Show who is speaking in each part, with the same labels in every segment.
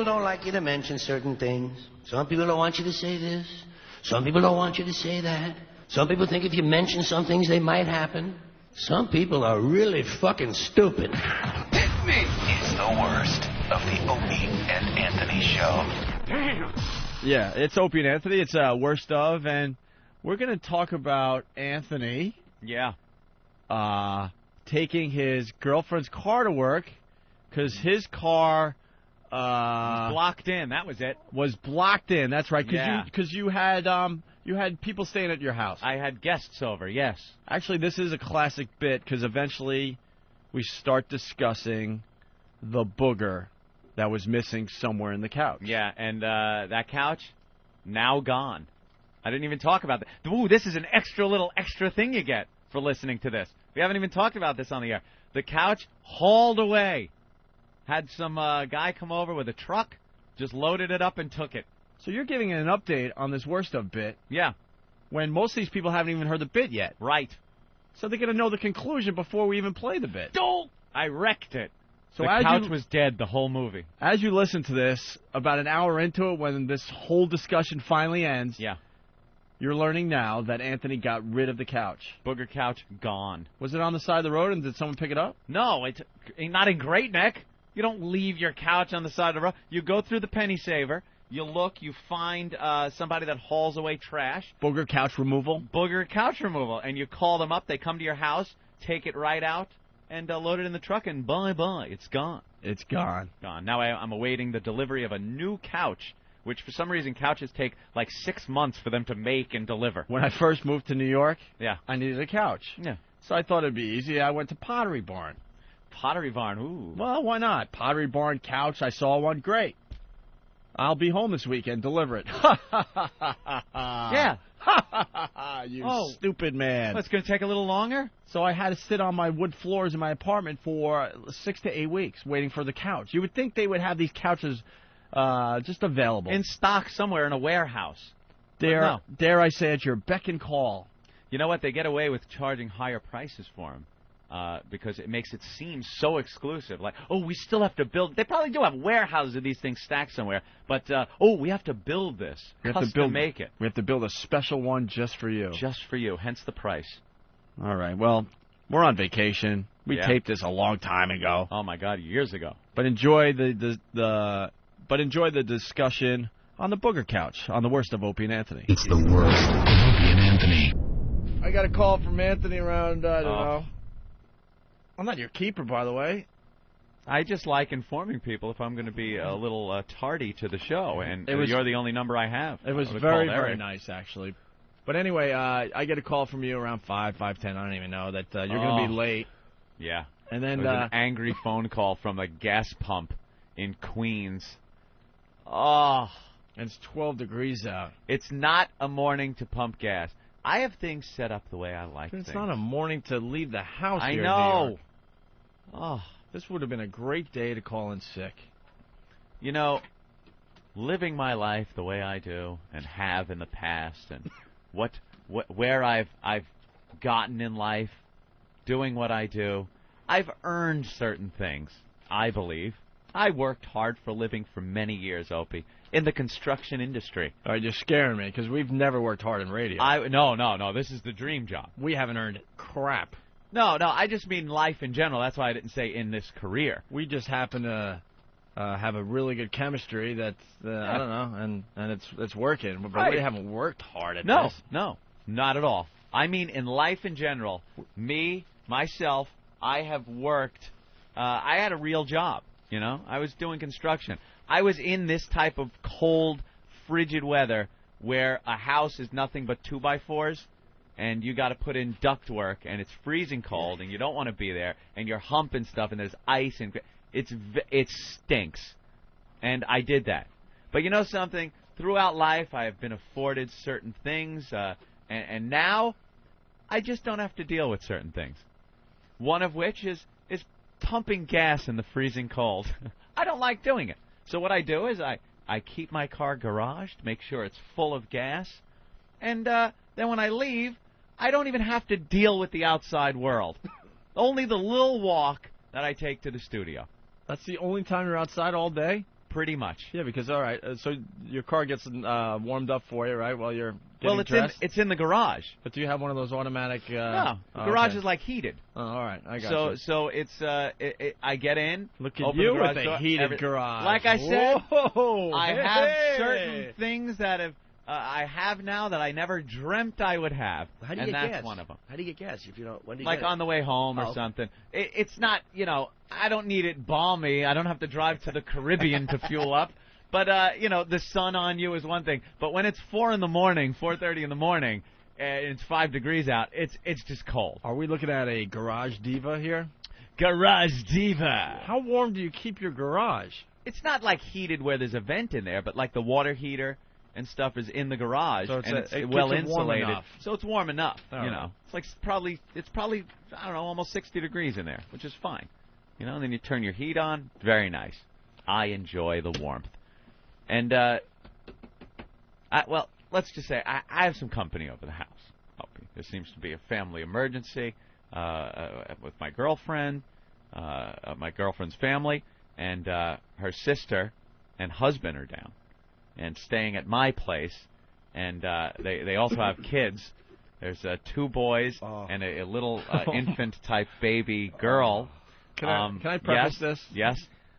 Speaker 1: people don't like you to mention certain things. Some people don't want you to say this. Some people don't want you to say that. Some people think if you mention some things, they might happen. Some people are really fucking stupid.
Speaker 2: Hit me! It's the worst of the Opie and Anthony show.
Speaker 3: Damn. Yeah, it's Opie and Anthony. It's worst of, and we're going to talk about Anthony.
Speaker 4: Yeah.
Speaker 3: Taking his girlfriend's car to work because his car
Speaker 4: was blocked in. That was it.
Speaker 3: Was blocked in. That's right.
Speaker 4: Yeah.
Speaker 3: Because you had people staying at your house.
Speaker 4: I had guests over. Yes.
Speaker 3: Actually, this is a classic bit because eventually we start discussing the booger that was missing somewhere in the couch.
Speaker 4: Yeah, and that couch now gone. I didn't even talk about that. Ooh, this is an extra thing you get for listening to this. We haven't even talked about this on the air. The couch hauled away. Had some guy come over with a truck, just loaded it up and took it.
Speaker 3: So you're giving an update on this worst of bit.
Speaker 4: Yeah.
Speaker 3: When most of these people haven't even heard the bit yet.
Speaker 4: Right.
Speaker 3: So they're going to know the conclusion before we even play the bit.
Speaker 4: Don't! I wrecked it.
Speaker 3: So
Speaker 4: the couch was dead the whole movie.
Speaker 3: As you listen to this, about an hour into it, when this whole discussion finally ends,
Speaker 4: yeah,
Speaker 3: you're learning now that Anthony got rid of the couch.
Speaker 4: Booger couch gone.
Speaker 3: Was it on the side of the road, and did someone pick it up?
Speaker 4: No, it's not in Great Neck. You don't leave your couch on the side of the road. You go through the penny saver. You look. You find somebody that hauls away trash.
Speaker 3: Booger couch removal.
Speaker 4: Booger couch removal. And you call them up. They come to your house, take it right out, and load it in the truck, and bye-bye. It's gone.
Speaker 3: It's gone.
Speaker 4: Gone. Now I'm awaiting the delivery of a new couch, which for some reason couches take like 6 months for them to make and deliver.
Speaker 3: When I first moved to New York,
Speaker 4: yeah,
Speaker 3: I needed a couch.
Speaker 4: Yeah.
Speaker 3: So I thought it'd be easy. I went to Pottery Barn.
Speaker 4: Pottery Barn, ooh.
Speaker 3: Well, why not? Pottery Barn couch. I saw one. Great. I'll be home this weekend. Deliver it.
Speaker 4: Yeah.
Speaker 3: You stupid man.
Speaker 4: Well, it's going to take a little longer?
Speaker 3: So I had to sit on my wood floors in my apartment for 6 to 8 weeks waiting for the couch. You would think they would have these couches just available.
Speaker 4: In stock somewhere in a warehouse.
Speaker 3: Dare I say at your beck and call.
Speaker 4: You know what? They get away with charging higher prices for them. Because it makes it seem so exclusive. Like, oh, we still have to build. They probably do have warehouses of these things stacked somewhere. But, we have to build this. Make it.
Speaker 3: We have to build a special one just for you.
Speaker 4: Just for you. Hence the price.
Speaker 3: All right. Well, we're on vacation. We taped this a long time ago.
Speaker 4: Oh, my God. Years ago.
Speaker 3: But enjoy the discussion on the booger couch on the worst of Opie and Anthony.
Speaker 2: It's the worst of Opie and Anthony.
Speaker 3: I got a call from Anthony around, I don't know. I'm not your keeper, by the way.
Speaker 4: I just like informing people if I'm going to be a little tardy to the show, and you're the only number I have.
Speaker 3: It was very nice, actually. But anyway, I get a call from you around 5:10, I don't even know, that you're going to be late.
Speaker 4: Yeah.
Speaker 3: And then
Speaker 4: it was an angry phone call from a gas pump in Queens. Oh.
Speaker 3: And it's 12 degrees out.
Speaker 4: It's not a morning to pump gas. I have things set up the way I like things.
Speaker 3: It's not a morning to leave the house
Speaker 4: I
Speaker 3: here
Speaker 4: know.
Speaker 3: In New York. Oh, this would have been a great day to call in sick.
Speaker 4: You know, living my life the way I do and have in the past, and where I've gotten in life, doing what I do, I've earned certain things, I believe. I worked hard for a living for many years, Opie, in the construction industry.
Speaker 3: All right, you're scaring me, because we've never worked hard in radio.
Speaker 4: No, this is the dream job.
Speaker 3: We haven't earned crap.
Speaker 4: No, I just mean life in general. That's why I didn't say in this career.
Speaker 3: We just happen to have a really good chemistry that's, I don't know, and it's working. But
Speaker 4: right.
Speaker 3: We haven't worked hard at this.
Speaker 4: No, not at all. I mean in life in general, myself, I have worked, I had a real job, you know. I was doing construction. I was in this type of cold, frigid weather where a house is nothing but 2x4s. And you got to put in ductwork, and it's freezing cold, and you don't want to be there, and you're humping stuff, and there's ice, and it stinks. And I did that. But you know something? Throughout life, I have been afforded certain things, and now I just don't have to deal with certain things. One of which is pumping gas in the freezing cold. I don't like doing it. So what I do is I keep my car garaged, make sure it's full of gas, and then when I leave, I don't even have to deal with the outside world. Only the little walk that I take to the studio.
Speaker 3: That's the only time you're outside all day?
Speaker 4: Pretty much.
Speaker 3: Yeah, because all right, so your car gets warmed up for you, right, while you're getting dressed?
Speaker 4: It's in the garage.
Speaker 3: But do you have one of those automatic?
Speaker 4: No, the garage is like heated.
Speaker 3: Oh, all right, I got you.
Speaker 4: So it's I get in.
Speaker 3: Look at
Speaker 4: open
Speaker 3: you
Speaker 4: the garage
Speaker 3: with
Speaker 4: door,
Speaker 3: a heated garage.
Speaker 4: Like I said,
Speaker 3: Whoa,
Speaker 4: I
Speaker 3: hey.
Speaker 4: have certain things that have I have now that I never dreamt I would have.
Speaker 1: How do you
Speaker 4: and
Speaker 1: get
Speaker 4: that's
Speaker 1: gas?
Speaker 4: one of them.
Speaker 1: How do you get gas if you don't? When do you
Speaker 4: Like
Speaker 1: get it?
Speaker 4: on the way home or something. It's not, I don't need it balmy. I don't have to drive to the Caribbean to fuel up. But, the sun on you is one thing. But when it's 4:30 in the morning, and it's 5 degrees out, it's just cold.
Speaker 3: Are we looking at a garage diva here?
Speaker 4: Garage diva.
Speaker 3: How warm do you keep your garage?
Speaker 4: It's not like heated where there's a vent in there, but like the water heater and stuff is in the garage,
Speaker 3: So
Speaker 4: and it's
Speaker 3: it
Speaker 4: well
Speaker 3: keeps it warm
Speaker 4: insulated,
Speaker 3: enough.
Speaker 4: so it's warm enough.
Speaker 3: All right.
Speaker 4: It's like it's probably I don't know, almost 60 degrees in there, which is fine. And then you turn your heat on, very nice. I enjoy the warmth, and let's just say I have some company over the house. There seems to be a family emergency with my girlfriend, my girlfriend's family, and her sister and husband are down and staying at my place, and they also have kids. There's 2 boys and a little infant-type baby girl.
Speaker 3: Can I preface this?
Speaker 4: Yes.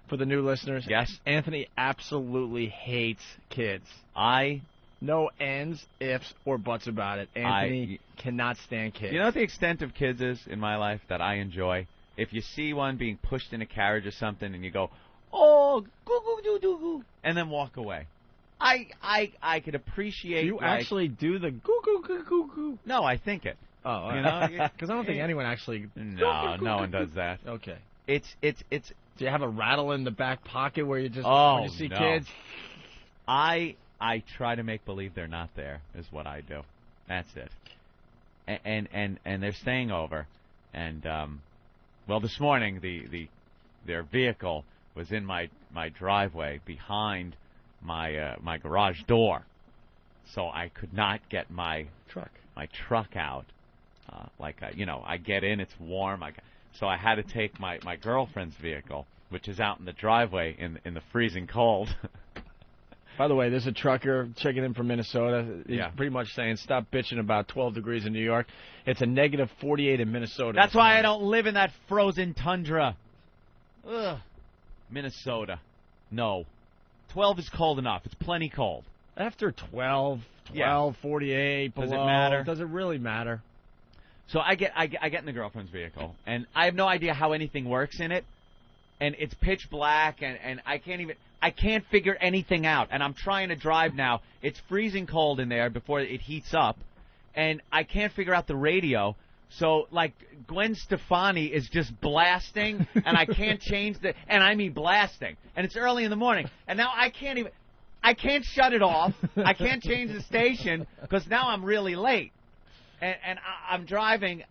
Speaker 3: For the new listeners?
Speaker 4: Yes.
Speaker 3: Anthony absolutely hates kids.
Speaker 4: I
Speaker 3: No ands, ifs, or buts about it. Anthony cannot stand kids.
Speaker 4: You know what the extent of kids is in my life that I enjoy? If you see one being pushed in a carriage or something and you go, oh, goo-goo-doo-doo-goo, and then walk away. I could appreciate.
Speaker 3: You actually do the goo-goo-goo-goo-goo?
Speaker 4: No, I think it.
Speaker 3: Oh, because I don't think anyone actually.
Speaker 4: No one does that.
Speaker 3: Okay.
Speaker 4: It's.
Speaker 3: Do you have a rattle in the back pocket where you just when you see
Speaker 4: no.
Speaker 3: kids?
Speaker 4: I try to make believe they're not there. Is what I do. That's it. And they're staying over, and this morning their vehicle was in my driveway behind my garage door, so I could not get my truck out. I get in, it's warm. So I had to take my girlfriend's vehicle, which is out in the driveway in the freezing cold.
Speaker 3: By the way, there's a trucker checking in from Minnesota. He's
Speaker 4: Yeah.
Speaker 3: pretty much saying, stop bitching about 12 degrees in New York. It's a negative 48 in Minnesota.
Speaker 4: That's why I don't live in that frozen tundra. Ugh. Minnesota. No. 12 is cold enough. It's plenty cold.
Speaker 3: After 12, 48, below.
Speaker 4: Does it matter?
Speaker 3: Does it really matter?
Speaker 4: So I get in the girlfriend's vehicle, and I have no idea how anything works in it, and it's pitch black, and I can't figure anything out, and I'm trying to drive now. It's freezing cold in there before it heats up, and I can't figure out the radio. So, like, Gwen Stefani is just blasting, and I can't change and I mean blasting, and it's early in the morning, and now I can't shut it off. I can't change the station because now I'm really late. And I'm driving.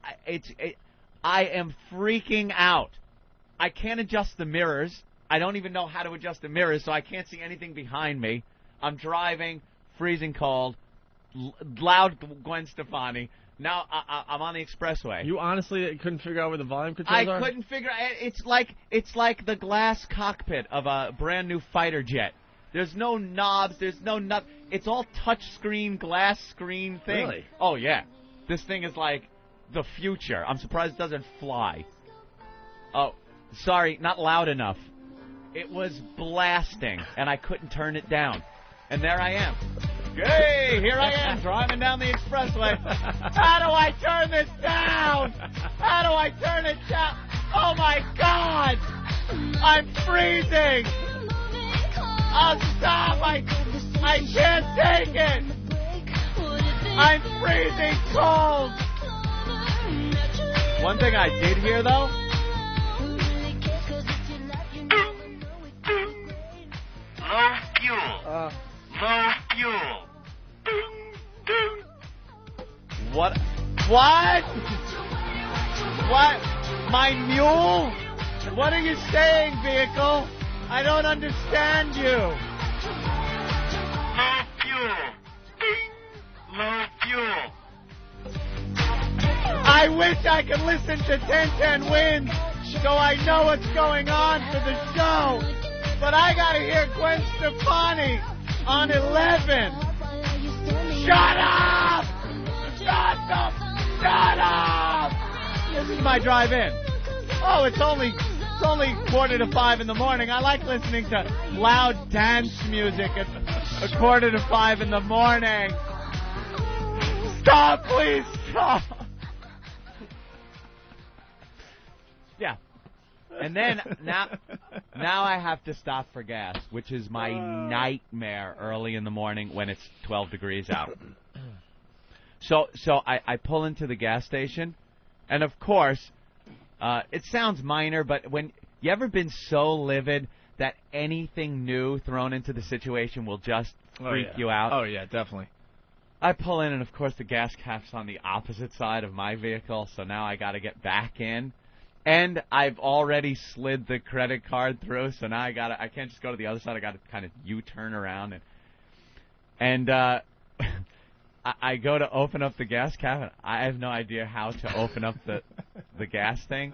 Speaker 4: I am freaking out. I can't adjust the mirrors. I don't even know how to adjust the mirrors, so I can't see anything behind me. I'm driving, freezing cold, loud Gwen Stefani. Now I'm on the expressway.
Speaker 3: You honestly couldn't figure out where the volume controls are?
Speaker 4: I couldn't figure out. It's like the glass cockpit of a brand new fighter jet. There's no knobs. There's no nut. It's all touch screen, glass screen thing.
Speaker 3: Really?
Speaker 4: Oh yeah. This thing is like the future. I'm surprised it doesn't fly. Oh, sorry, not loud enough. It was blasting, and I couldn't turn it down. And there I am. Hey, here I am, driving down the expressway. How do I turn this down? How do I turn it down? Oh, my God! I'm freezing! Oh, stop! I can't take it! I'm freezing cold! One thing I did hear, though...
Speaker 2: Low fuel. Low fuel.
Speaker 4: What? What? What? My mule? What are you saying, vehicle? I don't understand you.
Speaker 2: Low fuel. Low fuel.
Speaker 4: I wish I could listen to 1010 Wins so I know what's going on for the show. But I gotta hear Gwen Stefani on 11. Shut up! Shut up! This is my drive-in. Oh, it's only 4:45 in the morning. I like listening to loud dance music at 4:45 in the morning. Stop, please, stop. Yeah. And then now I have to stop for gas, which is my nightmare early in the morning when it's 12 degrees out. So I pull into the gas station, and of course, it sounds minor, but when you ever been so livid that anything new thrown into the situation will just freak you out?
Speaker 3: Oh, yeah, definitely.
Speaker 4: I pull in, and of course the gas cap's on the opposite side of my vehicle, so now I got to get back in. And I've already slid the credit card through, so now I can't just go to the other side. I got to kind of U-turn around, and I go to open up the gas cap, and I have no idea how to open up the gas thing.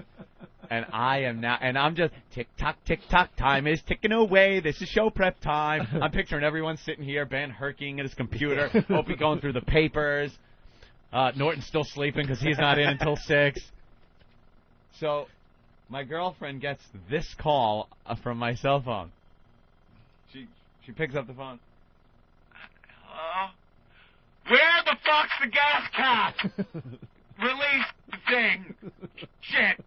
Speaker 4: And I'm just tick tock, time is ticking away. This is show prep time. I'm picturing everyone sitting here, Ben Herking at his computer, Opie going through the papers. Norton's still sleeping because he's not in until 6. So my girlfriend gets this call from my cell phone. She picks up the phone. Hello? Where the fuck's the gas cap? Release the thing. Shit.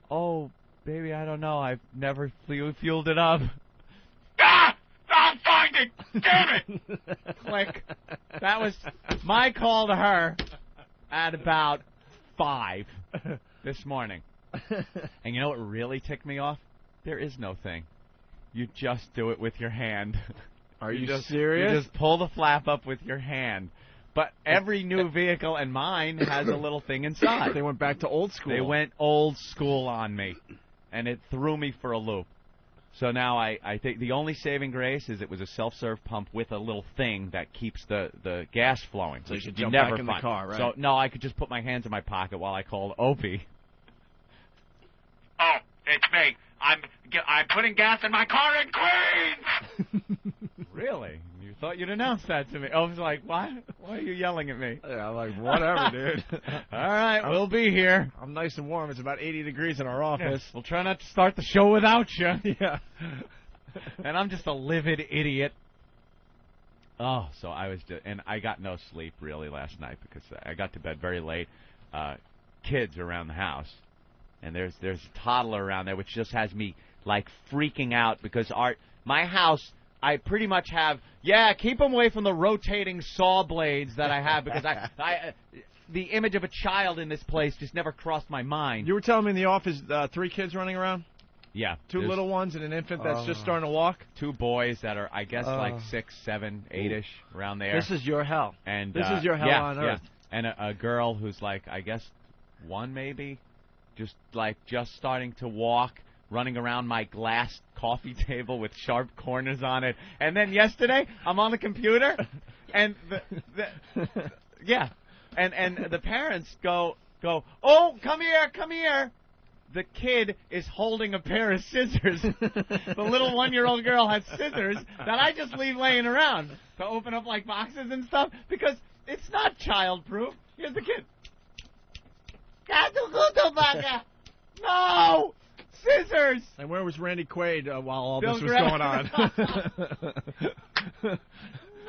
Speaker 4: Oh, baby, I don't know. I've never fueled it up. Ah! I'll find it! Damn it! Click. That was my call to her at about 5 this morning. And you know what really ticked me off? There is no thing. You just do it with your hand.
Speaker 3: Are you serious?
Speaker 4: You just pull the flap up with your hand. But every new vehicle, and mine, has a little thing inside.
Speaker 3: They went back to old school.
Speaker 4: They went old school on me, and it threw me for a loop. So now I think the only saving grace is it was a self-serve pump with a little thing that keeps the gas flowing.
Speaker 3: So you should
Speaker 4: you
Speaker 3: jump
Speaker 4: never
Speaker 3: back in the car, right?
Speaker 4: So, no, I could just put my hands in my pocket while I called Opie. Oh, it's me. I'm putting gas in my car in Queens! Really? You thought you'd announce that to me. I was like, why? Why are you yelling at me?
Speaker 3: Yeah, I'm like, whatever, dude.
Speaker 4: All right, we'll be here.
Speaker 3: I'm nice and warm. It's about 80 degrees in our office.
Speaker 4: We'll try not to start the show without you.
Speaker 3: Yeah.
Speaker 4: And I'm just a livid idiot. Oh, so I was just, and I got no sleep really last night because I got to bed very late. Kids around the house, and there's a toddler around there, which just has me like freaking out because my house, I pretty much have, keep them away from the rotating saw blades that I have because the image of a child in this place just never crossed my mind.
Speaker 3: You were telling me in the office 3 kids running around?
Speaker 4: Yeah.
Speaker 3: Two little ones and an infant that's just starting to walk?
Speaker 4: 2 boys that are, I guess, like 6, 7, 8-ish, around there.
Speaker 3: This is your hell.
Speaker 4: And
Speaker 3: this is your hell on earth.
Speaker 4: Yeah. And a girl who's like, I guess, 1 maybe, just starting to walk, running around my glass coffee table with sharp corners on it. And then yesterday, I'm on the computer, and and the parents go, oh, come here. The kid is holding a pair of scissors. The little 1-year-old girl has scissors that I just leave laying around to open up like boxes and stuff because it's not child-proof. Here's the kid. No! Scissors!
Speaker 3: And where was Randy Quaid while all this was
Speaker 4: Graham.
Speaker 3: going on?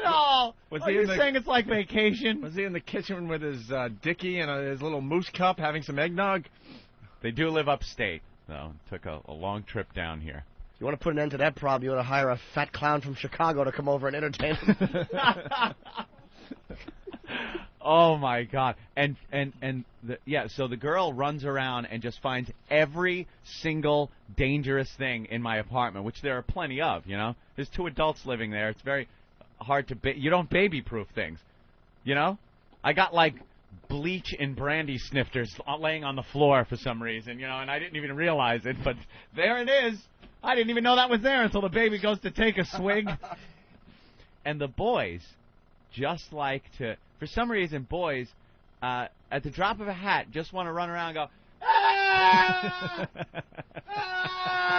Speaker 4: No! You're saying it's like vacation?
Speaker 3: Was he in the kitchen with his dickie and his little moose cup having some eggnog?
Speaker 4: They do live upstate, though. Took a long trip down here.
Speaker 5: You want to put an end to that problem, you want to hire a fat clown from Chicago to come over and entertain him.
Speaker 4: Oh, my God. So the girl runs around and just finds every single dangerous thing in my apartment, which there are plenty of, you know. There's 2 adults living there. It's very hard to you don't baby-proof things, you know. I got, like, bleach and brandy snifters laying on the floor for some reason, you know, and I didn't even realize it, but there it is. I didn't even know that was there until the baby goes to take a swig. And the boys just like to, for some reason, boys, at the drop of a hat, just want to run around and go, ah! Ah!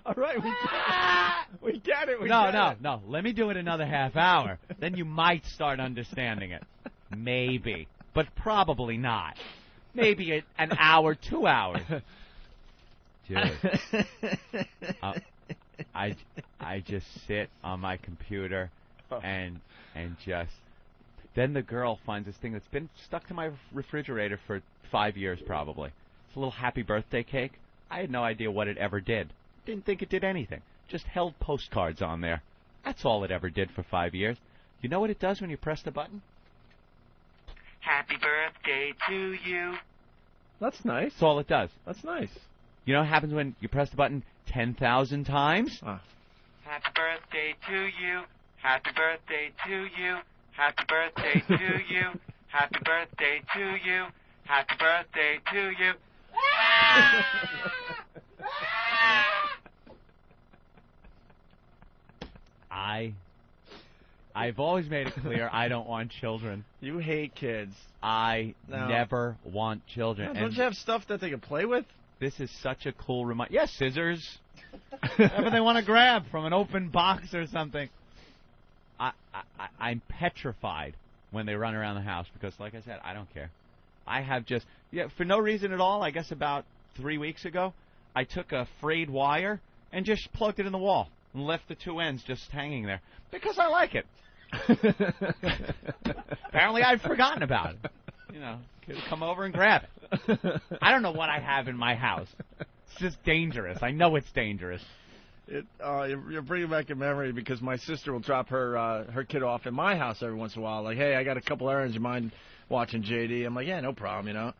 Speaker 3: All right, we get it.
Speaker 4: No. Let me do it another half hour. Then you might start understanding it. Maybe. But probably not. Maybe an hour, 2 hours. Dude. I just sit on my computer and just... Then the girl finds this thing that's been stuck to my refrigerator for 5 years probably. It's a little happy birthday cake. I had no idea what it ever did. Didn't think it did anything. Just held postcards on there. That's all it ever did for 5 years. You know what it does when you press the button? Happy birthday to you.
Speaker 3: That's nice.
Speaker 4: That's all it does.
Speaker 3: That's nice.
Speaker 4: You know what happens when you press the button 10,000 times?
Speaker 2: Happy birthday to you. Happy birthday to you. Happy birthday to you. Happy birthday to you. Happy birthday to you.
Speaker 4: I've always made it clear I don't want children.
Speaker 3: You hate kids.
Speaker 4: I never want children.
Speaker 3: Don't you have stuff that they can play with?
Speaker 4: This is such a cool reminder. Yes, scissors. Whatever they want to grab from an open box or something. I'm petrified when they run around the house because, like I said, I don't care. I have just, for no reason at all, I guess about 3 weeks ago, I took a frayed wire and just plugged it in the wall and left the two ends just hanging there because I like it. Apparently I've forgotten about it. You know, kids come over and grab it. I don't know what I have in my house. It's just dangerous. I know it's dangerous.
Speaker 3: You're bringing back a memory because my sister will drop her kid off at my house every once in a while. Like, hey, I got a couple errands. You mind watching JD? I'm like, yeah, no problem, you know.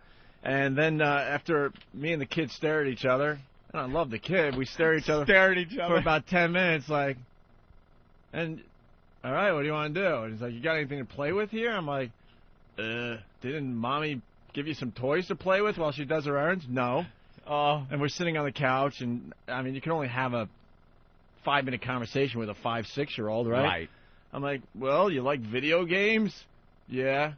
Speaker 3: And then after me and the kid stare at each other, and I love the kid, we stare at each other for about 10 minutes, like, and all right, what do you want to do? And he's like, you got anything to play with here? I'm like, didn't Mommy give you some toys to play with while she does her errands? No. And we're sitting on the couch, and I mean, you can only have a 5-minute conversation with a 5, 6-year-old, right?
Speaker 4: Right.
Speaker 3: I'm like, well, you like video games? Yeah.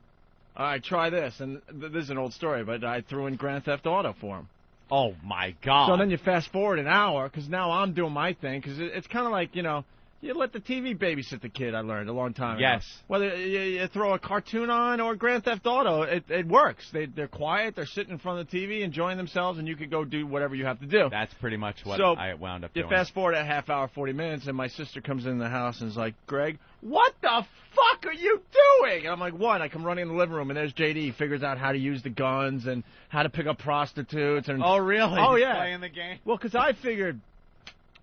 Speaker 3: All right, try this. And this is an old story, but I threw in Grand Theft Auto for him.
Speaker 4: Oh, my God.
Speaker 3: So then you fast forward an hour, because now I'm doing my thing, because it's kind of like, you know, you let the TV babysit the kid, I learned a long time ago.
Speaker 4: Yes.
Speaker 3: Whether you throw a cartoon on or Grand Theft Auto, it works. They're quiet, they're sitting in front of the TV, enjoying themselves, and you could go do whatever you have to do.
Speaker 4: That's pretty much what
Speaker 3: So
Speaker 4: I wound up doing.
Speaker 3: You fast forward a half hour, 40 minutes, and my sister comes in the house and is like, Greg, what the fuck are you doing? And I'm like, what? I come running in the living room, and there's JD. He figures out how to use the guns and how to pick up prostitutes. And
Speaker 4: oh, really?
Speaker 3: Oh,
Speaker 4: He's
Speaker 3: yeah.
Speaker 4: playing the game?
Speaker 3: Well, because I figured,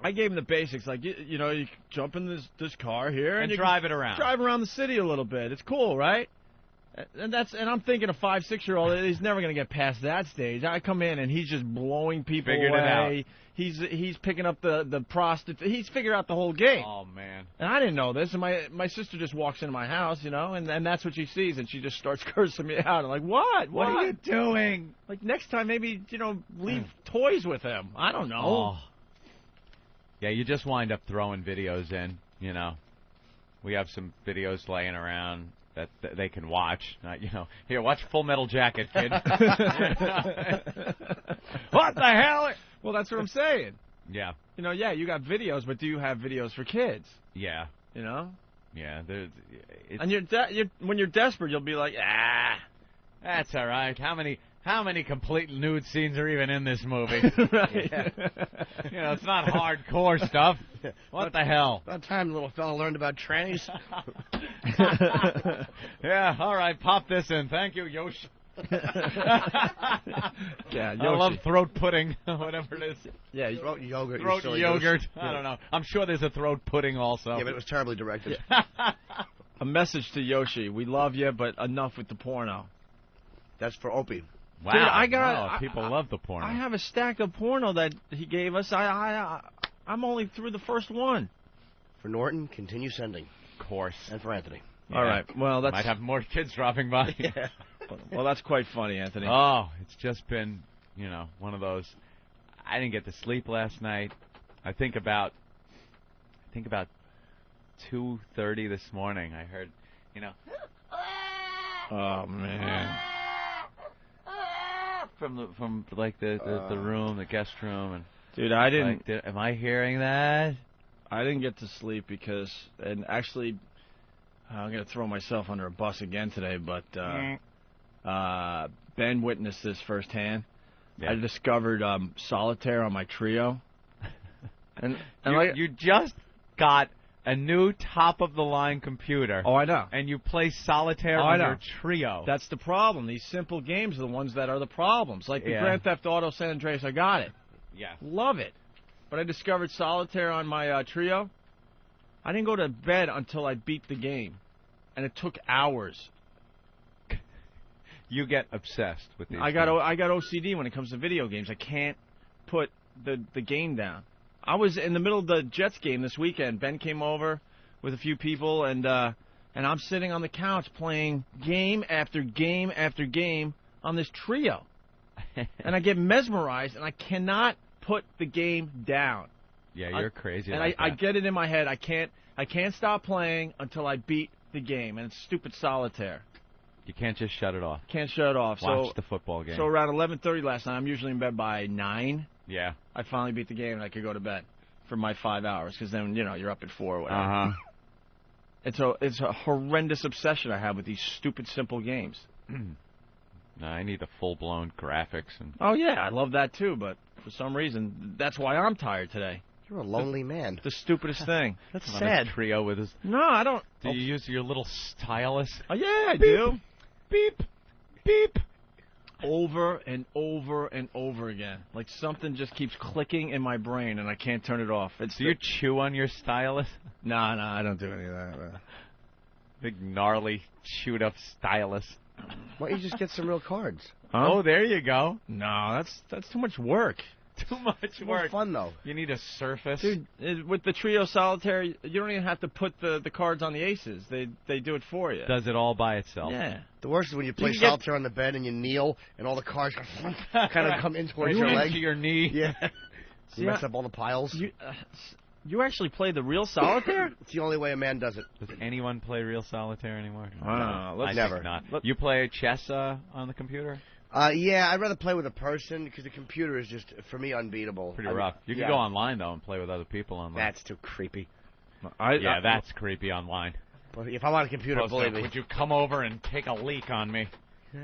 Speaker 3: I gave him the basics, like, you know, you jump in this car here
Speaker 4: And
Speaker 3: you
Speaker 4: drive
Speaker 3: can
Speaker 4: it around.
Speaker 3: Drive around the city a little bit. It's cool, right? And I'm thinking a 5, 6-year-old, he's never going to get past that stage. I come in and he's just blowing people
Speaker 4: Figured
Speaker 3: away.
Speaker 4: it out.
Speaker 3: He's picking up the prostitute. He's figured out the whole game.
Speaker 4: Oh, man.
Speaker 3: And I didn't know this. And my sister just walks into my house, you know, and that's what she sees, and she just starts cursing me out. I'm like, what?
Speaker 4: What are you doing?
Speaker 3: Like, next time maybe, you know, leave toys with him. I don't know.
Speaker 4: Oh. Yeah, you just wind up throwing videos in, you know. We have some videos laying around that they can watch. You know, here, watch Full Metal Jacket, kid. What the hell?
Speaker 3: Well, that's what I'm saying.
Speaker 4: Yeah.
Speaker 3: You know, yeah, you got videos, but do you have videos for kids?
Speaker 4: Yeah.
Speaker 3: You know?
Speaker 4: Yeah.
Speaker 3: And when you're desperate, you'll be like,
Speaker 4: That's all right. How many complete nude scenes are even in this movie?
Speaker 3: Right.
Speaker 4: Yeah. You know, it's not hardcore stuff. What the hell?
Speaker 5: About time the little fella learned about trannies.
Speaker 4: Yeah, all right, pop this in. Thank you, Yoshi.
Speaker 3: Yeah,
Speaker 4: I love throat pudding, whatever it is.
Speaker 5: Yeah, throat yogurt. you
Speaker 4: Throat
Speaker 5: silly
Speaker 4: yogurt.
Speaker 5: goose.
Speaker 4: I don't know. I'm sure there's a throat pudding also.
Speaker 5: Yeah, but it was terribly directed.
Speaker 3: A message to Yoshi. We love you, but enough with the porno.
Speaker 5: That's for Opie.
Speaker 4: Wow.
Speaker 3: Dude,
Speaker 4: People love the porno.
Speaker 3: I have a stack of porno that he gave us. I'm only through the first one.
Speaker 5: For Norton, continue sending.
Speaker 4: Of course.
Speaker 5: And for Anthony.
Speaker 4: Yeah.
Speaker 3: All right. Well,
Speaker 4: Might have more kids dropping by.
Speaker 5: Yeah.
Speaker 3: Well, that's quite funny, Anthony.
Speaker 4: Oh, it's just been, you know, one of those. I didn't get to sleep last night. I think about 2:30 this morning. I heard,
Speaker 3: Oh man.
Speaker 4: from like the room, the guest room, and
Speaker 3: Dude, I didn't.
Speaker 4: like, am I hearing that?
Speaker 3: I didn't get to sleep because, and actually, I'm gonna throw myself under a bus again today. But Ben witnessed this firsthand.
Speaker 4: Yeah.
Speaker 3: I discovered solitaire on my Trio, and
Speaker 4: You just got a new top-of-the-line computer.
Speaker 3: Oh, I know.
Speaker 4: And you play solitaire
Speaker 3: I
Speaker 4: on
Speaker 3: know.
Speaker 4: your Trio.
Speaker 3: That's the problem. These simple games are the ones that are the problems. Like the
Speaker 4: Yeah.
Speaker 3: Grand Theft Auto San Andreas, I got it.
Speaker 4: Yeah.
Speaker 3: Love it. But I discovered solitaire on my Trio. I didn't go to bed until I beat the game, and it took hours.
Speaker 4: You get obsessed with these.
Speaker 3: I got OCD when it comes to video games. I can't put the game down. I was in the middle of the Jets game this weekend. Ben came over with a few people, and I'm sitting on the couch playing game after game after game on this Trio. And I get mesmerized, and I cannot put the game down.
Speaker 4: Yeah, you're crazy.
Speaker 3: And
Speaker 4: like
Speaker 3: I
Speaker 4: that.
Speaker 3: get it in my head. I can't stop playing until I beat the game, and it's stupid solitaire.
Speaker 4: You can't just shut it off.
Speaker 3: Can't shut it off.
Speaker 4: Watch the football game.
Speaker 3: So around 11:30 last night, I'm usually in bed by 9.
Speaker 4: Yeah.
Speaker 3: I finally beat the game, and I could go to bed for my 5 hours, because then, you're up at 4 or whatever.
Speaker 4: Uh-huh.
Speaker 3: It's a horrendous obsession I have with these stupid, simple games.
Speaker 4: No, I need the full-blown graphics and.
Speaker 3: Oh, yeah, I love that, too, but for some reason, that's why I'm tired today.
Speaker 5: You're a lonely man.
Speaker 3: The stupidest thing.
Speaker 5: That's
Speaker 4: on
Speaker 5: sad.
Speaker 4: a Trio with his.
Speaker 3: No, I don't.
Speaker 4: Do you use your little stylus?
Speaker 3: Oh, yeah, I do.
Speaker 4: Beep, beep.
Speaker 3: Over and over and over again. Like something just keeps clicking in my brain, and I can't turn it off.
Speaker 4: Do you chew on your stylus?
Speaker 3: No, I don't do any of that.
Speaker 4: Big gnarly chewed up stylus.
Speaker 5: Why don't you just get some real cards?
Speaker 3: Huh?
Speaker 4: Oh, there you go.
Speaker 3: No, that's too much work.
Speaker 4: Too much
Speaker 5: It's more
Speaker 4: work.
Speaker 5: fun, though.
Speaker 4: You need a surface.
Speaker 3: Dude, with the Trio Solitaire, you don't even have to put the cards on the aces. They do it for you.
Speaker 4: Does it all by itself.
Speaker 3: Yeah.
Speaker 5: The worst is when you play
Speaker 3: You get-
Speaker 5: solitaire on the bed and you kneel, and all the cards kind of come in towards your
Speaker 4: Into
Speaker 5: leg.
Speaker 4: your knee.
Speaker 5: Yeah. You
Speaker 3: Yeah.
Speaker 5: mess up all the piles.
Speaker 3: You actually play the real Solitaire?
Speaker 5: It's the only way a man does it.
Speaker 4: Does anyone play real solitaire anymore?
Speaker 3: I
Speaker 4: I
Speaker 5: never.
Speaker 4: think not. You play chess on the computer?
Speaker 5: Yeah, I'd rather play with a person because the computer is just, for me, unbeatable.
Speaker 4: Pretty rough. You can go online, though, and play with other people online.
Speaker 5: That's too creepy.
Speaker 4: That's creepy online.
Speaker 5: But if I'm on a computer, believe me.
Speaker 4: Would you come over and take a leak on me?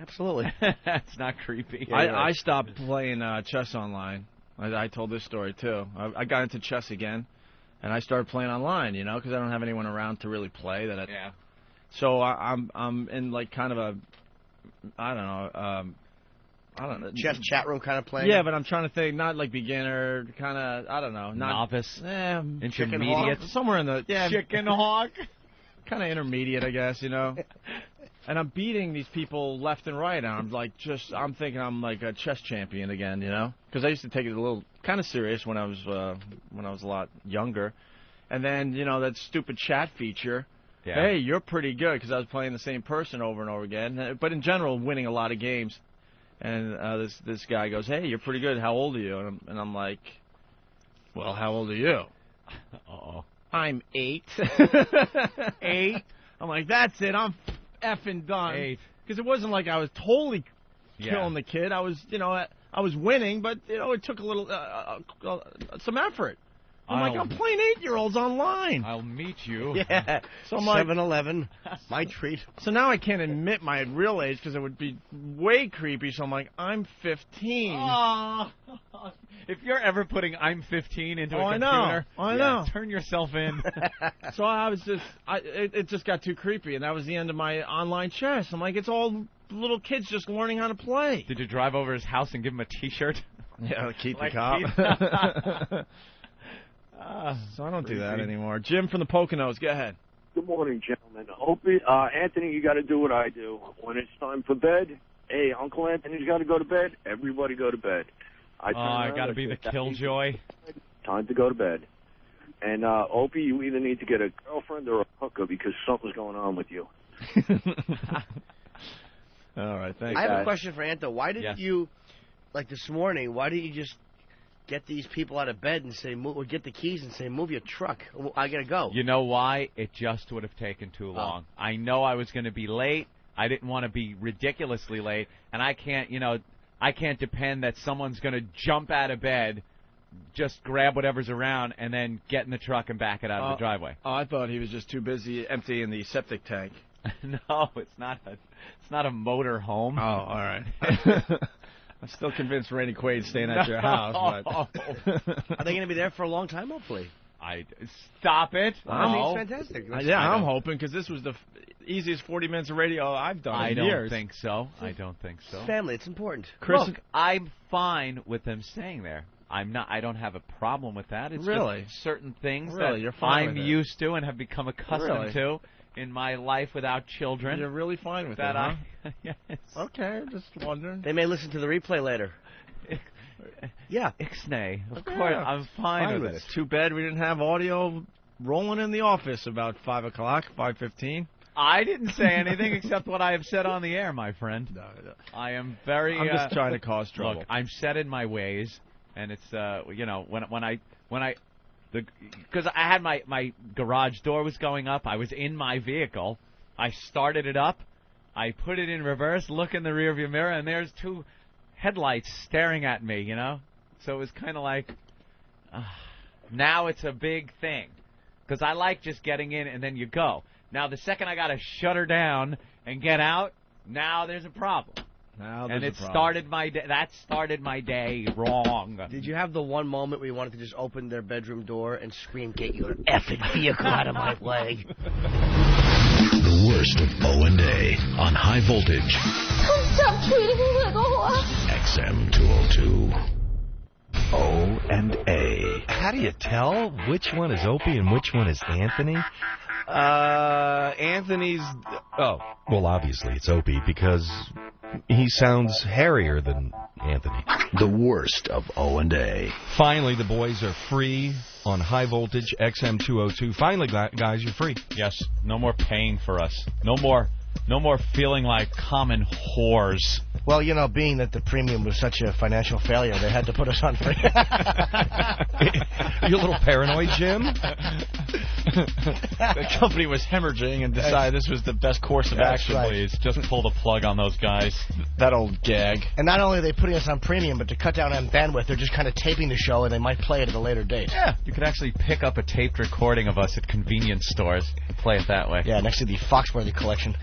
Speaker 5: Absolutely.
Speaker 4: That's not creepy.
Speaker 3: I stopped playing chess online. I told this story, too. I got into chess again, and I started playing online, because I don't have anyone around to really play.
Speaker 4: Yeah.
Speaker 3: So I'm in, like, kind of a, I don't know.
Speaker 5: Chess chat room kind of playing?
Speaker 3: Yeah, but I'm trying to think, not like beginner, kind of, I don't know. Not,
Speaker 4: Novice?
Speaker 3: Intermediate? Somewhere in the,
Speaker 4: Chicken hawk?
Speaker 3: kind of intermediate, I guess, And I'm beating these people left and right, and I'm thinking I'm like a chess champion again, Because I used to take it a little kind of serious when I was a lot younger. And then, that stupid chat feature.
Speaker 4: Yeah.
Speaker 3: Hey, you're pretty good, because I was playing the same person over and over again. But in general, winning a lot of games. And this guy goes, hey, you're pretty good. How old are you? And I'm like, well, how old are you?
Speaker 4: Uh-oh.
Speaker 3: I'm 8. 8? I'm like, that's it. I'm effing done.
Speaker 4: 8.
Speaker 3: Because it wasn't like I was totally killing the kid. I was, I was winning, but, it took a little, some effort. I'm playing 8-year-olds online.
Speaker 4: I'll meet you.
Speaker 5: Yeah.
Speaker 3: So I'm like,
Speaker 5: 7-Eleven. My treat.
Speaker 3: so now I can't admit my real age because it would be way creepy. So I'm like, I'm 15.
Speaker 4: Oh, if you're ever putting "I'm 15" into a
Speaker 3: I
Speaker 4: computer,
Speaker 3: know. I know.
Speaker 4: turn yourself in.
Speaker 3: So I was just, it just got too creepy, and that was the end of my online chess. I'm like, it's all little kids just learning how to play.
Speaker 4: Did you drive over his house and give him a T-shirt?
Speaker 3: Yeah, Keith
Speaker 4: Like
Speaker 3: the cop.
Speaker 4: Keith.
Speaker 3: So I don't do that anymore. Jim from the Poconos, go ahead.
Speaker 6: Good morning, gentlemen. Opie, Anthony, you got to do what I do. When it's time for bed, hey, Uncle Anthony's got to go to bed. Everybody go to bed. I
Speaker 4: got to be the killjoy.
Speaker 6: Time to go to bed. And Opie, you either need to get a girlfriend or a hooker because something's going on with you.
Speaker 3: All right, thanks.
Speaker 5: I have a question for Anto. Why didn't
Speaker 4: Yes.
Speaker 5: you, like this morning, why didn't you just get these people out of bed and say, or get the keys and say, move your truck. I got to go.
Speaker 4: You know why? It just would have taken too long. I know I was going to be late. I didn't want to be ridiculously late, and I can't depend that someone's going to jump out of bed, just grab whatever's around, and then get in the truck and back it out of the driveway.
Speaker 3: Oh, I thought he was just too busy emptying the septic tank.
Speaker 4: No, it's not a motor home.
Speaker 3: Oh, all right. I'm still convinced Randy Quaid's staying at your house. But
Speaker 5: Are they going to be there for a long time, hopefully?
Speaker 4: Stop it.
Speaker 5: I mean, it's fantastic.
Speaker 3: I'm hoping, because this was the easiest 40 minutes of radio I've done in years.
Speaker 4: I don't think so.
Speaker 5: Family, it's important.
Speaker 4: Chris, look, I'm fine with them staying there. I don't have a problem with that. It's just certain things that
Speaker 3: You're fine
Speaker 4: I'm
Speaker 3: with
Speaker 4: used to and have become accustomed to in my life without children.
Speaker 3: You're really fine with
Speaker 4: that,
Speaker 3: huh?
Speaker 4: Yes.
Speaker 3: Okay, just wondering.
Speaker 5: They may listen to the replay later. Yeah.
Speaker 4: Ixnay. Of course, I'm fine with it.
Speaker 3: Too bad we didn't have audio rolling in the office about 5 o'clock, 5:15.
Speaker 4: I didn't say anything except what I have said on the air, my friend.
Speaker 3: No.
Speaker 4: I am very...
Speaker 3: I'm just trying to cause trouble.
Speaker 4: Look, I'm set in my ways, and it's, because I had my garage door was going up. I was in my vehicle. I started it up. I put it in reverse, look in the rearview mirror, and there's two headlights staring at me, you know? So it was kind of like, now it's a big thing. Because I like just getting in and then you go. Now, the second I got to shut her down and get out, now there's a problem. Started my day. That started my day wrong.
Speaker 5: Did you have the one moment where you wanted to just open their bedroom door and scream, "Get your effing vehicle out of my way"?
Speaker 7: The worst of O&A on High Voltage.
Speaker 8: Don't stop treating me like a whore.
Speaker 7: XM 202. O&A.
Speaker 9: How do you tell which one is Opie and which one is Anthony? Anthony's... Oh, well, obviously it's Opie because he sounds hairier than Anthony.
Speaker 7: The worst of O&A.
Speaker 9: Finally, the boys are free on High Voltage XM 202. Finally, guys, you're free.
Speaker 10: Yes, no more paying for us. No more feeling like common whores.
Speaker 5: Well, you know, being that the premium was such a financial failure, they had to put us on free.
Speaker 9: Are you a little paranoid, Jim?
Speaker 10: The company was hemorrhaging and decided this was the best course of action.
Speaker 5: Right.
Speaker 10: Please, just pull the plug on those guys.
Speaker 3: That old gag.
Speaker 5: And not only are they putting us on premium, but to cut down on bandwidth, they're just kind of taping the show, and they might play it at a later date.
Speaker 10: Yeah, you could actually pick up a taped recording of us at convenience stores and play it that way.
Speaker 5: Yeah, next to the Foxworthy collection.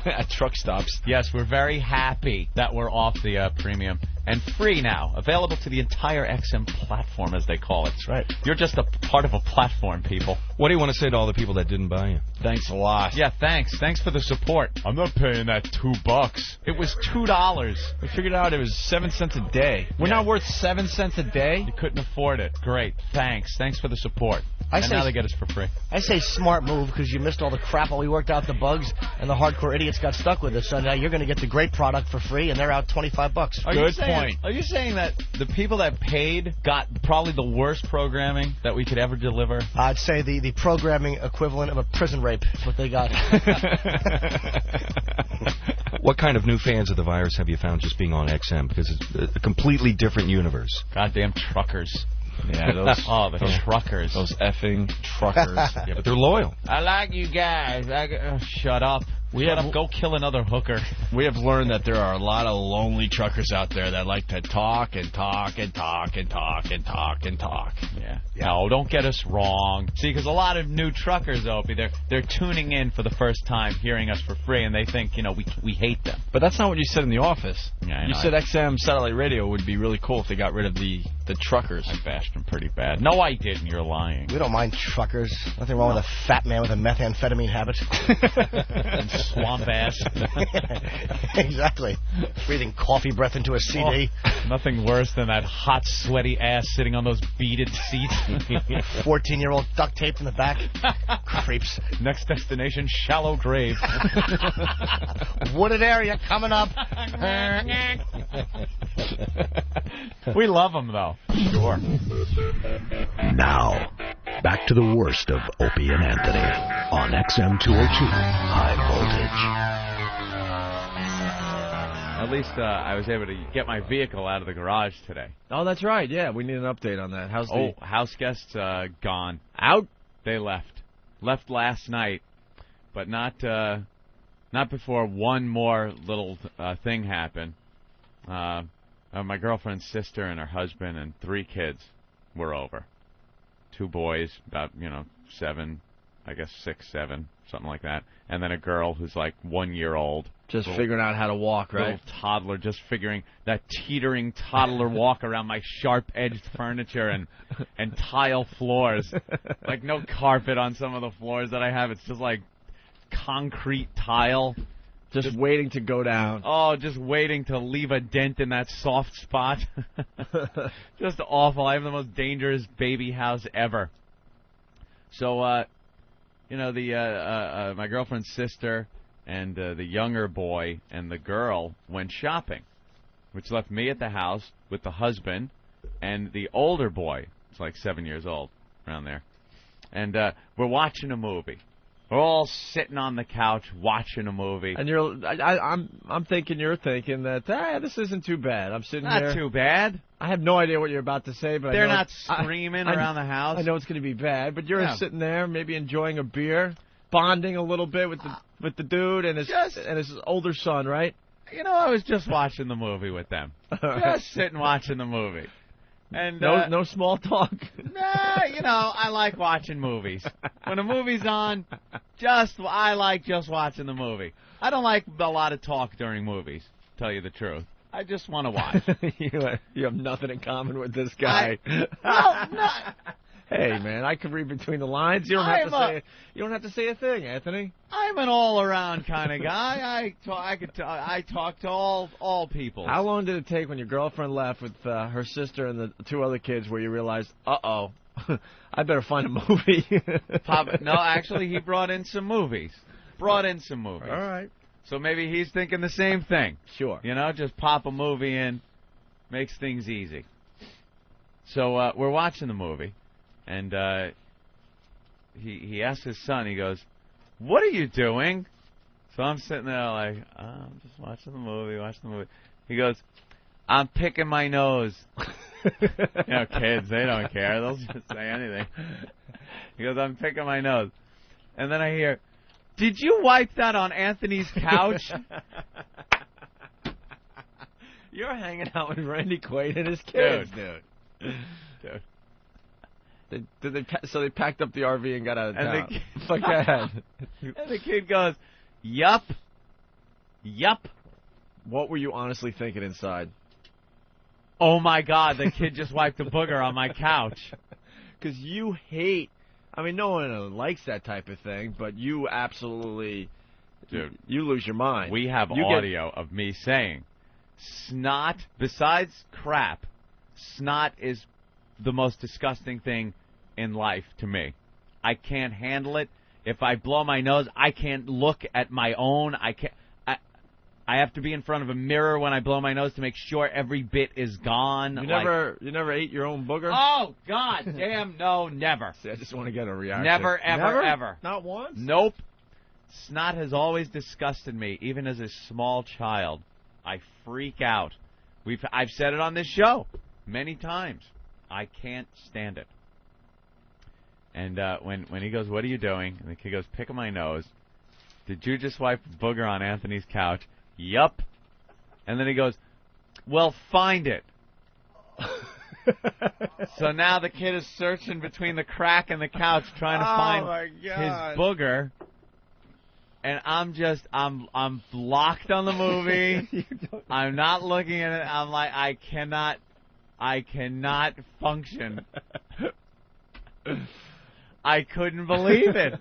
Speaker 3: At truck stops.
Speaker 10: Yes, we're very happy that we're off the premium and free now, available to the entire XM platform, as they call it.
Speaker 5: That's right.
Speaker 10: You're just a part of a platform, people.
Speaker 9: What do you want to say to all the people that didn't buy you?
Speaker 3: Thanks a lot.
Speaker 10: Yeah, thanks. Thanks for the support. I'm not paying that $2. It was $2.
Speaker 3: We figured out it was 7 cents a day. We're not worth 7 cents a day?
Speaker 10: You couldn't afford it. Great. Thanks. Thanks for the support. Now they get us for free.
Speaker 5: I say smart move because you missed all the crap while we worked out the bugs, and the hardcore idiots got stuck with us. So now you're going to get the great product for free, and they're out $25.
Speaker 3: Good point.
Speaker 10: Are you saying that the people that paid got probably the worst programming that we could ever deliver?
Speaker 5: I'd say the programming equivalent of a prison rape is what they got.
Speaker 9: What kind of new fans of the virus have you found just being on XM? Because it's a completely different universe.
Speaker 10: Goddamn truckers.
Speaker 3: Yeah, those
Speaker 10: truckers.
Speaker 3: Those effing truckers.
Speaker 9: Yeah, but they're loyal.
Speaker 10: I like you guys. Shut up. Go kill another hooker.
Speaker 3: We have learned that there are a lot of lonely truckers out there that like to talk and talk and talk and talk and talk and talk.
Speaker 10: Yeah. No, don't get us wrong. See, because a lot of new truckers, Opie, they're tuning in for the first time, hearing us for free, and they think, we hate them.
Speaker 3: But that's not what you said in the office.
Speaker 10: Yeah,
Speaker 3: you said XM satellite radio would be really cool if they got rid of the truckers.
Speaker 10: I bashed them pretty bad. No, I didn't. You're lying.
Speaker 5: We don't mind truckers. Nothing wrong with a fat man with a methamphetamine habit.
Speaker 10: And swamp ass.
Speaker 5: Exactly. Breathing coffee breath into a CD.
Speaker 10: Oh, nothing worse than that hot, sweaty ass sitting on those beaded seats.
Speaker 5: 14-year-old duct taped in the back. Creeps.
Speaker 10: Next destination, shallow grave.
Speaker 5: Wooded area coming up.
Speaker 10: We love them, though. Sure.
Speaker 7: Now, back to the worst of Opie and Anthony on XM 202 High Voltage.
Speaker 4: At least I was able to get my vehicle out of the garage today.
Speaker 3: Oh, that's right. Yeah, we need an update on that. How's the
Speaker 4: house guests gone.
Speaker 3: out?
Speaker 4: They left. Left last night, but not before one more little thing happened. My girlfriend's sister and her husband and 3 kids were over. 2 boys, about 7, I guess 6, 7, something like that, and then a girl who's like 1 year old.
Speaker 3: Just figuring out how to walk, right?
Speaker 4: Little toddler, just figuring that teetering toddler walk around my sharp-edged furniture and tile floors. Like no carpet on some of the floors that I have. It's just like concrete tile.
Speaker 3: Just waiting to go down.
Speaker 4: Oh, just waiting to leave a dent in that soft spot. Just awful. I have the most dangerous baby house ever. So, my girlfriend's sister and the younger boy and the girl went shopping, which left me at the house with the husband and the older boy. It's like 7 years old, around there. And we're watching a movie. We're all sitting on the couch watching a movie.
Speaker 3: And I'm thinking you're thinking that this isn't too bad. I'm sitting
Speaker 4: Not
Speaker 3: here.
Speaker 4: too bad.
Speaker 3: I have no idea what you're about to say, but
Speaker 4: They're
Speaker 3: I know
Speaker 4: not screaming around the house.
Speaker 3: I know it's going to be bad, but you're sitting there, maybe enjoying a beer, bonding a little bit with the dude and his older son, right?
Speaker 4: I was just watching the movie with them. Just sitting watching the movie. And
Speaker 3: no small talk.
Speaker 4: Nah, I like watching movies. When a movie's on, I like just watching the movie. I don't like a lot of talk during movies, to tell you the truth. I just want to watch.
Speaker 3: You have nothing in common with this guy. Hey, man, I could read between the lines. You don't have to say a thing, Anthony.
Speaker 4: I'm an all-around kind of guy. I talk to all people.
Speaker 3: How long did it take when your girlfriend left with her sister and the 2 other kids where you realized, I better find a movie?
Speaker 4: No, actually, he brought in some movies. All
Speaker 3: right.
Speaker 4: So maybe he's thinking the same thing.
Speaker 3: Sure.
Speaker 4: Just pop a movie in, makes things easy. So we're watching the movie, and he asks his son, he goes, "What are you doing?" So I'm sitting there like, I'm just watching the movie. He goes, "I'm picking my nose." Kids, they don't care. They'll just say anything. He goes, "I'm picking my nose." And then I hear, "Did you wipe that on Anthony's couch?"
Speaker 3: You're hanging out with Randy Quaid and his kids, dude. So they packed up the RV and got out of town. Fuck that.
Speaker 4: And the kid goes, "Yup.
Speaker 3: What were you honestly thinking inside?
Speaker 4: Oh, my God, the kid just wiped a booger on my couch.
Speaker 3: Because you hate... I mean, no one likes that type of thing, but you absolutely...
Speaker 4: Dude.
Speaker 3: You lose your mind.
Speaker 4: We have audio of me saying, snot, besides crap, snot is the most disgusting thing in life to me. I can't handle it. If I blow my nose, I can't look at my own. I have to be in front of a mirror when I blow my nose to make sure every bit is gone.
Speaker 3: You never ate your own booger?
Speaker 4: Oh, God damn, no, never.
Speaker 3: See, I just want to get a reaction.
Speaker 4: Never, ever.
Speaker 3: Not once?
Speaker 4: Nope. Snot has always disgusted me, even as a small child. I freak out. I've said it on this show many times. I can't stand it. And when he goes, "What are you doing?" and the kid goes, "Picking my nose." "Did you just wipe a booger on Anthony's couch?" "Yup." And then he goes, "Well, find it." So now the kid is searching between the crack in the couch trying to find his booger. And I'm blocked on the movie. I'm not looking at it. I'm like, I cannot function. I couldn't believe it.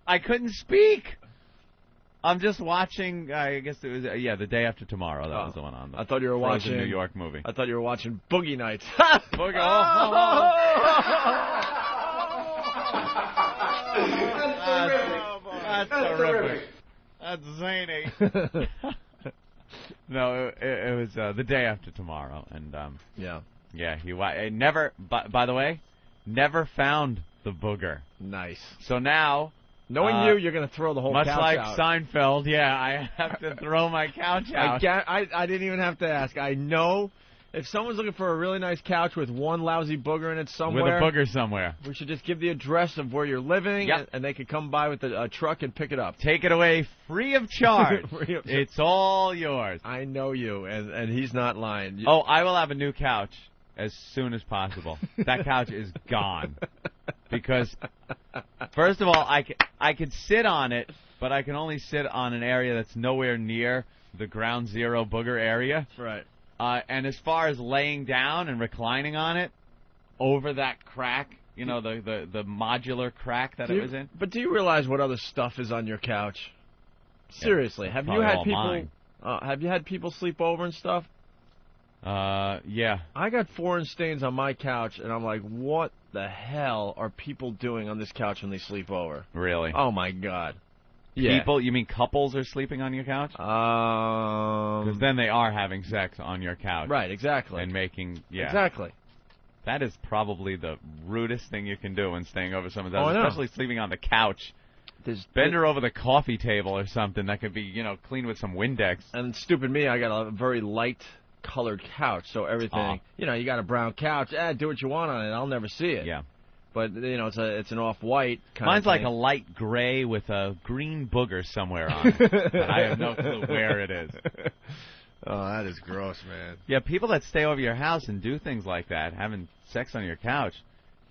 Speaker 4: I couldn't speak. I'm just watching, I guess it was, The Day After Tomorrow. That was the one on.
Speaker 3: I thought you were watching
Speaker 4: New York movie.
Speaker 3: I thought you were watching Boogie Nights.
Speaker 4: Boogie. That's terrific. That's zany. No, it was The Day After Tomorrow, and he never. By the way, never found the booger.
Speaker 3: Nice.
Speaker 4: So now
Speaker 3: Knowing you're going to throw the whole
Speaker 4: much
Speaker 3: couch
Speaker 4: like
Speaker 3: out.
Speaker 4: Seinfeld, yeah, I have to throw my couch out.
Speaker 3: I didn't even have to ask. I know if someone's looking for a really nice couch with one lousy booger in it somewhere.
Speaker 4: With a booger somewhere.
Speaker 3: We should just give the address of where you're living,
Speaker 4: Yep.
Speaker 3: and they can come by with a truck and pick it up.
Speaker 4: Take it away free of charge. It's all yours.
Speaker 3: I know you, and he's not lying.
Speaker 4: Oh, I will have a new couch as soon as possible. That couch is gone. Because, first of all, I could sit on it, but I can only sit on an area that's nowhere near the ground zero booger area.
Speaker 3: Right.
Speaker 4: And as far as laying down and reclining on it, over that crack, you know, the modular crack that it was in.
Speaker 3: But do you realize what other stuff is on your couch? Seriously, have you had people? Have you had people sleep over and stuff?
Speaker 4: Yeah.
Speaker 3: I got foreign stains on my couch, and I'm like, what the hell are people doing on this couch when they sleep over?
Speaker 4: Really?
Speaker 3: Oh my God.
Speaker 4: People? You mean couples are sleeping on your couch? Because then they are having sex on your couch.
Speaker 3: Right, exactly.
Speaker 4: And making,
Speaker 3: Exactly.
Speaker 4: That is probably the rudest thing you can do when staying over someone's
Speaker 3: Oh,
Speaker 4: house,
Speaker 3: I know.
Speaker 4: especially sleeping on the couch. Bend her over the coffee table or something that could be, you know, cleaned with some Windex.
Speaker 3: And stupid me, I got a very light colored couch, so everything, you know, you got a brown couch, do what you want on it, I'll never see it.
Speaker 4: Yeah.
Speaker 3: But, you know, it's an off-white kind
Speaker 4: Mine's
Speaker 3: of
Speaker 4: like
Speaker 3: thing.
Speaker 4: a light gray with a green booger somewhere on it. But I have no clue where it is.
Speaker 3: Oh, that is gross, man.
Speaker 4: Yeah, people that stay over your house and do things like that, having sex on your couch,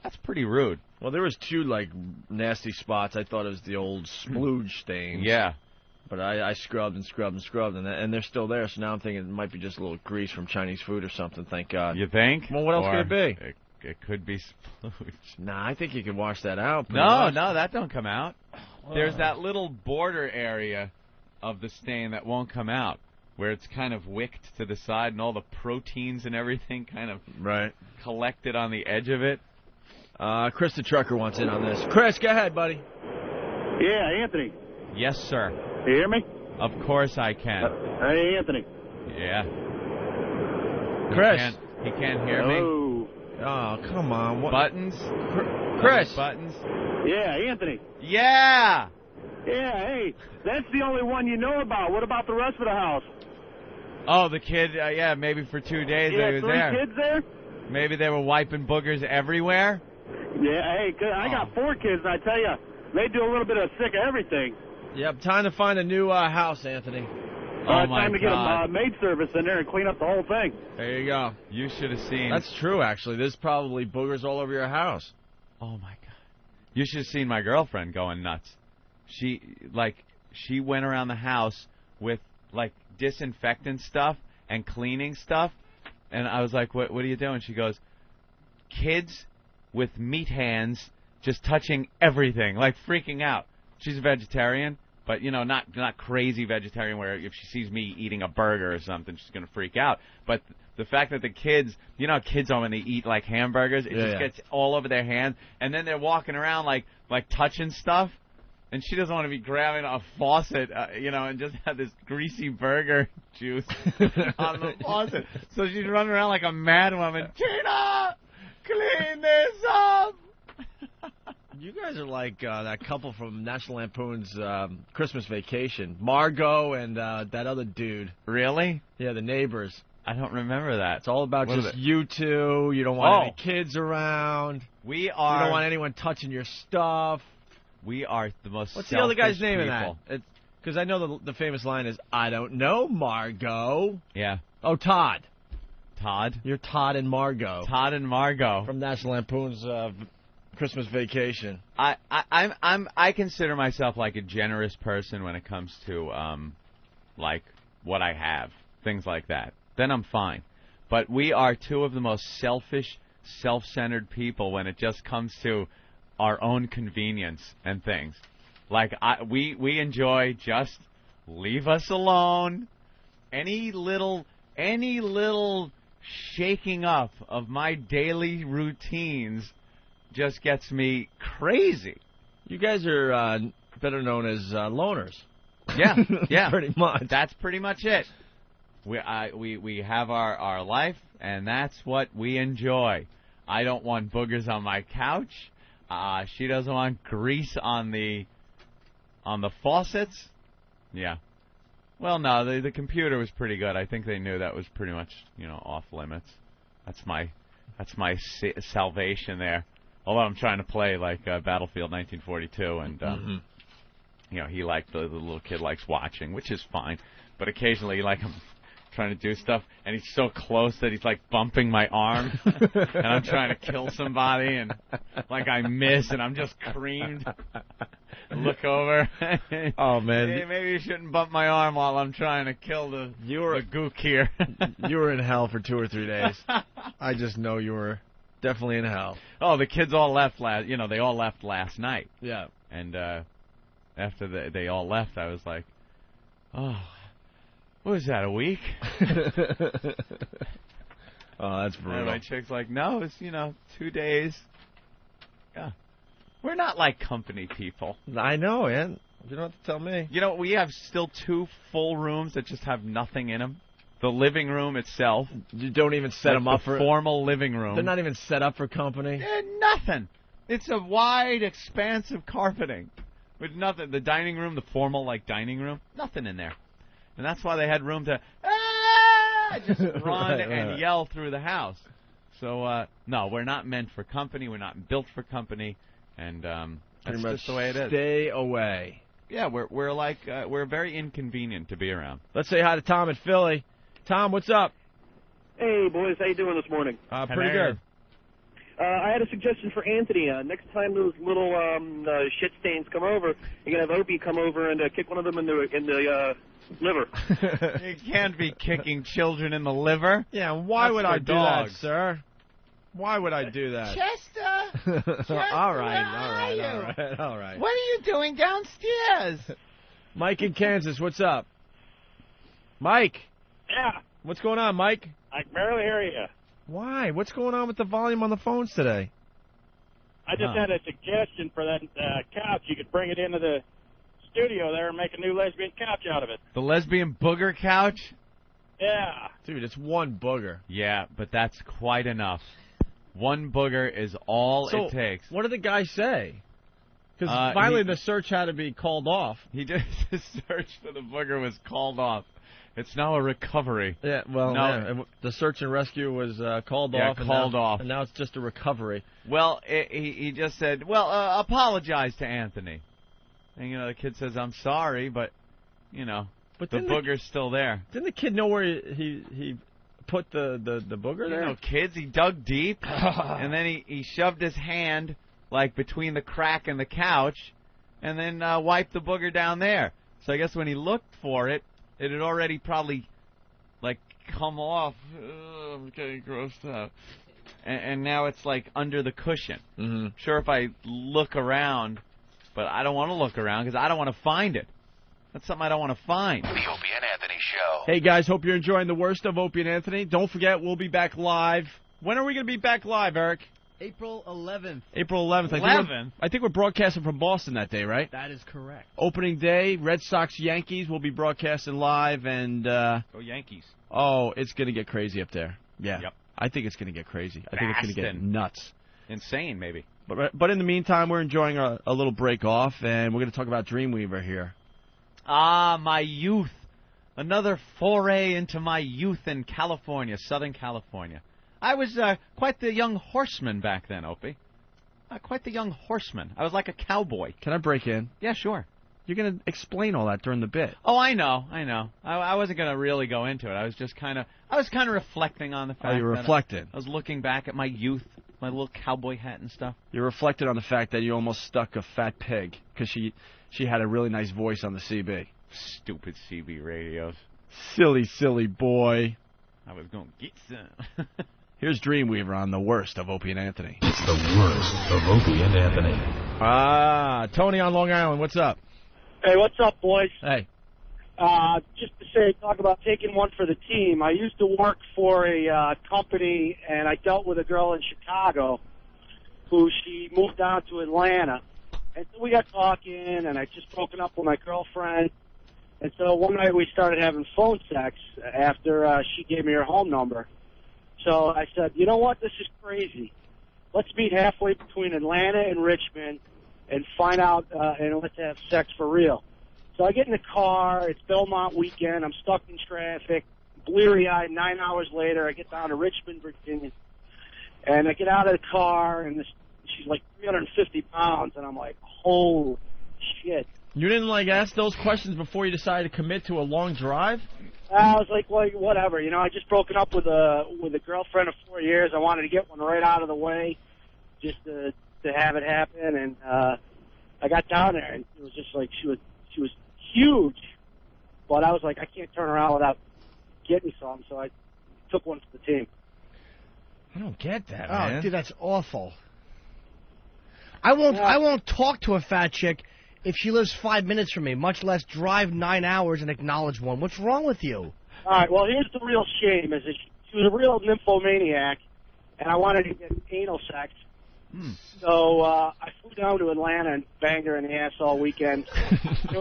Speaker 4: that's pretty rude.
Speaker 3: Well, there was two, like, nasty spots. I thought it was the old splooge stains.
Speaker 4: Yeah.
Speaker 3: But I scrubbed and scrubbed and scrubbed, and they're still there, so now I'm thinking it might be just a little grease from Chinese food or something, thank God.
Speaker 4: You think?
Speaker 3: Well, what else
Speaker 4: Or
Speaker 3: could it be?
Speaker 4: It could be splooge.
Speaker 3: Nah, I think you can wash that out.
Speaker 4: No, that don't come out. There's that little border area of the stain that won't come out, where it's kind of wicked to the side and all the proteins and everything kind of collected on the edge of it.
Speaker 3: Chris the trucker wants in on this. Chris, go ahead, buddy.
Speaker 6: Yeah, Anthony.
Speaker 4: Yes, sir.
Speaker 6: You hear me?
Speaker 4: Of course I can.
Speaker 6: Hey, Anthony.
Speaker 4: Yeah.
Speaker 3: Chris.
Speaker 4: He can't hear me.
Speaker 3: Oh, come on. What?
Speaker 4: Buttons?
Speaker 3: Chris.
Speaker 4: Buttons?
Speaker 6: Yeah, Anthony.
Speaker 4: Yeah!
Speaker 6: Yeah, hey, that's the only one you know about. What about the rest of the house?
Speaker 4: Oh, the kid, yeah, maybe for 2 days
Speaker 6: Yeah,
Speaker 4: he was
Speaker 6: 3
Speaker 4: there.
Speaker 6: kids there?
Speaker 4: Maybe they were wiping boogers everywhere?
Speaker 6: Yeah, hey, I got 4 kids, and I tell you, they do a little bit of sick of everything.
Speaker 3: Yep, time to find a new house, Anthony.
Speaker 4: Oh, my
Speaker 6: time to get
Speaker 4: God.
Speaker 6: a maid service in there and clean up the whole thing.
Speaker 3: There you go.
Speaker 4: You should have seen.
Speaker 3: That's true, actually. There's probably boogers all over your house.
Speaker 4: Oh, my God. You should have seen my girlfriend going nuts. She went around the house with, like, disinfectant stuff and cleaning stuff. And I was like, what are you doing? She goes, kids with meat hands just touching everything, like freaking out. She's a vegetarian, but, you know, not crazy vegetarian where if she sees me eating a burger or something, she's going to freak out. But the fact that the kids, you know how kids are when they eat, like, hamburgers? It just gets all over their hands. And then they're walking around, like touching stuff. And she doesn't want to be grabbing a faucet, you know, and just have this greasy burger juice on the faucet. So she's running around like a mad woman. Tina, clean this up.
Speaker 3: You guys are like that couple from National Lampoon's Christmas Vacation. Margot and that other dude.
Speaker 4: Really?
Speaker 3: Yeah, the neighbors.
Speaker 4: I don't remember that.
Speaker 3: It's all about
Speaker 4: What
Speaker 3: just
Speaker 4: is it?
Speaker 3: you two. You don't want any kids around.
Speaker 4: We
Speaker 3: You
Speaker 4: are.
Speaker 3: don't want anyone touching your stuff.
Speaker 4: We are the most.
Speaker 3: What's the other guy's
Speaker 4: selfish
Speaker 3: name
Speaker 4: people.
Speaker 3: in that? Because I know the famous line is, I don't know, Margot.
Speaker 4: Yeah.
Speaker 3: Oh, Todd.
Speaker 4: Todd.
Speaker 3: You're Todd and Margot.
Speaker 4: Todd and Margot.
Speaker 3: From National Lampoon's Christmas Vacation.
Speaker 4: I consider myself like a generous person when it comes to like what I have, things like that. Then I'm fine. But we are two of the most selfish, self-centered people when it just comes to our own convenience and things. Like we enjoy just leave us alone. Any little shaking up of my daily routines just gets me crazy.
Speaker 3: You guys are better known as loners.
Speaker 4: Yeah, yeah.
Speaker 3: Pretty much.
Speaker 4: That's pretty much it. We have our life, and that's what we enjoy. I don't want boogers on my couch. She doesn't want grease on the On the faucets? Yeah. Well, no, the computer was pretty good. I think they knew that was pretty much, off limits. That's my salvation there. Although I'm trying to play like Battlefield 1942, and he the little kid likes watching, which is fine. But occasionally, I'm trying to do stuff, and he's so close that he's like bumping my arm, and I'm trying to kill somebody, and I miss, and I'm just creamed. Look over.
Speaker 3: Oh man!
Speaker 4: Hey, maybe you shouldn't bump my arm while I'm trying to kill the gook here.
Speaker 3: You were in hell for 2 or 3 days. I just know you were definitely in hell.
Speaker 4: Oh, the kids all left they all left last night.
Speaker 3: Yeah.
Speaker 4: And after they all left, I was like, oh, what was that, a week?
Speaker 3: Oh, that's brutal.
Speaker 4: And my chick's like, no, it's 2 days. Yeah. We're not like company people.
Speaker 3: I know, man. You don't have to tell me.
Speaker 4: We have still 2 full rooms that just have nothing in them. The living room itself.
Speaker 3: You don't even set them up for
Speaker 4: formal living room.
Speaker 3: They're not even set up for company.
Speaker 4: Nothing. It's a wide, expansive carpeting with nothing. The dining room, the formal dining room, nothing in there. And that's why they had room to just run and yell through the house. So no, we're not meant for company. We're not built for company. And that's just the way it is.
Speaker 3: Stay away.
Speaker 4: Yeah, we're very inconvenient to be around.
Speaker 3: Let's say hi to Tom in Philly. Tom, what's up?
Speaker 11: Hey, boys. How you doing this morning?
Speaker 3: Pretty good.
Speaker 11: I had a suggestion for Anthony. Next time those little shit stains come over, you're going to have Opie come over and kick one of them in the liver.
Speaker 4: You can't be kicking children in the liver.
Speaker 3: Yeah, why would I do
Speaker 4: dogs.
Speaker 3: that, sir? Why would I do that?
Speaker 12: Chester!
Speaker 3: All right.
Speaker 12: What are you doing downstairs?
Speaker 3: Mike in Kansas, what's up? Mike.
Speaker 13: Yeah.
Speaker 3: What's going on, Mike?
Speaker 13: I can barely hear you.
Speaker 3: Why? What's going on with the volume on the phones today?
Speaker 13: I just had a suggestion for that couch. You could bring it into the studio there and make a new lesbian couch out of it.
Speaker 4: The lesbian booger couch?
Speaker 13: Yeah.
Speaker 3: Dude, it's one booger.
Speaker 4: Yeah, but that's quite enough. One booger is all it takes.
Speaker 3: What did the guy say? Because finally the search had to be called off.
Speaker 4: The search for the booger was called off. It's now a recovery.
Speaker 3: Yeah, well,
Speaker 4: no,
Speaker 3: the search and rescue was called
Speaker 4: off.
Speaker 3: And now it's just a recovery.
Speaker 4: Well, he just said, apologize to Anthony. And, the kid says, I'm sorry, but, but the booger's still there.
Speaker 3: Didn't the kid know where he put the booger there?
Speaker 4: Kids, he dug deep, and then he shoved his hand, between the crack in the couch, and then wiped the booger down there. So I guess when he looked for it, it had already probably, come off. I'm getting grossed out. And now it's, under the cushion.
Speaker 3: Mm-hmm.
Speaker 4: Sure, if I look around, but I don't want to look around because I don't want to find it. That's something I don't want to find.
Speaker 7: The Opie and Anthony Show.
Speaker 3: Hey, guys, hope you're enjoying the worst of Opie and Anthony. Don't forget, we'll be back live. When are we going to be back live, Eric?
Speaker 14: April 11th.
Speaker 3: April 11th. I think we're broadcasting from Boston that day, right?
Speaker 14: That is correct.
Speaker 3: Opening day, Red Sox Yankees will be broadcasting live, and
Speaker 4: go Yankees.
Speaker 3: Oh, it's going to get crazy up there. Yeah.
Speaker 4: Yep.
Speaker 3: I think it's going to get crazy. I think it's going to get nuts.
Speaker 4: Insane, maybe.
Speaker 3: But in the meantime, we're enjoying a little break off, and we're going to talk about Dreamweaver here.
Speaker 4: Ah, my youth. Another foray into my youth in California, Southern California. I was quite the young horseman back then, Opie. Quite the young horseman. I was like a cowboy.
Speaker 3: Can I break in?
Speaker 4: Yeah, sure.
Speaker 3: You're going to explain all that during the bit.
Speaker 4: Oh, I know. I wasn't going to really go into it. I was kind of reflecting on the fact
Speaker 3: that you reflected.
Speaker 4: I was looking back at my youth, my little cowboy hat and stuff.
Speaker 3: You reflected on the fact that you almost stuck a fat pig because she had a really nice voice on the CB.
Speaker 4: Stupid CB radios.
Speaker 3: Silly boy.
Speaker 4: I was going to get some.
Speaker 3: Here's Dreamweaver on the worst of Opie and Anthony.
Speaker 7: It's the worst of Opie and Anthony.
Speaker 3: Tony on Long Island, what's up?
Speaker 13: Hey, what's up, boys?
Speaker 3: Hey.
Speaker 13: Just to say, talk about taking one for the team. I used to work for a company, and I dealt with a girl in Chicago who she moved down to Atlanta. And so we got talking, and I just broken up with my girlfriend. And so one night we started having phone sex after she gave me her home number. So I said, you know what, this is crazy. Let's meet halfway between Atlanta and Richmond and find out and let's have sex for real. So I get in the car. It's Belmont weekend. I'm stuck in traffic, bleary-eyed. 9 hours later, I get down to Richmond, Virginia, and I get out of the car, and she's like 350 pounds, and I'm like, holy shit.
Speaker 3: You didn't ask those questions before you decided to commit to a long drive?
Speaker 13: I was like, well, whatever. I just broken up with a girlfriend of 4 years. I wanted to get one right out of the way, just to have it happen. And I got down there, and it was just like she was huge. But I was like, I can't turn around without getting some, so I took one for the team.
Speaker 3: I don't get that,
Speaker 5: man.
Speaker 3: Oh,
Speaker 5: dude, that's awful. I won't talk to a fat chick if she lives 5 minutes from me, much less drive 9 hours and acknowledge one. What's wrong with you?
Speaker 13: All right, well, here's the real shame, is that she was a real nymphomaniac, and I wanted to get anal sex. So I flew down to Atlanta and banged her in the ass all weekend. It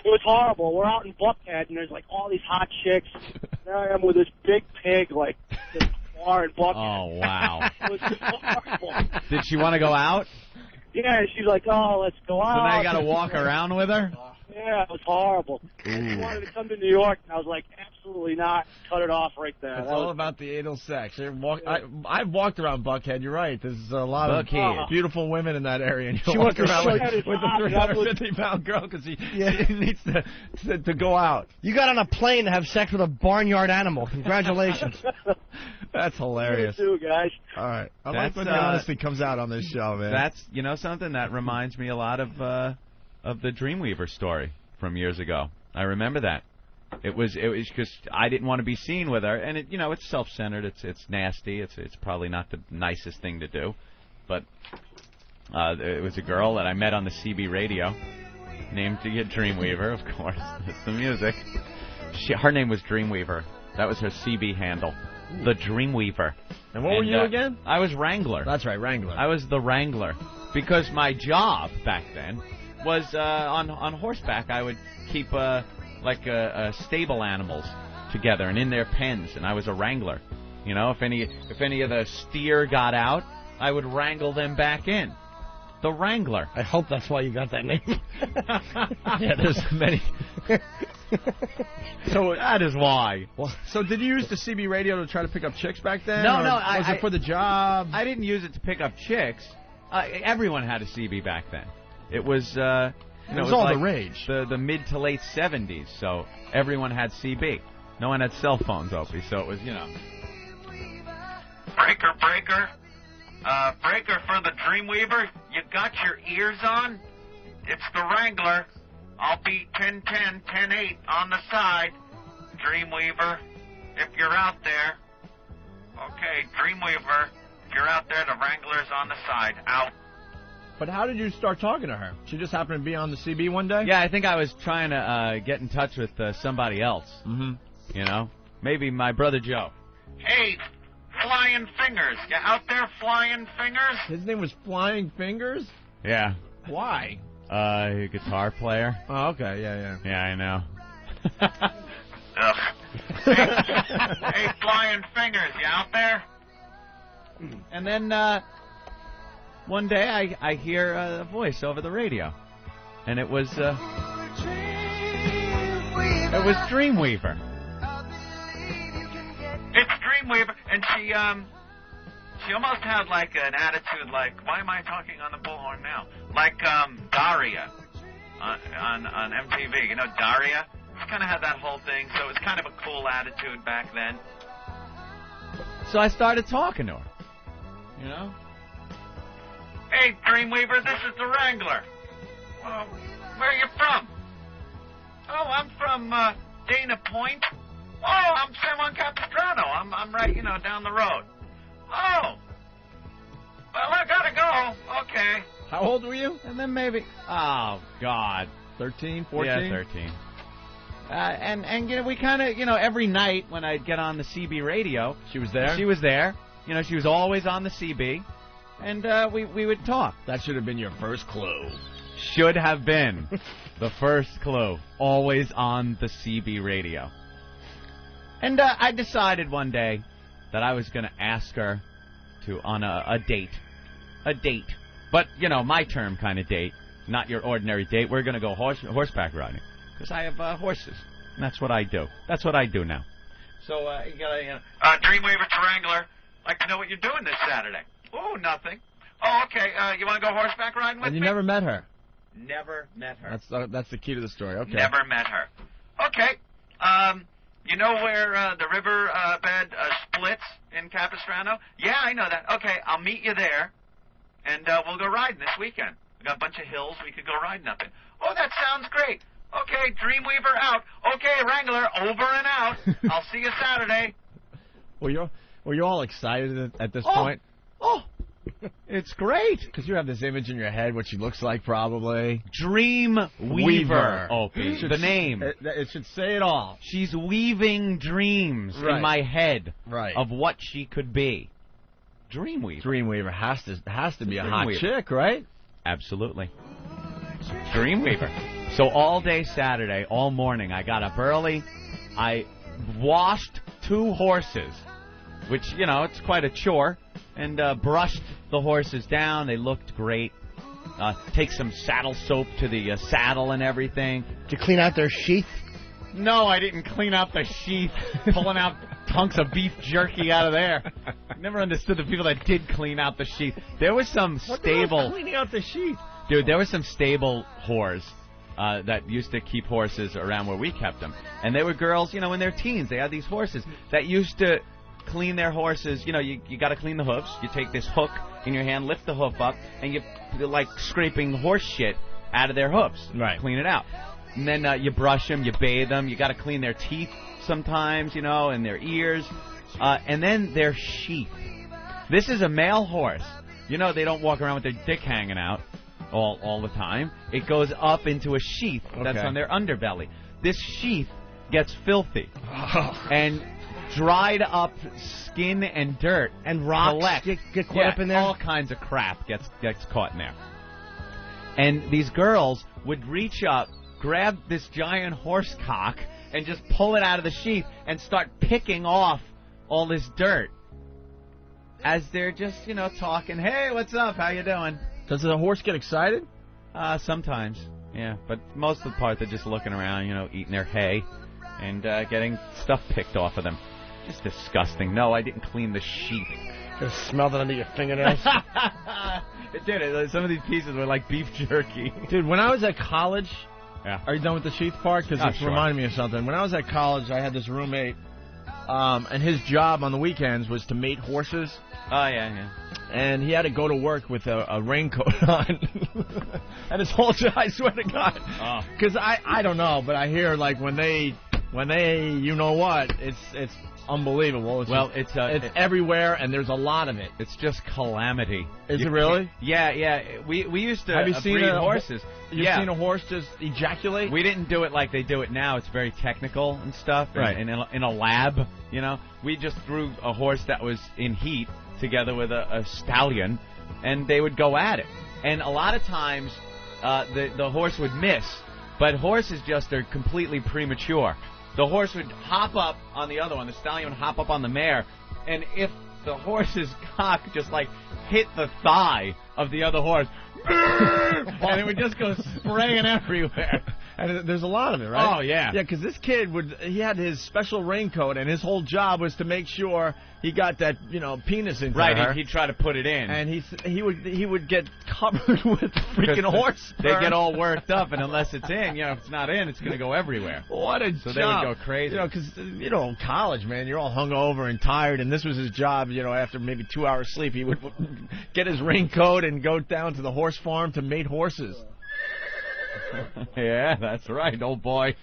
Speaker 13: was horrible. We're out in Buckhead, and there's, all these hot chicks. There I am with this big pig, this bar in Buckhead.
Speaker 4: Oh, wow.
Speaker 13: It was horrible.
Speaker 4: Did she want to go out?
Speaker 13: Yeah, she's like, oh, let's go out.
Speaker 4: So now you got to walk around with her?
Speaker 13: Yeah, it was horrible. She wanted to come to New York, and I was like, absolutely not. Cut it off right there.
Speaker 3: It's all about the anal sex. I've walked around Buckhead. You're right. There's a lot of beautiful women in that area. And
Speaker 5: She wants to
Speaker 3: around
Speaker 5: show
Speaker 3: with
Speaker 5: you-
Speaker 3: a 350-pound girl because he needs to go out.
Speaker 5: You got on a plane to have sex with a barnyard animal. Congratulations.
Speaker 3: That's hilarious.
Speaker 13: You too, guys.
Speaker 3: All right. I like
Speaker 4: That's,
Speaker 3: when the honesty comes out on this show, man.
Speaker 4: That's something that reminds me a lot of the Dreamweaver story from years ago. I remember that. It was because I didn't want to be seen with her, and it's self-centered. It's nasty. It's probably not the nicest thing to do, but it was a girl that I met on the CB radio, named Dreamweaver, of course. That's the music. Her name was Dreamweaver. That was her CB handle. The Dreamweaver.
Speaker 3: And what were you again?
Speaker 4: I was Wrangler.
Speaker 3: That's right, Wrangler.
Speaker 4: I was the Wrangler. Because my job back then was on horseback. I would keep stable animals together and in their pens, and I was a wrangler. If any of the steer got out, I would wrangle them back in. The Wrangler.
Speaker 5: I hope that's why you got that name.
Speaker 3: Yeah, there's many.
Speaker 4: So that is why.
Speaker 3: So did you use the CB radio to try to pick up chicks back then?
Speaker 4: No.
Speaker 3: Was it for the job?
Speaker 4: I didn't use it to pick up chicks. Everyone had a CB back then. It was it was
Speaker 3: all
Speaker 4: like
Speaker 3: the rage.
Speaker 4: The mid to late 70s, so everyone had CB. No one had cell phones, Opie, so it was,
Speaker 2: Breaker, breaker. Breaker for the Dreamweaver. You got your ears on? It's the Wrangler. I'll be 10-10, 10-8 on the side. Dreamweaver, if you're out there. Okay, Dreamweaver, if you're out there, the Wrangler's on the side. Out.
Speaker 3: But how did you start talking to her? She just happened to be on the CB one day?
Speaker 4: Yeah, I think I was trying to get in touch with somebody else.
Speaker 3: Mm-hmm.
Speaker 4: Maybe my brother Joe.
Speaker 2: Hey, Flying Fingers. You out there, Flying Fingers?
Speaker 3: His name was Flying Fingers?
Speaker 4: Yeah.
Speaker 3: Why?
Speaker 4: A guitar player.
Speaker 3: Oh, okay, yeah.
Speaker 4: Yeah, I know.
Speaker 2: Ugh. Hey, Flying Fingers, you out there?
Speaker 4: And then one day I hear a voice over the radio, and it was Dreamweaver.
Speaker 2: It's Dreamweaver, and she almost had like an attitude like, why am I talking on the bullhorn now? Like Daria on MTV. You know Daria? She kind of had that whole thing, so it was kind of a cool attitude back then.
Speaker 4: So I started talking to her.
Speaker 2: Hey, Dreamweaver, this is the Wrangler. Well, where are you from? Oh, I'm from Dana Point. Oh, I'm San Juan Capistrano. I'm right, down the road. Oh. Well, I gotta go. Okay.
Speaker 3: How old were you?
Speaker 4: And then maybe... Oh, God.
Speaker 3: 13, 14?
Speaker 4: Yeah, 13. And we kind of, every night when I'd get on the CB radio...
Speaker 3: She was there?
Speaker 4: She was there. She was always on the CB. And we would talk.
Speaker 3: That should have been your first clue.
Speaker 4: Should have been the first clue. Always on the CB radio. And I decided one day that I was going to ask her on a date. A date. But, my term kind of date, not your ordinary date. We're going to go horseback riding because I have horses. And that's what I do. That's what I do now. So, you got to,
Speaker 2: Dreamweaver to Wrangler. Like to know what you're doing this Saturday. Oh, nothing. Oh, okay. You want to go horseback riding with
Speaker 3: And you
Speaker 2: me?
Speaker 3: never met her.
Speaker 2: Never met her.
Speaker 3: That's the key to the story. Okay.
Speaker 2: Never met her. Okay. You know where the river bed splits in Capistrano? Yeah, I know that. Okay, I'll meet you there, and we'll go riding this weekend. We got a bunch of hills we could go riding up in. Oh, that sounds great. Okay, Dreamweaver out. Okay, Wrangler, over and out. I'll see you Saturday.
Speaker 3: Were you all excited at this point?
Speaker 4: Oh, it's great.
Speaker 3: Because you have this image in your head, what she looks like probably.
Speaker 4: Dreamweaver. Opie. The name.
Speaker 3: It should say it all.
Speaker 4: She's weaving dreams in my head of what she could be. Dreamweaver.
Speaker 3: Dreamweaver has to be a hot chick, right?
Speaker 4: Absolutely. Dreamweaver. So all day Saturday, all morning, I got up early. I washed 2 horses, which, it's quite a chore, and brushed the horses down. They looked great. Take some saddle soap to the saddle and everything.
Speaker 5: Did you clean out their sheath?
Speaker 4: No, I didn't clean out the sheath, pulling out hunks of beef jerky out of there. Never understood the people that did clean out the sheath. There was some stable...
Speaker 3: cleaning out the sheath?
Speaker 4: Dude, there were some stable whores that used to keep horses around where we kept them. And they were girls, in their teens. They had these horses that used to clean their horses. You got to clean the hoofs. You take this hook in your hand, lift the hoof up, and you're like scraping horse shit out of their hoofs.
Speaker 3: Right.
Speaker 4: Clean it out. And then you brush them, you bathe them. You got to clean their teeth sometimes, and their ears. And then their sheath. This is a male horse. They don't walk around with their dick hanging out all the time. It goes up into a sheath that's on their underbelly. This sheath gets filthy. And dried up skin and dirt
Speaker 5: and rocks
Speaker 4: collect.
Speaker 5: Get caught up in there?
Speaker 4: All kinds of crap gets caught in there. And these girls would reach up, grab this giant horse cock, and just pull it out of the sheath and start picking off all this dirt. As they're just, talking, hey, what's up, how you doing?
Speaker 3: Does the horse get excited?
Speaker 4: Sometimes, yeah. But most of the part, they're just looking around, eating their hay and getting stuff picked off of them. Just disgusting. No, I didn't clean the sheath.
Speaker 5: Just smelled it under your fingernails.
Speaker 4: It did. Some of these pieces were like beef jerky.
Speaker 3: Dude, when I was at college...
Speaker 4: Yeah.
Speaker 3: Are you done with the sheath part? Because it's reminding me of something. When I was at college, I had this roommate, and his job on the weekends was to mate horses.
Speaker 4: Oh, yeah.
Speaker 3: And he had to go to work with a raincoat on. And his whole job, I swear to God. Because I don't know, but I hear, like, when they you know what, it's unbelievable. It's everywhere, and there's a lot of it.
Speaker 4: It's just calamity.
Speaker 3: Is it really?
Speaker 4: Yeah. We used to
Speaker 3: Have you seen
Speaker 4: breed horses.
Speaker 3: You've seen a horse just ejaculate?
Speaker 4: We didn't do it like they do it now. It's very technical and stuff.
Speaker 3: Right.
Speaker 4: And in a lab, We just threw a horse that was in heat together with a stallion, and they would go at it. And a lot of times, the horse would miss. But horses just are completely premature. The horse would hop up on the other one. The stallion would hop up on the mare. And if the horse's cock just, hit the thigh of the other horse, and it would just go spraying everywhere.
Speaker 3: And there's a lot of it, right?
Speaker 4: Oh, yeah.
Speaker 3: Yeah, because this kid he had his special raincoat, and his whole job was to make sure he got that, penis into her.
Speaker 4: Right, he'd try to put it in.
Speaker 3: And he would get covered with freaking horse.
Speaker 4: They get all worked up, and unless it's in, if it's not in, it's going to go everywhere.
Speaker 3: What a job.
Speaker 4: So they would go crazy.
Speaker 3: Because, in college, man, you're all hungover and tired, and this was his job, after maybe 2 hours sleep, he would get his raincoat and go down to the horse farm to mate horses.
Speaker 4: Yeah, that's right, old boy.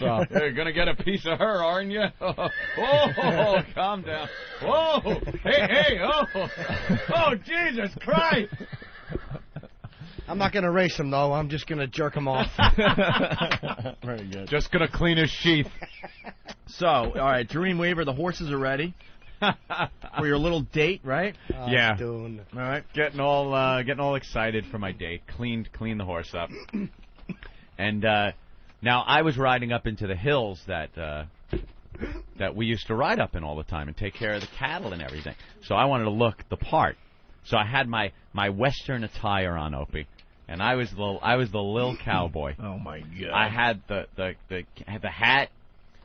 Speaker 4: So you're gonna get a piece of her, aren't you? Oh, calm down. Whoa, hey, oh, Jesus Christ!
Speaker 5: I'm not gonna race him though. I'm just gonna jerk him off.
Speaker 3: Very good.
Speaker 4: Just gonna clean his sheath.
Speaker 3: So, all right, Dreamweaver, the horses are ready for your little date, right?
Speaker 4: Yeah.
Speaker 5: All
Speaker 4: right, getting all excited for my date. Clean the horse up. And now I was riding up into the hills that we used to ride up in all the time and take care of the cattle and everything. So I wanted to look the part. So I had my Western attire on, Opie, and I was the little cowboy.
Speaker 3: Oh my God!
Speaker 4: I had the hat,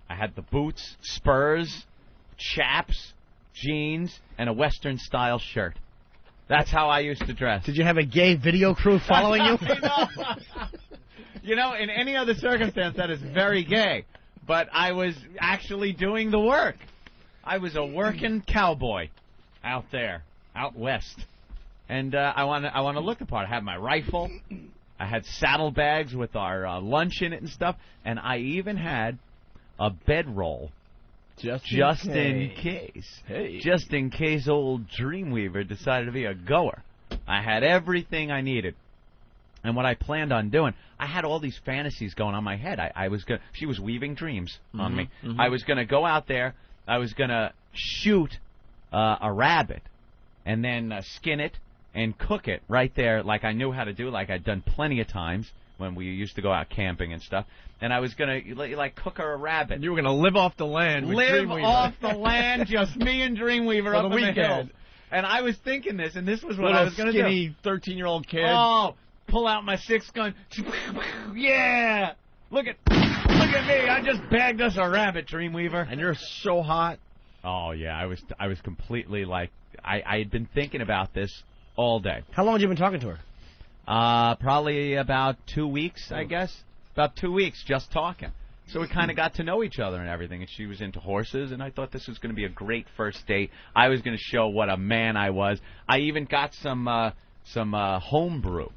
Speaker 4: I had the boots, spurs, chaps, jeans, and a Western style shirt. That's how I used to dress.
Speaker 5: Did you have a gay video crew following you?
Speaker 4: You know, in any other circumstance, that is very gay. But I was actually doing the work. I was a working cowboy out there, out west. And I want to look the part. I had my rifle. I had saddlebags with our lunch in it and stuff. And I even had a bedroll. Just in case.
Speaker 3: Hey.
Speaker 4: Just in case old Dreamweaver decided to be a goer. I had everything I needed. And what I planned on doing, I had all these fantasies going on in my head. She was weaving dreams on me.
Speaker 3: Mm-hmm.
Speaker 4: I was going to go out there. I was going to shoot a rabbit and then skin it and cook it right there like I knew how to do, like I'd done plenty of times when we used to go out camping and stuff. And I was going to, like, cook her a rabbit.
Speaker 3: You were going to live off the land with Dreamweaver.
Speaker 4: Off the land, just me and Dreamweaver up
Speaker 3: the
Speaker 4: in the hills.
Speaker 3: weekend.
Speaker 4: And I was thinking this, and this was what I was going to do.
Speaker 3: Skinny 13-year-old kid.
Speaker 4: Oh, pull out my 6-gun. Yeah! Look at me. I just bagged us a rabbit, Dreamweaver.
Speaker 3: And you're so hot.
Speaker 4: Oh, yeah. I was completely like, I had been thinking about this all day.
Speaker 5: How long had you been talking to her?
Speaker 4: Probably about 2 weeks, I guess. About 2 weeks, just talking. So we kind of got to know each other and everything. And she was into horses, and I thought this was going to be a great first date. I was going to show what a man I was. I even got some home brew.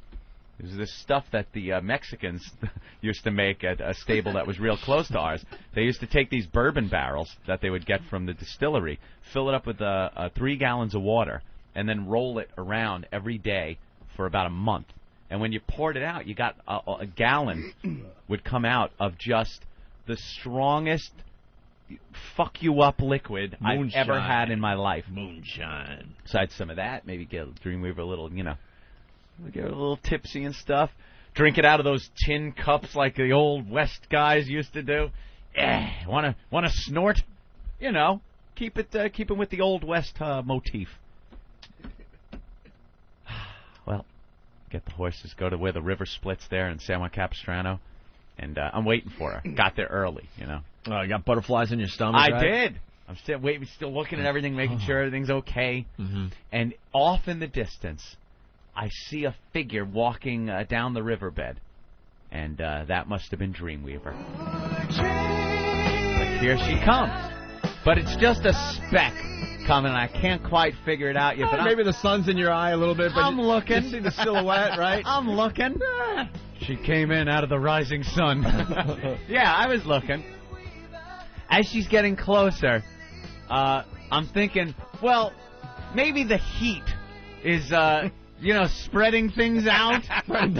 Speaker 4: It was this stuff that the Mexicans used to make at a stable that was real close to ours. They used to take these bourbon barrels that they would get from the distillery, fill it up with 3 gallons of water, and then roll it around every day for about a month. And when you poured it out, you got a gallon would come out of just the strongest fuck-you-up liquid I've ever had in my life.
Speaker 3: Moonshine.
Speaker 4: So I had some of that, maybe get Dreamweaver a little, get a little tipsy and stuff. Drink it out of those tin cups like the old West guys used to do. Want to snort? Keep it with the old West motif. Well, get the horses, go to where the river splits there in San Juan Capistrano, and I'm waiting for her. Got there early,
Speaker 3: Oh, you got butterflies in your stomach,
Speaker 4: I
Speaker 3: right?
Speaker 4: did. I'm still waiting, still looking at everything, making sure everything's okay.
Speaker 3: Mm-hmm.
Speaker 4: And off in the distance, I see a figure walking down the riverbed, and that must have been Dreamweaver. Like, here she comes. But it's just a speck coming. I can't quite figure it out yet. But
Speaker 3: maybe the sun's in your eye a little bit. But
Speaker 4: I'm looking.
Speaker 3: You see the silhouette, right?
Speaker 4: I'm looking. She came in out of the rising sun. Yeah, I was looking. As she's getting closer, I'm thinking, well, maybe the heat is, spreading things out.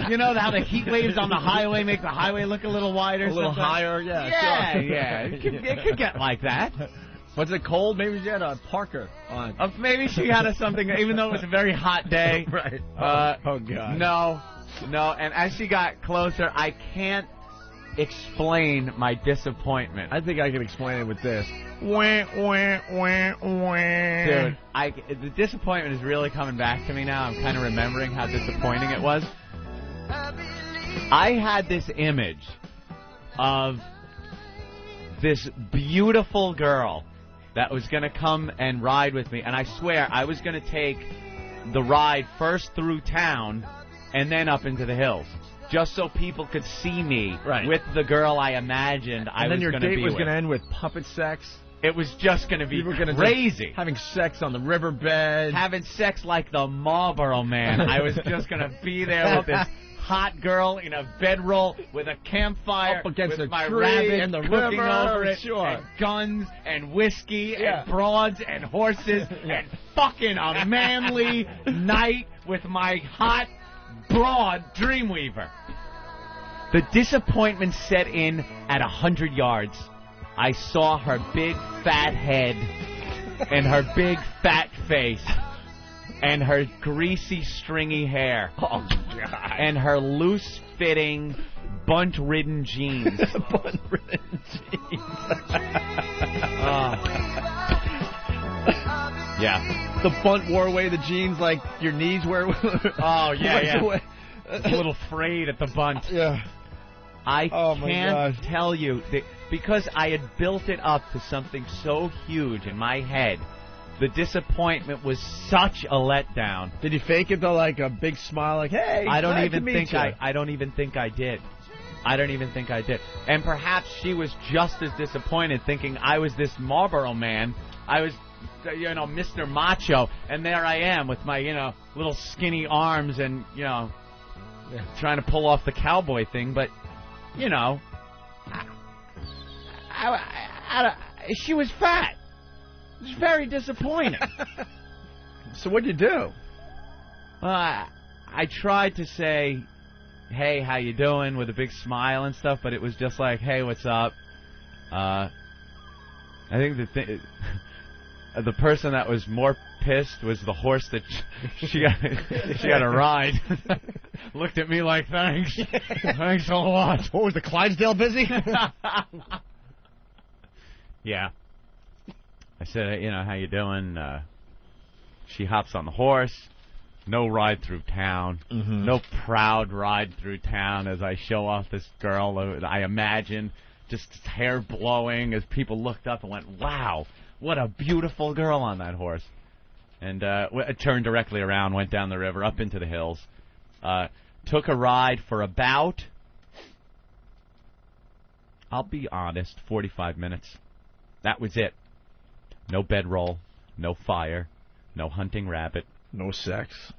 Speaker 4: You know how the heat waves on the highway make the highway look a little wider?
Speaker 3: A little
Speaker 4: sometimes?
Speaker 3: higher, yeah.
Speaker 4: Yeah,
Speaker 3: sure.
Speaker 4: yeah. It could get like that.
Speaker 3: Was it cold? Maybe she had a parka on.
Speaker 4: Maybe she had something, even though it was a very hot day.
Speaker 3: Right. Oh, God.
Speaker 4: No. And as she got closer, I can't explain my disappointment.
Speaker 3: I think I can explain it with this.
Speaker 4: Dude, the disappointment is really coming back to me now. I'm kind of remembering how disappointing it was. I had this image of this beautiful girl that was going to come and ride with me, and I swear I was going to take the ride first through town and then up into the hills, just so people could see me with the girl I imagined I was going to be with.
Speaker 3: And then your date was going to end with puppet sex?
Speaker 4: It was just going to be crazy.
Speaker 3: Having sex on the riverbed.
Speaker 4: Having sex like the Marlboro Man. I was just going to be there with this hot girl in a bedroll with a campfire,
Speaker 3: up against
Speaker 4: with
Speaker 3: a
Speaker 4: my
Speaker 3: tree
Speaker 4: rabbit
Speaker 3: and the
Speaker 4: looking
Speaker 3: river,
Speaker 4: over it,
Speaker 3: sure.
Speaker 4: and guns and whiskey and broads and horses and fucking a manly night with my hot broad Dreamweaver. The disappointment set in at 100 yards. I saw her big fat head and her big fat face and her greasy stringy hair.
Speaker 3: Oh, God.
Speaker 4: And her loose-fitting, bunt-ridden jeans.
Speaker 3: Bunt-ridden jeans.
Speaker 4: Yeah.
Speaker 3: the bunt wore away the jeans like your knees were.
Speaker 4: Oh, yeah. A little frayed at the bunt.
Speaker 3: Yeah.
Speaker 4: I
Speaker 3: my
Speaker 4: can't
Speaker 3: God.
Speaker 4: tell you, because I had built it up to something so huge in my head, the disappointment was such a letdown.
Speaker 3: Did you fake it though, like a big smile, like, "Hey,
Speaker 4: I don't
Speaker 3: glad
Speaker 4: even
Speaker 3: to meet
Speaker 4: think
Speaker 3: you."
Speaker 4: I don't even think I did. I don't even think I did. And perhaps she was just as disappointed, thinking I was this Marlboro man. I was, Mr. Macho, and there I am with my, little skinny arms and, trying to pull off the cowboy thing. But, she was fat. It was very disappointing.
Speaker 3: So what'd you do?
Speaker 4: I tried to say, "Hey, how you doing?" with a big smile and stuff, but it was just like, "Hey, what's up?" I think the person that was more pissed was the horse that she got a ride. Looked at me like, "Thanks, thanks a lot."
Speaker 5: What was the Clydesdale busy?
Speaker 4: Yeah. I said, "How you doing?" She hops on the horse. No ride through town.
Speaker 3: Mm-hmm.
Speaker 4: No proud ride through town as I show off this girl, I imagine, just hair blowing as people looked up and went, "Wow, what a beautiful girl on that horse." And turned directly around, went down the river, up into the hills. Took a ride for about, I'll be honest, 45 minutes. That was it. No bedroll, no fire, no hunting rabbit.
Speaker 3: No sex.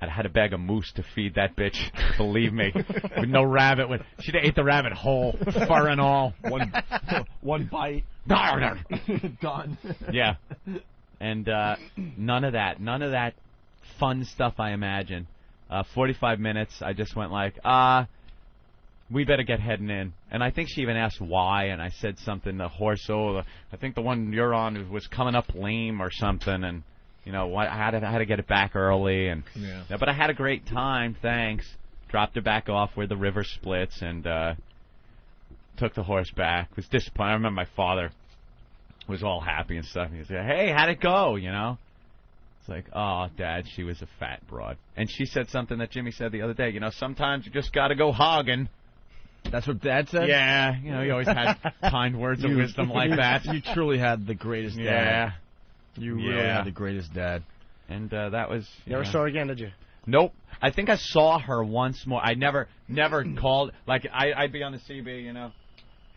Speaker 4: I'd had a bag of moose to feed that bitch, believe me. With no rabbit. She'd ate the rabbit whole, fur and all.
Speaker 3: One bite. Done.
Speaker 4: Yeah. And none of that fun stuff I imagine. 45 minutes, I just went like, we better get heading in. And I think she even asked why, and I said something, the horse, I think the one you're on was coming up lame or something, and, I had to get it back early. And but I had a great time, thanks. Dropped her back off where the river splits, and took the horse back. Was disappointed. I remember my father was all happy and stuff. He said, "Hey, how'd it go?" It's like, "Oh, Dad, she was a fat broad." And she said something that Jimmy said the other day. Sometimes you just got to go hogging.
Speaker 3: That's what Dad said?
Speaker 4: Yeah. He always had kind words of wisdom like that.
Speaker 3: You truly had the greatest dad.
Speaker 4: Yeah.
Speaker 3: You really had the greatest dad.
Speaker 4: And that was...
Speaker 5: Never saw her again, did you?
Speaker 4: Nope. I think I saw her once more. I never called... Like, I'd be on the CB,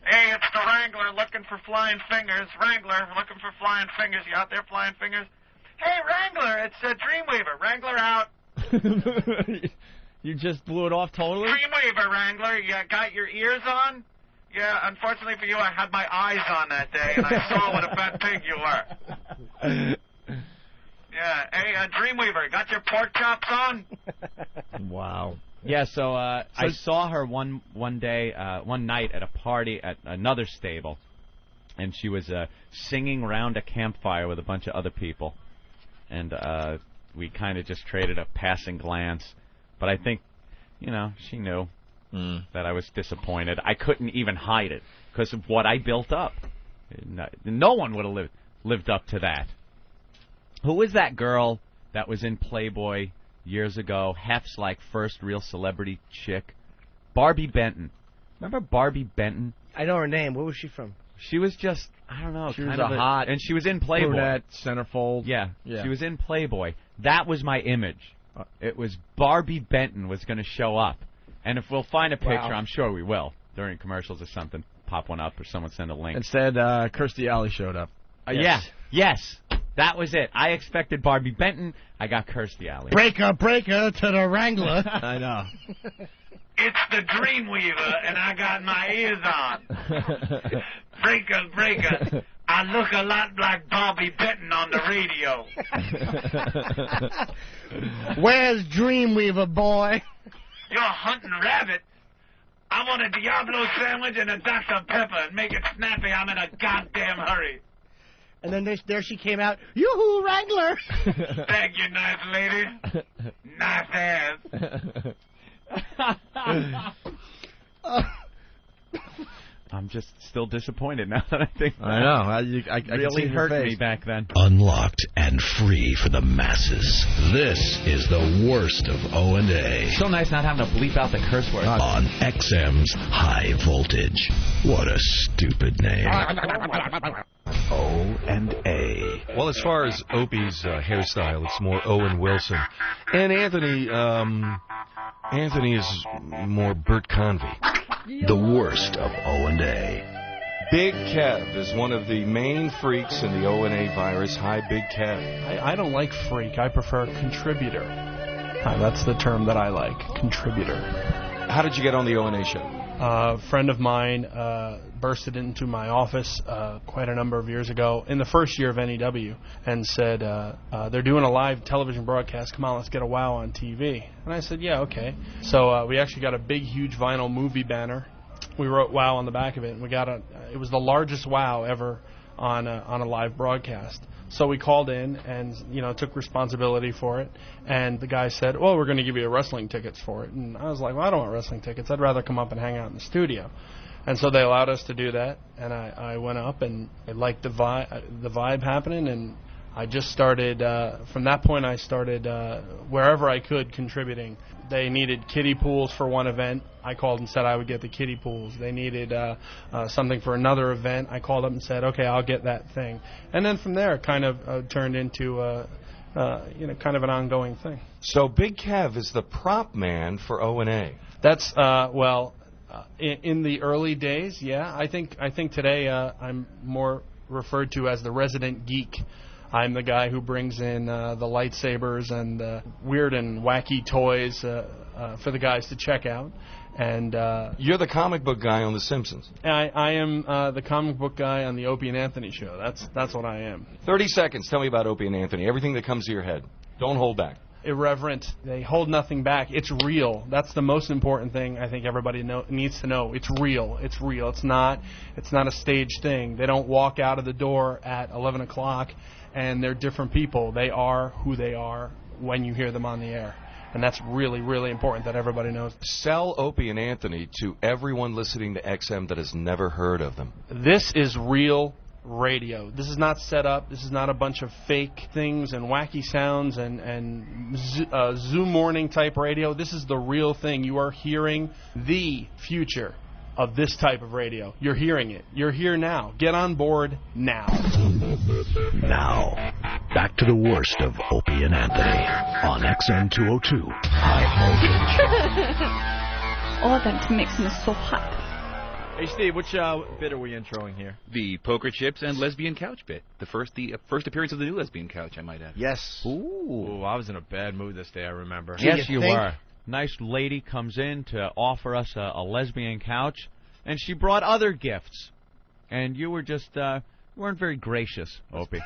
Speaker 2: Hey, it's the Wrangler looking for flying fingers. Wrangler looking for flying fingers. You out there flying fingers? Hey, Wrangler, it's Dreamweaver. Wrangler out.
Speaker 3: You just blew it off totally?
Speaker 2: Dreamweaver, Wrangler. You got your ears on? Yeah, unfortunately for you, I had my eyes on that day, and I saw what a fat pig you were. Yeah, hey, Dreamweaver, got your pork chops on?
Speaker 3: Wow.
Speaker 4: Yeah, so I saw her one night at a party at another stable, and she was singing round a campfire with a bunch of other people, and we kind of just traded a passing glance. But I think, she knew that I was disappointed. I couldn't even hide it because of what I built up. No one would have lived up to that. Who was that girl that was in Playboy years ago? Hef's like first real celebrity chick. Barbie Benton. Remember Barbie Benton?
Speaker 5: I know her name. Where was she from?
Speaker 4: She was just, I don't know.
Speaker 3: She was a hot...
Speaker 4: And she was in Playboy.
Speaker 3: Brunette, centerfold.
Speaker 4: Yeah. She was in Playboy. That was my image. It was Barbie Benton was going to show up. And if we'll find a picture, I'm sure we will, during commercials or something, pop one up or someone send a link.
Speaker 3: Instead, Kirstie Alley showed up.
Speaker 4: Yes. That was it. I expected Barbie Benton. I got Kirstie Alley.
Speaker 5: Breaker to the Wrangler.
Speaker 3: I know.
Speaker 2: It's the Dreamweaver, and I got my ears on. Breaker. I look a lot like Bobby Benton on the radio.
Speaker 5: Where's Dreamweaver, boy?
Speaker 2: You're hunting rabbit. I want a Diablo sandwich and a Dr. Pepper, and make it snappy. I'm in a goddamn hurry.
Speaker 5: And then there she came out. Yoo-hoo, Wrangler!
Speaker 2: Thank you, nice lady. Nice ass.
Speaker 4: I'm just still disappointed now that I think that.
Speaker 3: I know. I can see
Speaker 4: really
Speaker 3: in your
Speaker 4: hurt
Speaker 3: face.
Speaker 4: me back then.
Speaker 7: Unlocked and free for the masses. This is the worst of O&A.
Speaker 4: So nice not having to bleep out the curse word.
Speaker 7: On XM's High Voltage. What a stupid name. O&A.
Speaker 9: Well, as far as Opie's hairstyle, it's more Owen Wilson. And Anthony, Anthony is more Bert Convy.
Speaker 7: The worst of O&A.
Speaker 9: Big Kev is one of the main freaks in the O&A virus. Hi, Big Kev.
Speaker 14: I don't like freak. I prefer contributor. That's the term that I like, contributor.
Speaker 9: How did you get on the O&A show?
Speaker 14: A friend of mine bursted into my office quite a number of years ago in the first year of NEW and said, they're doing a live television broadcast. Come on, let's get a WOW on TV. And I said, yeah, okay. So we actually got a big, huge vinyl movie banner. We wrote WOW on the back of it, and we got it was the largest WOW ever on a live broadcast. So we called in and, took responsibility for it. And the guy said, well, we're going to give you wrestling tickets for it. And I was like, well, I don't want wrestling tickets. I'd rather come up and hang out in the studio. And so they allowed us to do that. And I went up and I liked the vibe happening. And I just started, from that point I started wherever I could contributing. They needed kiddie pools for one event. I called and said I would get the kiddie pools. They needed something for another event. I called up and said, okay, I'll get that thing. And then from there, it kind of turned into, kind of an ongoing thing.
Speaker 9: So Big Kev is the prop man for O&A.
Speaker 14: That's in the early days, yeah. I think today I'm more referred to as the resident geek. I'm the guy who brings in the lightsabers and weird and wacky toys for the guys to check out. And
Speaker 9: you're the comic book guy on The Simpsons.
Speaker 14: I am the comic book guy on the Opie and Anthony show. That's what I am.
Speaker 9: 30 seconds. Tell me about Opie and Anthony. Everything that comes to your head. Don't hold back.
Speaker 14: Irreverent. They hold nothing back. It's real. That's the most important thing I think everybody needs to know. It's real. It's real. It's not a staged thing. They don't walk out of the door at 11 o'clock and they're different people. They are who they are when you hear them on the air. And that's really, really important that everybody knows.
Speaker 9: Sell Opie and Anthony to everyone listening to XM that has never heard of them.
Speaker 14: This is real radio. This is not set up. This is not a bunch of fake things and wacky sounds and Zoom morning type radio. This is the real thing. You are hearing the future of this type of radio. You're hearing it. You're here now. Get on board now.
Speaker 7: Now, back to the worst of Opie and Anthony on XM 202 High Voltage.
Speaker 8: Oh, that makes me so hot.
Speaker 3: Hey, Steve, which bit are we introing here?
Speaker 15: The poker chips and lesbian couch bit. The first appearance of the new lesbian couch, I might add.
Speaker 5: Yes.
Speaker 3: Ooh, I was in a bad mood this day, I remember.
Speaker 4: Yes, you were. Nice lady comes in to offer us a lesbian couch, and she brought other gifts. And you were just weren't very gracious, Opie.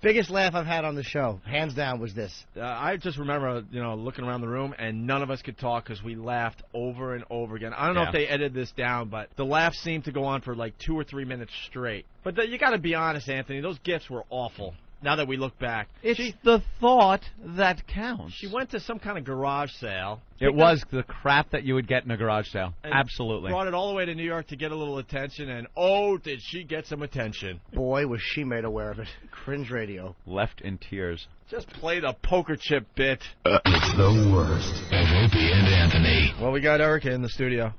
Speaker 5: Biggest laugh I've had on the show, hands down, was this.
Speaker 3: I just remember, looking around the room, and none of us could talk because we laughed over and over again. I don't know if they edited this down, but the laughs seemed to go on for like 2 or 3 minutes straight. But you got to be honest, Anthony, those gifts were awful. Now that we look back,
Speaker 4: it's the thought that counts.
Speaker 3: She went to some kind of garage sale.
Speaker 4: It was the crap that you would get in a garage sale. Absolutely.
Speaker 3: Brought it all the way to New York to get a little attention, and oh, did she get some attention.
Speaker 5: Boy, was she made aware of it. Cringe radio.
Speaker 4: Left in tears.
Speaker 3: Just play the poker chip bit.
Speaker 7: It's the worst of Opie and Anthony.
Speaker 3: Well, we got Erica in the studio.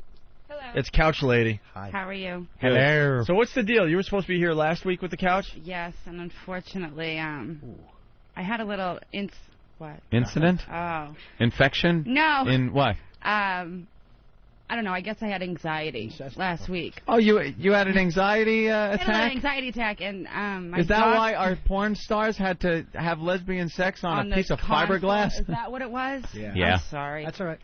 Speaker 16: Hello.
Speaker 3: It's Couch Lady.
Speaker 16: Hi. How are you?
Speaker 3: Hello. So what's the deal? You were supposed to be here last week with the couch?
Speaker 16: Yes, and unfortunately, I had a little
Speaker 4: incident?
Speaker 16: Oh.
Speaker 4: Infection?
Speaker 16: No.
Speaker 4: In what?
Speaker 16: I don't know. I guess I had anxiety last week.
Speaker 4: Oh, you had an anxiety attack?
Speaker 16: I had an anxiety attack, and
Speaker 4: Is that why our porn stars had to have lesbian sex on a piece of fiberglass?
Speaker 16: Is that what it was?
Speaker 4: Yeah.
Speaker 16: I'm sorry.
Speaker 5: That's all right.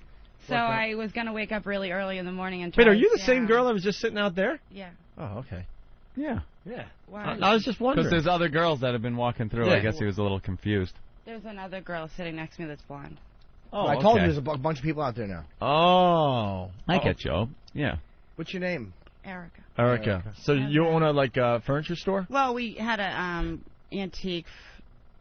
Speaker 16: So I was going to wake up really early in the morning and
Speaker 3: Wait, are you the same girl that was just sitting out there?
Speaker 16: Yeah.
Speaker 3: Oh, okay.
Speaker 4: Yeah.
Speaker 3: Yeah.
Speaker 16: Why?
Speaker 3: I was just wondering.
Speaker 4: Because there's other girls that have been walking through.
Speaker 3: Yeah.
Speaker 4: I guess he was a little confused.
Speaker 16: There's another girl sitting next to me that's blonde.
Speaker 5: Oh, I told you there's a bunch of people out there now.
Speaker 4: Oh. I get you. Yeah.
Speaker 5: What's your name?
Speaker 16: Erica.
Speaker 3: So you own a furniture store?
Speaker 16: Well, we had a antique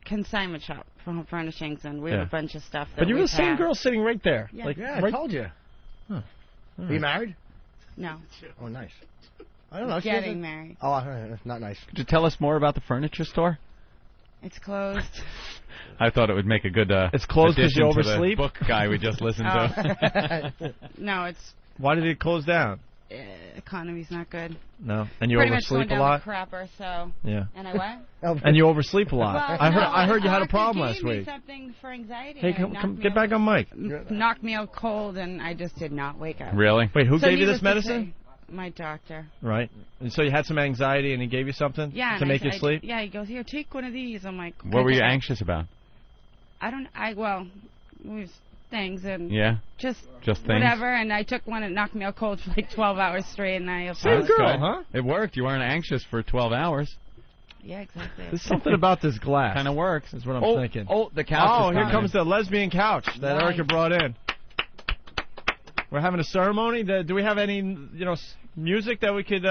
Speaker 16: consignment shop for home furnishings, and we have a bunch of stuff.
Speaker 3: But you were the same girl sitting right there.
Speaker 16: Yeah,
Speaker 3: Like,
Speaker 5: I
Speaker 3: right...
Speaker 5: told you.
Speaker 3: Huh.
Speaker 5: Are you married?
Speaker 16: No.
Speaker 5: Oh, nice. I don't know. she
Speaker 16: Getting
Speaker 5: doesn't-
Speaker 16: married.
Speaker 5: Oh, not nice.
Speaker 4: Could you tell us more about the furniture store?
Speaker 16: It's closed.
Speaker 10: I thought it would make a good.
Speaker 3: It's closed 'cause you
Speaker 10: addition to the
Speaker 3: oversleep?
Speaker 10: book guy we just listened to.
Speaker 16: No, it's
Speaker 3: Why did it close down?
Speaker 16: economy's not good.
Speaker 3: No. And you
Speaker 16: Pretty much
Speaker 3: oversleep
Speaker 16: going
Speaker 3: a
Speaker 16: down
Speaker 3: lot?
Speaker 16: the crapper, so.
Speaker 3: Yeah.
Speaker 16: And I what?
Speaker 3: And you oversleep a lot.
Speaker 16: Well,
Speaker 3: I heard you had a
Speaker 16: doctor
Speaker 3: problem
Speaker 16: gave
Speaker 3: last
Speaker 16: me
Speaker 3: week.
Speaker 16: something for anxiety.
Speaker 3: Hey,
Speaker 16: and
Speaker 3: come get back on mic.
Speaker 16: knocked me out cold, and I just did not wake up.
Speaker 10: Really?
Speaker 3: Wait, who
Speaker 16: So
Speaker 3: gave you this
Speaker 16: needless to
Speaker 3: medicine?
Speaker 16: say, my doctor.
Speaker 3: Right. And so you had some anxiety and he gave you something
Speaker 16: Yeah.
Speaker 3: to
Speaker 16: and
Speaker 3: make
Speaker 16: I,
Speaker 3: you sleep?
Speaker 16: Yeah, he goes, here, take one of these. I'm like,
Speaker 10: What were you
Speaker 16: okay.
Speaker 10: anxious about?
Speaker 16: Well, it was things and
Speaker 10: Yeah.
Speaker 16: just
Speaker 10: things.
Speaker 16: whatever. And I took one and knocked me out cold for like 12 hours straight, and I
Speaker 10: That's
Speaker 16: felt
Speaker 10: good. It worked. You weren't anxious for 12 hours.
Speaker 16: Yeah, exactly.
Speaker 3: There's something about this glass.
Speaker 10: Kind of works.
Speaker 3: Is what I'm
Speaker 10: Oh,
Speaker 3: thinking.
Speaker 10: oh, the couch
Speaker 3: Oh,
Speaker 10: is
Speaker 3: here
Speaker 10: coming.
Speaker 3: comes the lesbian couch that
Speaker 16: Nice.
Speaker 3: Erica brought in. We're having a ceremony. Do we have any, music that we could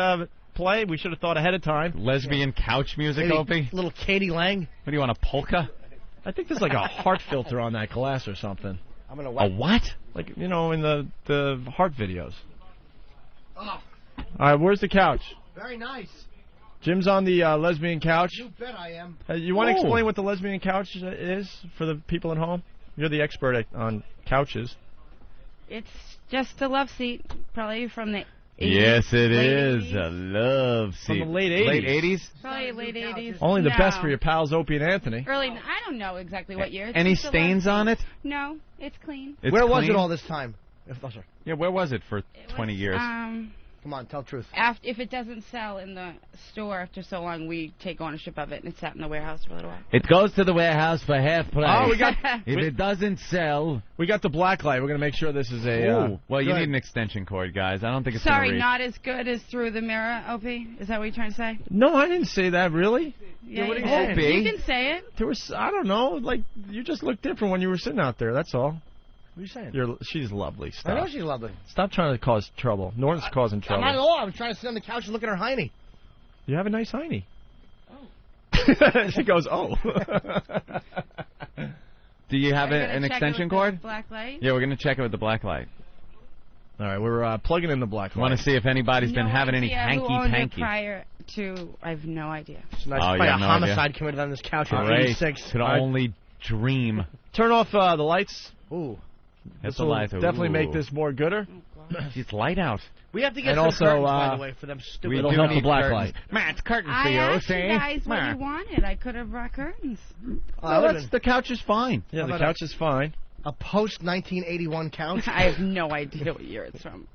Speaker 3: play? We should have thought ahead of time.
Speaker 10: Lesbian couch music,
Speaker 5: Maybe
Speaker 10: Opie?
Speaker 5: little Katie Lang.
Speaker 10: What do you want, a polka?
Speaker 3: I think there's like a heart filter on that glass or something.
Speaker 5: I'm gonna
Speaker 10: A what?
Speaker 3: Like, in the heart videos.
Speaker 5: Oh,
Speaker 3: All right, where's the couch?
Speaker 5: very nice.
Speaker 3: Jim's on the lesbian couch.
Speaker 5: You bet I am.
Speaker 3: You want to
Speaker 10: Oh.
Speaker 3: explain what the lesbian couch is for the people at home? You're the expert on couches.
Speaker 16: It's just a love seat, probably from the 80s.
Speaker 10: Yes, it
Speaker 16: late
Speaker 10: is.
Speaker 16: 80s.
Speaker 10: A love
Speaker 3: From
Speaker 10: seat.
Speaker 3: the late 80s.
Speaker 10: Late 80s?
Speaker 16: Probably late 80s.
Speaker 3: Only the
Speaker 16: No.
Speaker 3: best for your pals Opie and Anthony.
Speaker 16: Early, I don't know exactly what year. It's
Speaker 10: Any
Speaker 16: just a love
Speaker 10: stains
Speaker 16: seat.
Speaker 10: on it?
Speaker 16: No, it's clean.
Speaker 10: It's
Speaker 5: Where was
Speaker 10: clean?
Speaker 5: it all this time? Sorry.
Speaker 10: Yeah, where was it for 20 years?
Speaker 5: Come on, tell the truth.
Speaker 16: If it doesn't sell in the store after so long, we take ownership of it, and it sat in the warehouse for a little while.
Speaker 4: It goes to the warehouse for half price.
Speaker 3: Oh, we got
Speaker 4: If it doesn't sell,
Speaker 3: we got the black light. We're gonna make sure this is a.
Speaker 10: Ooh. Well, you
Speaker 3: good.
Speaker 10: need an extension cord, guys. I don't think it's
Speaker 16: Sorry,
Speaker 10: gonna reach.
Speaker 16: not as good as through the mirror, Opie? Is that what you're trying to say?
Speaker 3: No, I didn't say that. Really?
Speaker 16: Yeah,
Speaker 3: what are
Speaker 16: you
Speaker 3: you
Speaker 16: did.
Speaker 3: saying?
Speaker 16: You can say it.
Speaker 3: There was. I don't know. Like you just looked different when you were sitting out there. That's all.
Speaker 5: What are you saying?
Speaker 3: She's lovely. Stop.
Speaker 5: I know she's lovely.
Speaker 3: Stop trying to cause trouble. Norton's causing
Speaker 5: I'm
Speaker 3: trouble.
Speaker 5: not at all. I was trying to sit on the couch and look at her hiney.
Speaker 3: You have a nice hiney. Oh. She goes, oh.
Speaker 10: Do you have
Speaker 16: Are you
Speaker 10: an
Speaker 16: gonna check it
Speaker 10: extension
Speaker 16: with the
Speaker 10: cord?
Speaker 16: black light?
Speaker 10: Yeah, we're going to check it with the black light.
Speaker 3: All right, we're plugging in the black light.
Speaker 10: Want to see if anybody's been
Speaker 16: No
Speaker 10: having any
Speaker 16: idea who owned it
Speaker 10: hanky-panky.
Speaker 16: prior to, I have no idea.
Speaker 5: It's nice.
Speaker 10: Oh,
Speaker 5: Probably
Speaker 10: you
Speaker 5: a
Speaker 10: have no
Speaker 5: homicide
Speaker 10: idea?
Speaker 5: committed on this couch in
Speaker 10: Great.
Speaker 5: 86.
Speaker 10: Could only dream.
Speaker 3: Turn off the lights.
Speaker 5: Ooh.
Speaker 10: Hit
Speaker 3: This
Speaker 10: the
Speaker 3: will
Speaker 10: lights.
Speaker 3: definitely make
Speaker 10: Ooh.
Speaker 3: this more gooder.
Speaker 10: It's light out.
Speaker 5: We have to get
Speaker 3: And
Speaker 5: some
Speaker 3: also,
Speaker 5: curtains, by the way, for them stupid.
Speaker 10: We
Speaker 3: It'll
Speaker 10: do
Speaker 3: help the
Speaker 10: need
Speaker 3: black
Speaker 10: curtains.
Speaker 3: light.
Speaker 10: Matt, it's curtains for
Speaker 16: I
Speaker 10: you,
Speaker 16: asked
Speaker 10: see?
Speaker 16: you guys what
Speaker 10: Ma.
Speaker 16: you wanted. I could have brought curtains.
Speaker 10: The couch is fine.
Speaker 3: Yeah,
Speaker 5: How
Speaker 3: the
Speaker 5: about
Speaker 3: couch is fine.
Speaker 5: a post-1981 couch.
Speaker 16: I have no idea what year it's from.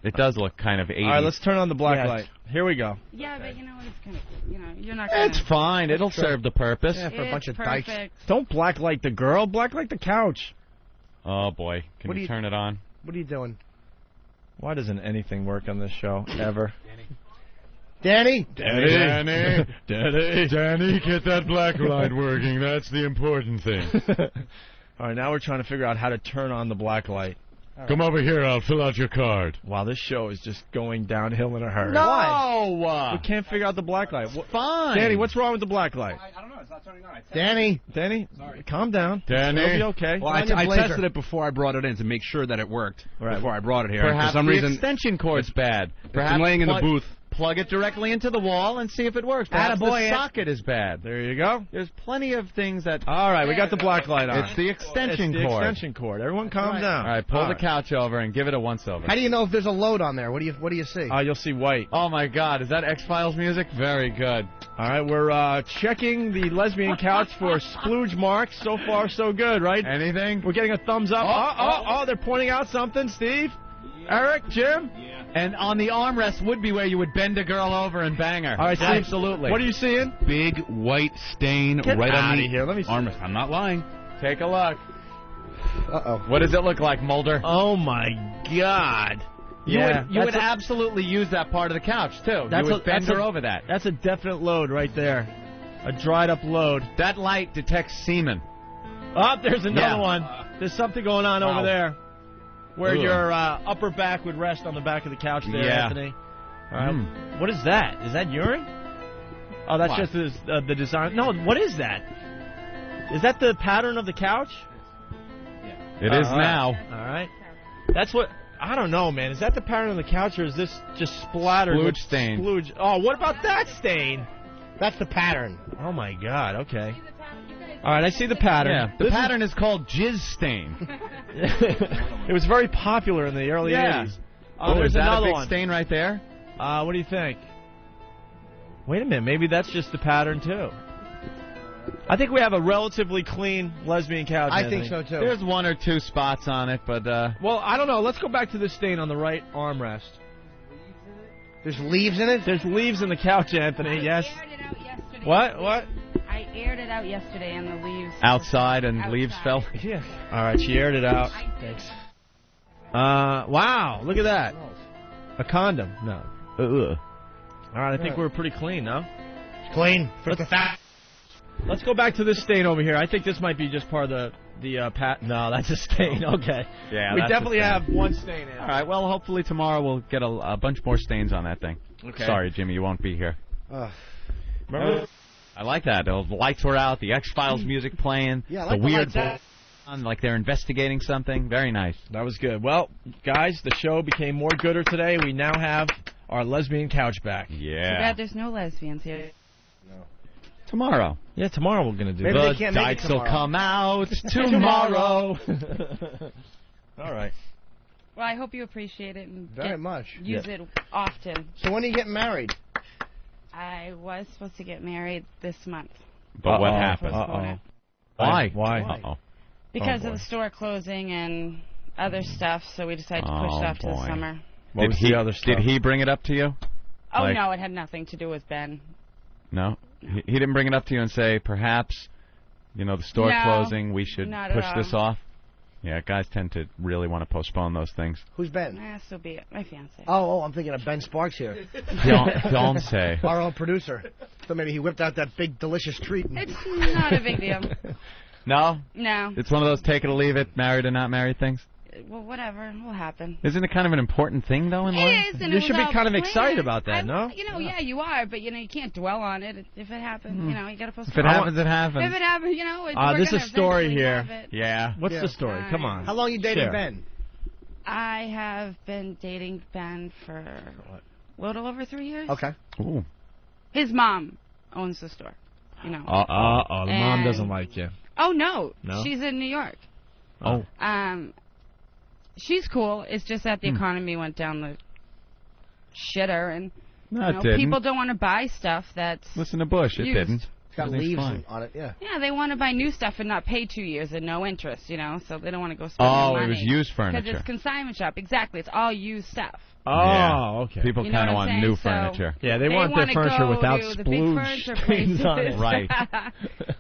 Speaker 10: It does look kind of 80s.
Speaker 3: All right, let's turn on the black
Speaker 5: Yes.
Speaker 3: light. Here we go.
Speaker 16: Yeah, but you know what? It's kind of, you're not going
Speaker 10: It's fine. It'll serve the purpose.
Speaker 5: Yeah, for a bunch of
Speaker 16: perfect.
Speaker 5: dykes.
Speaker 3: Don't black light the girl. Black light the couch.
Speaker 10: Oh, boy. Can
Speaker 5: What do
Speaker 10: you
Speaker 5: you-
Speaker 10: turn it on?
Speaker 5: What are you doing?
Speaker 3: Why doesn't anything work on this show ever?
Speaker 5: Danny?
Speaker 9: Danny, get that black light working. That's the important thing.
Speaker 3: All right, now we're trying to figure out how to turn on the black light.
Speaker 9: Come over here. I'll fill out your card.
Speaker 3: Wow, this show is just going downhill in a hurry.
Speaker 10: No!
Speaker 3: We can't figure out the black light.
Speaker 10: Fine.
Speaker 3: Danny, what's wrong with the black light?
Speaker 17: I don't know. It's not turning on.
Speaker 3: Danny, calm down.
Speaker 9: Danny.
Speaker 3: It'll be okay.
Speaker 17: Well, I tested it before I brought it in to make sure that it worked before I brought it here. And
Speaker 10: Perhaps
Speaker 17: for some
Speaker 10: the
Speaker 17: reason,
Speaker 10: extension cord's bad. Perhaps
Speaker 17: I'm laying in the booth.
Speaker 10: Plug it directly into the wall and see if it works. Perhaps
Speaker 5: Attaboy,
Speaker 10: the
Speaker 5: Ed.
Speaker 10: socket is bad.
Speaker 3: There you go.
Speaker 10: There's plenty of things that...
Speaker 3: All right, we got the black light on.
Speaker 10: It's the extension
Speaker 3: It's the
Speaker 10: cord.
Speaker 3: extension cord. Everyone calm
Speaker 5: Right.
Speaker 3: down.
Speaker 10: All right, pull
Speaker 3: All
Speaker 10: the couch over and give it a once-over.
Speaker 5: How do you know if there's a load on there? What do you see?
Speaker 3: You'll see white.
Speaker 10: Oh, my God. Is that X-Files music? Very good.
Speaker 3: All right, we're checking the lesbian couch for splooge marks. So far, so good, right?
Speaker 10: Anything?
Speaker 3: We're getting a thumbs up. Oh, they're pointing out something, Steve. Eric, Jim.
Speaker 10: And on the armrest would be where you would bend a girl over and bang her.
Speaker 3: All right, Steve.
Speaker 10: Absolutely.
Speaker 3: What are you seeing?
Speaker 17: big white stain
Speaker 3: Get
Speaker 17: right on
Speaker 3: outta
Speaker 17: the
Speaker 3: here. Let me see.
Speaker 17: armrest. I'm not lying.
Speaker 10: Take a look.
Speaker 5: Uh-oh.
Speaker 10: What does it look like, Mulder?
Speaker 3: Oh my God.
Speaker 10: You would absolutely use that part of the couch, too. You would bend her over that.
Speaker 3: That's a definite load right there. A dried up load.
Speaker 10: That light detects semen.
Speaker 3: Oh, there's another
Speaker 10: Yeah.
Speaker 3: one. There's something going on over
Speaker 10: Wow.
Speaker 3: there. Where
Speaker 10: Ugh.
Speaker 3: your upper back would rest on the back of the couch there,
Speaker 10: Yeah.
Speaker 3: Anthony. All right. What is that? Is that urine? Oh, that's
Speaker 10: What?
Speaker 3: just the design. No, what is that? Is that the pattern of the couch?
Speaker 10: It is now.
Speaker 3: All right. That's what. I don't know, man. Is that the pattern on the couch, or is this just splattered
Speaker 4: Splooge
Speaker 3: with
Speaker 4: stain.
Speaker 3: Splooge? Oh, what about that stain?
Speaker 5: That's the pattern.
Speaker 3: Oh, my God. Okay. All right, I see the pattern.
Speaker 4: Yeah, the pattern is called jizz stain.
Speaker 3: It was very popular in the early 80s.
Speaker 4: Oh,
Speaker 3: there's
Speaker 4: is that
Speaker 3: another
Speaker 4: a big
Speaker 3: one.
Speaker 4: stain right there?
Speaker 3: What do you think? Wait a minute. Maybe that's just the pattern, too. I think we have a relatively clean lesbian couch.
Speaker 5: I think so, too.
Speaker 4: There's 1 or 2 spots on it, but...
Speaker 3: Well, I don't know. Let's go back to the stain on the right armrest.
Speaker 5: There's leaves in it?
Speaker 3: There's leaves in the couch, Anthony, yes. What?
Speaker 16: I aired it out yesterday and the leaves...
Speaker 4: Outside and leaves fell?
Speaker 3: Yeah. All right, she aired it out. Thanks. Wow, look at that. A condom. No. All right, I think we're pretty clean, no?
Speaker 5: Clean. For the fat.
Speaker 3: Let's go back to this stain over here. I think this might be just part of the pat. No, that's a stain. Okay.
Speaker 4: Yeah,
Speaker 3: we
Speaker 4: that's
Speaker 3: definitely
Speaker 4: a stain.
Speaker 3: have one stain in.
Speaker 4: All right, well, hopefully tomorrow we'll get a bunch more stains on that thing.
Speaker 3: Okay.
Speaker 4: Sorry, Jimmy, you won't be here.
Speaker 3: Remember?
Speaker 4: I like that. The lights were out, the X-Files music playing,
Speaker 5: Yeah, I like
Speaker 4: the
Speaker 5: the
Speaker 4: weird
Speaker 5: lights
Speaker 4: on, like they're investigating something. Very nice.
Speaker 3: That was good. Well, guys, the show became more gooder today. We now have our lesbian couch back.
Speaker 16: Too
Speaker 4: Yeah.
Speaker 16: bad there's no lesbians here.
Speaker 4: Tomorrow.
Speaker 3: Yeah, tomorrow we're going to do
Speaker 5: Maybe
Speaker 3: that.
Speaker 5: they can't make it
Speaker 4: Dykes will
Speaker 5: tomorrow.
Speaker 4: come out tomorrow.
Speaker 3: All right.
Speaker 16: Well, I hope you appreciate it and
Speaker 5: Very much.
Speaker 16: use it often.
Speaker 5: So when are you getting married?
Speaker 16: I was supposed to get married this month.
Speaker 4: But what
Speaker 3: Uh-oh.
Speaker 4: happened?
Speaker 16: Postpone it.
Speaker 4: Why?
Speaker 3: Why?
Speaker 4: Uh-oh.
Speaker 16: Because
Speaker 3: boy.
Speaker 16: of the store closing and other stuff, so we decided to push it off to the
Speaker 4: boy.
Speaker 16: summer.
Speaker 3: What was the other stuff?
Speaker 4: Did he bring it up to you?
Speaker 16: Oh,
Speaker 4: Like-
Speaker 16: no, it had nothing to do with Ben.
Speaker 4: No? He didn't bring it up to you and say, perhaps, the store
Speaker 16: No,
Speaker 4: closing, we should
Speaker 16: not at
Speaker 4: push
Speaker 16: all.
Speaker 4: this off? Yeah, guys tend to really want to postpone those things.
Speaker 5: Who's Ben?
Speaker 16: So be it. My fiance.
Speaker 5: Oh, I'm thinking of Ben Sparks here.
Speaker 4: Don't say.
Speaker 5: Our own producer. So maybe he whipped out that big, delicious treat.
Speaker 16: It's not a big deal.
Speaker 4: No?
Speaker 16: No.
Speaker 4: It's one of those take it or leave it, married or not married things?
Speaker 16: Well, whatever. Will happen.
Speaker 4: Isn't it kind of an important thing, though, in life?
Speaker 16: It is, and
Speaker 3: You
Speaker 16: it
Speaker 3: should
Speaker 16: was
Speaker 3: be
Speaker 16: all
Speaker 3: kind of
Speaker 16: planned.
Speaker 3: excited about that, no?
Speaker 16: Yeah, you are, but you can't dwell on it. If it happens, you got to postpone.
Speaker 4: If it happens, it happens.
Speaker 16: If it happens, we're
Speaker 3: There's a
Speaker 16: gonna
Speaker 3: story
Speaker 16: eventually
Speaker 3: here.
Speaker 16: have it.
Speaker 4: Yeah.
Speaker 3: What's
Speaker 5: Yeah.
Speaker 3: the story? Come on.
Speaker 5: How long you dating
Speaker 3: Share.
Speaker 5: Ben?
Speaker 16: I have been dating Ben for a little over 3 years.
Speaker 5: Okay.
Speaker 4: Ooh.
Speaker 16: His mom owns the store.
Speaker 3: The mom
Speaker 16: And-
Speaker 3: doesn't like you.
Speaker 16: Oh no,
Speaker 3: No?
Speaker 16: she's in New York.
Speaker 3: Oh.
Speaker 16: She's cool. It's just that the economy went down the shitter, and
Speaker 4: No, it didn't.
Speaker 16: people don't want to buy stuff that's
Speaker 4: Listen to Bush. It
Speaker 16: used.
Speaker 4: didn't.
Speaker 5: It's got
Speaker 4: Everything's
Speaker 5: leaves
Speaker 4: fine.
Speaker 5: on it, yeah.
Speaker 16: Yeah, they want to buy new stuff and not pay 2 years and no interest, so they don't want to go spend
Speaker 4: Oh,
Speaker 16: their
Speaker 4: it
Speaker 16: money.
Speaker 4: was used
Speaker 16: Because
Speaker 4: furniture.
Speaker 16: it's consignment shop. Exactly. It's all used stuff.
Speaker 3: Oh,
Speaker 4: Yeah.
Speaker 3: okay.
Speaker 4: People
Speaker 16: You know
Speaker 4: kind of
Speaker 16: what I'm
Speaker 4: want
Speaker 16: saying?
Speaker 4: new
Speaker 16: So-
Speaker 4: furniture.
Speaker 3: Yeah, they want their
Speaker 16: wanna
Speaker 3: furniture
Speaker 16: go
Speaker 3: without
Speaker 16: to the big
Speaker 3: splooge
Speaker 16: furniture
Speaker 3: stains on it.
Speaker 16: places.
Speaker 4: Right.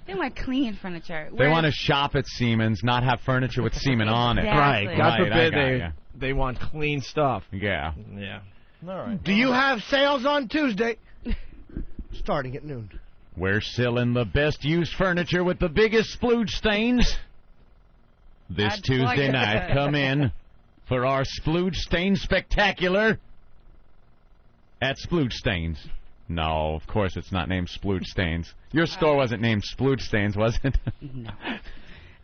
Speaker 16: They want clean furniture.
Speaker 4: They
Speaker 16: Whereas-
Speaker 4: want to shop at Siemens, not have furniture with semen on it.
Speaker 16: Exactly.
Speaker 3: Right. God
Speaker 4: Right, I
Speaker 3: forbid
Speaker 4: got ya.
Speaker 3: they want clean stuff.
Speaker 4: Yeah.
Speaker 3: Yeah. All right.
Speaker 5: Do you have sales on Tuesday? Starting at noon.
Speaker 4: We're selling the best used furniture with the biggest splooge stains. This
Speaker 16: I'd
Speaker 4: Tuesday
Speaker 16: like it.
Speaker 4: night, come in for our splooge stain spectacular at Splooge Stains. No, of course it's not named Splooge Stains. Your store wasn't named Splooge Stains, was it?
Speaker 16: No.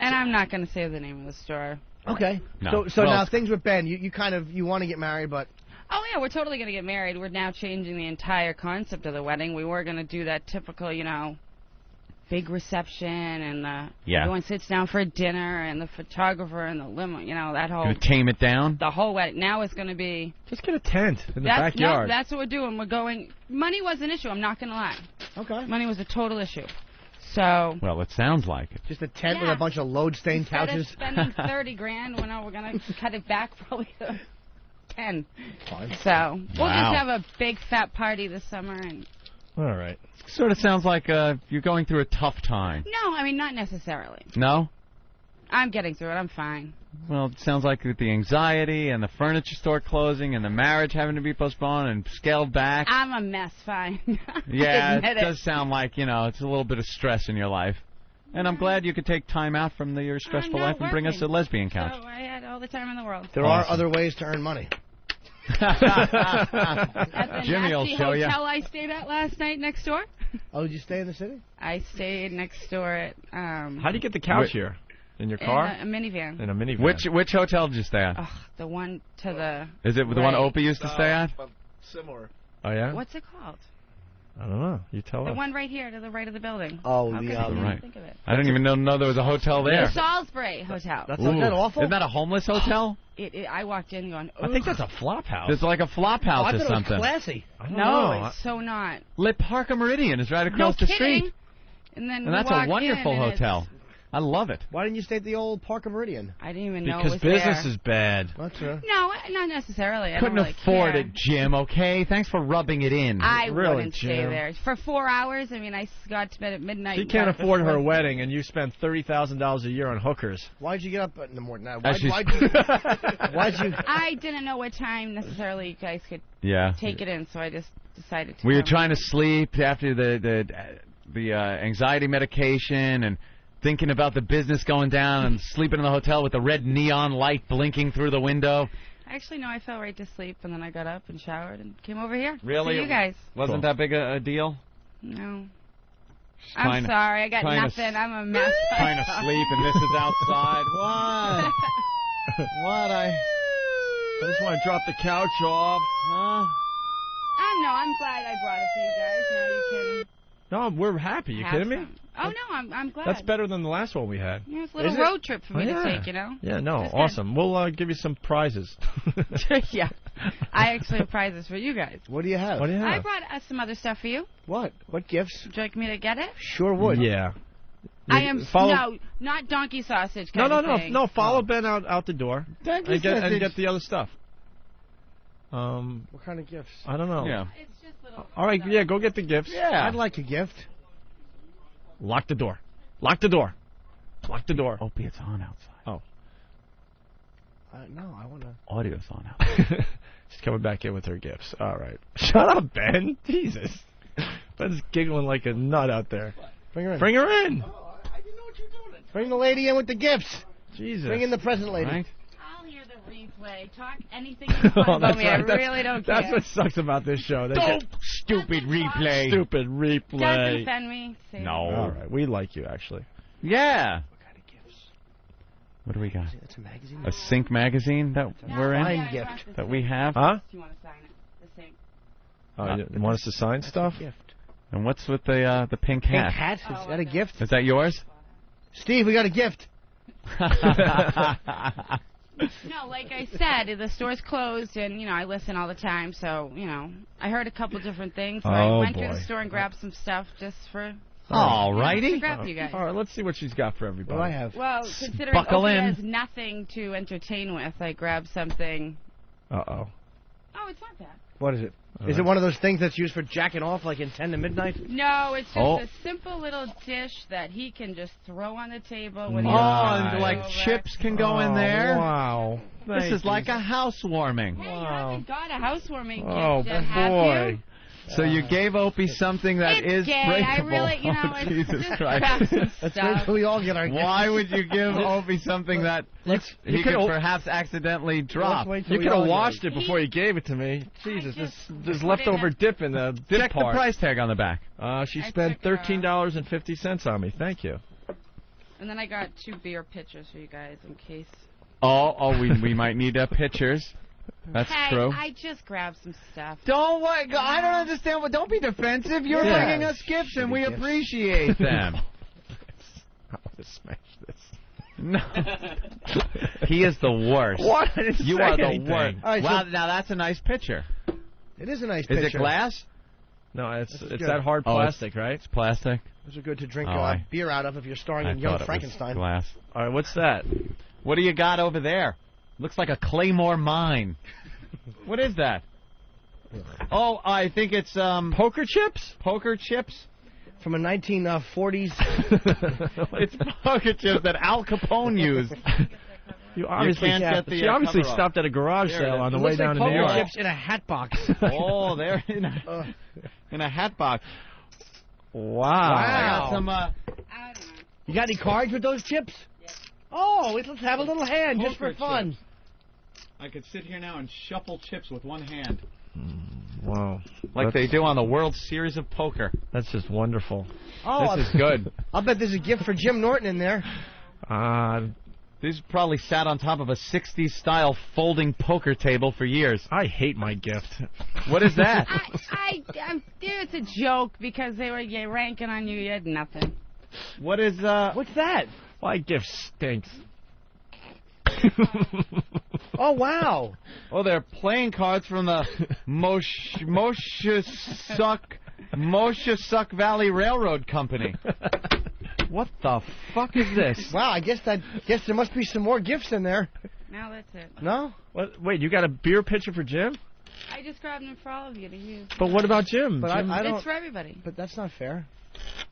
Speaker 16: And I'm not going to say the name of the store.
Speaker 5: Okay.
Speaker 4: No.
Speaker 5: So
Speaker 4: Well,
Speaker 5: now things with Ben, you want to get married, but
Speaker 16: Oh, yeah, we're totally going to get married. We're now changing the entire concept of the wedding. We were going to do that typical, big reception and everyone sits down for dinner and the photographer and the limo, that whole...
Speaker 4: Gonna tame it down?
Speaker 16: The whole wedding. Now it's going to be...
Speaker 3: Just get a tent in the
Speaker 16: No,
Speaker 3: backyard.
Speaker 16: that's what we're doing. We're going... Money was an issue, I'm not going to lie.
Speaker 5: Okay.
Speaker 16: Money was a total issue. So...
Speaker 4: Well, it sounds like it.
Speaker 5: just a tent with a bunch of load-stained
Speaker 16: Instead
Speaker 5: couches.
Speaker 16: of spending $30,000, we're going to cut it back probably to 10.
Speaker 5: Fine.
Speaker 16: So we'll
Speaker 4: Wow.
Speaker 16: just have a big fat party this summer. And
Speaker 3: All right.
Speaker 4: Sort of sounds like you're going through a tough time.
Speaker 16: no, I mean not necessarily.
Speaker 4: No?
Speaker 16: I'm getting through it. I'm fine.
Speaker 4: Well, it sounds like with the anxiety and the furniture store closing and the marriage having to be postponed and scaled back.
Speaker 16: I'm a mess. Fine.
Speaker 4: Yeah,
Speaker 16: I admit
Speaker 4: it does sound like, it's a little bit of stress in your life. And I'm glad you could take time out from your stressful life and bring us a lesbian couch.
Speaker 16: So I had all the time in the world.
Speaker 5: There are other ways to earn money.
Speaker 16: At the
Speaker 4: Jimmy will
Speaker 16: nasty
Speaker 4: show ya.
Speaker 16: hotel I stayed at last night next door.
Speaker 5: Oh, did you stay in the city?
Speaker 16: I stayed next door at.
Speaker 3: How do you get the couch here? In your car?
Speaker 16: In a minivan.
Speaker 3: In a minivan.
Speaker 4: Which hotel did you stay at?
Speaker 16: Ugh, the one to the.
Speaker 4: Is it the one Opie used to stay at?
Speaker 3: Similar. Oh yeah.
Speaker 16: What's it called?
Speaker 3: I don't know. You tell
Speaker 16: The
Speaker 3: us.
Speaker 16: one right here to the right of the building.
Speaker 5: Oh,
Speaker 16: How
Speaker 5: the
Speaker 16: could I not
Speaker 4: right.
Speaker 16: think of it?
Speaker 4: I didn't even know there was a hotel there.
Speaker 16: The Salisbury Hotel.
Speaker 5: That's not that awful.
Speaker 4: Isn't that a homeless hotel?
Speaker 16: I walked in going.
Speaker 3: I think that's a flop house.
Speaker 4: It's like a flop house
Speaker 5: I
Speaker 4: or
Speaker 5: thought
Speaker 4: something.
Speaker 5: it was classy.
Speaker 3: I don't
Speaker 16: No,
Speaker 3: know.
Speaker 16: it's so not.
Speaker 4: Lit Parker Meridian is right
Speaker 16: No
Speaker 4: across the
Speaker 16: kidding.
Speaker 4: street.
Speaker 16: And then
Speaker 4: And that's a wonderful hotel. I love it.
Speaker 5: Why didn't you stay at the old Parker Meridian?
Speaker 16: I didn't even know it
Speaker 3: Because
Speaker 16: was
Speaker 3: business
Speaker 16: there.
Speaker 3: is bad.
Speaker 5: That's true.
Speaker 16: No, not necessarily. I
Speaker 4: Couldn't
Speaker 16: don't really
Speaker 4: afford
Speaker 16: care.
Speaker 4: it, Jim, okay? Thanks for rubbing it in.
Speaker 16: I
Speaker 3: Really,
Speaker 16: wouldn't stay
Speaker 3: Jim?
Speaker 16: there for 4 hours. I mean, I got to bed at midnight.
Speaker 3: She
Speaker 16: and
Speaker 3: can't
Speaker 16: got up
Speaker 3: afford her
Speaker 16: before-
Speaker 3: wedding, and you spend $30,000 a year on hookers.
Speaker 5: Why'd you get up in the morning? Why'd
Speaker 3: Actually-
Speaker 5: you?
Speaker 16: I didn't know what time necessarily you guys could
Speaker 4: Yeah.
Speaker 16: take it in, so I just decided to.
Speaker 4: We were
Speaker 16: come.
Speaker 4: trying to sleep after the anxiety medication and thinking about the business going down and sleeping in the hotel with the red neon light blinking through the window.
Speaker 16: Actually, no, I fell right to sleep, and then I got up and showered and came over here.
Speaker 4: Really?
Speaker 16: To you guys.
Speaker 4: Wasn't that big a deal?
Speaker 16: No.
Speaker 4: Just
Speaker 16: I'm
Speaker 4: trying to-
Speaker 16: sorry. I got
Speaker 4: trying to
Speaker 16: nothing. I'm a mess.
Speaker 4: Trying to sleep and this is outside. What? What?
Speaker 3: I just want to drop the couch off.
Speaker 4: Huh?
Speaker 16: I'm glad I brought it to you guys. Now you
Speaker 3: No, we're happy. You
Speaker 16: have
Speaker 3: kidding me?
Speaker 16: some. Oh no, I'm glad.
Speaker 3: That's better than the last one we had.
Speaker 16: Yeah, it's a little
Speaker 3: Is it?
Speaker 16: road trip for me
Speaker 3: Oh,
Speaker 16: to
Speaker 3: yeah.
Speaker 16: take, you know.
Speaker 3: Yeah, no,
Speaker 16: That's good.
Speaker 3: awesome. We'll give you some prizes.
Speaker 16: Yeah, I actually have prizes for you guys.
Speaker 5: What do you have?
Speaker 3: What do you
Speaker 16: I
Speaker 3: have?
Speaker 16: brought some other stuff for you.
Speaker 5: What? What gifts?
Speaker 16: Would you like me to get it?
Speaker 5: Sure would.
Speaker 3: Yeah.
Speaker 16: I am
Speaker 3: Follow-
Speaker 16: no, not donkey sausage.
Speaker 3: No,
Speaker 16: Kind
Speaker 3: no,
Speaker 16: of
Speaker 3: no,
Speaker 16: thing.
Speaker 3: no. Follow Ben out the door
Speaker 5: Donkey
Speaker 3: and
Speaker 5: sausage.
Speaker 3: get the other stuff.
Speaker 5: What kind of gifts?
Speaker 3: I don't know.
Speaker 4: Yeah.
Speaker 16: It's just little.
Speaker 3: All right, yeah, go get the gifts.
Speaker 5: I'd like a gift.
Speaker 3: Lock the door. Lock the door. Lock the door.
Speaker 4: Opie, it's on outside.
Speaker 3: Oh.
Speaker 5: No, I want to.
Speaker 4: Audio's on outside.
Speaker 3: She's coming back in with her gifts. All right. Shut up, Ben. Jesus. Ben's giggling like a nut out there.
Speaker 5: Bring her in.
Speaker 3: Bring her in.
Speaker 5: I didn't know what you were doing. Bring the lady in with the gifts.
Speaker 3: Jesus.
Speaker 5: Bring in the present lady.
Speaker 4: Right?
Speaker 16: I'll hear the replay. Talk anything you want about
Speaker 3: that's
Speaker 16: me.
Speaker 3: right.
Speaker 16: I really don't care.
Speaker 3: That's what sucks about this show. They
Speaker 4: Don't
Speaker 3: get
Speaker 4: stupid replay.
Speaker 3: stupid
Speaker 16: Doesn't
Speaker 3: replay.
Speaker 16: offend me. Say
Speaker 4: No.
Speaker 3: All right. We like you, actually.
Speaker 4: Yeah.
Speaker 5: What kind of gifts?
Speaker 4: What do we got?
Speaker 5: It's a magazine.
Speaker 4: A Sync magazine that we're in?
Speaker 5: Fine gift.
Speaker 4: That we have?
Speaker 3: Huh?
Speaker 16: Do you want to sign it? The same.
Speaker 3: You want us to sign stuff?
Speaker 5: Gift.
Speaker 4: And what's with the pink
Speaker 5: Pink
Speaker 4: hat?
Speaker 5: hat? Is that a gift?
Speaker 4: Is that yours?
Speaker 5: Steve, we got a gift.
Speaker 16: No, like I said, the store's closed, and I listen all the time. So I heard a couple different things. So I went to the store and grabbed some stuff just for.
Speaker 4: All
Speaker 16: to
Speaker 4: righty.
Speaker 16: grab you guys.
Speaker 3: All right, let's see what she's got for everybody.
Speaker 5: What do I have?
Speaker 16: Well, considering
Speaker 4: buckle
Speaker 16: Opie
Speaker 4: in.
Speaker 16: has nothing to entertain with, I grabbed something.
Speaker 3: Uh-oh.
Speaker 16: Oh, it's not bad.
Speaker 5: What is it?
Speaker 3: All
Speaker 5: Is it
Speaker 3: right.
Speaker 5: one of those things that's used for jacking off, like in 10 to midnight?
Speaker 16: No, it's just
Speaker 4: Oh.
Speaker 16: a simple little dish that he can just throw on the table when
Speaker 3: Nice.
Speaker 16: he's
Speaker 4: Oh, and like
Speaker 16: over.
Speaker 4: chips can go in there.
Speaker 3: Wow.
Speaker 4: This
Speaker 3: Thank
Speaker 4: is like
Speaker 3: you.
Speaker 4: a housewarming.
Speaker 16: Hey, you haven't got a housewarming
Speaker 3: Oh,
Speaker 16: gift yet, have
Speaker 3: boy.
Speaker 16: you?
Speaker 4: So you gave Opie something that
Speaker 16: It's
Speaker 4: is
Speaker 16: gay. I
Speaker 4: breakable.
Speaker 16: really,
Speaker 4: Oh,
Speaker 16: it's
Speaker 4: Jesus
Speaker 16: just
Speaker 4: Christ.
Speaker 16: grab some
Speaker 5: Let's wait
Speaker 16: stuff.
Speaker 5: till we all get our
Speaker 4: Why would you give Opie something that he
Speaker 3: you
Speaker 4: could
Speaker 3: could-
Speaker 4: perhaps accidentally drop?
Speaker 5: wait till
Speaker 3: You
Speaker 5: we
Speaker 3: could
Speaker 5: all
Speaker 3: have
Speaker 5: get
Speaker 3: washed it before you gave it to me. Jesus, there's leftover dip in the dip
Speaker 4: Check
Speaker 3: part.
Speaker 4: the price tag on the back.
Speaker 3: She
Speaker 16: I
Speaker 3: spent
Speaker 16: took it off.
Speaker 3: $13.50 on me. Thank you.
Speaker 16: And then I got 2 beer pitchers for you guys in case.
Speaker 4: We might need pictures. That's
Speaker 16: hey,
Speaker 4: true.
Speaker 16: I just grabbed some stuff.
Speaker 4: Don't worry. I don't understand. Don't be defensive. You're
Speaker 3: Yeah.
Speaker 4: bringing us gifts, and we
Speaker 5: gifts.
Speaker 4: appreciate them.
Speaker 3: I want to smash this.
Speaker 4: No. He is the worst.
Speaker 3: What? I didn't
Speaker 4: You
Speaker 3: say
Speaker 4: are the
Speaker 3: anything.
Speaker 4: worst.
Speaker 5: All right,
Speaker 4: Wow,
Speaker 5: so-
Speaker 4: now that's a nice picture.
Speaker 5: It is a nice
Speaker 4: Is
Speaker 5: picture.
Speaker 4: it glass?
Speaker 3: No, it's
Speaker 5: good.
Speaker 3: that hard
Speaker 4: Oh,
Speaker 3: plastic, right?
Speaker 4: It's plastic.
Speaker 5: Those are good to drink
Speaker 4: Oh, I-
Speaker 5: beer out of if you're starring
Speaker 4: I
Speaker 5: in Young
Speaker 4: thought it was
Speaker 5: Frankenstein.
Speaker 4: glass.
Speaker 3: All right, what's that?
Speaker 4: What do you got over there? Looks like a Claymore mine. What is that? Oh, I think it's
Speaker 3: Poker chips?
Speaker 4: poker chips.
Speaker 5: From a 1940s.
Speaker 4: It's poker chips that Al Capone used.
Speaker 3: You obviously
Speaker 4: can't get the,
Speaker 3: she obviously
Speaker 4: cover up.
Speaker 3: stopped at a garage
Speaker 4: There it
Speaker 3: sale
Speaker 4: is.
Speaker 3: on the
Speaker 5: It
Speaker 3: way
Speaker 5: looks
Speaker 3: down
Speaker 5: like
Speaker 3: to New
Speaker 5: poker
Speaker 3: York.
Speaker 5: chips in a hat box.
Speaker 4: Oh, they're in a hat box.
Speaker 3: Wow.
Speaker 4: I got some.
Speaker 16: I don't know.
Speaker 5: You got any cards with those chips? Oh, let's have a little hand just for
Speaker 4: Poker
Speaker 5: fun.
Speaker 4: chips. I could sit here now and shuffle chips with one hand,
Speaker 3: Wow.
Speaker 4: like they do on the World Series of Poker.
Speaker 3: That's just wonderful.
Speaker 5: Oh,
Speaker 4: This is good.
Speaker 5: I'll bet there's a gift for Jim Norton in there.
Speaker 4: These probably sat on top of a 60s style folding poker table for years.
Speaker 3: I hate my gift.
Speaker 4: What is that?
Speaker 16: Dude, it's a joke because they were ranking on you. You had nothing.
Speaker 4: What is
Speaker 5: What's that?
Speaker 3: My gift stinks.
Speaker 5: Oh, wow.
Speaker 4: Oh, they're playing cards from the Moshasuck Valley Railroad Company. What the fuck is this?
Speaker 5: Wow, I guess there must be some more gifts in there.
Speaker 16: No, that's it.
Speaker 5: No?
Speaker 3: What? Wait, you got a beer pitcher for Jim?
Speaker 16: I just grabbed them for all of you to use.
Speaker 3: But what about Jim?
Speaker 5: But
Speaker 3: Jim?
Speaker 5: I don't.
Speaker 16: It's for everybody.
Speaker 5: But that's not fair.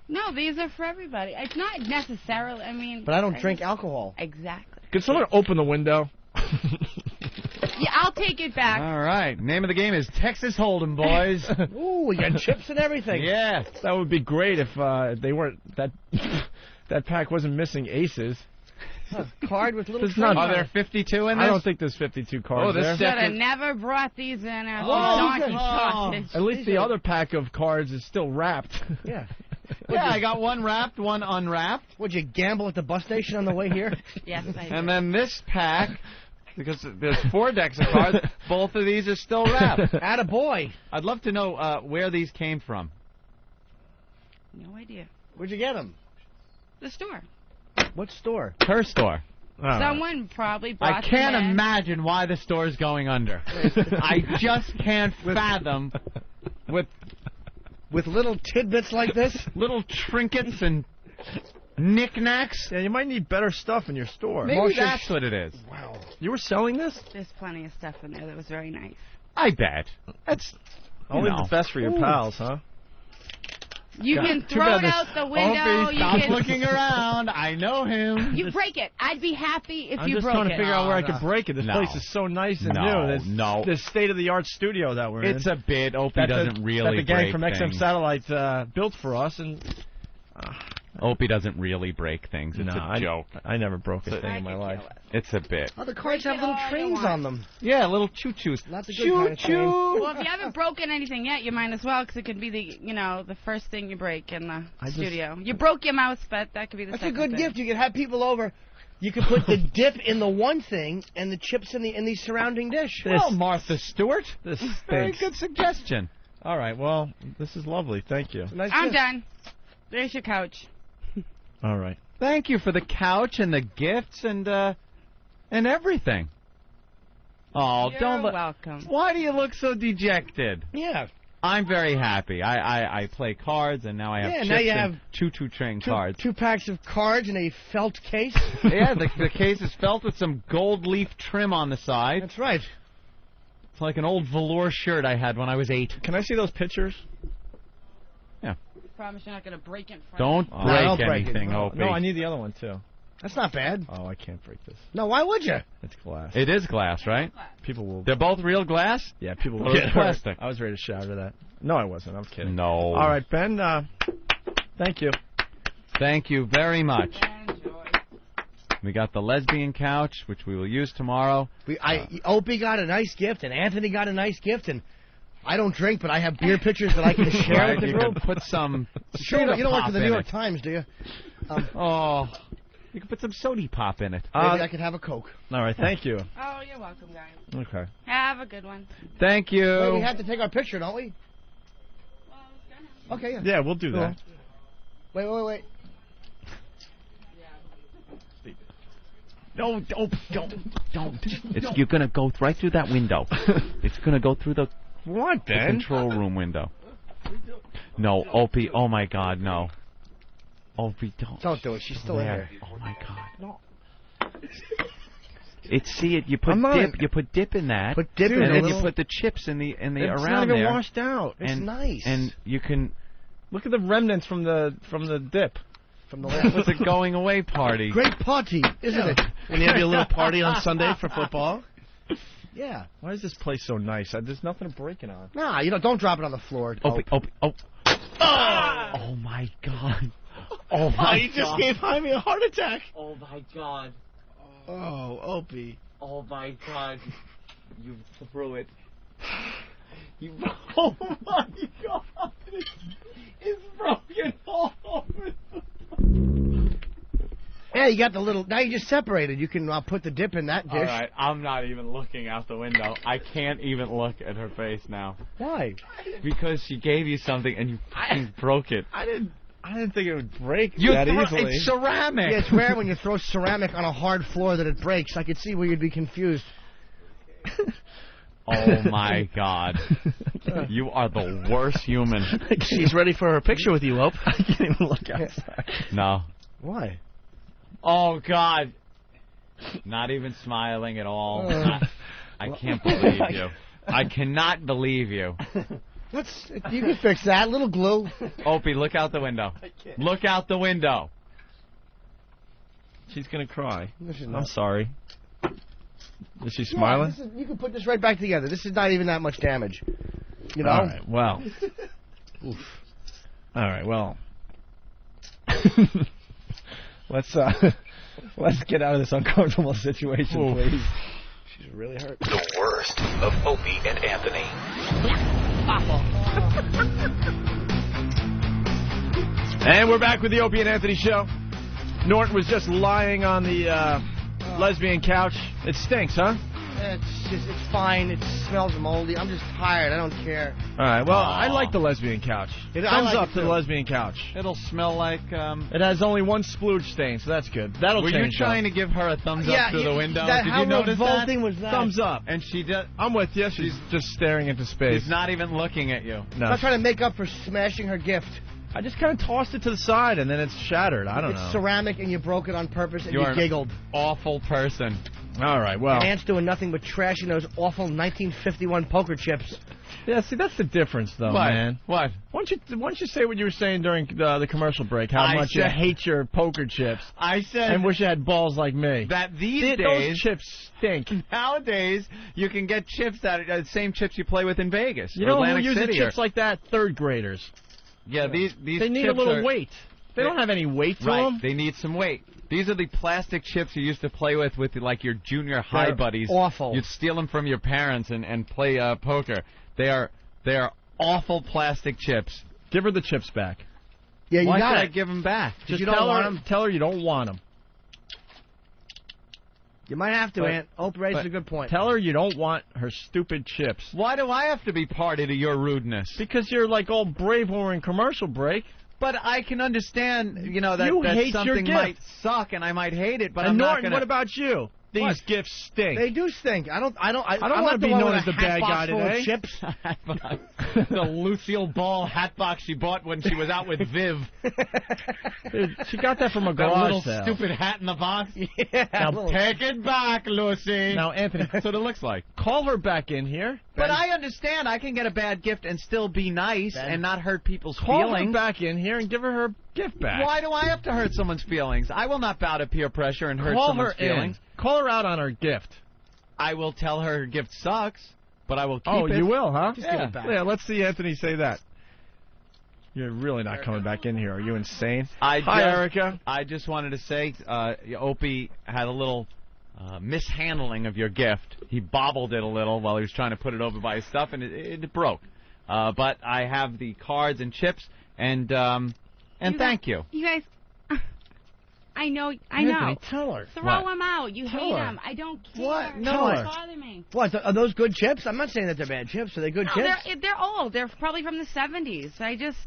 Speaker 16: No, these are for everybody. It's not necessarily. I mean.
Speaker 5: But I don't drink alcohol.
Speaker 16: Exactly.
Speaker 3: Could someone open the window?
Speaker 16: Yeah, I'll take it back.
Speaker 4: All right. Name of the game is Texas Hold'em, boys.
Speaker 5: Ooh, we got chips and everything.
Speaker 4: Yes.
Speaker 3: That would be great if they weren't that pack wasn't missing aces.
Speaker 5: Card with little.
Speaker 4: Are there 52 in this?
Speaker 3: I don't think there's 52 cards.
Speaker 4: Oh, this
Speaker 3: there.
Speaker 16: Should have never brought these in as donkey sausage.
Speaker 3: At least the other pack of cards is still wrapped.
Speaker 5: Yeah.
Speaker 4: Yeah, I got one wrapped, one unwrapped.
Speaker 5: Would you gamble at the bus station on the way here?
Speaker 16: Yes, I did.
Speaker 4: And then this pack, because there's 4 decks of cards, both of these are still wrapped.
Speaker 5: Attaboy.
Speaker 4: I'd love to know where these came from.
Speaker 16: No idea.
Speaker 5: Where'd you get them?
Speaker 16: The store.
Speaker 5: What store?
Speaker 4: Her store.
Speaker 16: Someone probably brought
Speaker 4: I can't
Speaker 16: them in.
Speaker 4: imagine why the store's going under. I just can't fathom
Speaker 5: with little tidbits like this,
Speaker 4: little trinkets and knickknacks.
Speaker 3: Yeah, you might need better stuff in your store.
Speaker 4: Maybe that's what it is.
Speaker 5: Wow.
Speaker 3: You were selling this?
Speaker 16: There's plenty of stuff in there that was very nice.
Speaker 4: I bet. That's
Speaker 3: only the best for your pals, huh?
Speaker 16: You can throw it out the window.
Speaker 4: Opie, stop looking around. I know him.
Speaker 16: You break it. I'd be happy if
Speaker 3: I'm
Speaker 16: you
Speaker 3: just
Speaker 16: broke
Speaker 3: trying to
Speaker 16: it.
Speaker 3: figure out where I could break it. This place is so nice and new. This state-of-the-art studio that we're in.
Speaker 4: It's a bit. Opie doesn't really
Speaker 3: that the gang
Speaker 4: break
Speaker 3: from XM
Speaker 4: things.
Speaker 3: Satellite built for us, and
Speaker 4: Opie doesn't really break things. It's a joke.
Speaker 3: I never broke a thing in my life.
Speaker 4: It's a bit.
Speaker 5: Oh, the cards have little trains on them.
Speaker 4: Yeah, little choo-choos.
Speaker 5: Not the good kind of train.
Speaker 16: Well, if you haven't broken anything yet, you might as well, because it could be the first thing you break in the studio. You broke your mouse, but that could be the
Speaker 5: That's
Speaker 16: second
Speaker 5: a good
Speaker 16: thing.
Speaker 5: gift. You can have people over. You can put the dip in the one thing and the chips in the surrounding dish.
Speaker 4: Well, Martha Stewart.
Speaker 3: This
Speaker 4: Very
Speaker 3: stinks.
Speaker 4: good suggestion.
Speaker 3: All right, well, this is lovely. Thank you.
Speaker 5: Nice
Speaker 16: I'm
Speaker 5: gift.
Speaker 16: done. There's your couch.
Speaker 3: All right.
Speaker 4: Thank you for the couch and the gifts and everything. Oh,
Speaker 16: You're welcome.
Speaker 4: Why do you look so dejected?
Speaker 5: Yeah.
Speaker 4: I'm very happy. I play cards, and now I have chips
Speaker 5: now you
Speaker 4: and
Speaker 5: have
Speaker 4: choo-choo train cards.
Speaker 5: 2 packs of cards in a felt case.
Speaker 4: Yeah, the case is felt with some gold leaf trim on the side.
Speaker 5: That's right.
Speaker 4: It's like an old velour shirt I had when I was 8.
Speaker 3: Can I see those pictures?
Speaker 4: Yeah.
Speaker 16: Promise you're not going to break it in front
Speaker 4: Don't
Speaker 16: of
Speaker 4: break anything, Opie.
Speaker 3: No, I need the other one, too.
Speaker 5: That's not bad.
Speaker 3: Oh, I can't break this.
Speaker 5: No, why would you?
Speaker 3: It's glass.
Speaker 4: It is glass, right?
Speaker 3: People will...
Speaker 4: They're both real glass?
Speaker 3: Yeah, people will
Speaker 4: Or
Speaker 3: get hurt.
Speaker 4: plastic?
Speaker 3: I was ready to shout at that. No, I wasn't. I'm kidding.
Speaker 4: No.
Speaker 3: All right, Ben, thank you.
Speaker 4: Thank you very much. We got the lesbian couch, which we will use tomorrow.
Speaker 5: Opie got a nice gift, and Anthony got a nice gift, and I don't drink, but I have beer pitchers that I can share
Speaker 4: Right,
Speaker 5: with the
Speaker 4: you
Speaker 5: group.
Speaker 4: can put some
Speaker 5: Sure,
Speaker 4: soda
Speaker 5: you don't work
Speaker 4: pop
Speaker 5: for the
Speaker 4: in
Speaker 5: New York
Speaker 4: it.
Speaker 5: Times, do you?
Speaker 4: You can put some sody pop in it.
Speaker 5: Maybe I could have a Coke.
Speaker 3: All right, thank you.
Speaker 16: Oh, you're welcome, guys.
Speaker 3: Okay.
Speaker 16: Have a good one.
Speaker 4: Thank you.
Speaker 5: Wait, we have to take our picture, don't we? Okay, yeah.
Speaker 3: Yeah, we'll do that.
Speaker 5: Wait.
Speaker 4: No, don't. You're going to go right through that window. It's going to go through the
Speaker 3: What,
Speaker 4: the
Speaker 3: Ben?
Speaker 4: control room window. No, Opie. Oh, my God, no. Opie, don't.
Speaker 5: Don't do it. She's still in
Speaker 4: Where?
Speaker 5: here.
Speaker 4: Oh, my God. No. You put
Speaker 3: I'm not-
Speaker 4: dip. You put dip in that.
Speaker 5: Put dip
Speaker 4: and
Speaker 5: in a
Speaker 4: then
Speaker 5: little-
Speaker 4: you put the chips in the
Speaker 3: It's
Speaker 4: around
Speaker 3: not even
Speaker 4: there.
Speaker 3: washed out.
Speaker 5: It's
Speaker 4: and,
Speaker 5: nice.
Speaker 4: And you can.
Speaker 3: Look at the remnants from the dip.
Speaker 5: From the
Speaker 4: It was a going away party.
Speaker 5: Great party, isn't it?
Speaker 14: When you have your little party on Sunday for football.
Speaker 5: Yeah.
Speaker 3: Why is this place so nice? There's nothing to break it on.
Speaker 5: Nah, don't drop it on the floor.
Speaker 4: Opie. Oh my God. Oh my
Speaker 14: you just gave Jaime a heart attack.
Speaker 4: Oh my God.
Speaker 14: Oh, Opie.
Speaker 4: Oh my God. You threw it. Oh my God. It's broken all over.
Speaker 5: Yeah, you got the little. Now you just separated. You can put the dip in that dish.
Speaker 4: All right, I'm not even looking out the window. I can't even look at her face now.
Speaker 5: Why?
Speaker 4: Because she gave you something and you fucking broke it.
Speaker 3: I didn't think it would break
Speaker 4: You
Speaker 3: that
Speaker 4: throw-
Speaker 3: easily.
Speaker 4: It's ceramic.
Speaker 5: Yeah, it's rare when you throw ceramic on a hard floor that it breaks. I could see where you'd be confused.
Speaker 4: Oh my God! You are the worst human.
Speaker 3: She's ready for her picture with you, Ope. I can't even look outside.
Speaker 4: No.
Speaker 5: Why?
Speaker 4: Oh God! Not even smiling at all. I can't believe you. I cannot believe you.
Speaker 5: You can fix that. A little glue.
Speaker 4: Opie, look out the window. Look out the window.
Speaker 3: She's gonna cry.
Speaker 5: No, she's
Speaker 3: I'm
Speaker 5: not.
Speaker 3: sorry. Is she smiling?
Speaker 5: Yeah, you can put this right back together. This is not even that much damage. You know?
Speaker 3: All right, well. Oof. All right, well. Let's get out of this uncomfortable situation, please.
Speaker 5: She's really hurt.
Speaker 7: The worst of Opie and Anthony.
Speaker 3: And we're back with the Opie and Anthony show. Norton was just lying on the lesbian couch. It stinks, huh?
Speaker 5: It's fine. It smells moldy. I'm just tired. I don't care.
Speaker 3: All right, well, I like the lesbian couch.
Speaker 5: I
Speaker 3: Thumbs
Speaker 5: like
Speaker 3: up
Speaker 5: it
Speaker 3: to the
Speaker 5: too.
Speaker 3: lesbian couch.
Speaker 4: It'll smell like.
Speaker 3: It has only one splooge stain, so that's good. That'll
Speaker 4: Were you
Speaker 3: change.
Speaker 4: trying to give her a thumbs up through the window?
Speaker 5: That,
Speaker 4: Did
Speaker 5: how
Speaker 4: you notice that?
Speaker 5: revolting was that?
Speaker 3: Thumbs up.
Speaker 4: And she does.
Speaker 3: I'm with you. She's just staring into space.
Speaker 4: She's not even looking at you.
Speaker 3: No.
Speaker 5: I'm not trying to make up for smashing her gift.
Speaker 3: I just kind of tossed it to the side, and then it's shattered. I don't know.
Speaker 5: It's ceramic, and you broke it on purpose, and you
Speaker 4: You're an
Speaker 5: giggled.
Speaker 4: awful person.
Speaker 3: All right, well.
Speaker 5: And Aunt's doing nothing but trashing those awful 1951 poker chips.
Speaker 3: Yeah, see, that's the difference, though,
Speaker 4: What?
Speaker 3: man.
Speaker 4: What?
Speaker 3: Why don't you say what you were saying during the commercial break? How
Speaker 4: I
Speaker 3: much you
Speaker 4: said-
Speaker 3: hate your poker chips.
Speaker 4: I said
Speaker 3: And wish you had balls like me.
Speaker 4: that these
Speaker 3: Those
Speaker 4: days,
Speaker 3: chips stink.
Speaker 4: nowadays, you can get chips that are the same chips you play with in Vegas.
Speaker 3: You
Speaker 4: or
Speaker 3: know who
Speaker 4: Atlantic
Speaker 3: uses
Speaker 4: City
Speaker 3: chips like that? Third graders.
Speaker 4: Yeah, these
Speaker 3: They need a
Speaker 4: chips
Speaker 3: little
Speaker 4: are-
Speaker 3: weight. They don't have any weight to
Speaker 4: Right,
Speaker 3: them.
Speaker 4: they need some weight. These are the plastic chips you used to play with like your junior high
Speaker 5: They're
Speaker 4: buddies.
Speaker 5: awful.
Speaker 4: You'd steal them from your parents and play poker. They are awful plastic chips.
Speaker 3: Give her the chips back.
Speaker 5: Yeah, you
Speaker 4: Why
Speaker 5: got
Speaker 4: should I
Speaker 5: it.
Speaker 4: give them back?
Speaker 3: Just
Speaker 5: you don't
Speaker 3: tell
Speaker 5: want
Speaker 3: her.
Speaker 5: 'em?
Speaker 3: Tell her you don't want them.
Speaker 5: You might have to,
Speaker 4: But-
Speaker 5: Aunt. Ope raises
Speaker 4: but
Speaker 5: a good point.
Speaker 3: Tell her you don't want her stupid chips.
Speaker 4: Why do I have to be party to your rudeness?
Speaker 3: Because you're like all brave when we're in commercial break.
Speaker 4: But I can understand, that,
Speaker 3: You
Speaker 4: that
Speaker 3: hate your
Speaker 4: something
Speaker 3: gift.
Speaker 4: might suck and I might hate it, but
Speaker 3: And
Speaker 4: I'm not
Speaker 3: Norton,
Speaker 4: gonna.
Speaker 3: what about you? These
Speaker 5: What?
Speaker 3: gifts stink.
Speaker 5: They do stink. I don't
Speaker 3: don't
Speaker 5: I'm
Speaker 3: wanna
Speaker 5: not the
Speaker 3: be
Speaker 5: one
Speaker 3: known
Speaker 5: with
Speaker 3: as
Speaker 5: a
Speaker 3: the bad
Speaker 5: hat
Speaker 3: guy
Speaker 5: box full of
Speaker 3: today.
Speaker 5: chips.
Speaker 4: the Lucille Ball hat box she bought when she was out with Viv.
Speaker 3: Dude, she got that from a
Speaker 4: That
Speaker 3: garage
Speaker 4: little
Speaker 3: sale.
Speaker 4: stupid hat in the box.
Speaker 5: Yeah.
Speaker 4: Now take it back, Lucy.
Speaker 3: Now, Anthony,
Speaker 4: That's what it looks like.
Speaker 3: call her back in here.
Speaker 4: But I understand. I can get a bad gift and still be nice
Speaker 5: Ben.
Speaker 4: and not hurt people's
Speaker 3: Call her
Speaker 4: feelings.
Speaker 3: back in here and give her gift back.
Speaker 4: Why do I have to hurt someone's feelings? I will not bow to peer pressure and hurt
Speaker 3: Call
Speaker 4: someone's
Speaker 3: her
Speaker 4: feelings.
Speaker 3: in. Call her out on her gift.
Speaker 4: I will tell her her gift sucks, but I will keep
Speaker 3: Oh,
Speaker 4: it.
Speaker 3: you will, huh?
Speaker 5: Just give it back.
Speaker 3: Yeah, let's see Anthony say that. You're really not coming back in here. Are you insane? Hi, Erica.
Speaker 4: I just wanted to say, Opie had a little mishandling of your gift. He bobbled it a little while he was trying to put it over by his stuff, and it broke. But I have the cards and chips, and thank you.
Speaker 16: You guys, I know.
Speaker 3: Anthony, tell her.
Speaker 16: Throw
Speaker 4: What?
Speaker 16: them out. You
Speaker 3: Tell
Speaker 16: hate
Speaker 3: her.
Speaker 16: them. I don't care.
Speaker 5: What?
Speaker 16: No,
Speaker 5: Tell
Speaker 16: they
Speaker 5: her.
Speaker 16: bother me.
Speaker 5: What? Are those good chips? I'm not saying that they're bad chips. Are they good
Speaker 16: No,
Speaker 5: chips?
Speaker 16: they're old. They're probably from the 70s. I just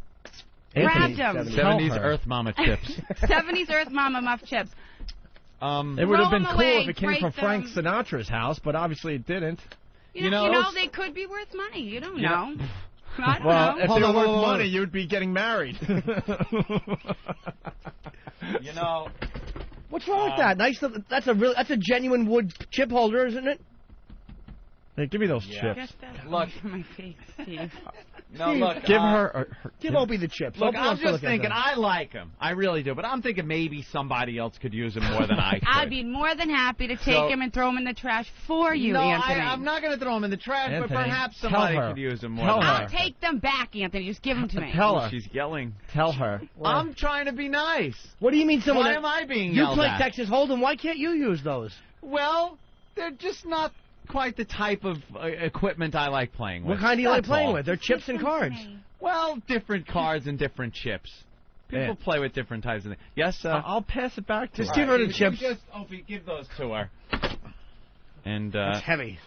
Speaker 5: Anthony,
Speaker 16: grabbed them.
Speaker 4: 70s
Speaker 3: her.
Speaker 4: Earth Mama chips.
Speaker 16: 70s Earth Mama Muff chips.
Speaker 3: It would have been
Speaker 16: them
Speaker 3: cool
Speaker 16: away,
Speaker 3: if it came
Speaker 16: break
Speaker 3: from Frank
Speaker 16: them.
Speaker 3: Sinatra's house, but obviously it didn't.
Speaker 16: You know, they could be worth money. You don't know. I don't
Speaker 3: Well,
Speaker 16: know.
Speaker 3: if
Speaker 5: Hold
Speaker 3: they
Speaker 5: on,
Speaker 3: were
Speaker 5: hold
Speaker 3: worth
Speaker 5: on, hold
Speaker 3: money,
Speaker 5: on.
Speaker 3: you'd be getting married.
Speaker 4: You know,
Speaker 5: What's wrong with that? Nice. That's a genuine wood chip holder, isn't it?
Speaker 3: Hey, give me those
Speaker 4: Yeah.
Speaker 3: chips.
Speaker 16: Get that
Speaker 4: Look.
Speaker 16: away from my face, Steve.
Speaker 4: no,
Speaker 5: Steve,
Speaker 4: look.
Speaker 3: Give her.
Speaker 5: Give Opie the chips.
Speaker 4: Look,
Speaker 5: Opie
Speaker 4: I'm
Speaker 5: wants to
Speaker 4: just
Speaker 5: look at
Speaker 4: thinking,
Speaker 5: them.
Speaker 4: I like him. I really do. But I'm thinking maybe somebody else could use him more than I could.
Speaker 16: I'd be more than happy to take
Speaker 4: So-
Speaker 16: him and throw him in the trash for you,
Speaker 4: no,
Speaker 16: Anthony.
Speaker 4: I'm not going to throw him in the trash,
Speaker 3: Anthony,
Speaker 4: but perhaps
Speaker 3: tell
Speaker 4: somebody
Speaker 3: her.
Speaker 4: could use him more
Speaker 3: Tell
Speaker 4: than
Speaker 3: her.
Speaker 4: I
Speaker 16: I'll
Speaker 4: could.
Speaker 16: take them back, Anthony. Just give them to me.
Speaker 3: Tell her.
Speaker 4: She's yelling.
Speaker 3: Tell her.
Speaker 4: I'm trying to be nice.
Speaker 5: What do you mean someone?
Speaker 4: Why
Speaker 5: that-
Speaker 4: am I being
Speaker 5: You
Speaker 4: yelled
Speaker 5: play
Speaker 4: at?
Speaker 5: Texas Hold'em. Why can't you use those?
Speaker 4: Well, they're just not quite the type of equipment I like playing with.
Speaker 5: What kind do you like
Speaker 4: That's
Speaker 5: playing
Speaker 4: all.
Speaker 5: with? They're chips and cards.
Speaker 4: Well, different cards and different chips. People play with different types of things. Yes,
Speaker 3: I'll pass it back to
Speaker 5: Just
Speaker 3: her.
Speaker 5: give her the chips.
Speaker 4: Opie, give those to her. And
Speaker 5: It's heavy.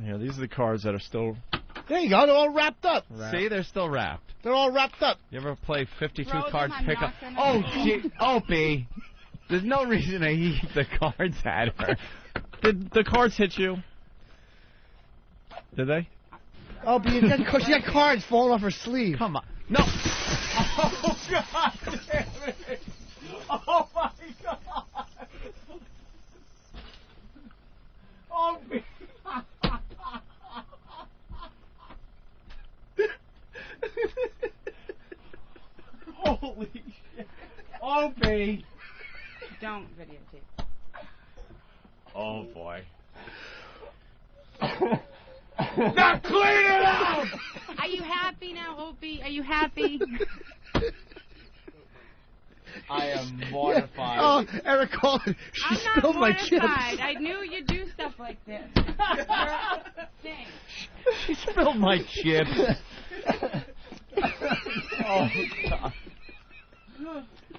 Speaker 3: Yeah, these are the cards that are still...
Speaker 5: There you go. They're all wrapped up.
Speaker 4: See, they're still wrapped.
Speaker 5: They're all wrapped up.
Speaker 4: You ever play 52
Speaker 16: Throw them,
Speaker 4: cards
Speaker 16: I'm
Speaker 4: pickup?
Speaker 16: not gonna
Speaker 4: Oh,
Speaker 16: know.
Speaker 4: gee, Opie. There's no reason to heat the cards at her.
Speaker 3: Did the cards hit you? Did they?
Speaker 5: Oh, but she got cards falling off her sleeve.
Speaker 4: Come on. No. Oh, God damn it. Oh, my God. Opie. Holy shit. Opie.
Speaker 16: Don't videotape.
Speaker 4: Oh, boy.
Speaker 12: Now clean it up!
Speaker 16: Are you happy now, Opie? Are you happy?
Speaker 4: I am mortified.
Speaker 5: Oh, Eric called it. She
Speaker 16: I'm not
Speaker 5: spilled my chips.
Speaker 16: mortified. I knew you'd do stuff like this. You're a thing.
Speaker 4: She spilled my chips. Oh, God.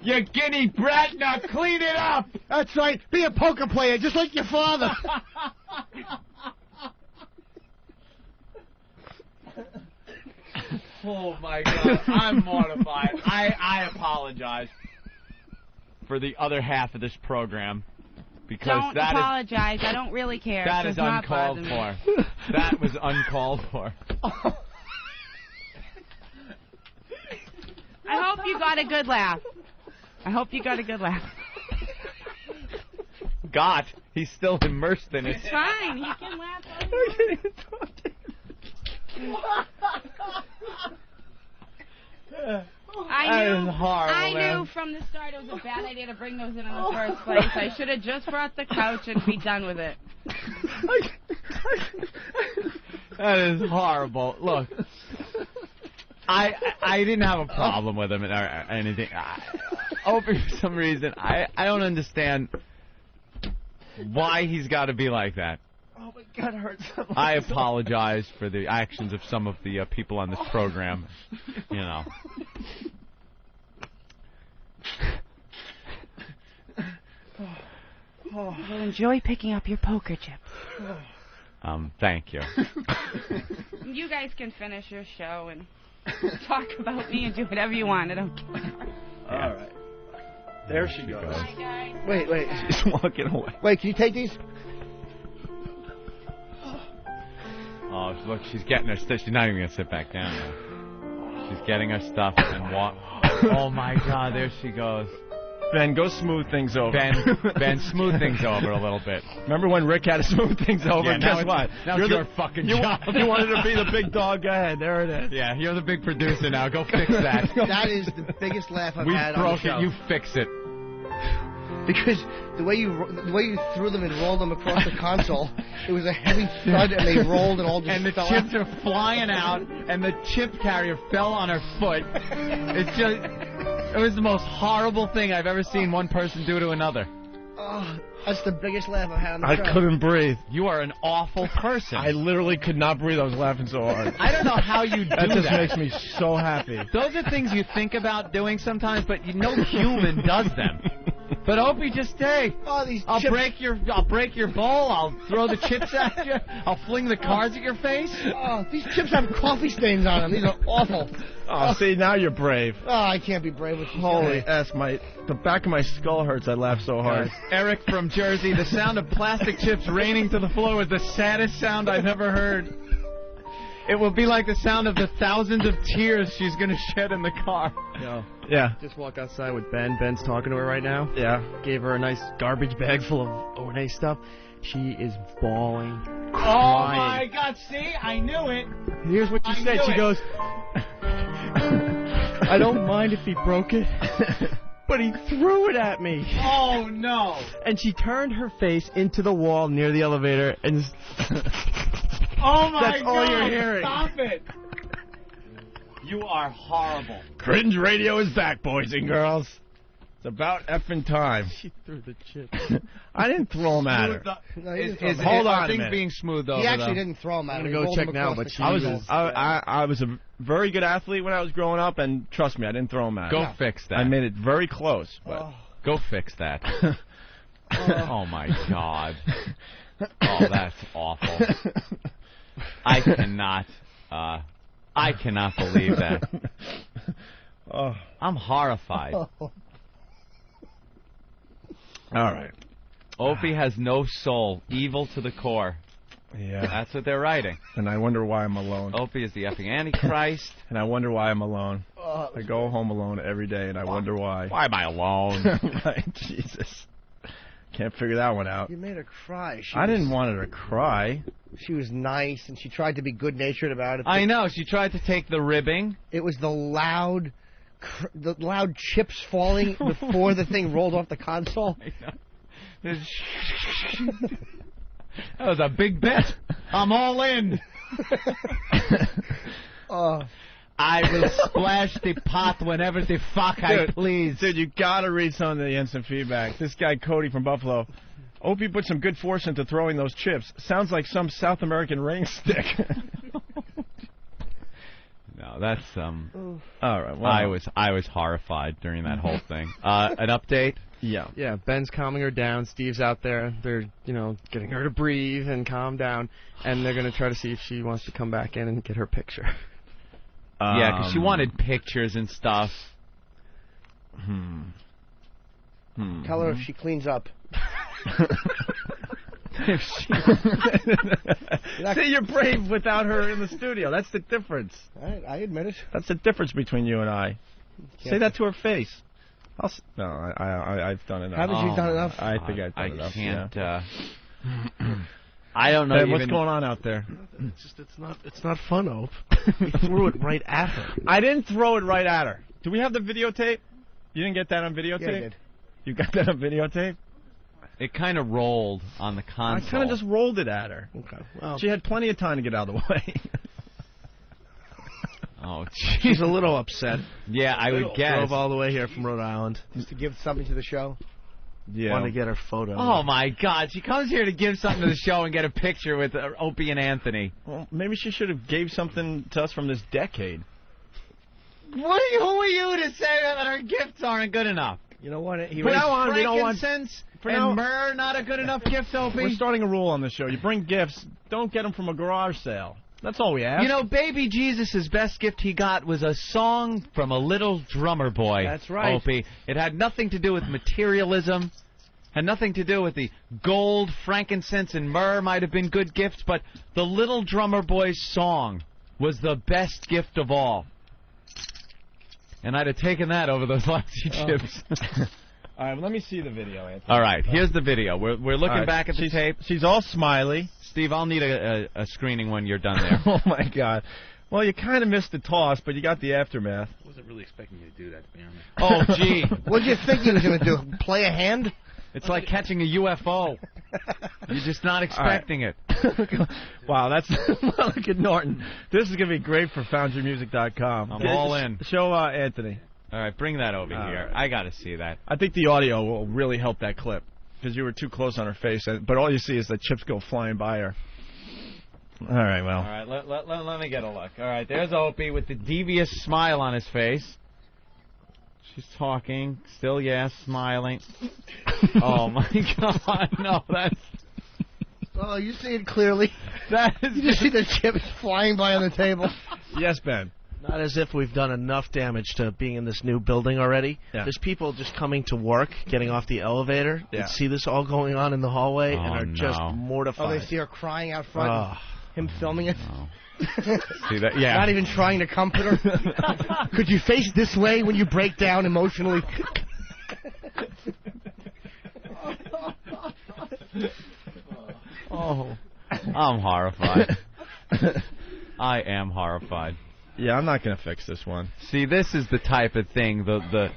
Speaker 12: You guinea brat, now clean it up!
Speaker 5: That's right. Be a poker player, just like your father.
Speaker 4: Oh, my God. I'm mortified. I apologize for the other half of this program. Because
Speaker 16: Don't
Speaker 4: that
Speaker 16: apologize. I don't really care.
Speaker 4: That
Speaker 16: It
Speaker 4: is
Speaker 16: does not
Speaker 4: uncalled
Speaker 16: bother
Speaker 4: for.
Speaker 16: me.
Speaker 4: That was uncalled for.
Speaker 16: I hope you got a good laugh. I hope you got a good laugh.
Speaker 4: God, he's still immersed in it.
Speaker 16: It's fine. He can laugh.
Speaker 4: That is horrible,
Speaker 16: I
Speaker 4: man.
Speaker 16: knew from the start it was a bad idea to bring those in the first place. I should have just brought the couch and be done with it.
Speaker 4: That is horrible. Look, I didn't have a problem with him or anything. For some reason, I don't understand why he's got to be like that.
Speaker 3: Oh, my God, it hurts so much.
Speaker 4: I apologize for the actions of some of the people on this program. You know.
Speaker 16: Well, enjoy picking up your poker chips.
Speaker 4: Thank you.
Speaker 16: You guys can finish your show and talk about me and do whatever you want. I don't care.
Speaker 3: All right. There she goes.
Speaker 16: Bye, guys.
Speaker 5: Wait.
Speaker 3: She's walking away.
Speaker 5: Wait, can you take these?
Speaker 4: Oh, look, she's getting her stuff. She's not even going to sit back down now. She's getting her stuff and walk. Oh, my God, there she goes.
Speaker 3: Ben, go smooth things over.
Speaker 4: Ben, smooth things over a little bit.
Speaker 3: Remember when Rick had to smooth things over?
Speaker 4: Yeah, now
Speaker 3: Guess
Speaker 4: it's-
Speaker 3: what?
Speaker 4: now it's your fucking job.
Speaker 3: You wanted to be the big dog. Go ahead. There it is.
Speaker 4: Yeah, you're the big producer now. Go fix that.
Speaker 5: That is the biggest laugh I've
Speaker 4: We
Speaker 5: had on the
Speaker 4: broke
Speaker 5: show.
Speaker 4: it. You fix it.
Speaker 5: Because the way you threw them and rolled them across the console, it was a heavy thud, and they rolled and all just
Speaker 4: And the
Speaker 5: fell
Speaker 4: chips
Speaker 5: out.
Speaker 4: are flying out, and the chip carrier fell on her foot. It's just, it was the most horrible thing I've ever seen one person do to another.
Speaker 5: Oh, that's the biggest laugh I've had on the
Speaker 3: I
Speaker 5: show.
Speaker 3: couldn't breathe.
Speaker 4: You are an awful person.
Speaker 3: I literally could not breathe. I was laughing so hard.
Speaker 4: I don't know how you do that.
Speaker 3: That just makes me so happy.
Speaker 4: Those are things you think about doing sometimes, but no human does them. But Opie, just stay.
Speaker 5: Oh, these
Speaker 4: I'll
Speaker 5: chips.
Speaker 4: break your bowl. I'll throw the chips at you. I'll fling the cards at your face.
Speaker 5: Oh, these chips have coffee stains on them. These are awful.
Speaker 3: Oh, see, now you're brave.
Speaker 5: Oh, I can't be brave with these
Speaker 3: Holy
Speaker 5: guys.
Speaker 3: S, the back of my skull hurts. I laugh so hard.
Speaker 4: Eric from Jersey, the sound of plastic chips raining to the floor was the saddest sound I've ever heard. It will be like the sound of the thousands of tears she's going to shed in the car.
Speaker 18: Yo.
Speaker 3: Yeah.
Speaker 18: Just walk outside with Ben. Ben's talking to her right now.
Speaker 3: Yeah.
Speaker 18: Gave her a nice garbage bag full of O&A stuff. She is bawling,
Speaker 4: Oh,
Speaker 18: crying.
Speaker 4: my God. See? I knew it.
Speaker 18: Here's what she
Speaker 4: I
Speaker 18: said.
Speaker 4: knew
Speaker 18: She
Speaker 4: it.
Speaker 18: goes, I don't mind if he broke it, but he threw it at me.
Speaker 4: Oh, no.
Speaker 18: And she turned her face into the wall near the elevator and just...
Speaker 4: Oh, my
Speaker 18: That's
Speaker 4: God.
Speaker 18: all you're hearing.
Speaker 4: Stop it. You are horrible.
Speaker 3: Cringe Radio is back, boys and girls. It's about effing time.
Speaker 18: She threw the chips.
Speaker 3: I didn't throw them at her.
Speaker 5: No, he didn't throw
Speaker 4: Is,
Speaker 5: him.
Speaker 3: Hold
Speaker 4: are
Speaker 3: on a
Speaker 4: things
Speaker 3: minute.
Speaker 4: being smoothed over?
Speaker 5: He actually
Speaker 4: though?
Speaker 5: didn't throw him at
Speaker 18: I'm
Speaker 5: her.
Speaker 18: gonna
Speaker 5: He
Speaker 18: go
Speaker 5: rolled
Speaker 18: check
Speaker 5: him
Speaker 18: now,
Speaker 5: across
Speaker 18: but
Speaker 5: the
Speaker 18: she
Speaker 5: table.
Speaker 3: I was a very good athlete when I was growing up, and trust me, I didn't throw them at her.
Speaker 4: Go fix that.
Speaker 3: I made it very close. But
Speaker 4: Go fix that. Oh my God. Oh, that's awful. I cannot believe that.
Speaker 3: Oh.
Speaker 4: I'm horrified.
Speaker 3: All right.
Speaker 4: Opie has no soul, evil to the core.
Speaker 3: Yeah.
Speaker 4: That's what they're writing.
Speaker 3: And I wonder why I'm alone.
Speaker 4: Opie is the effing Antichrist.
Speaker 3: And I wonder why I'm alone. I go home alone every day, and I wonder why.
Speaker 4: Why am I alone?
Speaker 3: Right, Jesus. Can't figure that one out.
Speaker 5: You made her cry.
Speaker 3: I didn't want her to cry.
Speaker 5: She was nice, and she tried to be good-natured about it.
Speaker 4: I know. She tried to take the ribbing.
Speaker 5: It was the loud chips falling before the thing rolled off the console.
Speaker 4: That was a big bet. I'm all in. I will splash the pot whenever the fuck I please.
Speaker 3: Dude, you gotta read some of the instant feedback. This guy Cody from Buffalo. Opie put some good force into throwing those chips. Sounds like some South American ring stick.
Speaker 4: No, that's
Speaker 3: All right. Well,
Speaker 4: I was horrified during that whole thing. An update?
Speaker 3: Yeah.
Speaker 18: Yeah, Ben's calming her down. Steve's out there. They're, getting her to breathe and calm down. And they're going to try to see if she wants to come back in and get her picture.
Speaker 4: Yeah, because she wanted pictures and stuff.
Speaker 5: Tell her if she cleans up.
Speaker 3: See, you're brave without her in the studio. That's the difference.
Speaker 5: I admit it.
Speaker 3: That's the difference between you and I. Say that to her face. No, I've done enough.
Speaker 5: Haven't you done enough?
Speaker 3: I think I've done enough.
Speaker 4: I can't.
Speaker 3: Yeah.
Speaker 4: I don't know.
Speaker 3: Ben, what's going on out there?
Speaker 18: It's not fun, Ope. You threw it right at her.
Speaker 3: I didn't throw it right at her. Do we have the videotape? You didn't get that on videotape?
Speaker 5: Yeah, I did.
Speaker 3: You got that on videotape?
Speaker 4: It kind of rolled on the console.
Speaker 3: I kind of just rolled it at her.
Speaker 18: Okay. Well,
Speaker 3: she had plenty of time to get out of the way.
Speaker 4: Oh,
Speaker 18: she's a little upset.
Speaker 4: Yeah, I would guess.
Speaker 18: Drove all the way here from Rhode Island.
Speaker 5: Just to give something to the show?
Speaker 3: Yeah.
Speaker 18: Want to get her photo.
Speaker 4: Oh, my God. She comes here to give something to the show and get a picture with Opie and Anthony.
Speaker 3: Well, maybe she should have gave something to us from this decade.
Speaker 4: Who are you to say that her gifts aren't good enough?
Speaker 5: You know what?
Speaker 4: Frankincense and myrrh not a good enough gift, Opie?
Speaker 3: We're starting a rule on the show. You bring gifts, don't get them from a garage sale. That's all we ask.
Speaker 4: Baby Jesus' best gift he got was a song from a little drummer boy.
Speaker 5: That's right.
Speaker 4: Opie. It had nothing to do with materialism. Had nothing to do with the gold, frankincense, and myrrh might have been good gifts, but the little drummer boy's song was the best gift of all. And I'd have taken that over those lousy chips.
Speaker 3: All right, well, let me see the video, Anthony.
Speaker 4: All right, here's the video. We're looking back at the tape.
Speaker 3: She's all smiley.
Speaker 4: Steve, I'll need a screening when you're done there.
Speaker 3: Oh, my God. Well, you kind of missed the toss, but you got the aftermath.
Speaker 15: I wasn't really expecting you to do that, to be honest.
Speaker 4: Oh, gee.
Speaker 5: What did you think he was going to do? Play a hand?
Speaker 4: It's like catching a UFO. You're just not expecting it.
Speaker 3: Wow, that's look at Norton. This is going to be great for FoundYourMusic.com.
Speaker 4: I'm all in.
Speaker 3: Show Anthony.
Speaker 4: All right, bring that over here.
Speaker 3: Right.
Speaker 4: I got to see that.
Speaker 3: I think the audio will really help that clip because you were too close on her face, but all you see is the chips go flying by her. All right, well.
Speaker 4: All right, let me get a look. All right, there's Opie with the devious smile on his face. She's talking, still, smiling. Oh, my God, no, that's...
Speaker 5: Oh, you see it clearly.
Speaker 4: You
Speaker 5: just see the chips flying by on the table.
Speaker 3: Yes, Ben.
Speaker 18: Not as if we've done enough damage to being in this new building already.
Speaker 3: Yeah.
Speaker 18: There's people just coming to work, getting off the elevator, and see this all going on in the hallway, and are just mortified.
Speaker 5: Oh, they see her crying out front, him filming it.
Speaker 4: No. See that? Yeah.
Speaker 5: Not even trying to comfort her. Could you face this way when you break down emotionally?
Speaker 4: Oh, I'm horrified. I am horrified.
Speaker 3: Yeah, I'm not going to fix this one.
Speaker 4: See, this is the type of thing, the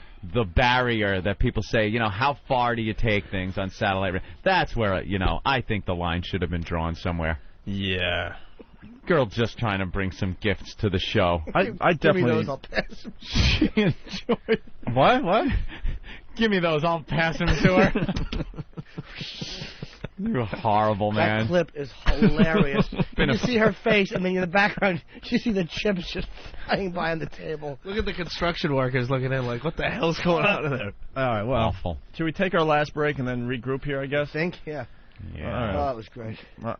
Speaker 4: barrier that people say, how far do you take things on satellite? That's where, I think the line should have been drawn somewhere.
Speaker 3: Yeah.
Speaker 4: Girl just trying to bring some gifts to the show.
Speaker 3: I definitely...
Speaker 5: I'll pass.
Speaker 4: She enjoyed...
Speaker 3: What?
Speaker 10: Give me those. I'll pass them to her. You're horrible, man.
Speaker 5: That clip is hilarious. You see her face, and then in the background, you see the chips just flying by on the table.
Speaker 18: Look at the construction workers looking in like, what the hell's going on in there?
Speaker 3: All right, well,
Speaker 10: Awful.
Speaker 3: should we take our last break and then regroup here, I guess?
Speaker 5: Think? Yeah.
Speaker 10: Yeah.
Speaker 3: All right.
Speaker 5: Oh, that was great.
Speaker 18: Why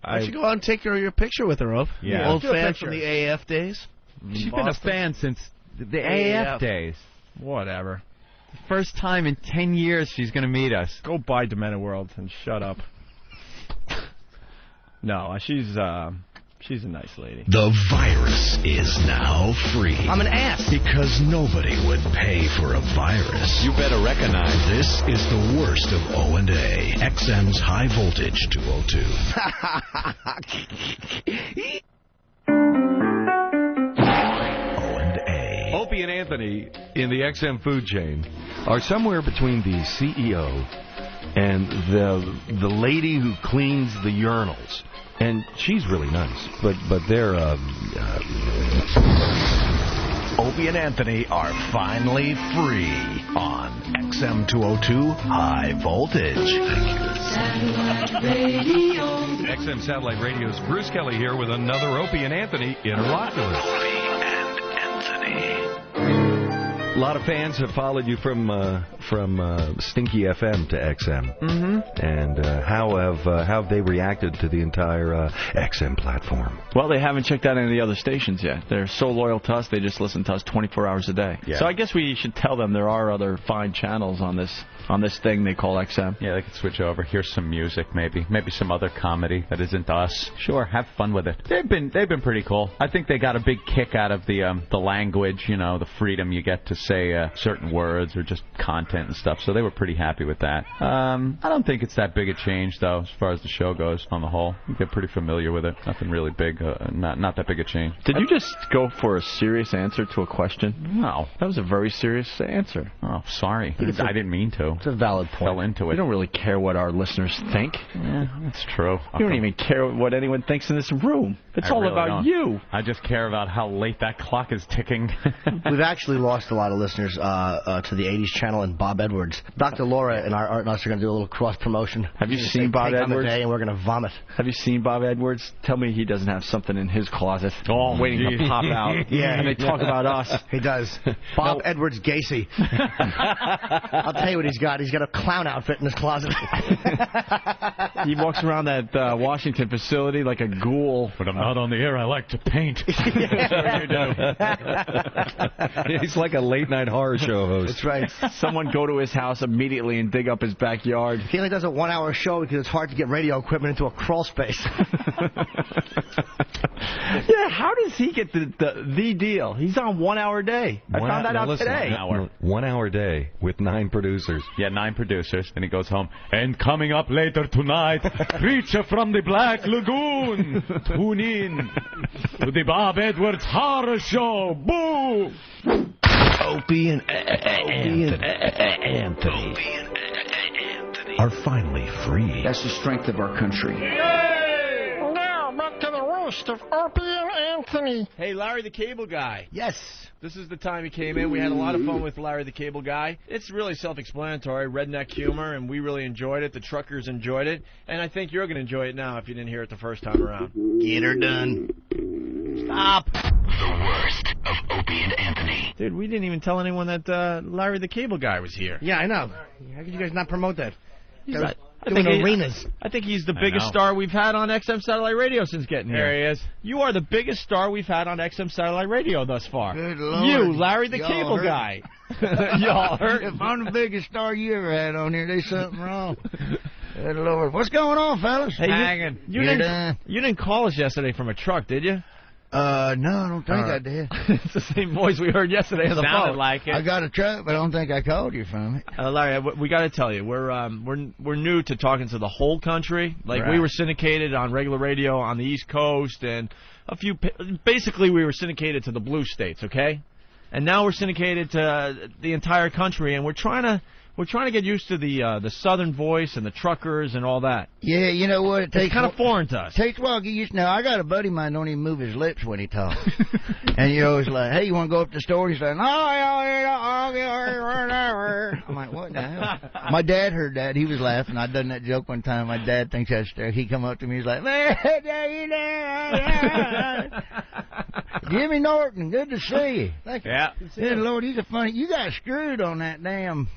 Speaker 18: don't you go out and take your picture with her, Ope?
Speaker 10: Yeah.
Speaker 18: Old
Speaker 5: Do a
Speaker 18: fan
Speaker 5: picture.
Speaker 18: from the AF days.
Speaker 10: She's been a fan since the AF days.
Speaker 3: Whatever.
Speaker 10: First time in 10 years she's going to meet us.
Speaker 3: Go buy Demented World and shut up. No, she's a nice lady.
Speaker 7: The virus is now free.
Speaker 5: I'm an ass.
Speaker 7: Because nobody would pay for a virus.
Speaker 10: You better recognize
Speaker 7: This is the worst of O&A. XM's High Voltage 202.
Speaker 9: Opie and Anthony in the XM food chain are somewhere between the CEO and the lady who cleans the urinals. And she's really nice, but they're
Speaker 7: Opie and Anthony are finally free on XM 202 High Voltage.
Speaker 9: XM Satellite Radio's Bruce Kelly here with another Opie and Anthony Interlocutor. A lot of fans have followed you from Stinky FM to XM.
Speaker 3: Mm-hmm.
Speaker 9: And how have they reacted to the entire XM platform?
Speaker 3: Well, they haven't checked out any of the other stations yet. They're so loyal to us, they just listen to us 24 hours a day.
Speaker 9: Yeah.
Speaker 3: So I guess we should tell them there are other fine channels on this thing they call XM.
Speaker 10: Yeah, they could switch over. Here's some music, maybe some other comedy that isn't us. Sure, have fun with it. They've been pretty cool. I think they got a big kick out of the language, the freedom you get to say certain words or just content and stuff. So they were pretty happy with that. I don't think it's that big a change though, as far as the show goes on the whole. You get pretty familiar with it. Nothing really big. Not that big a change.
Speaker 3: Did you just go for a serious answer to a question?
Speaker 10: No,
Speaker 3: that was a very serious answer.
Speaker 10: Oh, sorry. I didn't mean to.
Speaker 5: It's a valid point.
Speaker 10: Fell into it.
Speaker 3: We don't really care what our listeners think.
Speaker 10: Yeah, that's true.
Speaker 3: You don't even care what anyone thinks in this room. It's all
Speaker 10: really
Speaker 3: about
Speaker 10: don't.
Speaker 3: you.
Speaker 10: I just care about how late that clock is ticking.
Speaker 5: We've actually lost a lot of listeners to the 80s channel and Bob Edwards. Dr. Laura and Art and us are going to do a little cross promotion.
Speaker 3: Have you seen Bob Edwards?
Speaker 5: And we're going to vomit.
Speaker 3: Have you seen Bob Edwards? Tell me he doesn't have something in his closet waiting to pop out.
Speaker 5: Yeah,
Speaker 3: and they talk about us.
Speaker 5: He does. Bob Edwards Gacy. I'll tell you what he's got. He's got a clown outfit in his closet.
Speaker 3: He walks around that Washington facility like a ghoul.
Speaker 10: When I'm not on the air, I like to paint.
Speaker 9: He's like a late-night horror show host.
Speaker 5: That's right.
Speaker 3: Someone go to his house immediately and dig up his backyard.
Speaker 5: He only does a 1-hour show because it's hard to get radio equipment into a crawl space.
Speaker 3: Yeah, how does he get the deal? He's on 1 hour a day. I found that out today.
Speaker 9: 1 hour day with 9 producers.
Speaker 10: Yeah, 9 producers. And he goes home. And coming up later tonight, Preacher from the Black Lagoon. Tune in to the Bob Edwards Horror Show. Boo!
Speaker 7: Opie and Anthony are finally free.
Speaker 19: That's the strength of our country.
Speaker 14: Now, back to the roast of Opie and Anthony.
Speaker 3: Hey, Larry the Cable Guy.
Speaker 5: Yes.
Speaker 3: This is the time he came in. We had a lot of fun with Larry the Cable Guy. It's really self-explanatory, redneck humor, and we really enjoyed it. The truckers enjoyed it. And I think you're going to enjoy it now if you didn't hear it the first time around.
Speaker 5: Get her done. Stop.
Speaker 7: The worst of Opie and Anthony.
Speaker 3: Dude, we didn't even tell anyone that Larry the Cable Guy was here.
Speaker 5: Yeah, I know. How could you guys not promote that?
Speaker 3: Right.
Speaker 5: Doing arenas.
Speaker 3: I think he's the biggest star we've had on XM Satellite Radio since getting here.
Speaker 10: There he is.
Speaker 3: You are the biggest star we've had on XM Satellite Radio thus far.
Speaker 5: Good Lord.
Speaker 3: You, Larry the Cable
Speaker 5: hurt.
Speaker 3: Guy. Y'all hurt.
Speaker 13: If I'm the biggest star you ever had on here, there's something wrong. Good Lord. What's going on, fellas?
Speaker 3: Hey, you didn't call us yesterday from a truck, did you?
Speaker 13: No, I don't think I did.
Speaker 3: It's the same voice we heard yesterday on the phone.
Speaker 10: Sounded like it.
Speaker 13: I got a truck, but I don't think I called you from it.
Speaker 3: Larry, we got to tell you, we're new to talking to the whole country. Like we were syndicated on regular radio on the East Coast, and basically we were syndicated to the blue states, okay? And now we're syndicated to the entire country, and we're trying to We're trying to get used to the Southern voice and the truckers and all that.
Speaker 19: Yeah, you know what? It takes
Speaker 3: It's kind of foreign to us.
Speaker 19: Takes a while to get used to. Now, I got a buddy of mine don't even move his lips when he talks. And you're always like, hey, you want to go up to the store? He's like, no, I'm like, what the hell? My dad heard that. He was laughing. I'd done that joke one time. My dad thinks that's hysterical. He come up to me. He's like, man, Jimmy Norton, good to see you. Thank you.
Speaker 3: Yeah.
Speaker 19: Good Lord, he's a funny. You got screwed on that damn.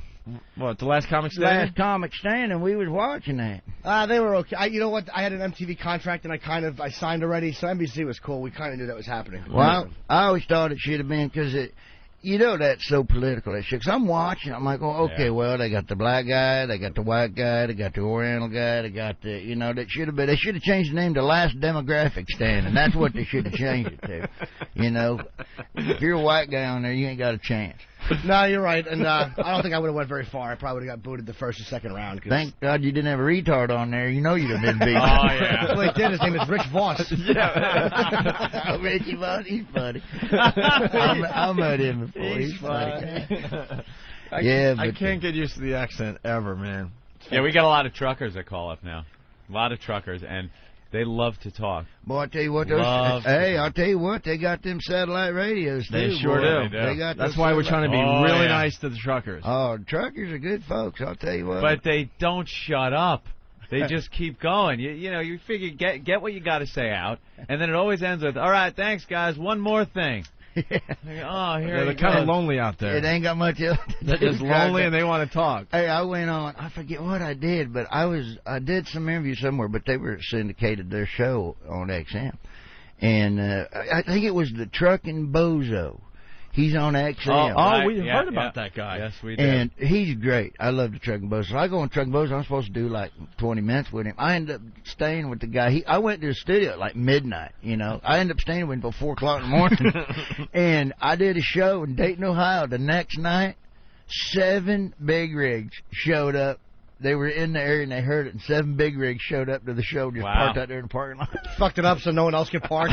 Speaker 3: What, the last comic stand?
Speaker 19: Last comic stand, and we was watching that.
Speaker 5: They were okay. You know what? I had an MTV contract, and I signed already, so NBC was cool. We kind of knew that was happening.
Speaker 19: Well, I always thought it should have been because you know that's so political, that shit. 'Cause I'm watching, I'm like, oh, okay, well, they got the black guy, they got the white guy, they got the Oriental guy, they got the, you know, that should have been, they should have changed the name to Last Demographic Stand, and that's what they should have changed it to. You know, if you're a white guy on there, you ain't got a chance.
Speaker 5: No, you're right, and I don't think I would have went very far. I probably would have got booted the first or second round.
Speaker 19: Thank God you didn't have a retard on there. You know you'd have been beat.
Speaker 5: Oh, yeah. Well, he did. His name is Rich Voss.
Speaker 19: Yeah. Richie Voss, he's funny. I met him before. He's funny.
Speaker 3: I can't get used to the accent ever, man.
Speaker 4: Yeah, we got a lot of truckers that call up now. A lot of truckers, and they love to talk.
Speaker 19: Boy, I tell you what, I'll tell you what, they got them satellite radios, too.
Speaker 3: They sure do.
Speaker 19: They got
Speaker 3: That's why we're trying to be really nice to the truckers.
Speaker 19: Oh, the truckers are good folks, I'll tell you what.
Speaker 4: But they don't shut up. They just keep going. You know, you figure get what you got to say out, and then it always ends with, all right, thanks, guys, one more thing. Oh, here
Speaker 3: they're kind of lonely out there.
Speaker 19: It ain't got much else to do.
Speaker 3: They're just lonely and they want to talk.
Speaker 19: Hey, I went on, I forget what I did, but I did some interview somewhere, but they were syndicated their show on XM. And I think it was the Truckin' Bozo. He's on XM.
Speaker 3: We heard about that guy.
Speaker 4: Yes, we did.
Speaker 19: And he's great. I love the Truckin' Bozo. So I go on Truckin' Bozo. I'm supposed to do like 20 minutes with him. I end up staying with the guy. I went to the studio at like midnight, you know. I ended up staying with him until 4 o'clock in the morning. And I did a show in Dayton, Ohio. The next night, 7 big rigs showed up. They were in the area and they heard it, and 7 big rigs showed up to the show, just parked out there in the parking lot.
Speaker 5: Fucked it up so no one else could park.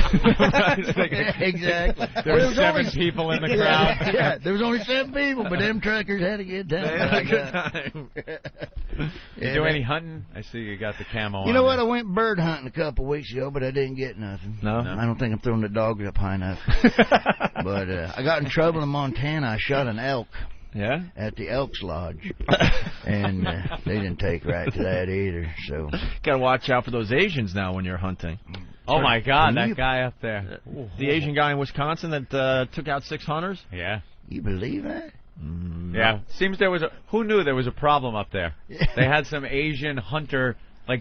Speaker 19: Exactly.
Speaker 4: There were 7 people in the crowd.
Speaker 19: Yeah, there was only 7 people, but them truckers had a good time.
Speaker 3: They had a good time.
Speaker 4: You do any hunting? I see you got the camo on.
Speaker 19: You know what? I went bird hunting a couple of weeks ago, but I didn't get nothing.
Speaker 3: No?
Speaker 19: I don't think I'm throwing the dogs up high enough. But I got in trouble in Montana. I shot an elk.
Speaker 3: Yeah?
Speaker 19: At the Elks Lodge. And they didn't take right to that either. So
Speaker 3: got to watch out for those Asians now when you're hunting.
Speaker 4: Oh, my God, that guy up there.
Speaker 3: The Asian guy in Wisconsin that took out 6 hunters?
Speaker 4: Yeah.
Speaker 19: You believe that?
Speaker 4: Yeah. Seems there was who knew there was a problem up there? They had some Asian hunter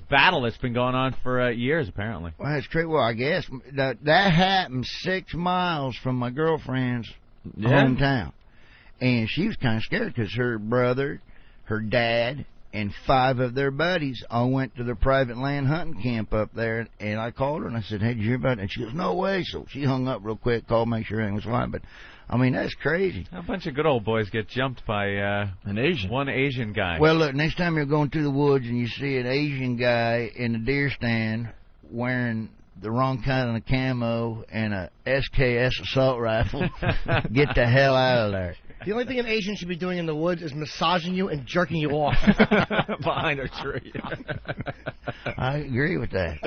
Speaker 4: battle that's been going on for years, apparently.
Speaker 19: Well, that's true. Well, I guess that happened 6 miles from my girlfriend's hometown. And she was kind of scared because her brother, her dad, and 5 of their buddies all went to their private land hunting camp up there. And I called her and I said, hey, did you hear about it? And she goes, no way. So she hung up real quick, called, make sure everything was fine. But, I mean, that's crazy.
Speaker 4: A bunch of good old boys get jumped by
Speaker 3: an Asian.
Speaker 4: One Asian guy.
Speaker 19: Well, look, next time you're going through the woods and you see an Asian guy in a deer stand wearing the wrong kind of camo and a SKS assault rifle, get the hell out of there.
Speaker 5: The only thing an Asian should be doing in the woods is massaging you and jerking you off.
Speaker 3: Behind a tree.
Speaker 19: I agree with that.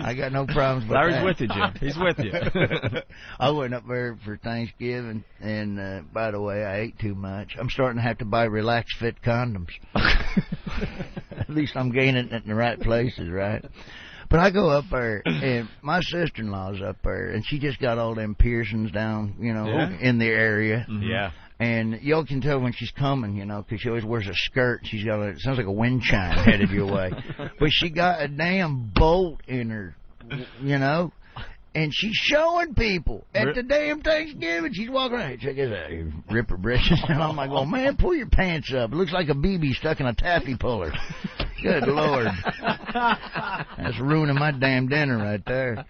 Speaker 19: I got no problems with
Speaker 3: Larry's
Speaker 19: that.
Speaker 3: with you, Jim. He's with you.
Speaker 19: I went up there for Thanksgiving, and by the way, I ate too much. I'm starting to have to buy Relax Fit condoms. At least I'm gaining it in the right places, right? But I go up there, and my sister-in-law's up there, and she just got all them piercings down, you know, in the area.
Speaker 4: Mm-hmm. Yeah.
Speaker 19: And y'all can tell when she's coming, you know, because she always wears a skirt. She's got it sounds like a wind chime headed your way. But she got a damn bolt in her, you know. And she's showing people at the damn Thanksgiving. She's walking around. Hey, check this out. You rip her britches. And I'm like, oh, man, pull your pants up. It looks like a BB stuck in a taffy puller. Good Lord. That's ruining my damn dinner right there.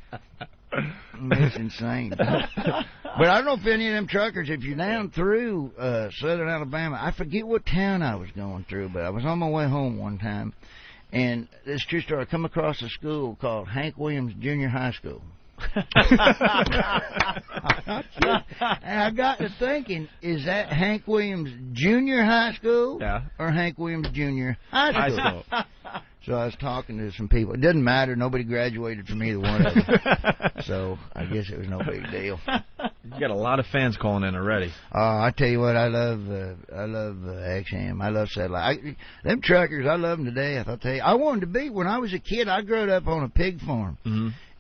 Speaker 19: That's insane. But I don't know if any of them truckers, if you're down through southern Alabama, I forget what town I was going through, but I was on my way home one time, and this true story, I come across a school called Hank Williams Junior High School. And I got to thinking, is that Hank Williams Junior High School or Hank Williams Junior High School? So I was talking to some people. It doesn't matter. Nobody graduated from either one of them. So I guess it was no big deal.
Speaker 3: You got a lot of fans calling in already.
Speaker 19: I tell you what, I love XM. I love satellite. Them truckers, I love them to death. I'll tell you, I wanted to be when I was a kid. I grew up on a pig farm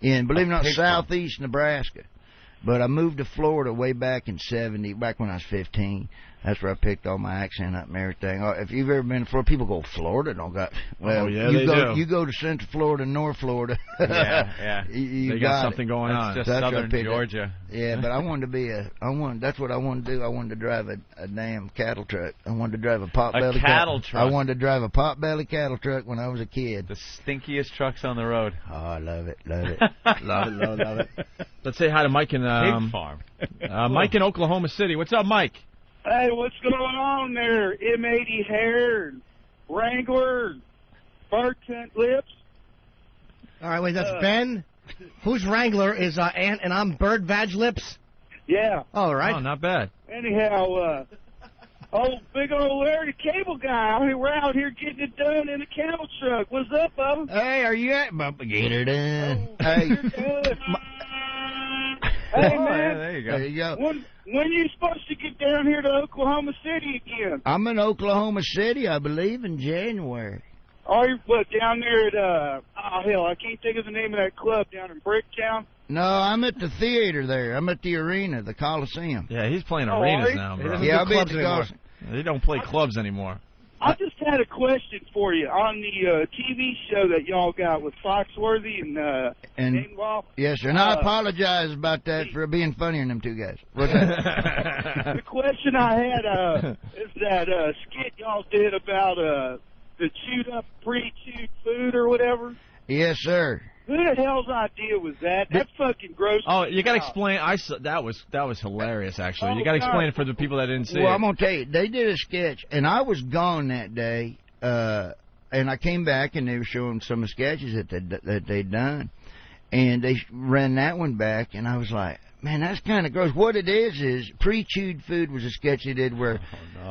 Speaker 19: in, believe it or not, southeast Nebraska. But I moved to Florida way back in '70, back when I was 15. That's where I picked all my accent up and everything. If you've ever been to Florida, people go, Florida don't got. Well, you go to Central Florida, North Florida.
Speaker 4: Yeah.
Speaker 19: you
Speaker 3: they got something going on.
Speaker 4: Just southern Georgia.
Speaker 19: Yeah, but I wanted to be that's what I wanted to do. I wanted to drive a damn cattle truck. I wanted to drive a potbelly
Speaker 4: cattle truck.
Speaker 19: I wanted to drive a potbelly cattle truck when I was a kid.
Speaker 4: The stinkiest trucks on the road.
Speaker 19: Oh, I love it. Love it.
Speaker 3: love it. Let's say hi to Mike in
Speaker 4: Pig farm.
Speaker 3: Mike in Oklahoma City. What's up, Mike?
Speaker 13: Hey, what's going on there? M80 hair, Wrangler, bird tent lips.
Speaker 5: All right, wait, that's Ben. Who's Wrangler is Ant, and I'm Bird Vag Lips.
Speaker 13: Yeah.
Speaker 5: All right.
Speaker 3: Oh, not bad.
Speaker 13: Anyhow, big old Larry the Cable Guy, we're out here getting it done in a cattle truck. What's up, Bubba?
Speaker 19: Hey, are you at Get her done.
Speaker 13: Hey. Hey, man.
Speaker 4: There you go.
Speaker 19: There you go.
Speaker 13: When are you supposed to get down here to Oklahoma City again?
Speaker 19: I'm in Oklahoma City, I believe, in January.
Speaker 13: Are you down there at, I can't think of the name of that club down in Bricktown?
Speaker 19: No, I'm at the theater there. I'm at the arena, the Coliseum.
Speaker 3: Yeah, he's playing arenas now, bro.
Speaker 19: Yeah, I'll be at the Coliseum.
Speaker 3: They don't play clubs anymore.
Speaker 13: I just had a question for you on the TV show that y'all got with Foxworthy and Gainwell.
Speaker 19: Yes, sir. And I apologize about that for being funnier than them two guys. What's that?
Speaker 13: The question I had is that skit y'all did about the chewed up, pre-chewed food or whatever.
Speaker 19: Yes, sir.
Speaker 13: Who the hell's idea was that? That's fucking gross.
Speaker 3: Oh, you got to explain. That was hilarious, actually. You got to explain it for the people that didn't see it.
Speaker 19: Well, I'm going to tell you, they did a sketch, and I was gone that day, and I came back, and they were showing some of the sketches that they'd done, and they ran that one back, and I was like, man, that's kind of gross. What it is pre-chewed food was a sketch they did where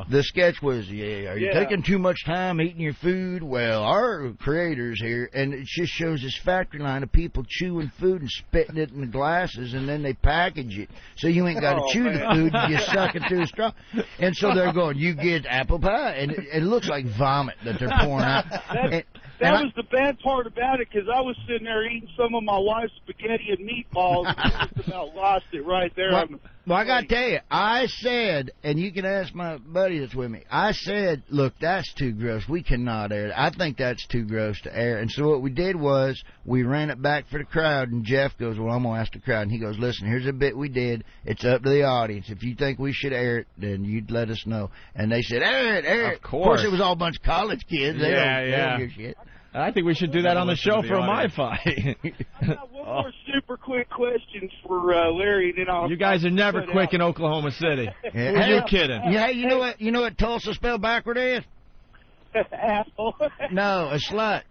Speaker 19: the sketch was, are you taking too much time eating your food? Well, our creators here, and it just shows this factory line of people chewing food and spitting it in the glasses, and then they package it. So you ain't got to chew the food, you just suck it through a straw. And so they're going, you get apple pie, and it looks like vomit that they're pouring out.
Speaker 13: That was the bad part about it, because I was sitting there eating some of my wife's spaghetti and meatballs, and I just about lost it right there.
Speaker 19: Well, I got to tell you, I said, and you can ask my buddy that's with me, I said, look, that's too gross. We cannot air it. I think that's too gross to air. And so what we did was we ran it back for the crowd, and Jeff goes, well, I'm going to ask the crowd. And he goes, listen, here's a bit we did. It's up to the audience. If you think we should air it, then you'd let us know. And they said, air it. Of course, it was all a bunch of college kids. They don't give a shit.
Speaker 3: I think we should do that on the show for MiFi.
Speaker 13: I got one more super quick question for Larry, then I'll.
Speaker 3: You guys are never quick in Oklahoma City. Who are you kidding?
Speaker 19: Yeah, you know what Tulsa spelled backward is?
Speaker 13: Asshole.
Speaker 19: No, a slut.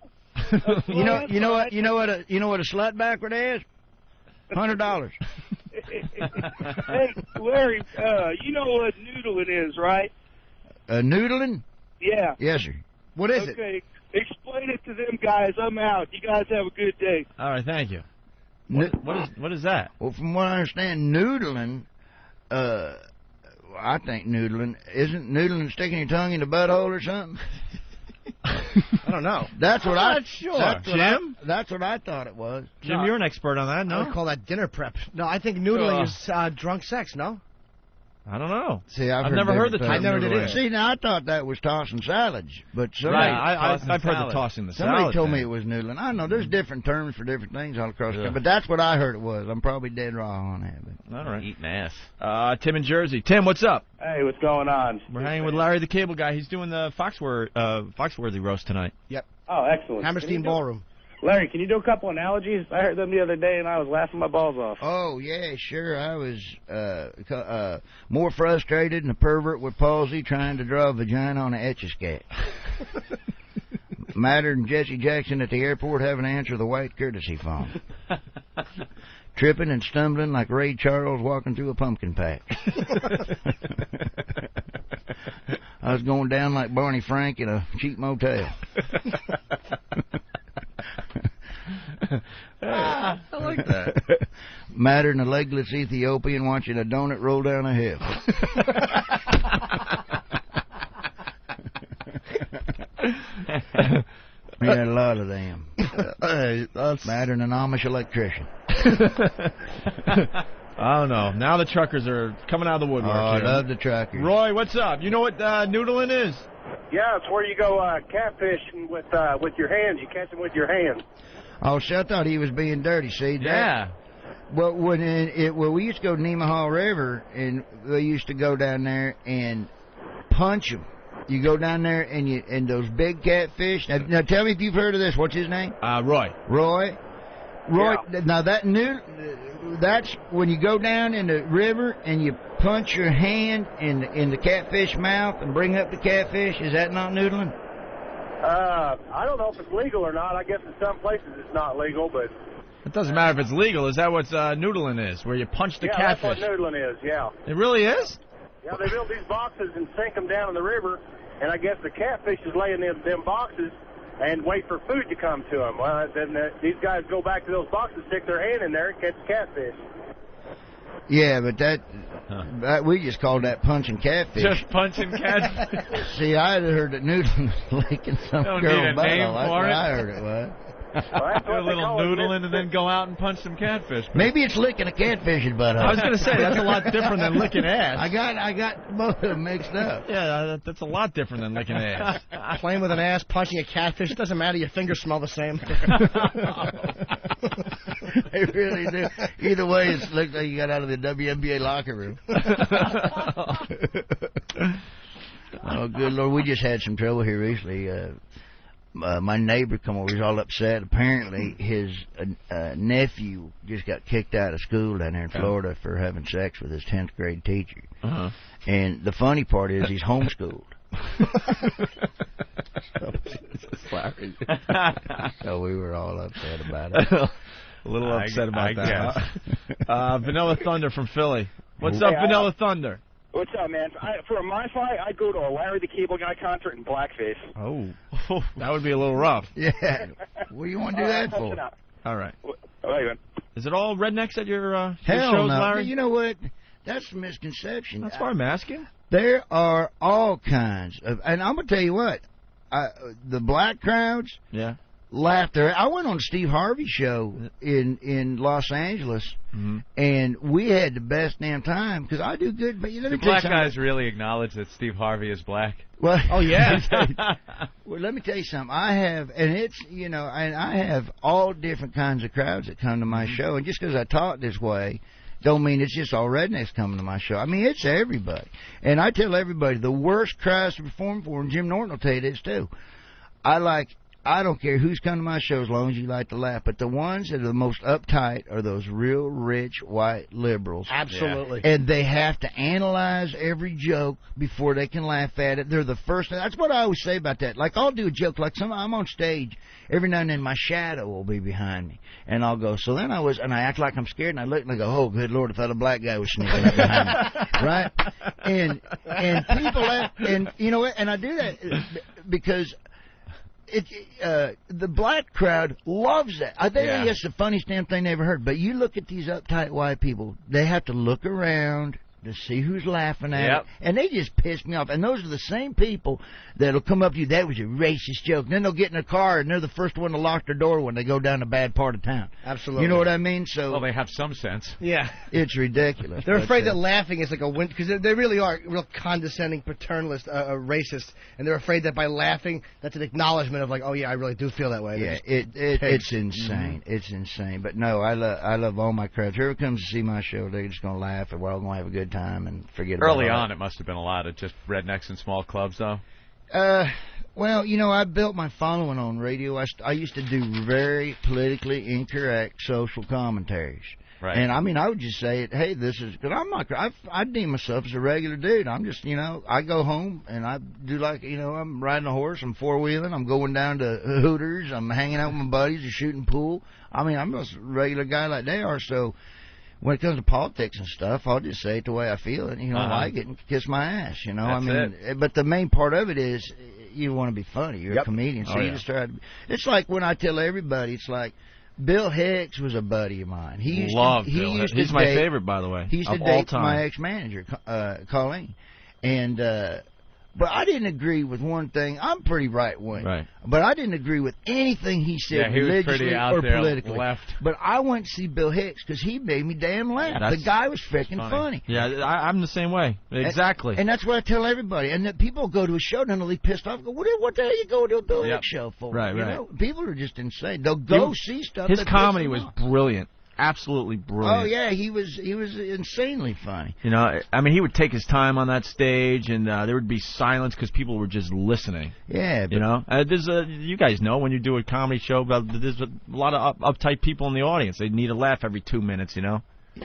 Speaker 19: You know what a slut backward is? $100.
Speaker 13: Hey, Larry, you know what noodling is, right?
Speaker 19: Noodling?
Speaker 13: Yeah.
Speaker 19: Yes, sir. What is it?
Speaker 13: Okay. Explain it to them guys. I'm out. You guys have a good day.
Speaker 3: All right, thank you. What is that?
Speaker 19: Well, from what I understand, noodling, I think isn't noodling sticking your tongue in the butthole or something?
Speaker 3: I don't know.
Speaker 19: That's what
Speaker 3: I'm not sure. Jim?
Speaker 19: That's what I thought it was.
Speaker 3: Jim, you're an expert on that, no?
Speaker 5: I would call that dinner prep. No, I think noodling is drunk sex, no?
Speaker 3: I don't know.
Speaker 19: See,
Speaker 3: I've never heard the term.
Speaker 5: I never did either.
Speaker 19: See, now I thought that was tossing salads, but somebody,
Speaker 3: I've heard the tossing the salad.
Speaker 19: Somebody told me it was noodling. I don't know. There's different terms for different things all across the country, but that's what I heard it was. I'm probably dead wrong on that.
Speaker 3: But. All right.
Speaker 4: Eating ass.
Speaker 3: Tim in Jersey. Tim, what's up?
Speaker 6: Hey, what's going on?
Speaker 3: We're hanging with Larry the Cable Guy. He's doing the Foxworthy roast tonight.
Speaker 5: Yep.
Speaker 6: Oh, excellent.
Speaker 5: Hammerstein Ballroom.
Speaker 6: Larry, can you do a couple analogies? I heard them the other day, and I was laughing my balls off.
Speaker 19: Oh, yeah, sure. I was more frustrated than a pervert with palsy trying to draw a vagina on an Etch-a-Sketch. Madder than Jesse Jackson at the airport having to answer the white courtesy phone. tripping and stumbling like Ray Charles walking through a pumpkin patch. I was going down like Barney Frank in a cheap motel.
Speaker 3: I like that.
Speaker 19: Madder than a legless Ethiopian watching a donut roll down a hill. We had a lot of them. Madder than an Amish electrician.
Speaker 3: I don't know. Now the truckers are coming out of the woodwork.
Speaker 19: I love the truckers.
Speaker 3: Roy, what's up? You know what noodling is?
Speaker 13: Yeah, it's where you go catfishing with your hands. You catch them with your hands.
Speaker 19: Oh, see, I thought he was being dirty. See, that, well, we used to go to Nemaha River, and we used to go down there and punch them. You go down there and those big catfish. Now, tell me if you've heard of this. What's his name?
Speaker 3: Roy.
Speaker 19: Roy. Yeah. Now that's when you go down in the river and you punch your hand in the catfish mouth and bring up the catfish. Is that not noodling?
Speaker 13: I don't know if it's legal or not. I guess in some places it's not legal, but
Speaker 3: it doesn't matter if it's legal. Is that what noodling is? Where you punch the catfish?
Speaker 13: Yeah, that's what noodling is. Yeah.
Speaker 3: It really is?
Speaker 13: Yeah, they build these boxes and sink them down in the river, and I guess the catfish is laying in them boxes and wait for food to come to them. Well, then these guys go back to those boxes, stick their hand in there, and catch catfish.
Speaker 19: Yeah, but that we just called that punching catfish.
Speaker 4: Just punching catfish.
Speaker 19: See, I had heard that noodling was licking some girl's butt. That's what I heard it was.
Speaker 4: Do a little noodling and then go out and punch some catfish.
Speaker 19: Maybe it's licking a catfish's butt.
Speaker 3: I was going to say that's a lot different than licking ass.
Speaker 19: I got both of them mixed up.
Speaker 3: Yeah, that's a lot different than licking ass.
Speaker 5: Playing with an ass, punching a catfish, it doesn't matter. Your fingers smell the same.
Speaker 19: They really do. Either way, it looks like you got out of the WNBA locker room. Oh, good Lord. We just had some trouble here recently. My neighbor come over. He's all upset. Apparently, his nephew just got kicked out of school down there in Florida for having sex with his 10th grade teacher.
Speaker 3: Uh-huh.
Speaker 19: And the funny part is he's homeschooled. So we were all upset about it.
Speaker 3: A little upset about that. Huh? Vanilla Thunder from Philly. What's up, Vanilla Thunder?
Speaker 20: What's up, man? For a MiFi, I'd go to a Larry the Cable Guy concert in blackface.
Speaker 3: Oh, that would be a little rough.
Speaker 19: Yeah. What do you want to do that for?
Speaker 3: All right.
Speaker 20: Man.
Speaker 3: Is it all rednecks at your
Speaker 19: Hell
Speaker 3: shows,
Speaker 19: no.
Speaker 3: Larry?
Speaker 19: You know what? That's a misconception.
Speaker 3: That's why I'm asking.
Speaker 19: There are all kinds of, and I'm gonna tell you what, the black crowds.
Speaker 3: Yeah.
Speaker 19: Laughed there. I went on a Steve Harvey show in Los Angeles, and we had the best damn time because I do good. But let me tell you
Speaker 4: black
Speaker 19: something.
Speaker 4: guys really acknowledge that Steve Harvey is black.
Speaker 19: Well,
Speaker 5: oh yeah.
Speaker 19: Well, let me tell you something. I have, and it's and I have all different kinds of crowds that come to my show, and just because I talk this way, don't mean it's just all rednecks coming to my show. I mean, it's everybody, and I tell everybody the worst crowds to perform for, and Jim Norton will tell you this too. I don't care who's coming to my show as long as you like to laugh, but the ones that are the most uptight are those real rich white liberals.
Speaker 5: Absolutely.
Speaker 19: And they have to analyze every joke before they can laugh at it. They're the first. That's what I always say about that. Like, I'll do a joke. Like, I'm on stage. Every now and then my shadow will be behind me. And I'll go, so then and I act like I'm scared, and I look and I go, oh, good Lord, I thought a black guy was sneaking up behind me. Right? And people laugh. And you know what? And I do that because the black crowd loves that. I think it's the funniest damn thing they ever heard. But you look at these uptight white people, they have to look around to see who's laughing at it. And they just piss me off. And those are the same people that'll come up to you, that was a racist joke. And then they'll get in a car and they're the first one to lock their door when they go down a bad part of town.
Speaker 5: Absolutely.
Speaker 19: You know what I mean? So
Speaker 4: well, they have some sense.
Speaker 5: Yeah.
Speaker 19: It's ridiculous.
Speaker 5: They're afraid that laughing is like a win, because they really are real condescending, paternalist, racist, and they're afraid that by laughing, that's an acknowledgement of like, oh yeah, I really do feel that way.
Speaker 19: Yeah, it's insane. It's insane. But no, I love all my crowds. Whoever comes to see my show, they're just gonna laugh, and we're all gonna have a good time and forget about it.
Speaker 4: Early on, it must have been a lot of just rednecks in small clubs, though.
Speaker 19: Well, I built my following on radio. I used to do very politically incorrect social commentaries.
Speaker 4: Right.
Speaker 19: And I mean, I would just say it. Hey, this is because I'm not. I deem myself as a regular dude. I'm just, I go home and I do like, I'm riding a horse, I'm four-wheeling, I'm going down to Hooters, I'm hanging out with my buddies, or shooting pool. I mean, I'm just a regular guy like they are. So when it comes to politics and stuff, I'll just say it the way I feel it. Like it and kiss my ass. But the main part of it is you want to be funny. You're a comedian, so you just try to. It's like when I tell everybody, it's like Bill Hicks was a buddy of mine. He's
Speaker 3: my favorite, by the way.
Speaker 19: He used to date my ex-manager, Colleen, and. But I didn't agree with one thing. I'm pretty right-wing. Right. But I didn't agree with anything he said religiously or politically.
Speaker 3: Left.
Speaker 19: But I went to see Bill Hicks because he made me damn laugh. The guy was freaking funny.
Speaker 3: Yeah, I'm the same way. Exactly.
Speaker 19: And that's what I tell everybody. And that people go to a show and they'll be pissed off. Go, what the hell you go to a Bill Hicks show for?
Speaker 3: Right.
Speaker 19: People are just insane. They'll go see stuff.
Speaker 3: His comedy was brilliant. Absolutely brilliant.
Speaker 19: Oh yeah, he was insanely funny.
Speaker 3: He would take his time on that stage, and there would be silence because people were just listening.
Speaker 19: Yeah,
Speaker 3: there's you guys know when you do a comedy show, there's a lot of uptight people in the audience. They need a laugh every 2 minutes.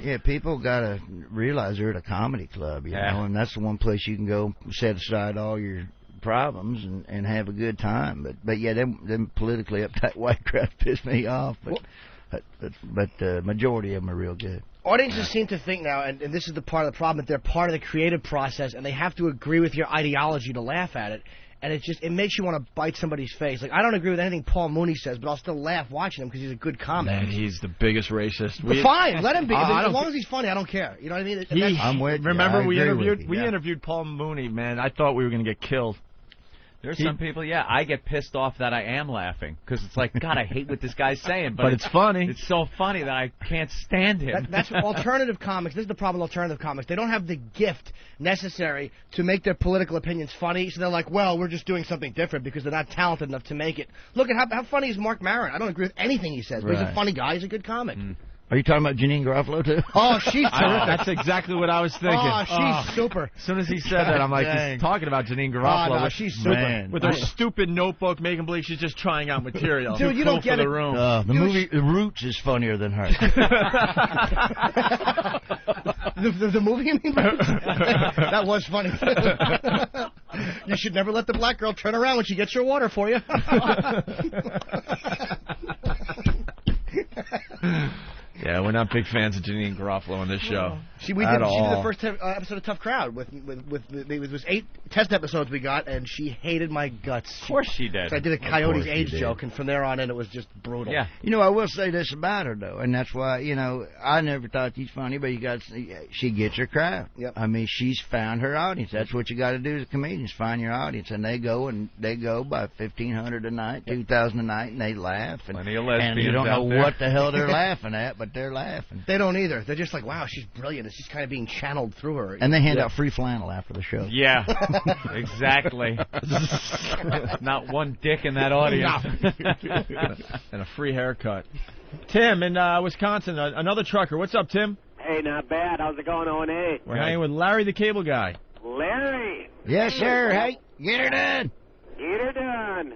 Speaker 19: Yeah, people gotta realize they're at a comedy club, you know, and that's the one place you can go set aside all your problems and have a good time. But yeah, them politically uptight white crowd piss me off. But the majority of them are real good.
Speaker 5: Audiences seem to think now, and this is the part of the problem, that they're part of the creative process, and they have to agree with your ideology to laugh at it. And it makes you want to bite somebody's face. Like, I don't agree with anything Paul Mooney says, but I'll still laugh watching him because he's a good comic.
Speaker 3: Man, he's the biggest racist.
Speaker 5: But fine, let him be. As long as he's funny, I don't care. You know what I mean?
Speaker 19: I'm with you.
Speaker 3: Remember, we interviewed Paul Mooney, man. I thought we were going to get killed.
Speaker 4: There's some people, I get pissed off that I am laughing because it's like, God, I hate what this guy's saying,
Speaker 3: but it's funny.
Speaker 4: It's so funny that I can't stand him.
Speaker 5: That's alternative comics. This is the problem with alternative comics. They don't have the gift necessary to make their political opinions funny, so they're like, well, we're just doing something different because they're not talented enough to make it. Look at how funny is Mark Maron. I don't agree with anything he says, but he's a funny guy. He's a good comic.
Speaker 19: Are you talking about Janine Garofalo, too?
Speaker 5: Oh, she's terrific.
Speaker 3: That's exactly what I was thinking.
Speaker 5: Oh, she's super.
Speaker 3: As soon as he said that, I'm like, he's talking about Janine Garofalo.
Speaker 5: Oh, no, she's super.
Speaker 3: Man. With her stupid notebook, making believe she's just trying out material.
Speaker 5: Dude, you don't get it.
Speaker 19: The movie Roots is funnier than her.
Speaker 5: The movie, you mean? That was funny. You should never let the black girl turn around when she gets your water for you.
Speaker 3: Yeah, we're not big fans of Janine Garofalo on this show.
Speaker 5: She did the first episode of Tough Crowd with it was 8 test episodes we got, and she hated my guts.
Speaker 4: Of course she did.
Speaker 5: So I did a Coyote's age joke, and from there on in, it was just brutal.
Speaker 4: Yeah.
Speaker 19: I will say this about her though, and that's why I never thought she's funny, but she gets her crowd.
Speaker 5: Yep.
Speaker 19: I mean, she's found her audience. That's what you got to do as a comedian: find your audience, and they go by 1,500 a night, 2,000 a night, and they laugh.
Speaker 4: Plenty of lesbians
Speaker 19: and you don't know
Speaker 4: out there.
Speaker 19: what the hell they're laughing at, but they're laughing.
Speaker 5: They don't either. They're just like, wow, she's brilliant. It's just kind of being channeled through her.
Speaker 19: And they hand out free flannel after the show.
Speaker 4: Yeah, exactly. Not one dick in that audience.
Speaker 3: And a free haircut. Tim in Wisconsin, another trucker. What's up, Tim?
Speaker 21: Hey, not bad. How's it going, O&A?
Speaker 3: We're hanging with Larry the Cable Guy.
Speaker 21: Larry!
Speaker 19: Yes, sir. Hey, get her done.
Speaker 21: Get her done.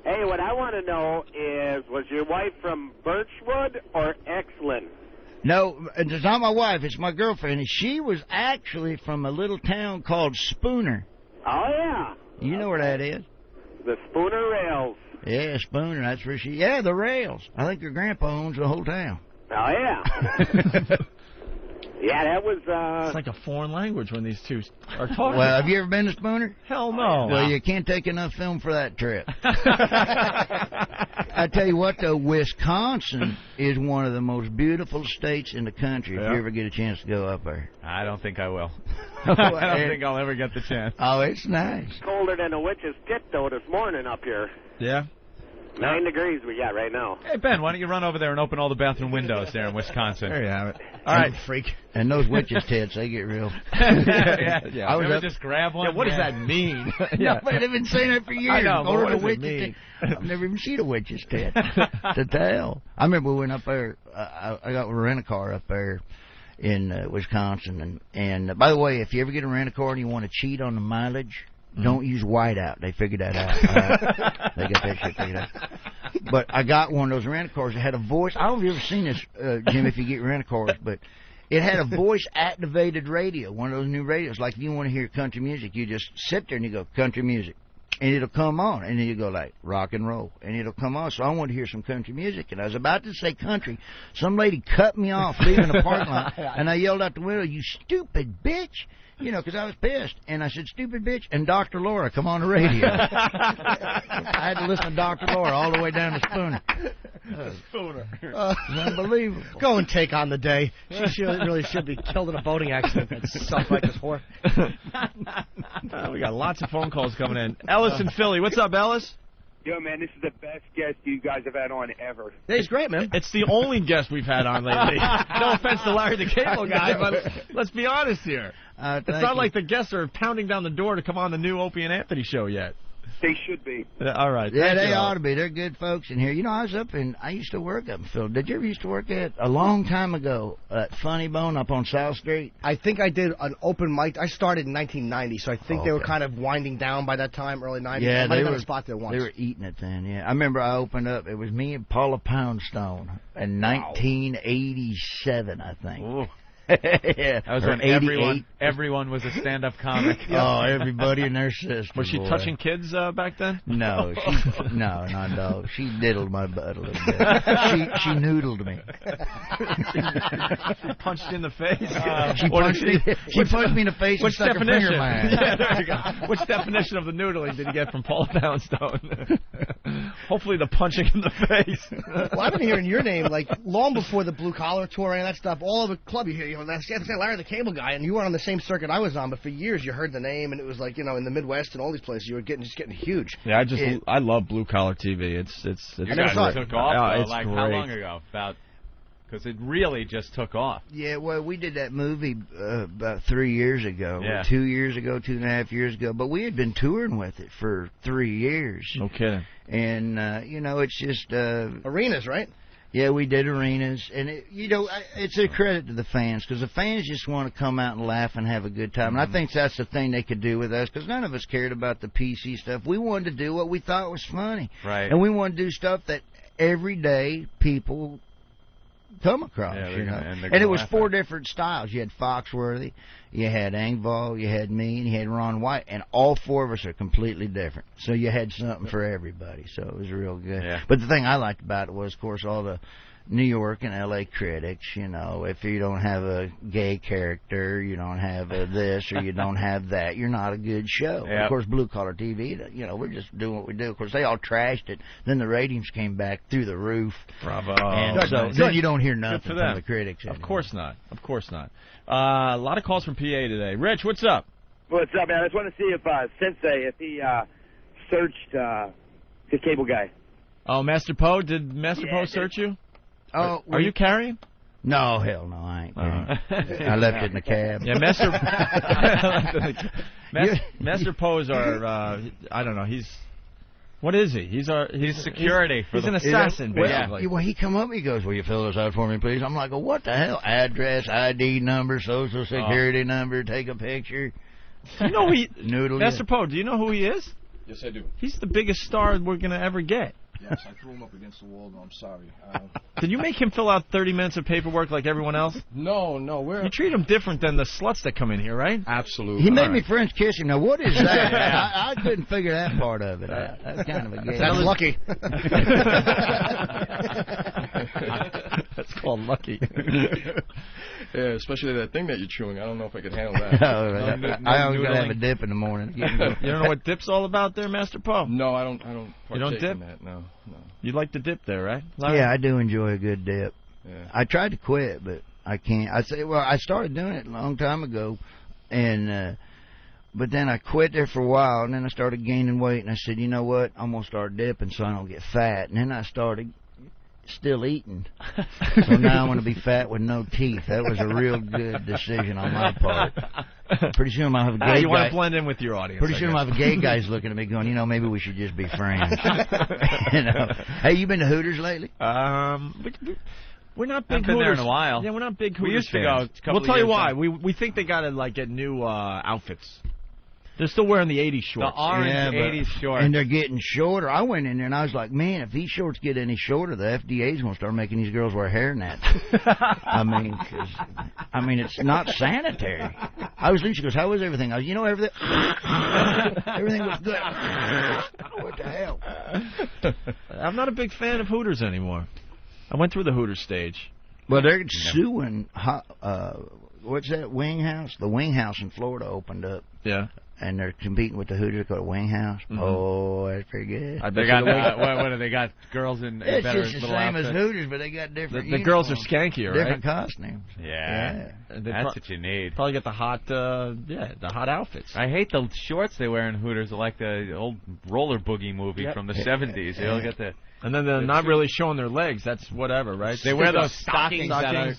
Speaker 21: Hey, what I want to know is, was your wife from Birchwood or Exlin?
Speaker 19: No, it's not my wife. It's my girlfriend. She was actually from a little town called Spooner.
Speaker 21: Oh, yeah.
Speaker 19: You know where that is?
Speaker 21: The Spooner Rails.
Speaker 19: Yeah, Spooner. That's where she... Yeah, the Rails. I think her grandpa owns the whole town.
Speaker 21: Oh, yeah. Yeah, that was...
Speaker 3: It's like a foreign language when these two are talking.
Speaker 19: Well, have you ever been to Spooner?
Speaker 3: Hell no.
Speaker 19: Well, you can't take enough film for that trip. I tell you what, though, Wisconsin is one of the most beautiful states in the country if you ever get a chance to go up there.
Speaker 4: I don't think I will. I don't think I'll ever get the chance.
Speaker 19: Oh, it's nice.
Speaker 21: Colder than a witch's tit, though, this morning up here.
Speaker 3: Yeah?
Speaker 21: 9 degrees we got right now.
Speaker 4: Hey, Ben, why don't you run over there and open all the bathroom windows there in Wisconsin?
Speaker 3: There you have it.
Speaker 5: All right, freak.
Speaker 19: And those witches' tits, they get real.
Speaker 4: Yeah. I was just grab one.
Speaker 3: Yeah, what does that mean?
Speaker 19: No, but they've been saying it for years.
Speaker 3: I know, but what does it mean?
Speaker 19: I've never even seen a witch's tit. To tell. I remember we went up there. I got a rent-a-car up there in Wisconsin. And by the way, if you ever get a rent-a-car and you want to cheat on the mileage, don't use whiteout. They figured that out. They got that shit figured out. But I got one of those rent-a-cars that had a voice. I don't know if you've ever seen this, Jim, if you get rent-a-cars, but it had a voice-activated radio, one of those new radios. Like if you want to hear country music, you just sit there and you go, country music. And it'll come on, and then you go like rock and roll, and it'll come on. So I wanted to hear some country music, and I was about to say country. Some lady cut me off leaving the parking lot, and I yelled out the window, "You stupid bitch!" You know, because I was pissed. And I said, "Stupid bitch," and Dr. Laura come on the radio. I had to listen to Dr. Laura all the way down to Spooner.
Speaker 5: Spooner.
Speaker 19: Unbelievable.
Speaker 5: Go and take on the day. She really should be killed in a boating accident. That self-righteous whore.
Speaker 3: We got lots of phone calls coming in. Ellis in Philly. What's up, Ellis?
Speaker 21: Yo, man, this is the best guest you guys have had on ever.
Speaker 5: Yeah, he's great, man.
Speaker 3: It's the only guest we've had on lately. No offense to Larry the Cable Guy, but let's be honest here. It's not like the guests are pounding down the door to come on the new Opie and Anthony show yet.
Speaker 21: They should be.
Speaker 3: All right.
Speaker 19: Yeah, they ought to be. They're good folks in here. You know, I used to work up in Philly. Did you ever used to work at, a long time ago, at Funny Bone up on South Street?
Speaker 5: I think I did an open mic. I started in 1990, so I think they were kind of winding down by that time, early 90s.
Speaker 19: Yeah,
Speaker 5: they were a spot there once.
Speaker 19: They were eating it then, yeah. I remember I opened up. It was me and Paula Poundstone in 1987, I think.
Speaker 4: Ooh.
Speaker 19: Yeah.
Speaker 4: That was when everyone was a stand-up comic.
Speaker 19: Oh, everybody and their sister.
Speaker 3: Was she touching kids back then?
Speaker 19: No, no, not at all. She diddled my butt a little bit. She noodled me.
Speaker 3: She punched you in the face.
Speaker 19: She punched me in the face and stuck her finger in my ass.
Speaker 3: Yeah, there you go. Which definition of the noodling did you get from Paul Poundstone? Hopefully the punching in the face.
Speaker 5: Well, I've been hearing your name like long before the Blue Collar tour and that stuff. All over the club you hear. That's Larry the Cable Guy, and you were on the same circuit I was on, but for years you heard the name, and it was like, you know, in the Midwest and all these places, you were just getting huge.
Speaker 3: Yeah, I love Blue Collar TV. It's
Speaker 4: you guys took off,
Speaker 3: it's
Speaker 4: like
Speaker 3: great.
Speaker 4: How long ago? Because it really just took off.
Speaker 19: Yeah, well, we did that movie about 3 years ago,
Speaker 4: yeah.
Speaker 19: 2 years ago, 2.5 years ago, but we had been touring with it for 3 years.
Speaker 3: No kidding.
Speaker 19: And, you know, it's just...
Speaker 5: arenas, right?
Speaker 19: Yeah, we did arenas, and it's a credit to the fans, because the fans just want to come out and laugh and have a good time, and I think that's the thing they could do with us, because none of us cared about the PC stuff. We wanted to do what we thought was funny,
Speaker 4: right?
Speaker 19: And we wanted to do stuff that everyday people come across, you know. And it was 4 different styles. You had Foxworthy, you had Engvall, you had me, and you had Ron White, and all 4 of us are completely different. So you had something for everybody. So it was real good.
Speaker 4: Yeah.
Speaker 19: But the thing I liked about it was, of course, all the New York and L.A. critics, you know, if you don't have a gay character, you don't have this, or you don't have that, you're not a good show.
Speaker 4: Yep.
Speaker 19: Of course, Blue Collar TV, you know, we're just doing what we do. Of course, they all trashed it. Then the ratings came back through the roof.
Speaker 3: Bravo.
Speaker 19: And so then you don't hear nothing from the critics anymore.
Speaker 3: Of course not. Of course not. A lot of calls from PA today. Rich, what's up?
Speaker 21: What's up, man? I just want to see if Sensei, if he searched the Cable Guy.
Speaker 3: Oh, Master Poe? Did Master Poe search you?
Speaker 19: Oh,
Speaker 3: are you carrying?
Speaker 19: No, hell no, I ain't. I left it in the cab.
Speaker 3: Yeah, Master Poe's our, I don't know, what is he? He's
Speaker 4: security.
Speaker 3: He's an assassin, basically.
Speaker 19: Well, he come up, he goes, "Will you fill this out for me, please?" I'm like, "Well, what the hell? Address, ID number, social security number, take a picture."
Speaker 3: Do you know who
Speaker 19: Noodle
Speaker 3: Master Poe, do you know who he is?
Speaker 1: Yes, I do.
Speaker 3: He's the biggest star we're going to ever get.
Speaker 1: Yes, I threw him up against the wall, though. I'm sorry.
Speaker 3: Did you make him fill out 30 minutes of paperwork like everyone else?
Speaker 1: No.
Speaker 3: You treat him different than the sluts that come in here, right?
Speaker 1: Absolutely.
Speaker 19: He made me French kiss him. Now, what is that? I couldn't figure that part of it out. That's kind of a game.
Speaker 5: That's lucky.
Speaker 3: That's called lucky.
Speaker 1: Yeah, especially that thing that you're chewing. I don't know if I could handle that.
Speaker 19: I always got to have a dip in the morning.
Speaker 3: You don't know what dip's all about there, Master Poe?
Speaker 1: No, I don't
Speaker 3: You don't dip?
Speaker 1: in that. No.
Speaker 3: You like the dip there, right? Larry?
Speaker 19: Yeah, I do enjoy a good dip.
Speaker 1: Yeah.
Speaker 19: I tried to quit, but I can't. I started doing it a long time ago, and but then I quit there for a while, and then I started gaining weight, and I said, you know what, I'm gonna start dipping so I don't get fat, and then I started still eating, so now I'm gonna be fat with no teeth. That was a real good decision on my part. Pretty soon I'll have a gay guy.
Speaker 3: You want to blend in with your audience.
Speaker 19: Pretty soon I'll have a gay guys looking at me going, you know, maybe we should just be friends. You know. Hey, you been to Hooters lately?
Speaker 3: We're not big
Speaker 4: I've been
Speaker 3: Hooters.
Speaker 4: there in a while.
Speaker 3: Yeah, we're not big Hooters
Speaker 4: We used to
Speaker 3: fans.
Speaker 4: go a couple
Speaker 3: We'll tell you
Speaker 4: years
Speaker 3: why.
Speaker 4: ago.
Speaker 3: We think they got to like get new outfits. They're still wearing the 80s shorts.
Speaker 4: The orange 80s shorts.
Speaker 19: And they're getting shorter. I went in there and I was like, man, if these shorts get any shorter, the FDA's going to start making these girls wear hair nets. I mean, it's not sanitary. I was leaving. She goes, how was everything? I was, everything. Everything was good. What the hell?
Speaker 3: I'm not a big fan of Hooters anymore. I went through the Hooters stage.
Speaker 19: Well, they're suing. What's that? Wing House? The Wing House in Florida opened up.
Speaker 3: Yeah.
Speaker 19: And they're competing with the Hooters called Wing House.
Speaker 3: Mm-hmm.
Speaker 19: Oh, that's pretty good.
Speaker 4: They got what do they got? Girls in
Speaker 19: it's
Speaker 4: better
Speaker 19: just the
Speaker 4: little
Speaker 19: same
Speaker 4: outfits.
Speaker 19: as Hooters, but they got different.
Speaker 3: The girls are skankier, right?
Speaker 19: Different costumes.
Speaker 4: Yeah. That's what you need.
Speaker 3: Probably get the hot, the hot outfits.
Speaker 4: I hate the shorts they wear in Hooters. They're like the old roller boogie movie from the 70s. They'll get the.
Speaker 3: And then they're not really showing their legs. That's whatever, right?
Speaker 4: They wear those stockings that are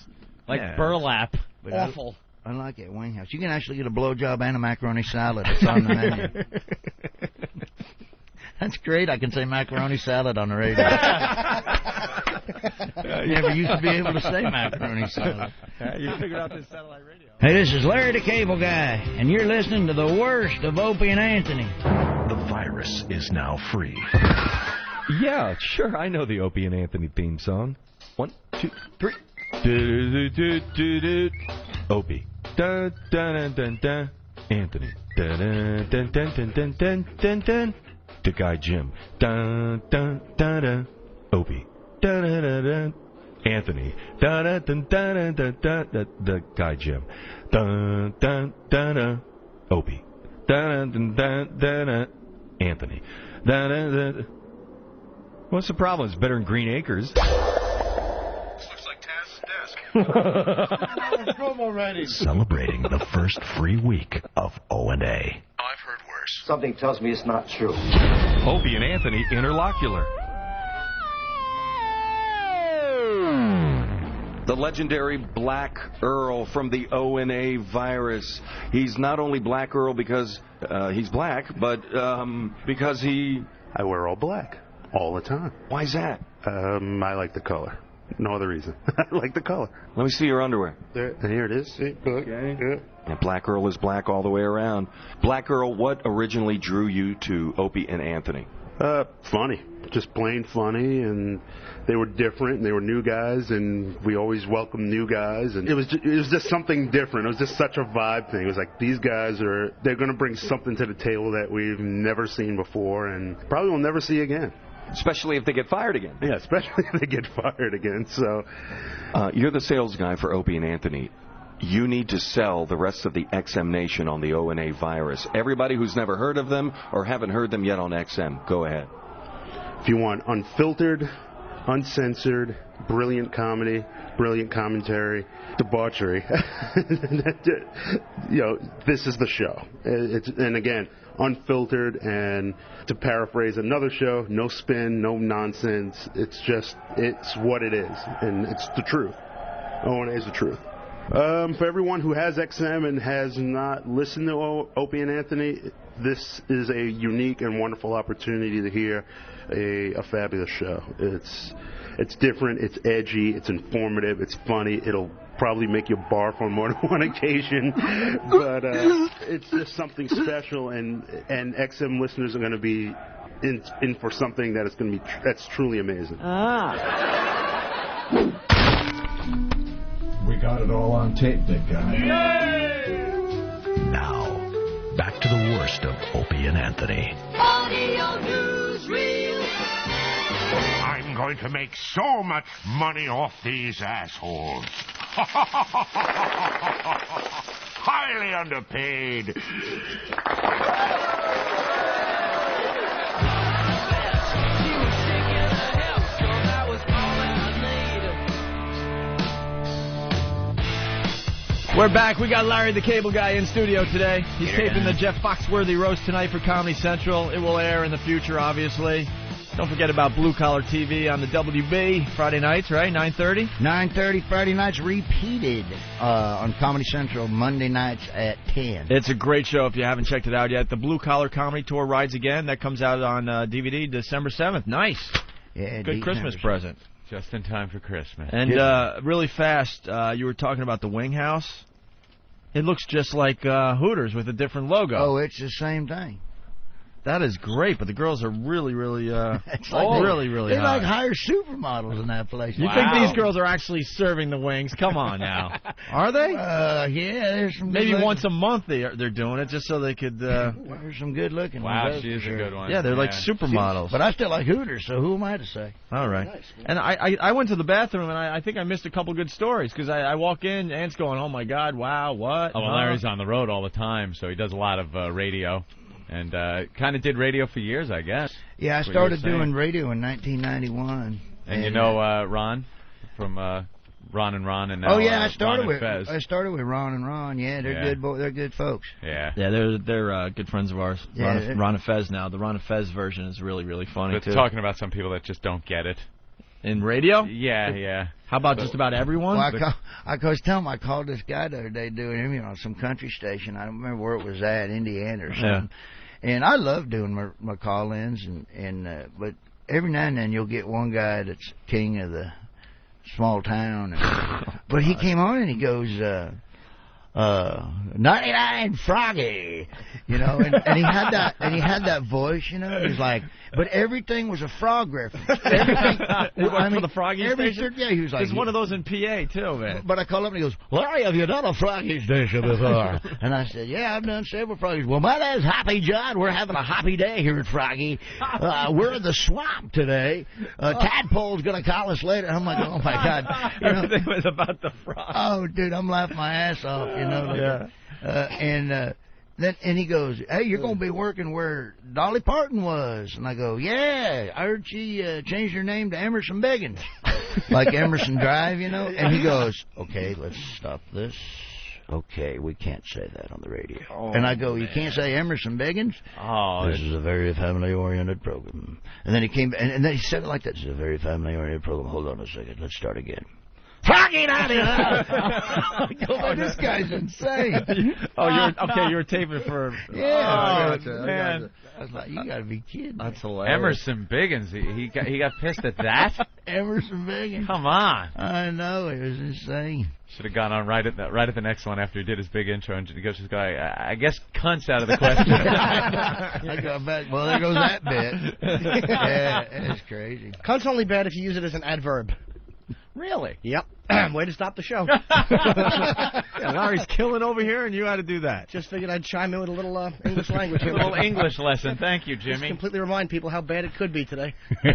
Speaker 4: like burlap.
Speaker 19: But
Speaker 5: awful.
Speaker 19: I like it, Wing House. You can actually get a blowjob and a macaroni salad. It's on the menu. That's great. I can say macaroni salad on the radio. You never used to be able to say macaroni salad.
Speaker 3: You figured out this satellite radio.
Speaker 19: Hey, this is Larry the Cable Guy, and you're listening to the worst of Opie and Anthony.
Speaker 7: The virus is now free.
Speaker 9: Yeah, sure. I know the Opie and Anthony theme song. 1, 2, 3. Opie. Dun, dun, dun, dun. Anthony. Dun, dun, dun, dun, dun, dun, dun, dun. The guy Jim. Dun, dun, dun, dun. Opie. Dun, dun, dun, dun. Anthony. Dun, dun, dun, dun, dun, dun, dun. The guy Jim. Dun, dun, dun, dun. Opie. Dun, dun, dun, dun, dun. Anthony. Dun, dun, dun. What's the problem? It's better than Green Acres.
Speaker 3: Let's go already.
Speaker 7: Celebrating the first free week of O&A.
Speaker 21: I've heard worse.
Speaker 11: Something tells me it's not true.
Speaker 9: Opie and Anthony Interlocular. The legendary Black Earl from the O&A virus. He's not only Black Earl because he's black, but because he...
Speaker 22: I wear all black all the time.
Speaker 9: Why's that?
Speaker 22: I like the color. No other reason. I like the color.
Speaker 9: Let me see your underwear.
Speaker 22: There, here it is. See? Look.
Speaker 9: Okay. Yeah. And Black Earl is black all the way around. Black Earl, what originally drew you to Opie and Anthony?
Speaker 22: Funny. Just plain funny, and they were different, and they were new guys, and we always welcome new guys, and it was just something different. It was just such a vibe thing. It was like, these guys they're going to bring something to the table that we've never seen before, and probably will never see again.
Speaker 9: Especially if they get fired again.
Speaker 22: Yeah, especially if they get fired again. So,
Speaker 9: you're the sales guy for Opie and Anthony. You need to sell the rest of the XM Nation on the O&A virus. Everybody who's never heard of them or haven't heard them yet on XM, go ahead.
Speaker 22: If you want unfiltered, uncensored, brilliant comedy, brilliant commentary, debauchery, this is the show. And again, unfiltered, and to paraphrase another show, no spin, no nonsense. It's what it is, and it's the truth. O&A is the truth. For everyone who has XM and has not listened to Opie and Anthony, this is a unique and wonderful opportunity to hear a fabulous show. It's different, it's edgy, it's informative, it's funny. It'll probably make you barf on more than one occasion, but it's just something special, and XM listeners are going to be in for something that's truly amazing.
Speaker 23: We got it all on tape, big guy.
Speaker 7: Now, back to the worst of Opie and Anthony.
Speaker 12: Audio newsreel.
Speaker 24: I'm going to make so much money off these assholes. Highly underpaid.
Speaker 3: We're back. We got Larry the Cable Guy in studio today. He's taping the Jeff Foxworthy roast tonight for Comedy Central. It will air in the future, obviously. Don't forget about Blue Collar TV on the WB Friday nights, right? 9:30?
Speaker 19: 9:30 Friday nights, repeated on Comedy Central Monday nights at 10.
Speaker 3: It's a great show if you haven't checked it out yet. The Blue Collar Comedy Tour rides again. That comes out on DVD December 7th. Nice.
Speaker 19: Yeah,
Speaker 3: good Christmas present.
Speaker 4: Just in time for Christmas.
Speaker 3: And really fast, you were talking about the Wing House. It looks just like Hooters with a different logo.
Speaker 19: Oh, it's the same thing.
Speaker 3: That is great, but the girls are really, really,
Speaker 19: It's like
Speaker 3: really
Speaker 19: they
Speaker 3: hot.
Speaker 19: like hire supermodels in that place.
Speaker 3: You think these girls are actually serving the wings? Come on now. Are they?
Speaker 19: Yeah, there's some.
Speaker 3: Maybe
Speaker 19: good
Speaker 3: once a month they're doing it just so they could.
Speaker 19: There's some good looking
Speaker 4: Wow,
Speaker 19: ones.
Speaker 4: she is a good one.
Speaker 3: Yeah, they're like supermodels.
Speaker 19: But I still like Hooters, so who am I to say?
Speaker 3: All right. And I went to the bathroom and I think I missed a couple good stories because I walk in, Ant's going, oh my God, wow, what?
Speaker 4: Oh, well, Larry's on the road all the time, so he does a lot of radio. And kind of did radio for years, I guess.
Speaker 19: Yeah, I started doing radio in 1991.
Speaker 4: And you know Ron from Ron and Ron, and now
Speaker 19: I started
Speaker 4: Ron and Fez.
Speaker 19: I started with Ron and Ron. Yeah, they're good. They're good folks.
Speaker 4: Yeah,
Speaker 3: they're good friends of ours.
Speaker 19: Yeah,
Speaker 3: Ron and Fez now. The Ron and Fez version is really, really funny
Speaker 4: but
Speaker 3: too.
Speaker 4: Talking about some people that just don't get it
Speaker 3: in radio.
Speaker 4: Yeah.
Speaker 3: How about just about everyone?
Speaker 19: Well, I called this guy the other day doing an interview on some country station. I don't remember where it was at, Indiana or something. Yeah. And I love doing my call-ins, but every now and then you'll get one guy that's king of the small town. But he came on and he goes, 99 Froggy, and he had that voice, and he's like, but everything was a frog reference. Everything.
Speaker 3: For the Froggy station?
Speaker 19: Yeah, he was like,
Speaker 3: there's one of those in PA too, man.
Speaker 19: But I called up and he goes, Larry, have you done a Froggy station before? And I said, yeah, I've done several Froggies. Well, my name's Hoppy John. We're having a hoppy day here at Froggy. We're in the swamp today. Tadpole's gonna call us later. I'm like, oh my God.
Speaker 3: Everything was about the frog.
Speaker 19: Oh, dude, I'm laughing my ass off, And he goes, hey, you're going to be working where Dolly Parton was. And I go, yeah, I heard she changed her name to Emerson Beggins. Like Emerson Drive, And he goes, okay, let's stop this. Okay, we can't say that on the radio. Oh, and I go, you can't say Emerson Beggins?
Speaker 4: Oh,
Speaker 19: this is a very family-oriented program. And then he came, and then he said it like that. This is a very family-oriented program. Hold on a second. Let's start again. Froggy out here! This guy's insane.
Speaker 3: You were taping for.
Speaker 19: Yeah.
Speaker 3: Man.
Speaker 19: I was like, you gotta be kidding.
Speaker 3: That's hilarious.
Speaker 4: Emerson Biggins, he got pissed at that.
Speaker 19: Emerson Biggins.
Speaker 4: Come on.
Speaker 19: I know, it was insane.
Speaker 4: Should have gone on right at the next one after he did his big intro and he goes, this guy, I guess cunt's out of the question.
Speaker 19: I go back. Well, there goes that bit. Yeah, it's crazy.
Speaker 5: Cunt's only bad if you use it as an adverb.
Speaker 4: Really?
Speaker 5: Yep. Way to stop the show.
Speaker 3: Larry's killing over here, and you had to do that.
Speaker 5: Just figured I'd chime in with a little English language.
Speaker 4: A little English lesson. Thank you, Jimmy.
Speaker 5: Just completely remind people how bad it could be today.
Speaker 19: Hey,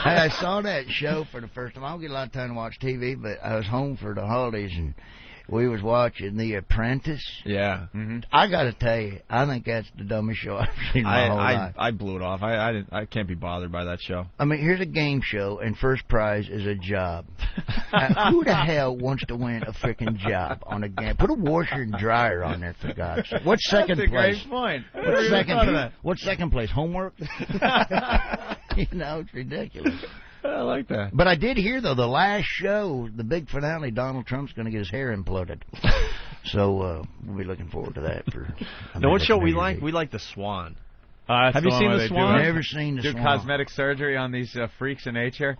Speaker 19: I saw that show for the first time. I don't get a lot of time to watch TV, but I was home for the holidays, and we was watching The Apprentice.
Speaker 3: Yeah.
Speaker 19: Mm-hmm. I got to tell you, I think that's the dumbest show I've seen in my whole life.
Speaker 3: I blew it off. I can't be bothered by that show.
Speaker 19: I mean, here's a game show, and first prize is a job. Who the hell wants to win a freaking job on a game? Put a washer and dryer on there, for God's sake. What's second
Speaker 4: place?
Speaker 19: That's a
Speaker 4: great point.
Speaker 19: What's second place? Homework? It's ridiculous.
Speaker 3: I like that.
Speaker 19: But I did hear, though, the last show, the big finale, Donald Trump's going to get his hair imploded. So we'll be looking forward to that.
Speaker 3: Now, what show we like? We like The Swan.
Speaker 4: Have you seen The Swan?
Speaker 19: I've never seen The Swan.
Speaker 4: Do cosmetic surgery on these freaks of nature.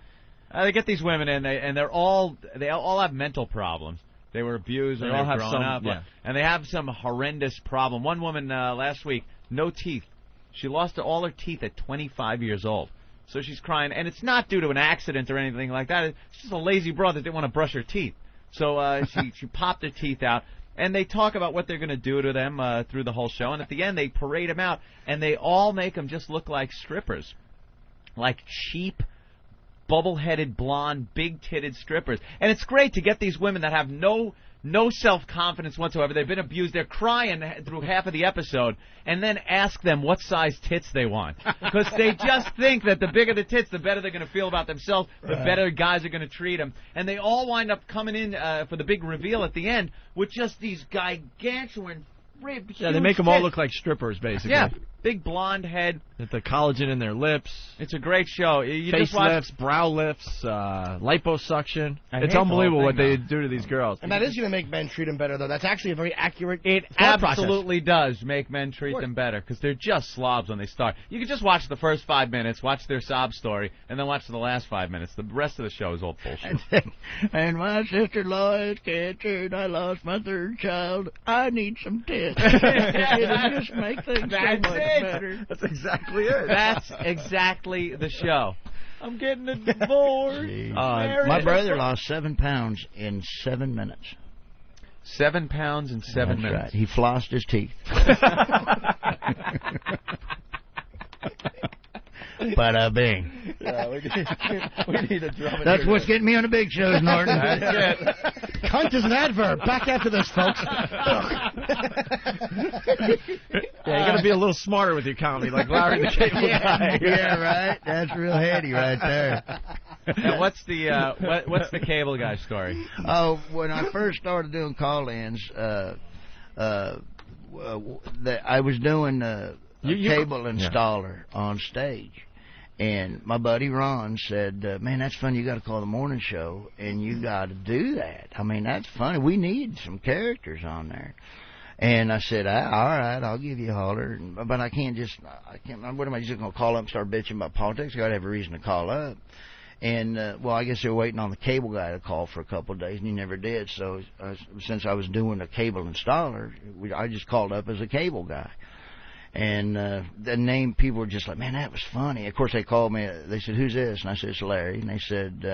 Speaker 4: They get these women in, and they all have mental problems. They were abused when they were growing up, and they have some horrendous problem. One woman last week, no teeth. She lost all her teeth at 25 years old. So she's crying, and it's not due to an accident or anything like that. It's just a lazy broad that didn't want to brush her teeth. So she popped her teeth out, and they talk about what they're going to do to them through the whole show. And at the end, they parade them out, and they all make them just look like strippers, like cheap, bubble-headed, blonde, big-titted strippers. And it's great to get these women that have no self-confidence whatsoever. They've been abused. They're crying through half of the episode, and then ask them what size tits they want. Because they just think that the bigger the tits, the better they're going to feel about themselves, the better guys are going to treat them. And they all wind up coming in for the big reveal at the end with just these gargantuan ribbed.
Speaker 3: Yeah, they make them all look like strippers, basically.
Speaker 4: Yeah. big blonde head.
Speaker 3: The collagen in their lips.
Speaker 4: It's a great show. You
Speaker 3: Face
Speaker 4: just watch.
Speaker 3: lifts, brow lifts, liposuction.
Speaker 4: I
Speaker 3: It's
Speaker 4: hate the
Speaker 3: unbelievable
Speaker 4: whole
Speaker 3: what
Speaker 4: thing,
Speaker 3: they do to these girls.
Speaker 5: And that is going to make men treat them better, though. That's actually a very accurate
Speaker 4: It
Speaker 5: thought process.
Speaker 4: absolutely does make men treat them better because they're just slobs when they start. You can just watch the first 5 minutes, watch their sob story, and then watch the last 5 minutes. The rest of the show is all bullshit.
Speaker 19: And my sister-in-law is cancer, and I lost my third child. I need some tits. It'll just make things so much better.
Speaker 3: That's exactly it.
Speaker 4: That's exactly the show. I'm getting a divorce.
Speaker 19: My brother lost 7 pounds in 7 minutes.
Speaker 4: 7 pounds in 7 minutes.
Speaker 19: Right. He flossed his teeth. Bada bing.
Speaker 5: Yeah, we need a drum.
Speaker 19: That's what's getting me on the big shows, Norton.
Speaker 5: That's it. Cunt is an adverb. Back after this, folks.
Speaker 3: Yeah, you got to be a little smarter with your comedy, like Larry the Cable Guy.
Speaker 19: Yeah, right. That's real heady right there.
Speaker 4: And what's the cable guy story?
Speaker 19: Oh, when I first started doing call-ins, I was doing a cable installer on stage. And my buddy Ron said, man, that's funny. You got to call the morning show, and you got to do that. I mean, that's funny. We need some characters on there. And I said, all right, I'll give you a holler. But I can't. What am I just going to call up and start bitching about politics? I got to have a reason to call up. And, well, I guess they were waiting on the cable guy to call for a couple of days, and he never did. So since I was doing a cable installer, I just called up as a cable guy. And the name, people were just like, man, that was funny. Of course, they called me. They said, who's this? And I said, it's Larry. And they said,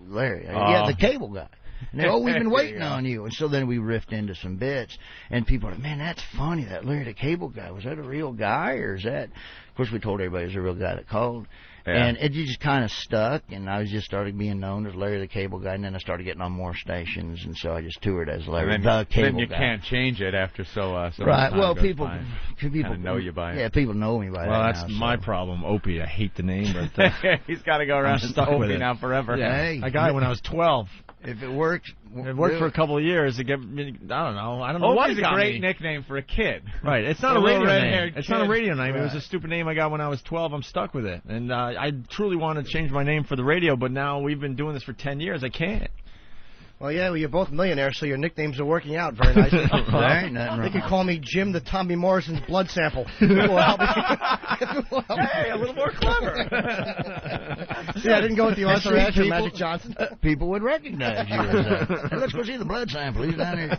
Speaker 19: Larry. Yeah, the cable guy. And they, we've been waiting on you. And so then we riffed into some bits. And people were like, man, that's funny, that Larry the cable guy. Was that a real guy, or is that... Of course, we told everybody it was a real guy that called. Yeah. And it just kind of stuck, and I just started being known as Larry the Cable Guy, and then I started getting on more stations, and so I just toured as Larry the Cable Guy.
Speaker 4: Then you can't change it after so
Speaker 19: right.
Speaker 4: much time
Speaker 19: Well,
Speaker 4: goes
Speaker 19: people
Speaker 4: by. Know you by it.
Speaker 19: Yeah, people know me by that.
Speaker 3: Well, that's
Speaker 19: now,
Speaker 3: my problem. Opie, I hate the name, but
Speaker 4: he's got to go around
Speaker 3: stuck
Speaker 4: Opie
Speaker 3: with it
Speaker 4: now forever.
Speaker 3: Yeah,
Speaker 19: hey,
Speaker 3: I got it when I was 12.
Speaker 19: If it works,
Speaker 3: it worked for a couple of years to get. I don't know. I don't know
Speaker 4: Opie's
Speaker 3: what
Speaker 4: a great nickname for a kid.
Speaker 3: Right. It's not a radio name. It's not a radio name.
Speaker 4: Right.
Speaker 3: It was a stupid name I got when I was 12. I'm stuck with it, and I truly wanted to change my name for the radio, but now we've been doing this for 10 years. I can't.
Speaker 5: Well, yeah, you're both millionaires, so your nicknames are working out very nicely.
Speaker 19: There ain't nothing wrong.
Speaker 5: They could call me Jim the Tommy Morrison's blood sample. Hey,
Speaker 4: a little more clever.
Speaker 5: See, I didn't go with the Arthur Ashe or Magic Johnson.
Speaker 19: People would recognize you as that. Hey, let's go see the blood sample. He's down here.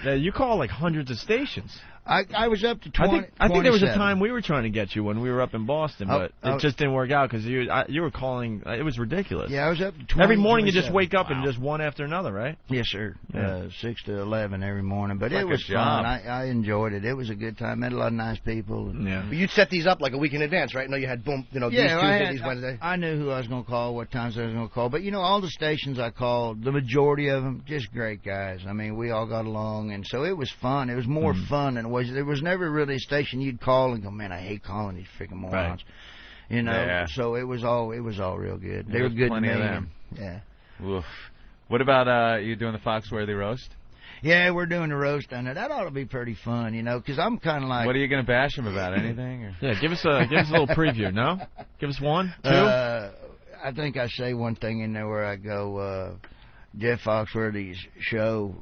Speaker 3: Yeah, you call like hundreds of stations.
Speaker 19: I was up to 20.
Speaker 3: I think there was a time we were trying to get you when we were up in Boston, but it just didn't work out because you were calling. It was ridiculous.
Speaker 19: Yeah, I was up to 20.
Speaker 3: Every morning you just wake up and just one after another, right?
Speaker 19: Yes, sir.
Speaker 3: Yeah.
Speaker 19: 6 to 11 every morning, but it was
Speaker 4: job.
Speaker 19: fun. I enjoyed it. It was a good time. Met a lot of nice people. And
Speaker 3: yeah.
Speaker 5: But you'd set these up like a week in advance, right? No, you had boom, these Tuesday, these Wednesday.
Speaker 19: I knew who I was going to call, what times I was going to call. But all the stations I called, the majority of them, just great guys. I mean, we all got along, and so it was fun. It was more fun than it was. There was never really a station you'd call and go, man, I hate calling these freaking morons. Right.
Speaker 4: Yeah.
Speaker 19: So it was all real good. They were good to me.
Speaker 4: Of them.
Speaker 19: Yeah.
Speaker 4: Oof. What about you doing the Foxworthy roast?
Speaker 19: Yeah, we're doing the roast on it. That ought to be pretty fun, because I'm kind of like.
Speaker 4: What are you going to bash him about? Anything? Or?
Speaker 3: Yeah, give us a little preview. No, give us one, two.
Speaker 19: I think I say one thing in there where I go, Jeff Foxworthy's show.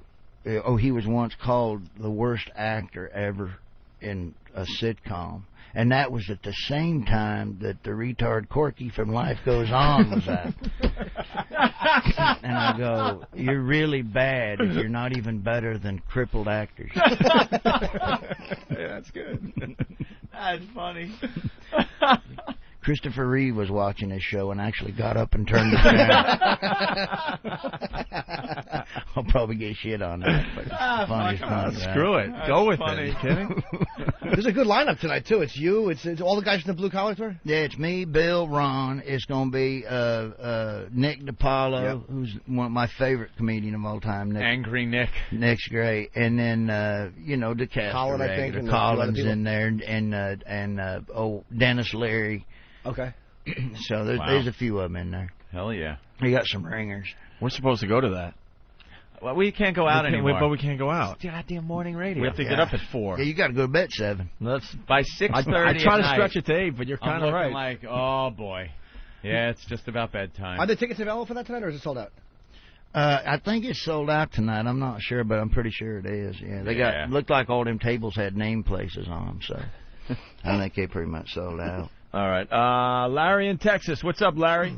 Speaker 19: He was once called the worst actor ever in a sitcom, and that was at the same time that the retard Corky from Life Goes On was out. And I go, you're really bad if you're not even better than crippled actors.
Speaker 4: Yeah, that's good. That's funny.
Speaker 19: Christopher Reeve was watching his show and actually got up and turned it down. I'll probably get shit on that, but it's funny.
Speaker 3: Screw it. Go with it. Are you kidding?
Speaker 5: There's a good lineup tonight, too. It's you. It's all the guys from the Blue Collar Tour?
Speaker 19: Yeah, it's me, Bill, Ron. It's going to be Nick DiPaolo, who's my favorite comedian of all time.
Speaker 4: Angry Nick.
Speaker 19: Nick's great. And then, DeCastro.
Speaker 5: Colin, I think. And
Speaker 19: Colin's in there. And Dennis Leary.
Speaker 5: Okay.
Speaker 19: So there's a few of them in there.
Speaker 4: Hell yeah.
Speaker 19: You got some ringers.
Speaker 3: We're supposed to go to that.
Speaker 4: Well, we can't go out anymore.
Speaker 3: But we can't go out.
Speaker 4: It's goddamn morning radio.
Speaker 3: We have to get up at 4.
Speaker 19: Yeah, you got to go to bed at 7.
Speaker 3: That's
Speaker 4: by 6:30.
Speaker 3: I try to stretch it to 8, but you're kind of right.
Speaker 4: Like, oh boy, yeah, it's just about bedtime.
Speaker 5: Are the tickets available for that tonight, or is it sold out?
Speaker 19: I think it's sold out tonight. I'm not sure, but I'm pretty sure it is. Yeah, they got looked like all them tables had name places on them, so I think they pretty much sold out.
Speaker 3: All right, Larry in Texas. What's up, Larry?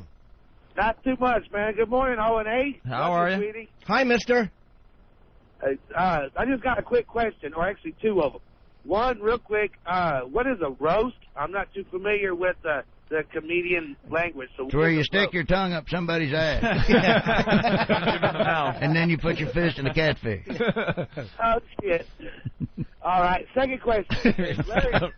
Speaker 21: Not too much, man. Good morning, O&A.
Speaker 3: How are you?
Speaker 21: Sweetie?
Speaker 5: Hi, mister.
Speaker 21: I just got a quick question, or actually 2 of them. One, real quick, what is a roast? I'm not too familiar with the comedian language. So
Speaker 19: it's where you stick your tongue up somebody's ass. And then you put your fist in a catfish.
Speaker 21: Oh, shit. All right, second question. Larry.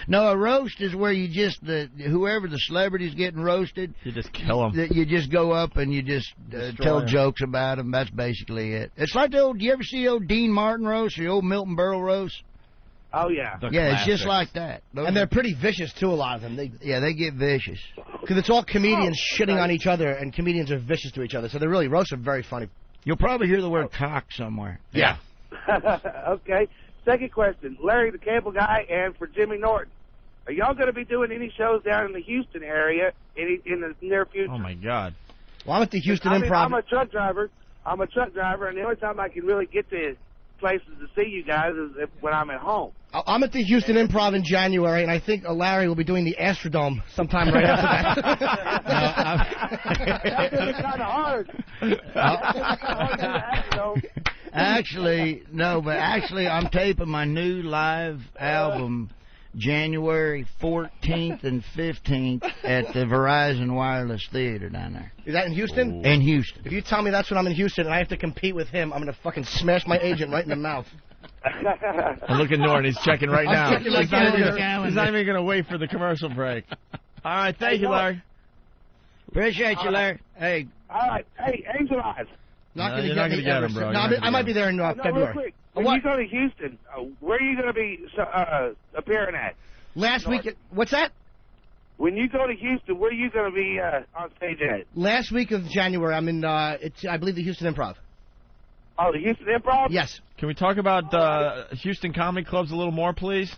Speaker 19: No, a roast is where you just, whoever the celebrity's getting roasted,
Speaker 3: you just kill them.
Speaker 19: You just go up and you just tell jokes about them. That's basically it. It's like the old, you ever see old Dean Martin roast or the old Milton Berle roast?
Speaker 21: Oh, yeah.
Speaker 19: It's just like that.
Speaker 5: And they're pretty vicious, too, a lot of them. They get
Speaker 19: vicious.
Speaker 5: Because it's all comedians shitting on each other, and comedians are vicious to each other. So roasts are very funny.
Speaker 19: You'll probably hear the word cock somewhere.
Speaker 5: Yeah.
Speaker 21: Okay. Second question. Larry the Cable Guy and for Jimmy Norton. Are y'all going to be doing any shows down in the Houston area in the near future?
Speaker 3: Oh, my God.
Speaker 5: Well, I'm at the Houston Improv.
Speaker 21: I'm a truck driver, and the only time I can really get to places to see you guys is when I'm at home.
Speaker 5: I'm at the Houston Improv in January, and I think Larry will be doing the Astrodome sometime right after
Speaker 21: that. That's going to be kind of hard.
Speaker 19: Actually, I'm taping my new live album January 14th and 15th at the Verizon Wireless Theater down there.
Speaker 5: Is that in Houston?
Speaker 19: In Houston.
Speaker 5: If you tell me that's when I'm in Houston and I have to compete with him, I'm going to fucking smash my agent right in the mouth.
Speaker 3: And look at Norton. He's checking right now. He's not even going to wait for the commercial break. All right. Thank you, Larry.
Speaker 19: Appreciate you, Larry. Hey.
Speaker 21: All right. Hey, Angel Eyes.
Speaker 5: Not going
Speaker 3: to get him, bro.
Speaker 5: No, I might be there in February.
Speaker 21: Real quick. When you go to Houston, where are you going to be appearing at?
Speaker 5: Last week. What's that?
Speaker 21: When you go to Houston, where are you going to be on stage at?
Speaker 5: Last week of January, I'm in, I believe, the Houston Improv.
Speaker 21: Oh, the Houston Improv?
Speaker 5: Yes.
Speaker 3: Can we talk about Houston comedy clubs a little more, please?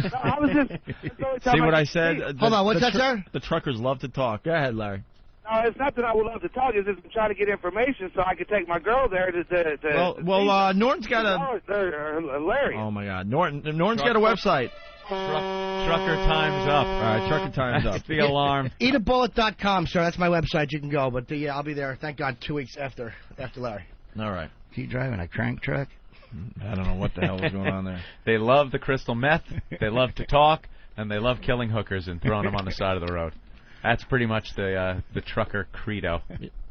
Speaker 21: No, I was just...
Speaker 3: See what I said?
Speaker 5: Hold on, what's that, sir?
Speaker 3: The truckers love to talk. Go ahead, Larry.
Speaker 21: No, it's not that I would love to talk. It's just I'm trying to get information so I can take my girl there to
Speaker 3: well, Norton's got a...
Speaker 21: Larry.
Speaker 3: Oh, my God. Norton's got a website.
Speaker 4: Trucker Time's Up.
Speaker 3: All right, Trucker Time's Up.
Speaker 4: That's the alarm.
Speaker 5: Eatabullet.com, sir. That's my website. You can go. But, yeah, I'll be there, thank God, 2 weeks after Larry.
Speaker 3: All right.
Speaker 19: You driving a crank truck?
Speaker 3: I don't know what the hell was going on there.
Speaker 4: They love the crystal meth, they love to talk, and they love killing hookers and throwing them on the side of the road. That's pretty much the trucker credo.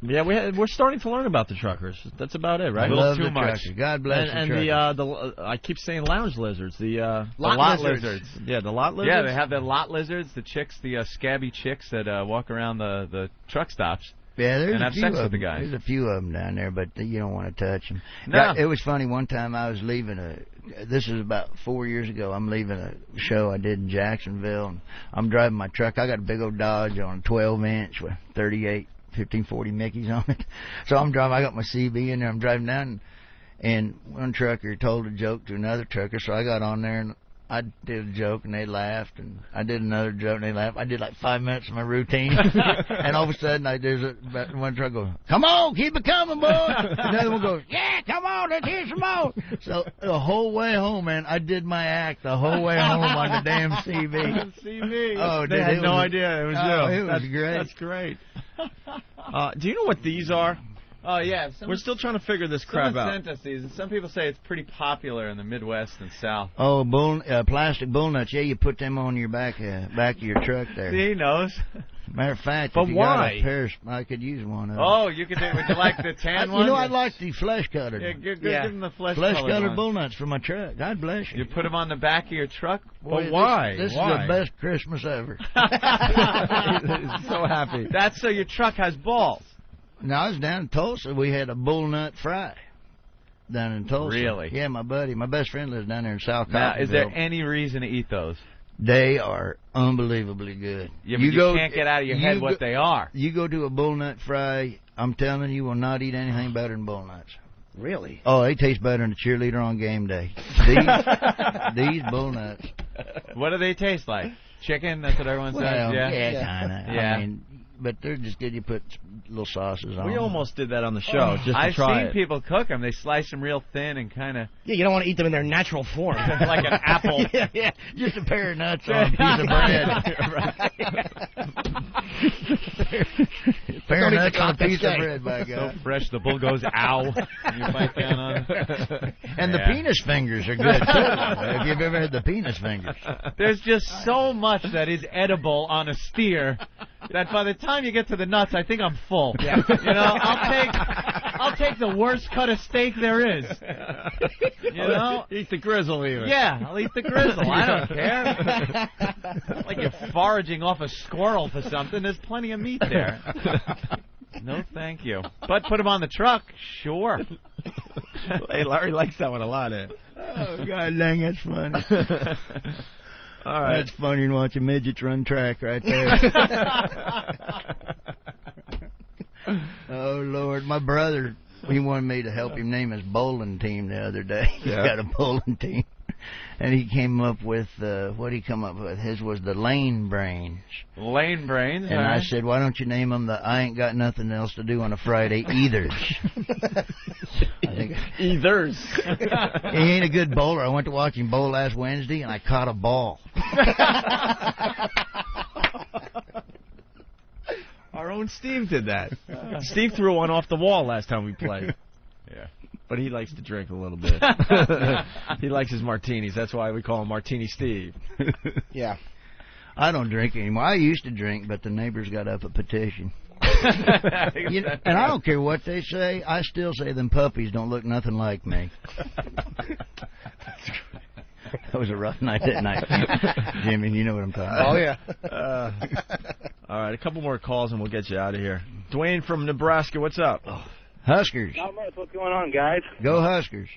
Speaker 3: Yeah, we're starting to learn about the truckers. That's about it, right?
Speaker 19: I love
Speaker 3: too
Speaker 19: the
Speaker 3: much.
Speaker 19: Truckers. God bless
Speaker 3: and the I keep saying lounge lizards. The
Speaker 4: lot lizards.
Speaker 3: Yeah, the lot lizards.
Speaker 4: Yeah, they have the lot lizards. The chicks, the scabby chicks that walk around the truck stops.
Speaker 19: Yeah,
Speaker 4: and have sex with the guys.
Speaker 19: There's a few of them down there, but you don't want to touch them.
Speaker 4: No.
Speaker 19: It was funny. One time I was leaving this is about 4 years ago. I'm leaving a show I did in Jacksonville, and I'm driving my truck. I got a big old Dodge on a 12-inch with 38 1540 Mickeys on it. So I'm driving. I got my CB in there. I'm driving down, and one trucker told a joke to another trucker. So I got on there and I did a joke and they laughed, and I did another joke and they laughed. I did like 5 minutes of my routine, and all of a sudden there's one truck goes, "Come on, keep it coming, boy." And the other one goes, "Yeah, come on, let's hear some more." So the whole way home, man, I did my act the whole way home on the damn CB.
Speaker 3: CB.
Speaker 19: Oh,
Speaker 3: they had no idea it was you.
Speaker 19: It was great.
Speaker 3: That's great. Do you know what these are?
Speaker 4: Oh, yeah.
Speaker 3: We're still trying to figure this crap out.
Speaker 4: Someone sent us these, and some people say it's pretty popular in the Midwest and South.
Speaker 19: Oh, plastic bull nuts. Yeah, you put them on your back of your truck there.
Speaker 4: See, he knows.
Speaker 19: Matter of fact,
Speaker 3: but
Speaker 19: if you
Speaker 3: why?
Speaker 19: got a pair, I could use one of them.
Speaker 4: Oh, you could. Would you like the tan one?
Speaker 19: You know, I'd like the flesh-cuttered.
Speaker 4: Yeah, give them the
Speaker 19: flesh-cuttered bull nuts for my truck. God bless you.
Speaker 4: You put them on the back of your truck?
Speaker 3: But why?
Speaker 19: This is the best Christmas ever.
Speaker 3: So happy.
Speaker 4: That's so your truck has balls.
Speaker 19: Now, I was down in Tulsa. We had a bull nut fry down in Tulsa.
Speaker 4: Really?
Speaker 19: Yeah, my best friend lives down there in South
Speaker 4: Now,
Speaker 19: Coffeyville.
Speaker 4: is there any reason to eat those?
Speaker 19: They are unbelievably good.
Speaker 4: Yeah, but you can't get out of your head what they are.
Speaker 19: You go to a bull nut fry, I'm telling you, will not eat anything better than bull nuts.
Speaker 5: Really?
Speaker 19: Oh, they taste better than a cheerleader on game day. These bull nuts.
Speaker 4: What do they taste like? Chicken? That's what everyone says.
Speaker 19: Yeah, kind of.
Speaker 4: Yeah.
Speaker 19: I mean, but they're just good. You put little sauces on.
Speaker 3: We
Speaker 19: them.
Speaker 3: almost did that on the show just to
Speaker 4: I've
Speaker 3: try
Speaker 4: seen
Speaker 3: it.
Speaker 4: people cook them. They slice them real thin and kind of.
Speaker 5: Yeah, you don't want to eat them in their natural form.
Speaker 4: Like an apple.
Speaker 19: Yeah, just a pair of nuts on a piece of bread. Pair of nuts on a piece of bread, by God.
Speaker 4: So fresh, the bull goes, ow. And you bite down on it.
Speaker 19: And the penis fingers are good, too. If you've ever had the penis fingers.
Speaker 4: There's just so much that is edible on a steer that by the time you get to the nuts, I think I'm full.
Speaker 5: Yeah.
Speaker 4: You know, I'll take the worst cut of steak there is. You know?
Speaker 3: Eat the grizzle even.
Speaker 4: Yeah, I'll eat the grizzle. I don't care. Like you're foraging off a squirrel for something. There's plenty of meat there. No, thank you. But put them on the truck, sure.
Speaker 3: Hey, Larry likes that one a lot, eh?
Speaker 19: Oh, God dang, that's funny.
Speaker 3: All right.
Speaker 19: That's funny to watch a midget run track right there. Oh, Lord. My brother, he wanted me to help him name his bowling team the other day. He's got a bowling team. And he came up with, what did he come up with? His was the Lane Brains.
Speaker 4: Lane Brains?
Speaker 19: And I said, why don't you name them the I Ain't Got Nothing Else to Do on a Friday Eithers?
Speaker 3: Eithers.
Speaker 19: He ain't a good bowler. I went to watch him bowl last Wednesday, and I caught a ball.
Speaker 3: Our own Steve did that. Steve threw one off the wall last time we played.
Speaker 4: Yeah.
Speaker 3: But he likes to drink a little bit. He likes his martinis. That's why we call him Martini Steve.
Speaker 5: Yeah.
Speaker 19: I don't drink anymore. I used to drink, but the neighbors got up a petition. And I don't care what they say. I still say them puppies don't look nothing like me. That was a rough night that night. Jimmy, you know what I'm talking about.
Speaker 5: Oh, yeah.
Speaker 3: All right, a couple more calls and we'll get you out of here. Dwayne from Nebraska, what's up?
Speaker 19: Huskers.
Speaker 13: Not much. What's going on, guys?
Speaker 19: Go Huskers.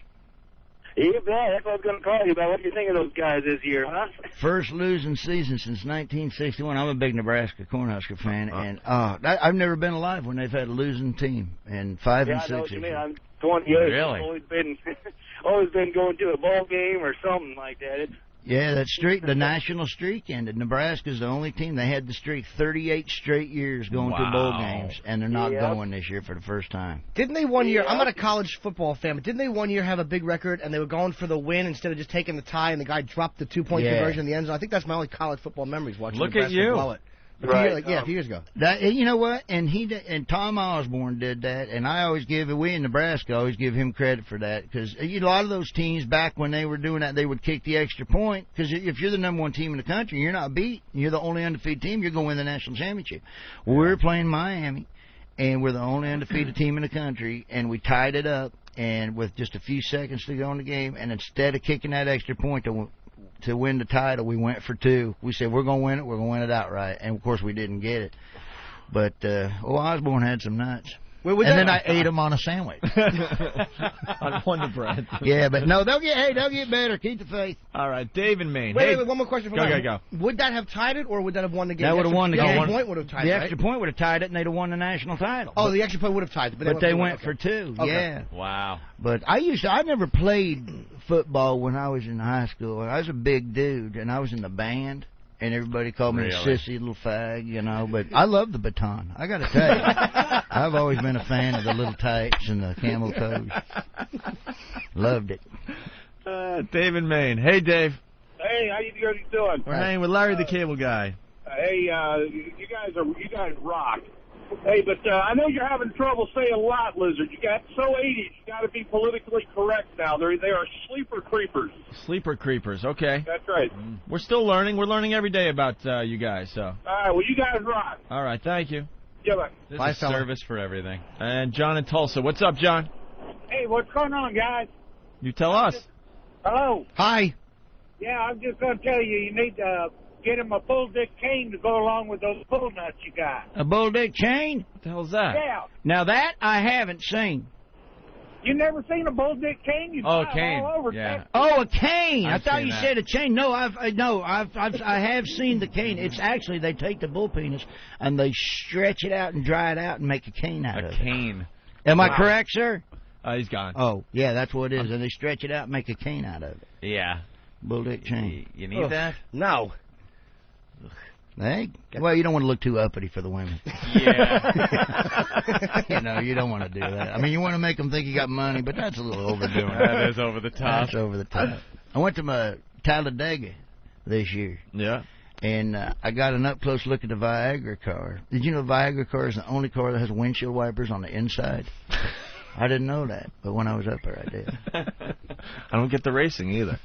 Speaker 13: Yeah, that's what I was going to call you about. What do you think of those guys this year, huh?
Speaker 19: First losing season since 1961. I'm a big Nebraska Cornhusker fan, and I've never been alive when they've had a losing team. And 5 and 6.
Speaker 13: I know what you mean. I'm 28.
Speaker 4: Really?
Speaker 13: Always been going to a ball game or something like that.
Speaker 19: Yeah, that streak, the national streak ended. Nebraska's the only team. They had the streak 38 straight years going to bowl games, and they're not going this year for the first time.
Speaker 5: Didn't they one year, I'm not a college football fan, but didn't they one year have a big record and they were going for the win instead of just taking the tie and the guy dropped the 2-point conversion in the end zone? I think that's my only college football memories watching
Speaker 4: Look
Speaker 5: Nebraska
Speaker 4: at you.
Speaker 5: blow it.
Speaker 13: Right.
Speaker 5: A few years ago.
Speaker 19: That, you know what? And Tom Osborne did that, and I always we in Nebraska always give him credit for that, because a lot of those teams back when they were doing that, they would kick the extra point, because if you're the number one team in the country, you're not beat, you're the only undefeated team, you're going to win the national championship. We're playing Miami, and we're the only undefeated team in the country, and we tied it up, and with just a few seconds to go in the game, and instead of kicking that extra point to win the title, we went for 2. We said, we're going to win it. We're going to win it outright. And, of course, we didn't get it. But, Osborne had some nuts. And then I ate them on a sandwich.
Speaker 3: On Wonder Bread.
Speaker 19: Yeah, but no, they'll get better. Keep the faith.
Speaker 3: All right, Dave in Maine.
Speaker 5: Wait, one more question.
Speaker 3: Go.
Speaker 5: Would that have tied it, or would that have won the game?
Speaker 19: That would have won the game.
Speaker 5: The extra point would have tied it,
Speaker 19: The extra point would have tied it, and they'd have won the national title.
Speaker 5: Oh, the extra point would have tied it.
Speaker 19: But they went for 2, yeah.
Speaker 4: Wow.
Speaker 19: But I never played football when I was in high school. I was a big dude, and I was in the band. And everybody called me a sissy little fag, you know. But I love the baton. I got to tell you, I've always been a fan of the little tights and the camel toes. Loved it.
Speaker 3: Dave in Maine. Hey, Dave.
Speaker 21: Hey, how you guys doing?
Speaker 3: We're hanging with Larry the Cable Guy.
Speaker 21: Hey, you guys rock. Hey, but I know you're having trouble saying lot, Lizard. You got so 80s. You got to be politically correct now. They are sleeper creepers.
Speaker 3: Sleeper creepers. Okay.
Speaker 21: That's right.
Speaker 3: We're still learning. We're learning every day about you guys. So.
Speaker 21: All right. Well, you guys rock.
Speaker 3: All right. Thank you.
Speaker 21: Yeah, bye.
Speaker 4: This is service for everything.
Speaker 3: And John in Tulsa. What's up, John?
Speaker 21: Hey, what's going on, guys?
Speaker 3: You tell us.
Speaker 21: Hello.
Speaker 5: Hi.
Speaker 21: Yeah, I'm just going to tell you, you need to get him a bull dick chain to go along with those bull nuts you got.
Speaker 19: A bull dick chain?
Speaker 3: What the hell's that?
Speaker 21: Yeah.
Speaker 19: Now that I haven't seen.
Speaker 21: You never seen a bull dick cane? You
Speaker 4: Oh,
Speaker 21: buy 'em
Speaker 4: cane.
Speaker 21: all over
Speaker 4: Yeah.
Speaker 21: Texas.
Speaker 19: Oh, a cane! I
Speaker 4: I've
Speaker 19: thought
Speaker 4: seen
Speaker 19: you
Speaker 4: that.
Speaker 19: said a chain. No, I have seen the cane. It's actually they take the bull penis and they stretch it out and dry it out and make a cane out of it.
Speaker 4: A cane.
Speaker 19: Am I correct, sir?
Speaker 3: He's gone.
Speaker 19: Oh, yeah, that's what it is. And they stretch it out and make a cane out of it.
Speaker 4: Yeah.
Speaker 19: Bull dick chain.
Speaker 4: You need that?
Speaker 5: No.
Speaker 19: Hey, well, you don't want to look too uppity for the women.
Speaker 4: Yeah.
Speaker 19: You know, you don't want to do that. I mean, you want to make them think you got money, but that's a little overdoing it.
Speaker 4: That is over the top.
Speaker 19: That's over the top. I went to my Talladega this year.
Speaker 3: Yeah.
Speaker 19: And I got an up-close look at the Viagra car. Did you know Viagra car is the only car that has windshield wipers on the inside? I didn't know that, but when I was up there, I did.
Speaker 3: I don't get the racing either.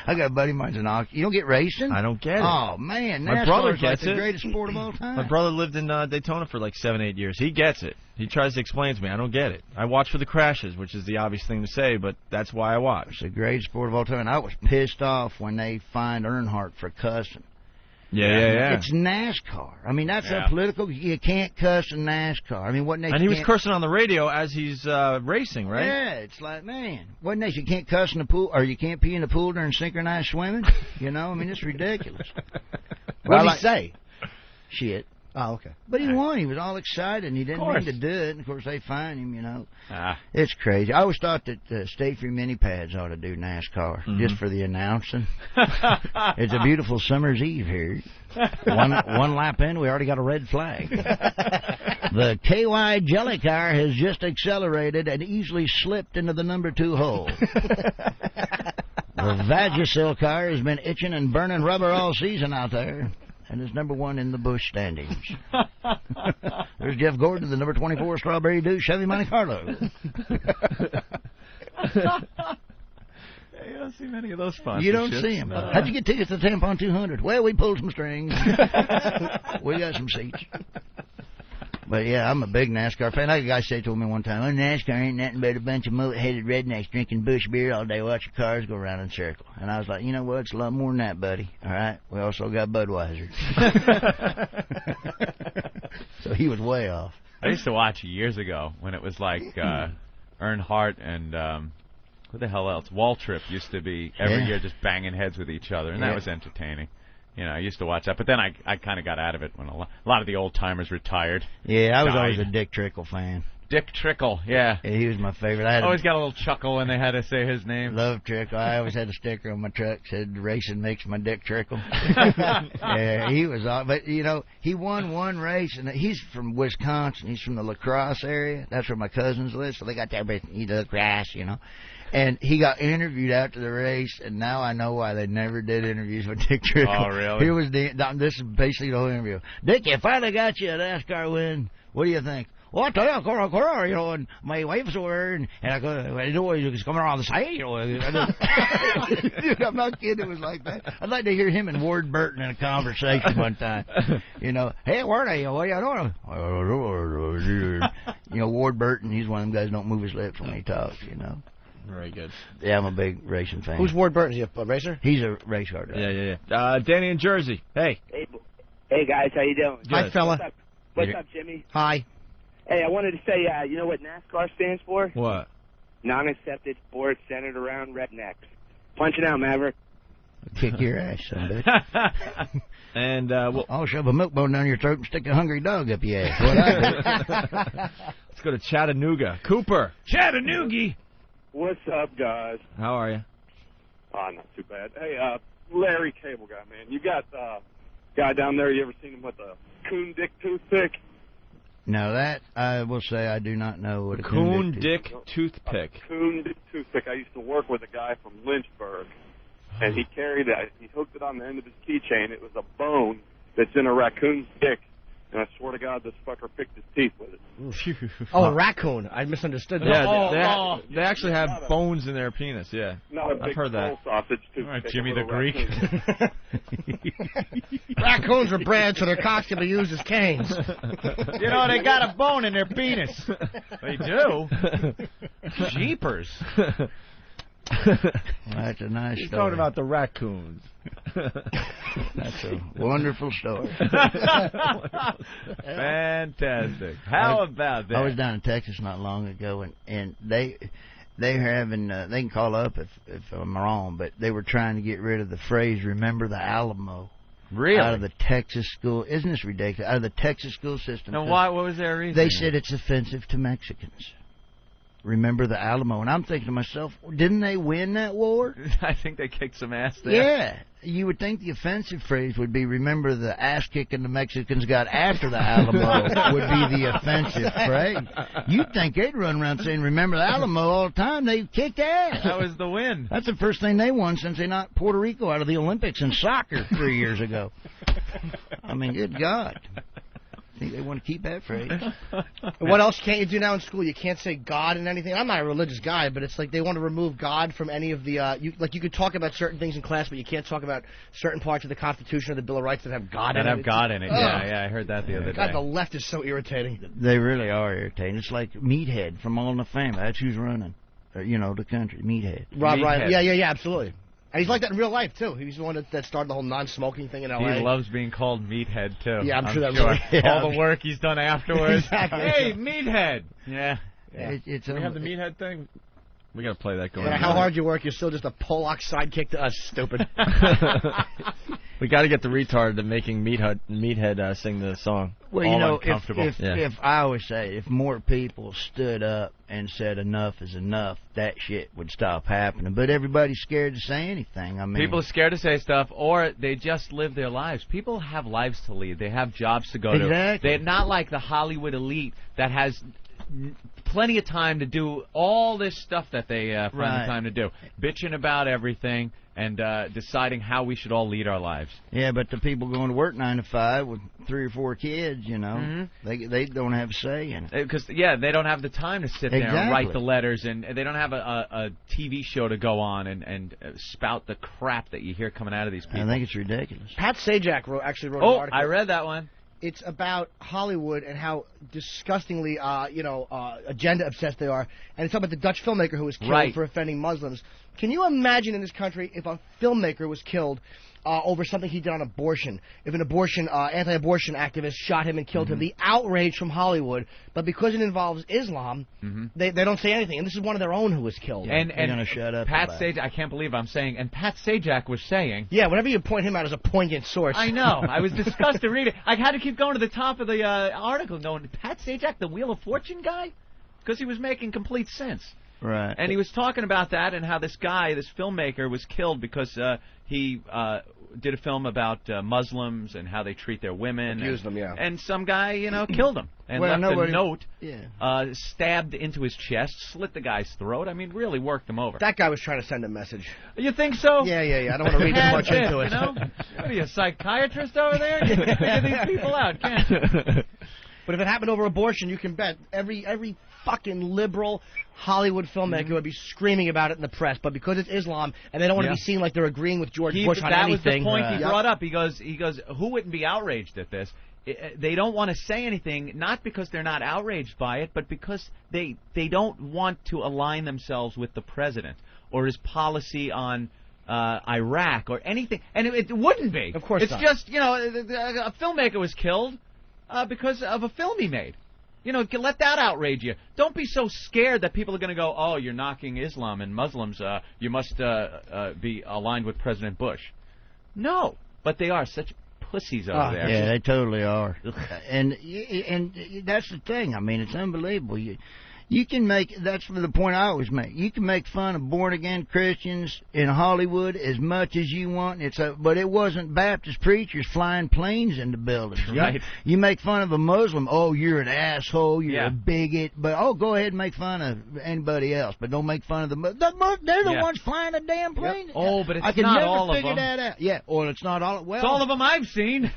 Speaker 19: I got a buddy of mine's an You don't get racing?
Speaker 3: I don't get it.
Speaker 19: Oh, man.
Speaker 3: My brother
Speaker 19: NASCAR's like
Speaker 3: gets
Speaker 19: the
Speaker 3: it.
Speaker 19: greatest sport of all time.
Speaker 3: My brother lived in Daytona for like 7-8 years. He gets it. He tries to explain to me. I don't get it. I watch for the crashes, which is the obvious thing to say, but that's why I watch.
Speaker 19: It's the greatest sport of all time. And I was pissed off when they fined Earnhardt for cussing.
Speaker 3: Yeah.
Speaker 19: It's NASCAR. I mean, that's
Speaker 3: Yeah.
Speaker 19: a political. You can't cuss in NASCAR. I mean, what nation?
Speaker 3: And he was cursing on the radio as he's racing, right?
Speaker 19: Yeah, it's like, man, what nation? You can't cuss in the pool, or you can't pee in the pool during synchronized swimming? You know, I mean, it's ridiculous.
Speaker 5: What did he say?
Speaker 19: Shit.
Speaker 5: Oh, okay.
Speaker 19: But he won. He was all excited, and he didn't mean to do it. And, of course, they fined him, you know.
Speaker 4: Ah.
Speaker 19: It's crazy. I always thought that State Free Mini Pads ought to do NASCAR just for the announcing. It's a beautiful summer's eve here. One lap in, we already got a red flag. The KY Jelly car has just accelerated and easily slipped into the number 2 hole. The Vagisil car has been itching and burning rubber all season out there, and is number 1 in the Busch standings. There's Jeff Gordon, the number 24 Strawberry Dew Chevy Monte Carlo.
Speaker 4: You don't see many of those sponsorships.
Speaker 19: You don't see them.
Speaker 4: No.
Speaker 19: How'd you get tickets to Tampon 200? Well, we pulled some strings. We got some seats. But, yeah, I'm a big NASCAR fan. Like a guy said to me one time, NASCAR ain't nothing but a bunch of mullet-headed rednecks drinking Busch beer all day watching cars go around in a circle. And I was like, you know what? It's a lot more than that, buddy. All right? We also got Budweiser. So he was way off.
Speaker 4: I used to watch years ago when it was like Earnhardt and who the hell else? Waltrip used to be every year just banging heads with each other, and that was entertaining. You know, I used to watch that, but then I kind of got out of it when a lot of the old timers retired.
Speaker 19: Yeah, I was
Speaker 4: died.
Speaker 19: always a Dick Trickle fan.
Speaker 4: Dick Trickle, yeah.
Speaker 19: He was my favorite. I
Speaker 4: always got a little chuckle when they had to say his name.
Speaker 19: Love Trickle. I always had a sticker on my truck that said "Racing makes my dick trickle." Yeah, he was all. But you know, he won one race, and he's from Wisconsin. He's from the La Crosse area. That's where my cousins live. So they got that grass, you know. And he got interviewed after the race, and now I know why they never did interviews with Dick Trickle.
Speaker 4: Oh, really?
Speaker 19: Here was this is basically the whole interview. Dick, you finally got you a NASCAR win. What do you think? Well, I tell you, you know, and my wife's over, and I go, I know he's coming around the side, you know. Dude, I'm not kidding. It was like that. I'd like to hear him and Ward Burton in a conversation one time. You know, hey, Ward, what are you doing? You know, Ward Burton, he's one of them guys who don't move his lips when he talks, you know.
Speaker 3: Very good.
Speaker 19: Yeah, I'm a big racing fan.
Speaker 5: Who's Ward Burton? Is he a racer?
Speaker 19: He's a race car driver.
Speaker 3: Yeah. Danny in Jersey. Hey.
Speaker 2: Hey guys, how you doing?
Speaker 5: Hi, fella.
Speaker 2: What's up, Jimmy?
Speaker 5: Hi.
Speaker 2: Hey, I wanted to say, you know what NASCAR stands for?
Speaker 3: What?
Speaker 2: Non-accepted sports centered around rednecks. Punch it out, Maverick.
Speaker 19: Kick your ass, son bitch.
Speaker 3: And
Speaker 19: I'll shove a milk bone down your throat and stick a hungry dog up your ass. What I do.
Speaker 3: Let's go to Chattanooga. Cooper.
Speaker 8: Chattanooga.
Speaker 21: What's up, guys?
Speaker 3: How are you?
Speaker 21: Not too bad. Hey, Larry Cable Guy, man. You got guy down there, you ever seen him with a coon dick toothpick?
Speaker 19: No, that I will say I do not know what a
Speaker 3: coon dick toothpick.
Speaker 21: Coon dick toothpick. I used to work with a guy from Lynchburg, and he carried that. He hooked it on the end of his keychain. It was a bone that's in a raccoon's dick, and I swear to God, this fucker picked his teeth with it.
Speaker 5: Oh, a raccoon. I misunderstood that.
Speaker 3: Yeah, they actually have bones in their penis, yeah.
Speaker 21: Not a big
Speaker 3: I've heard that.
Speaker 21: sausage toothpick.
Speaker 4: All right, Jimmy the Greek.
Speaker 5: Raccoons are bred, so their cocks can be used as canes.
Speaker 4: You know, they got a bone in their penis. They do. Jeepers.
Speaker 19: Well, that's a nice
Speaker 3: He's
Speaker 19: story.
Speaker 3: talking about the raccoons.
Speaker 19: That's a wonderful story.
Speaker 4: Fantastic. How about that?
Speaker 19: I was down in Texas not long ago, and they're having they can call up if I'm wrong, but they were trying to get rid of the phrase "Remember the Alamo."
Speaker 4: Really?
Speaker 19: Out of the Texas school. Isn't this ridiculous? Out of the Texas school system.
Speaker 4: And why? What was their reason?
Speaker 19: They said it's offensive to Mexicans. Remember the Alamo. And I'm thinking to myself, didn't they win that war?
Speaker 4: I think they kicked some ass there.
Speaker 19: Yeah. You would think the offensive phrase would be, remember the ass-kicking the Mexicans got after the Alamo would be the offensive phrase. You'd think they'd run around saying, remember the Alamo all the time. They kicked ass.
Speaker 4: That was the win.
Speaker 19: That's the first thing they won since they knocked Puerto Rico out of the Olympics in soccer 3 years ago. I mean, good God. I think they want to keep that phrase.
Speaker 5: What else can't you do now in school? You can't say God in anything. I'm not a religious guy, but it's like they want to remove God from any of the... you could talk about certain things in class, but you can't talk about certain parts of the Constitution or the Bill of Rights that have God in it.
Speaker 4: That have God in it. Yeah, I heard that the other day.
Speaker 5: God, the left is so irritating.
Speaker 19: They really are irritating. It's like Meathead from All in the Family. That's who's running, the country. Meathead.
Speaker 5: Rob Ryan. Yeah, absolutely. And he's like that in real life, too. He's the one that started the whole non-smoking thing in L.A.
Speaker 4: He loves being called Meathead, too.
Speaker 5: Yeah, I'm sure that really...
Speaker 4: All the work he's done afterwards.
Speaker 5: Exactly.
Speaker 4: Hey, Meathead! Yeah.
Speaker 3: Do we have the Meathead thing? We got to play that going
Speaker 5: on. How hard you work, you're still just a Pollock sidekick to us, stupid.
Speaker 3: We got to get the retard to making Meathead sing the song.
Speaker 19: Well, if I always say, if more people stood up and said enough is enough, that shit would stop happening. But everybody's scared to say anything. I mean,
Speaker 4: people are scared to say stuff, or they just live their lives. People have lives to lead. They have jobs to go to. They're not like the Hollywood elite that has plenty of time to do all this stuff that they find the time to do. Bitching about everything and deciding how we should all lead our lives.
Speaker 19: Yeah, but the people going to work 9 to 5 with 3 or 4 kids, they don't have a say in it.
Speaker 4: Because, they don't have the time to sit there and write the letters, and they don't have a TV show to go on and spout the crap that you hear coming out of these people.
Speaker 19: I think it's ridiculous.
Speaker 5: Pat Sajak actually wrote an article.
Speaker 4: I read that one.
Speaker 5: It's about Hollywood and how disgustingly, agenda obsessed they are. And it's about the Dutch filmmaker who was killed for offending Muslims. Can you imagine in this country if a filmmaker was killed over something he did on abortion? If an anti-abortion activist shot him and killed him, the outrage from Hollywood. But because it involves Islam, they don't say anything. And this is one of their own who was killed.
Speaker 4: And
Speaker 19: gonna shut up
Speaker 4: Pat Sajak, I can't believe I'm saying, and Pat Sajak was saying...
Speaker 5: Yeah, whenever you point him out as a poignant source.
Speaker 4: I know. I was disgusted to read it. I had to keep going to the top of the article going, Pat Sajak, the Wheel of Fortune guy? Because he was making complete sense.
Speaker 19: Right.
Speaker 4: And he was talking about that and how this guy, this filmmaker, was killed because he did a film about Muslims and how they treat their women.
Speaker 5: Abused them, yeah.
Speaker 4: And some guy, killed him and left a note, stabbed into his chest, slit the guy's throat. I mean, really worked him over.
Speaker 5: That guy was trying to send a message.
Speaker 4: You think so?
Speaker 5: Yeah. I don't want to read too much into it.
Speaker 4: What are you, a psychiatrist over there? You can figure these people out, can't you?
Speaker 5: But if it happened over abortion, you can bet every fucking liberal Hollywood filmmaker would be screaming about it in the press. But because it's Islam and they don't want to be seen like they're agreeing with George Bush on anything.
Speaker 4: That was the point he brought up. He goes, who wouldn't be outraged at this? They don't want to say anything, not because they're not outraged by it, but because they don't want to align themselves with the president or his policy on Iraq or anything. And it wouldn't be.
Speaker 5: Of course
Speaker 4: it's
Speaker 5: not.
Speaker 4: Just, a filmmaker was killed because of a film he made. Let that outrage you. Don't be so scared that people are going to go, oh, you're knocking Islam and Muslims. You must be aligned with President Bush. No, but they are such pussies over there.
Speaker 19: Yeah, they totally are. And that's the thing. I mean, it's unbelievable. You can make, that's the point I always make, you can make fun of born-again Christians in Hollywood as much as you want, but it wasn't Baptist preachers flying planes into buildings.
Speaker 4: Right.
Speaker 19: You make fun of a Muslim, oh, you're an asshole, you're a bigot, but go ahead and make fun of anybody else, but don't make fun of they're the ones flying a damn plane.
Speaker 4: Yep. Oh, but it's
Speaker 19: I can
Speaker 4: not
Speaker 19: never
Speaker 4: all
Speaker 19: figure
Speaker 4: of them.
Speaker 19: that out. Yeah, or it's not all, well.
Speaker 4: It's all of them I've seen.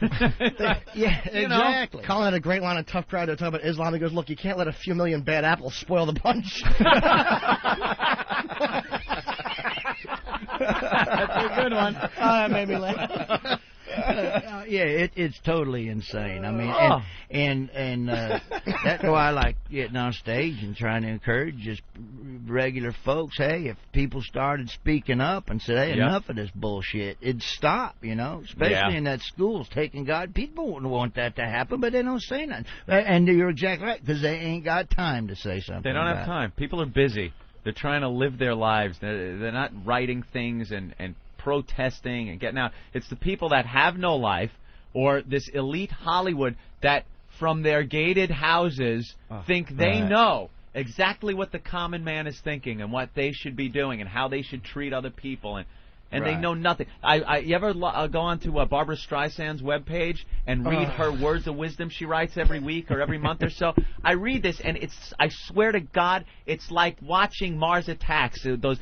Speaker 19: Yeah, exactly.
Speaker 5: Colin had a great line on Tough Crowd to talk about Islam. He goes, look, you can't let a few million bad apples spoil the bunch.
Speaker 4: That's a good one.
Speaker 5: That made me laugh.
Speaker 19: It's totally insane. I mean, and that's why I like getting on stage and trying to encourage just regular folks, hey, if people started speaking up and said, hey, enough of this bullshit, it'd stop, you know, especially in that schools taking God. People wouldn't want that to happen, but they don't say nothing. And you're exactly right, because they ain't got time to say something.
Speaker 4: They don't have time. People are busy. They're trying to live their lives. They're not writing things and protesting and getting out. It's the people that have no life, or this elite Hollywood that from their gated houses think they know exactly what the common man is thinking and what they should be doing and how they should treat other people, and they know nothing. You ever go on to Barbara Streisand's webpage and read her words of wisdom she writes every week or every month or so? I read this, and I swear to God, it's like watching Mars Attacks. Those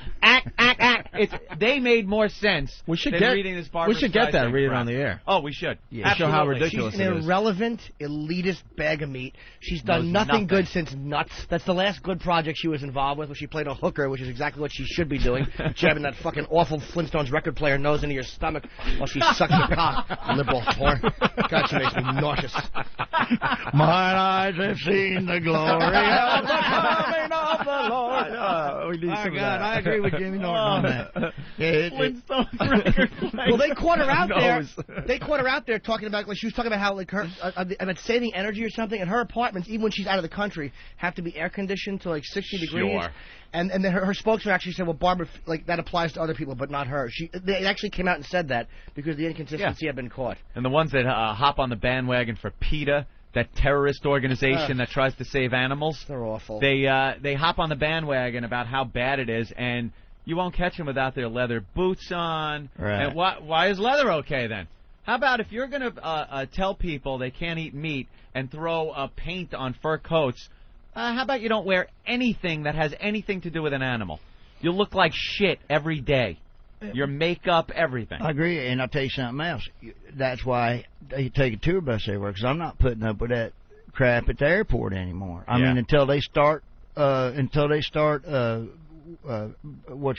Speaker 4: they made more sense than reading this Barbara Streisand.
Speaker 3: We should get that and read it
Speaker 4: crap.
Speaker 3: on the air.
Speaker 4: Oh, we should.
Speaker 3: Yeah. Show how ridiculous
Speaker 5: She's an irrelevant, elitist bag of meat. She's done nothing good since Nuts. That's the last good project she was involved with, where she played a hooker, which is exactly what she should be doing. Jabbing that fucking awful Flintstones record player nose into your stomach while she sucks your cock. Liberal whore. God, she makes me nauseous.
Speaker 19: Mine eyes have seen the glory of the coming of the Lord.
Speaker 3: We need some of that.
Speaker 19: I agree with Jimmy Norton on that.
Speaker 4: Flintstones record player.
Speaker 5: Well, they caught her out there. They caught her out there talking about, like, she was talking about how, like, her about saving energy or something, and her apartments, even when she's out of the country, have to be air conditioned to like 60 degrees.
Speaker 4: Sure.
Speaker 5: And then her spokesman actually said, well, Barbara, like, that applies to other people, but not her. They actually came out and said that because the inconsistency had been caught.
Speaker 4: And the ones that hop on the bandwagon for PETA, that terrorist organization that tries to save animals,
Speaker 5: they're awful.
Speaker 4: They hop on the bandwagon about how bad it is, and you won't catch them without their leather boots on.
Speaker 19: Right.
Speaker 4: And why is leather okay then? How about if you're going to tell people they can't eat meat and throw paint on fur coats, how about you don't wear anything that has anything to do with an animal? You look like shit every day. Your makeup, everything.
Speaker 19: I agree, and I'll tell you something else. That's why they take a tour bus everywhere, because I'm not putting up with that crap at the airport anymore. I mean, until they start what you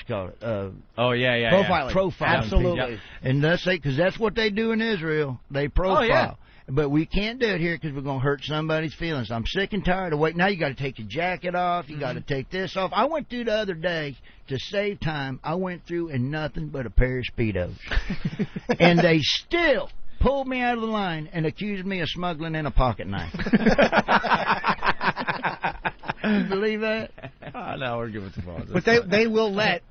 Speaker 19: call it? Profiling.
Speaker 5: Absolutely.
Speaker 19: Yep. And because that's what they do in Israel. They profile.
Speaker 4: Oh, yeah.
Speaker 19: But we can't do it here because we're going to hurt somebody's feelings. I'm sick and tired of waiting. Now you got to take your jacket off. You got to take this off. I went through the other day to save time. I went through in nothing but a pair of Speedos. And they still pulled me out of the line and accused me of smuggling in a pocket knife. You believe that?
Speaker 3: No, we're giving some balls.
Speaker 5: But they will let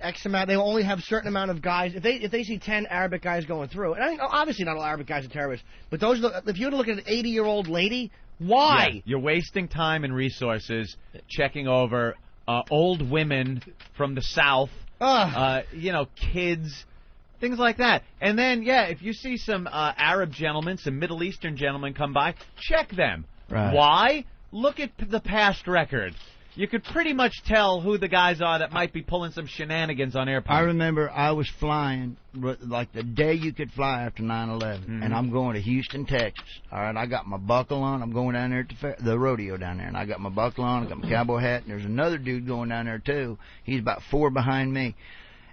Speaker 5: X amount. They will only have a certain amount of guys. If they see 10 Arabic guys going through, and I think obviously not all Arabic guys are terrorists, but those if you're to look at an 80-year-old lady, why?
Speaker 4: Yeah, you're wasting time and resources checking over old women from the South, kids, things like that. And then, if you see some Arab gentlemen, some Middle Eastern gentlemen come by, check them.
Speaker 19: Right.
Speaker 4: Why? Look at the past record. You could pretty much tell who the guys are that might be pulling some shenanigans on airplanes.
Speaker 19: I remember I was flying like the day you could fly after 9/11, and I'm going to Houston, Texas. All right, I got my buckle on. I'm going down there to the rodeo down there, and I got my buckle on. I got my cowboy hat, and there's another dude going down there too. He's about 4 behind me.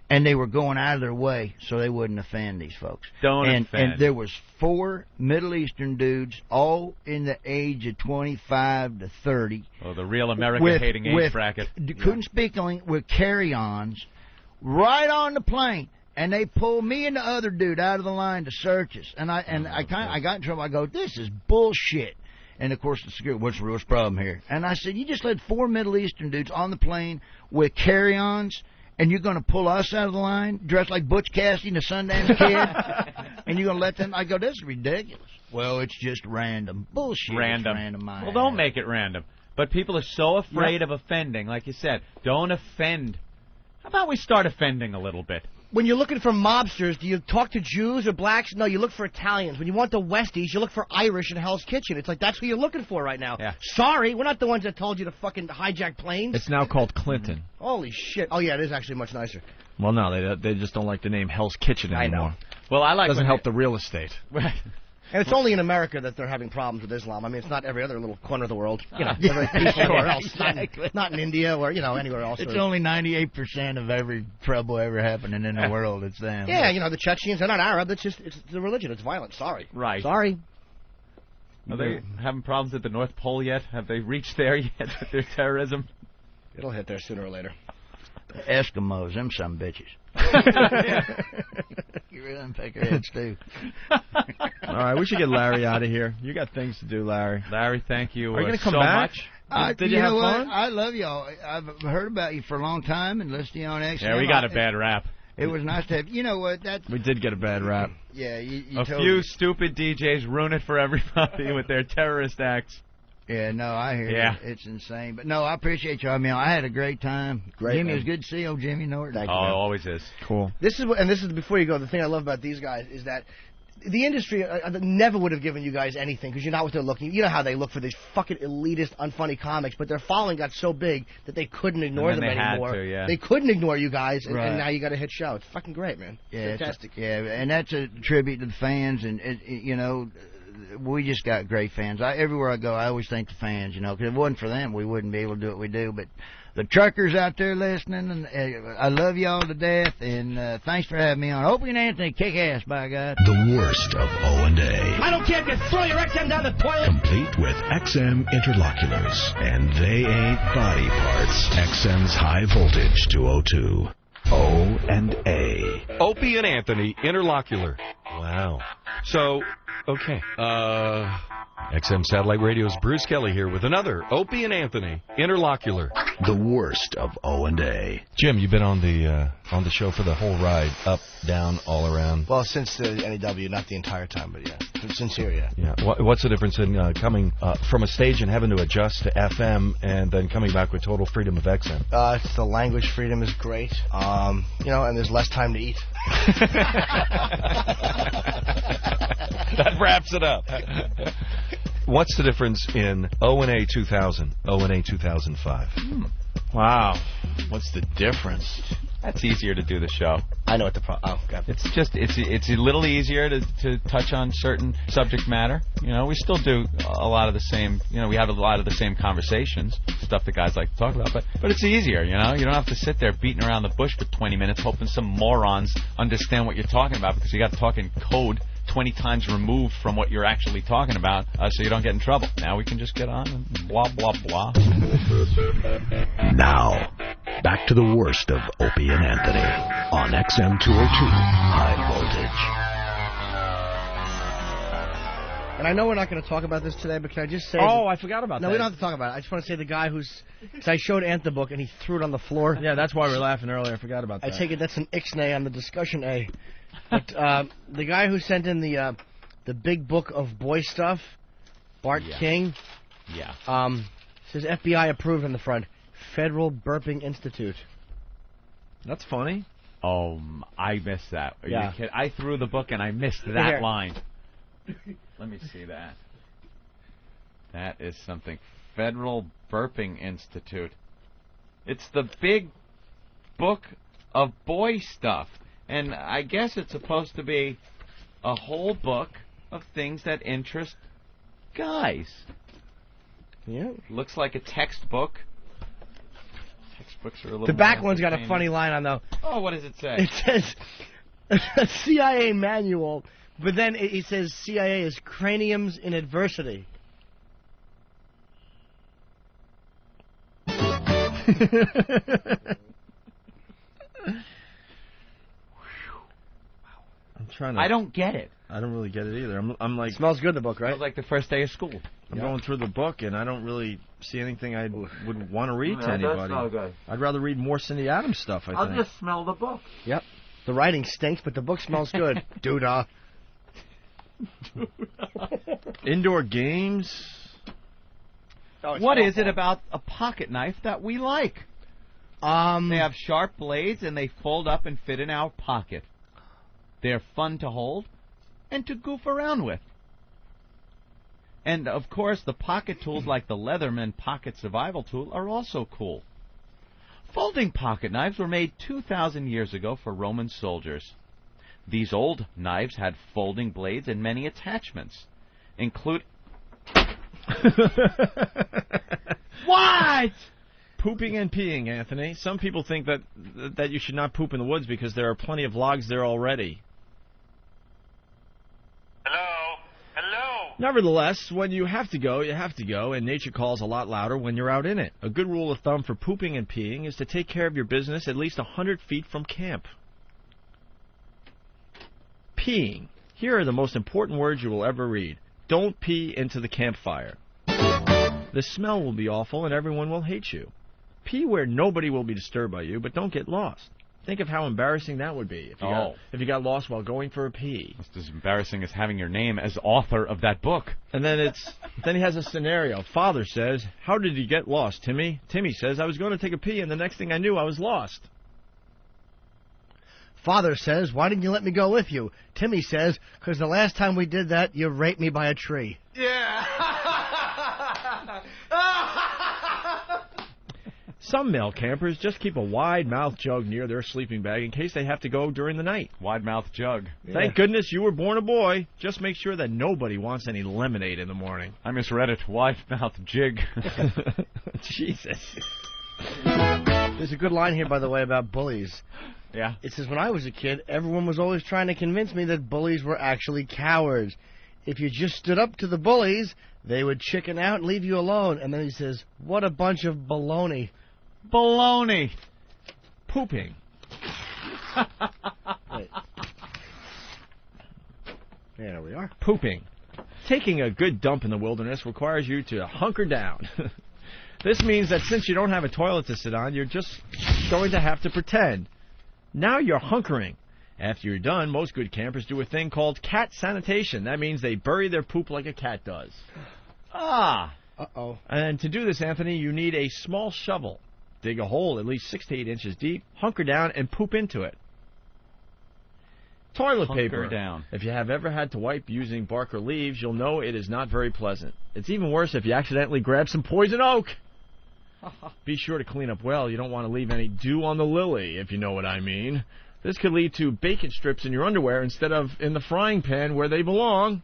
Speaker 19: And they were going out of their way so they wouldn't offend these folks.
Speaker 4: Offend.
Speaker 19: And there was 4 Middle Eastern dudes, all in the age of 25 to 30.
Speaker 4: Oh, the real America-hating age bracket.
Speaker 19: Couldn't speak English, with carry-ons, right on the plane. And they pulled me and the other dude out of the line to search us. And I got in trouble. I go, this is bullshit. And, of course, the security, what's the real problem here? And I said, you just let 4 Middle Eastern dudes on the plane with carry-ons, and you're going to pull us out of the line, dressed like Butch Cassidy, the Sundance Kid, and you're going to let them? I go, this is ridiculous. Well, it's just random. Bullshit. Random.
Speaker 4: Well, don't make it random. But people are so afraid of offending. Like you said, don't offend. How about we start offending a little bit?
Speaker 5: When you're looking for mobsters, do you talk to Jews or blacks? No, you look for Italians. When you want the Westies, you look for Irish in Hell's Kitchen. It's like that's who you're looking for right now.
Speaker 4: Yeah.
Speaker 5: Sorry, we're not the ones that told you to fucking hijack planes.
Speaker 3: It's now called Clinton.
Speaker 5: Holy shit. Oh, yeah, it is actually much nicer.
Speaker 3: Well, no, they just don't like the name Hell's Kitchen anymore.
Speaker 5: I know.
Speaker 4: Well, I like
Speaker 3: doesn't help the real estate.
Speaker 5: Right. And it's only in America that they're having problems with Islam. I mean, it's not every other little corner of the world. You know, very peaceful everywhere else.
Speaker 19: Exactly.
Speaker 5: Not in India or, anywhere else.
Speaker 19: It's only 98% of every trouble ever happening in the world. It's them.
Speaker 5: Yeah, the Chechens, they're not Arab. It's the religion. It's violent. Sorry.
Speaker 4: Right.
Speaker 5: Sorry.
Speaker 4: Are they having problems at the North Pole yet? Have they reached there yet with their terrorism?
Speaker 5: It'll hit there sooner or later.
Speaker 19: Eskimos, them some bitches. You really unpack your heads, too.
Speaker 3: All right, we should get Larry out of here. You got things to do, Larry.
Speaker 4: Larry, thank you.
Speaker 3: Are you going to come
Speaker 4: so
Speaker 3: back?
Speaker 4: much.
Speaker 3: Did you have fun?
Speaker 19: I love y'all. I've heard about you for a long time and listened to you on XM.
Speaker 4: Yeah, we got a bad rap.
Speaker 19: It was nice to have. You know what?
Speaker 3: We did get a bad rap.
Speaker 19: Yeah, you
Speaker 4: a
Speaker 19: told
Speaker 4: few
Speaker 19: me.
Speaker 4: stupid DJs ruin it for everybody with their terrorist acts.
Speaker 19: Yeah, no, I hear
Speaker 4: Yeah.
Speaker 19: you. It's insane. But no, I appreciate you. I mean, I had a great time.
Speaker 5: Great,
Speaker 19: Jimmy,
Speaker 5: man.
Speaker 19: it was good to see you, old Jimmy Norton.
Speaker 4: Oh, always is.
Speaker 3: Cool.
Speaker 5: This is before you go. The thing I love about these guys is that the industry never would have given you guys anything because you're not what they're looking. You know how they look for these fucking elitist, unfunny comics, but their following got so big that they couldn't ignore
Speaker 4: And
Speaker 5: them
Speaker 4: then they had
Speaker 5: anymore.
Speaker 4: to, yeah.
Speaker 5: They couldn't ignore you guys, and,
Speaker 19: Right.
Speaker 5: and now you got a hit show. It's fucking great, man.
Speaker 19: Yeah,
Speaker 5: Fantastic.
Speaker 19: And that's a tribute to the fans, and you know, we just got great fans. Everywhere I go, I always thank the fans, you know, because if it wasn't for them, we wouldn't be able to do what we do. But the truckers out there listening, and I love y'all to death, and thanks for having me on. Opie and Anthony kick ass, by God.
Speaker 7: The worst of O&A.
Speaker 5: I don't care if you throw your XM down the toilet.
Speaker 7: Complete with XM interloculars. And they ain't body parts. XM's high voltage 202. O&A.
Speaker 9: Opie and Anthony, interlocular. Wow. So, okay. XM Satellite Radio's Bruce Kelly here with another Opie and Anthony, interlocular.
Speaker 7: The worst of O&A.
Speaker 9: Jim, you've been on the show for the whole ride, up, down, all around.
Speaker 5: Well, since the NEW, not the entire time, but yeah, since here, yeah.
Speaker 9: Yeah. What's the difference in coming from a stage and having to adjust to FM and then coming back with total freedom of XM?
Speaker 5: It's the language freedom is great. You know, and there's less time to eat.
Speaker 9: That wraps it up. What's the difference in O&A 2000, O&A 2005?
Speaker 3: Wow. What's the difference?
Speaker 4: That's easier to do the show.
Speaker 5: I know what the problem. Oh, God.
Speaker 4: It's just it's a little easier to touch on certain subject matter. You know, we still do a lot of the same. You know, we have a lot of the same conversations, stuff that guys like to talk about. But it's easier. You know, you don't have to sit there beating around the bush for 20 minutes hoping some morons understand what you're talking about because you got to talk in code 20 times removed from what you're actually talking about, so you don't get in trouble. Now we can just get on and blah, blah, blah.
Speaker 7: Now, back to the worst of Opie and Anthony on XM 202 High Voltage.
Speaker 5: And I know we're not going to talk about this today, but can I just say...
Speaker 3: Oh, I forgot about that.
Speaker 5: No, we don't have to talk about it. I just want to say the guy who's... Because I showed Ant the book, and he threw it on the floor.
Speaker 3: Yeah, that's why we were laughing earlier. I forgot about
Speaker 5: I
Speaker 3: that.
Speaker 5: take it that's an Ixnay on the discussion A. But the guy who sent in the big book of boy stuff, Bart King, says FBI approved in the front. Federal Burping Institute.
Speaker 3: That's funny.
Speaker 4: Oh, I missed that. Are
Speaker 5: Yeah.
Speaker 4: you kidding? I threw the book and I missed that
Speaker 5: Here.
Speaker 4: line. Let me see that. That is something. Federal Burping Institute. It's the big book of boy stuff. And I guess it's supposed to be a whole book of things that interest guys.
Speaker 5: Yeah.
Speaker 4: Looks like a textbook. Textbooks are a little
Speaker 5: The back
Speaker 4: more
Speaker 5: one's got a
Speaker 4: entertaining.
Speaker 5: funny line on, though.
Speaker 4: Oh, what does it say?
Speaker 5: It says a CIA manual, but then it says CIA is craniums in adversity.
Speaker 3: I'm trying to...
Speaker 4: I don't get it.
Speaker 3: I don't really get it either. I'm like...
Speaker 5: Smells good, the book, right?
Speaker 4: Smells like the first day of school.
Speaker 3: I'm going through the book, and I don't really see anything I would want to read to
Speaker 4: Yeah, it does
Speaker 3: anybody.
Speaker 4: smell good.
Speaker 3: I'd rather read more Cindy Adams stuff, I
Speaker 4: I'll
Speaker 3: think.
Speaker 4: just smell the book.
Speaker 5: Yep. The writing stinks, but the book smells good. Doodah.
Speaker 3: Indoor games.
Speaker 4: What is it about a pocket knife that we like? They have sharp blades and they fold up and fit in our pocket. They're fun to hold and to goof around with. And, of course, the pocket tools like the Leatherman Pocket Survival Tool are also cool. Folding pocket knives were made 2,000 years ago for Roman soldiers. These old knives had folding blades and many attachments, including...
Speaker 3: What? Pooping and peeing, Anthony. Some people think that you should not poop in the woods because there are plenty of logs there already.
Speaker 21: Hello? Hello?
Speaker 3: Nevertheless, when you have to go, and nature calls a lot louder when you're out in it. A good rule of thumb for pooping and peeing is to take care of your business at least 100 feet from camp. Peeing. Here are the most important words you will ever read. Don't pee into the campfire. The smell will be awful and everyone will hate you. Pee where nobody will be disturbed by you, but don't get lost. Think of how embarrassing that would be if you got lost while going for a pee.
Speaker 4: It's as embarrassing as having your name as author of that book.
Speaker 3: And then he has a scenario. Father says, "How did you get lost, Timmy?" Timmy says, "I was going to take a pee, and the next thing I knew, I was lost."
Speaker 5: Father says, "Why didn't you let me go with you?" Timmy says, "'Cause the last time we did that, you raped me by a tree."
Speaker 3: Yeah. Some male campers just keep a wide-mouthed jug near their sleeping bag in case they have to go during the night.
Speaker 4: Wide-mouthed jug.
Speaker 3: Thank goodness you were born a boy. Just make sure that nobody wants any lemonade in the morning.
Speaker 4: I misread it. Wide-mouthed jig.
Speaker 3: Jesus.
Speaker 5: There's a good line here, by the way, about bullies.
Speaker 4: Yeah.
Speaker 5: It says, when I was a kid, everyone was always trying to convince me that bullies were actually cowards. If you just stood up to the bullies, they would chicken out and leave you alone. And then he says, what a bunch of baloney.
Speaker 4: Baloney.
Speaker 3: Pooping.
Speaker 5: Wait. There we are.
Speaker 3: Pooping. Taking a good dump in the wilderness requires you to hunker down. This means that since you don't have a toilet to sit on, you're just going to have to pretend. Now you're hunkering. After you're done, most good campers do a thing called cat sanitation. That means they bury their poop like a cat does.
Speaker 4: Ah.
Speaker 5: Uh-oh.
Speaker 3: And to do this, Anthony, you need a small shovel. Dig a hole at least 6 to 8 inches deep, hunker down, and poop into it. Toilet paper.
Speaker 4: Hunker down.
Speaker 3: If you have ever had to wipe using bark or leaves, you'll know it is not very pleasant. It's even worse if you accidentally grab some poison oak. Be sure to clean up well. You don't want to leave any dew on the lily, if you know what I mean. This could lead to bacon strips in your underwear instead of in the frying pan where they belong.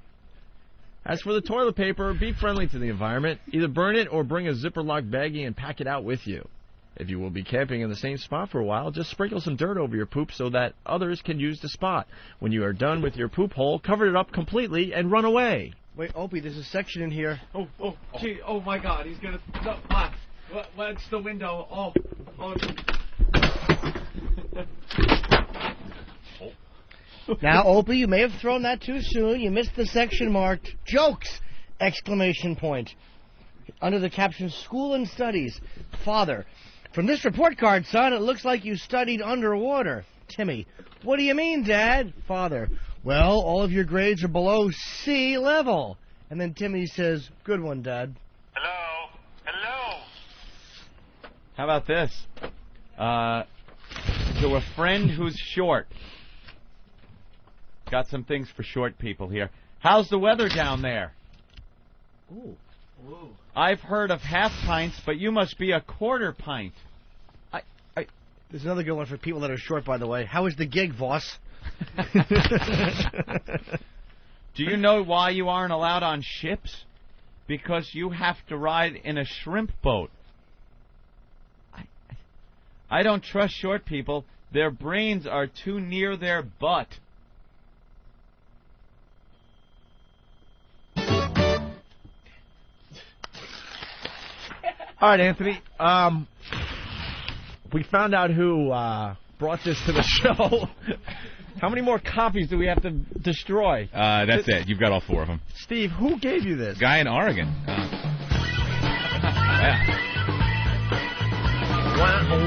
Speaker 3: As for the toilet paper, be friendly to the environment. Either burn it or bring a zipper-locked baggie and pack it out with you. If you will be camping in the same spot for a while, just sprinkle some dirt over your poop so that others can use the spot. When you are done with your poop hole, cover it up completely and run away.
Speaker 5: Wait, Opie, there's a section in here.
Speaker 18: Gee, oh my God, he's gonna. No, what's the window? Oh.
Speaker 5: Now, Opie, you may have thrown that too soon. You missed the section marked jokes! Exclamation point. Under the caption, School and Studies. Father, from this report card, son, it looks like you studied underwater. Timmy, what do you mean, Dad? Father, well, all of your grades are below sea level. And then Timmy says, good one, Dad.
Speaker 21: Hello?
Speaker 4: How about this? To a friend who's short. Got some things for short people here. How's the weather down there?
Speaker 5: Ooh.
Speaker 4: I've heard of half pints, but you must be a quarter pint.
Speaker 5: There's another good one for people that are short, by the way. How is the gig, Voss?
Speaker 4: Do you know why you aren't allowed on ships? Because you have to ride in a shrimp boat. I don't trust short people. Their brains are too near their butt.
Speaker 3: All right, Anthony. We found out who brought this to the show. How many more copies do we have to destroy?
Speaker 15: That's it. You've got all 4 of them.
Speaker 3: Steve, who gave you this?
Speaker 15: Guy in Oregon.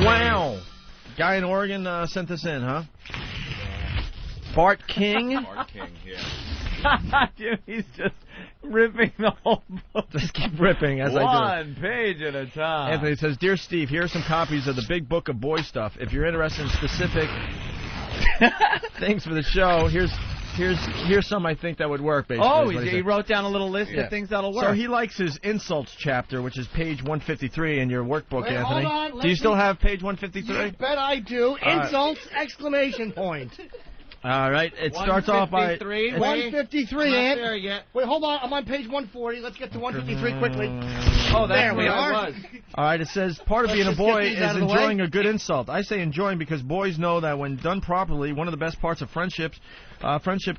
Speaker 3: Wow. Guy in Oregon sent this in, huh? Bart King?
Speaker 15: Bart King, yeah.
Speaker 4: He's just ripping the whole book.
Speaker 3: Just keep ripping as I do.
Speaker 4: One page at a time.
Speaker 3: Anthony says, Dear Steve, here are some copies of the Big Book of Boy Stuff. If you're interested in specific things for the show, here's some I think that would work, basically.
Speaker 4: Oh, he wrote down a little list of things that'll work.
Speaker 3: So he likes his insults chapter, which is page 153 in your workbook,
Speaker 5: Wait,
Speaker 3: Anthony.
Speaker 5: hold on,
Speaker 3: do you still have page 153?
Speaker 5: You bet I do. Insults! Exclamation point.
Speaker 3: All right, it starts off by
Speaker 5: 153.
Speaker 18: Not there yet.
Speaker 5: Wait, hold on. I'm on page 140. Let's get to 153 quickly.
Speaker 3: Oh,
Speaker 5: there we are.
Speaker 3: All right, it says part of being a
Speaker 5: Let's
Speaker 3: boy
Speaker 5: just get these out
Speaker 3: is
Speaker 5: of the way.
Speaker 3: enjoying a good insult. I say enjoying because boys know that when done properly, one of the best parts of friendship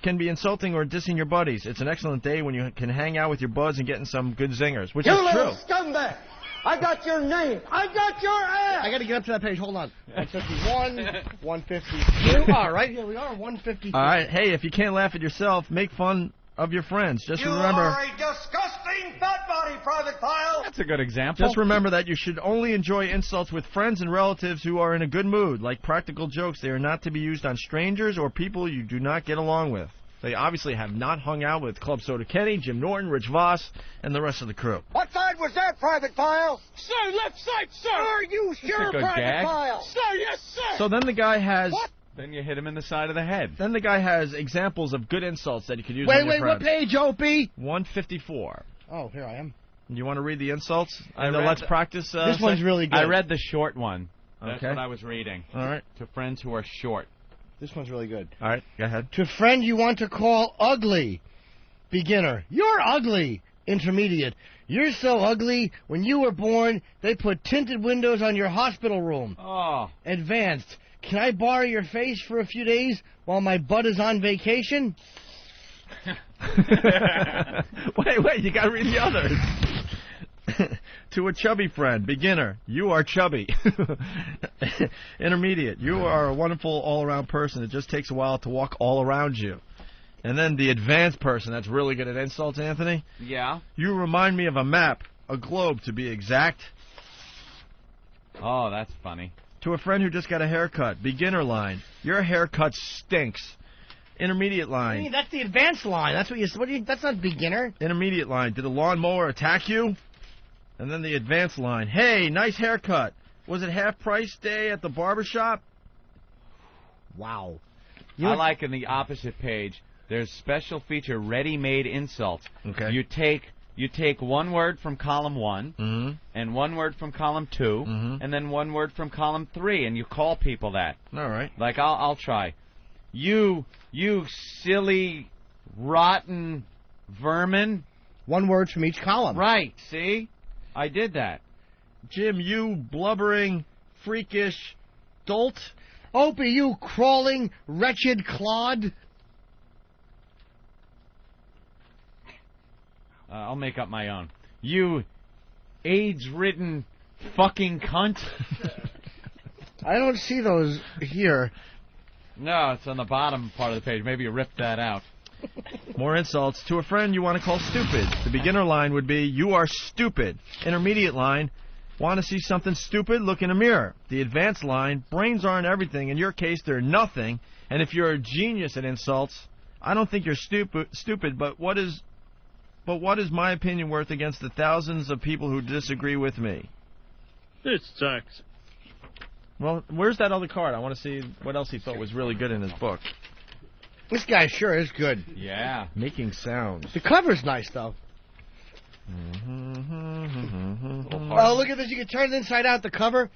Speaker 3: can be insulting or dissing your buddies. It's an excellent day when you can hang out with your buds and getting some good zingers, which
Speaker 8: You
Speaker 3: is
Speaker 8: little
Speaker 3: true.
Speaker 8: scumbag! I got your name. I got your ass.
Speaker 5: I got to get up to that page. Hold on. 151, 152. All right, here we are, 153.
Speaker 3: All right, hey, if you can't laugh at yourself, make fun of your friends. Just
Speaker 8: You
Speaker 3: remember.
Speaker 8: are a disgusting fat body, Private Pile.
Speaker 4: That's a good example.
Speaker 3: Just remember that you should only enjoy insults with friends and relatives who are in a good mood. Like practical jokes, they are not to be used on strangers or people you do not get along with. They obviously have not hung out with Club Soda Kenny, Jim Norton, Rich Voss, and the rest of the crew.
Speaker 8: What side was that, Private Pile?
Speaker 12: Sir, left side, sir.
Speaker 8: Are you sure,
Speaker 4: good
Speaker 8: Private
Speaker 4: gag.
Speaker 8: Pile?
Speaker 12: Sir, yes, sir.
Speaker 3: So then the guy has...
Speaker 4: Then you hit him in the side of the head.
Speaker 3: Then the guy has examples of good insults that you could use
Speaker 5: Wait,
Speaker 3: on your
Speaker 5: what
Speaker 3: friends.
Speaker 5: page, Opie?
Speaker 3: 154.
Speaker 5: Oh, here I am.
Speaker 3: You want to read the insults?
Speaker 4: I
Speaker 3: And the
Speaker 4: read
Speaker 3: Let's
Speaker 4: the-
Speaker 3: Practice
Speaker 5: This one's really good.
Speaker 4: I read the short one. That's
Speaker 3: Okay.
Speaker 4: what I was reading.
Speaker 3: All right.
Speaker 4: To friends who are short.
Speaker 5: This one's really good.
Speaker 3: All right, go ahead.
Speaker 5: To friend you want to call ugly. Beginner. You're ugly. Intermediate. You're so ugly, when you were born, they put tinted windows on your hospital room.
Speaker 4: Oh.
Speaker 5: Advanced. Can I borrow your face for a few days while my butt is on vacation?
Speaker 3: Wait, you gotta read the others. To a chubby friend, beginner, you are chubby. Intermediate, you are a wonderful all-around person. It just takes a while to walk all around you. And then the advanced person, that's really good at insults, Anthony.
Speaker 4: Yeah.
Speaker 3: You remind me of a map, a globe to be exact.
Speaker 4: Oh, that's funny.
Speaker 3: To a friend who just got a haircut, beginner line, your haircut stinks. Intermediate
Speaker 5: What do you
Speaker 3: line.
Speaker 5: mean? That's the advanced line. That's that's not beginner.
Speaker 3: Intermediate line. Did the lawnmower attack you? And then the advanced line. Hey, nice haircut. Was it half price day at the barbershop?
Speaker 5: Wow.
Speaker 4: I like in the opposite page, there's special feature ready-made insults.
Speaker 3: Okay.
Speaker 4: You take one word from column 1 and one word from column 2 and then one word from column 3 and you call people that.
Speaker 3: All right.
Speaker 4: Like I'll try. You silly rotten vermin.
Speaker 5: One word from each column.
Speaker 4: Right, see? I did that.
Speaker 3: Jim, you blubbering, freakish dolt.
Speaker 5: Opie, you crawling, wretched clod.
Speaker 4: I'll make up my own. You AIDS-ridden fucking cunt.
Speaker 5: I don't see those here.
Speaker 4: No, it's on the bottom part of the page. Maybe you ripped that out.
Speaker 3: More insults. To a friend you want to call stupid. The beginner line would be, you are stupid. Intermediate line, want to see something stupid? Look in a mirror. The advanced line, brains aren't everything. In your case, they're nothing. And if you're a genius at insults, I don't think you're stupid, but what is my opinion worth against the thousands of people who disagree with me?
Speaker 11: This sucks.
Speaker 3: Well, where's that other card? I want to see what else he thought was really good in his book.
Speaker 5: This guy sure is good.
Speaker 4: Yeah.
Speaker 3: Making sounds.
Speaker 5: The cover's nice, though. Oh, look at this. You can turn it inside out, the cover.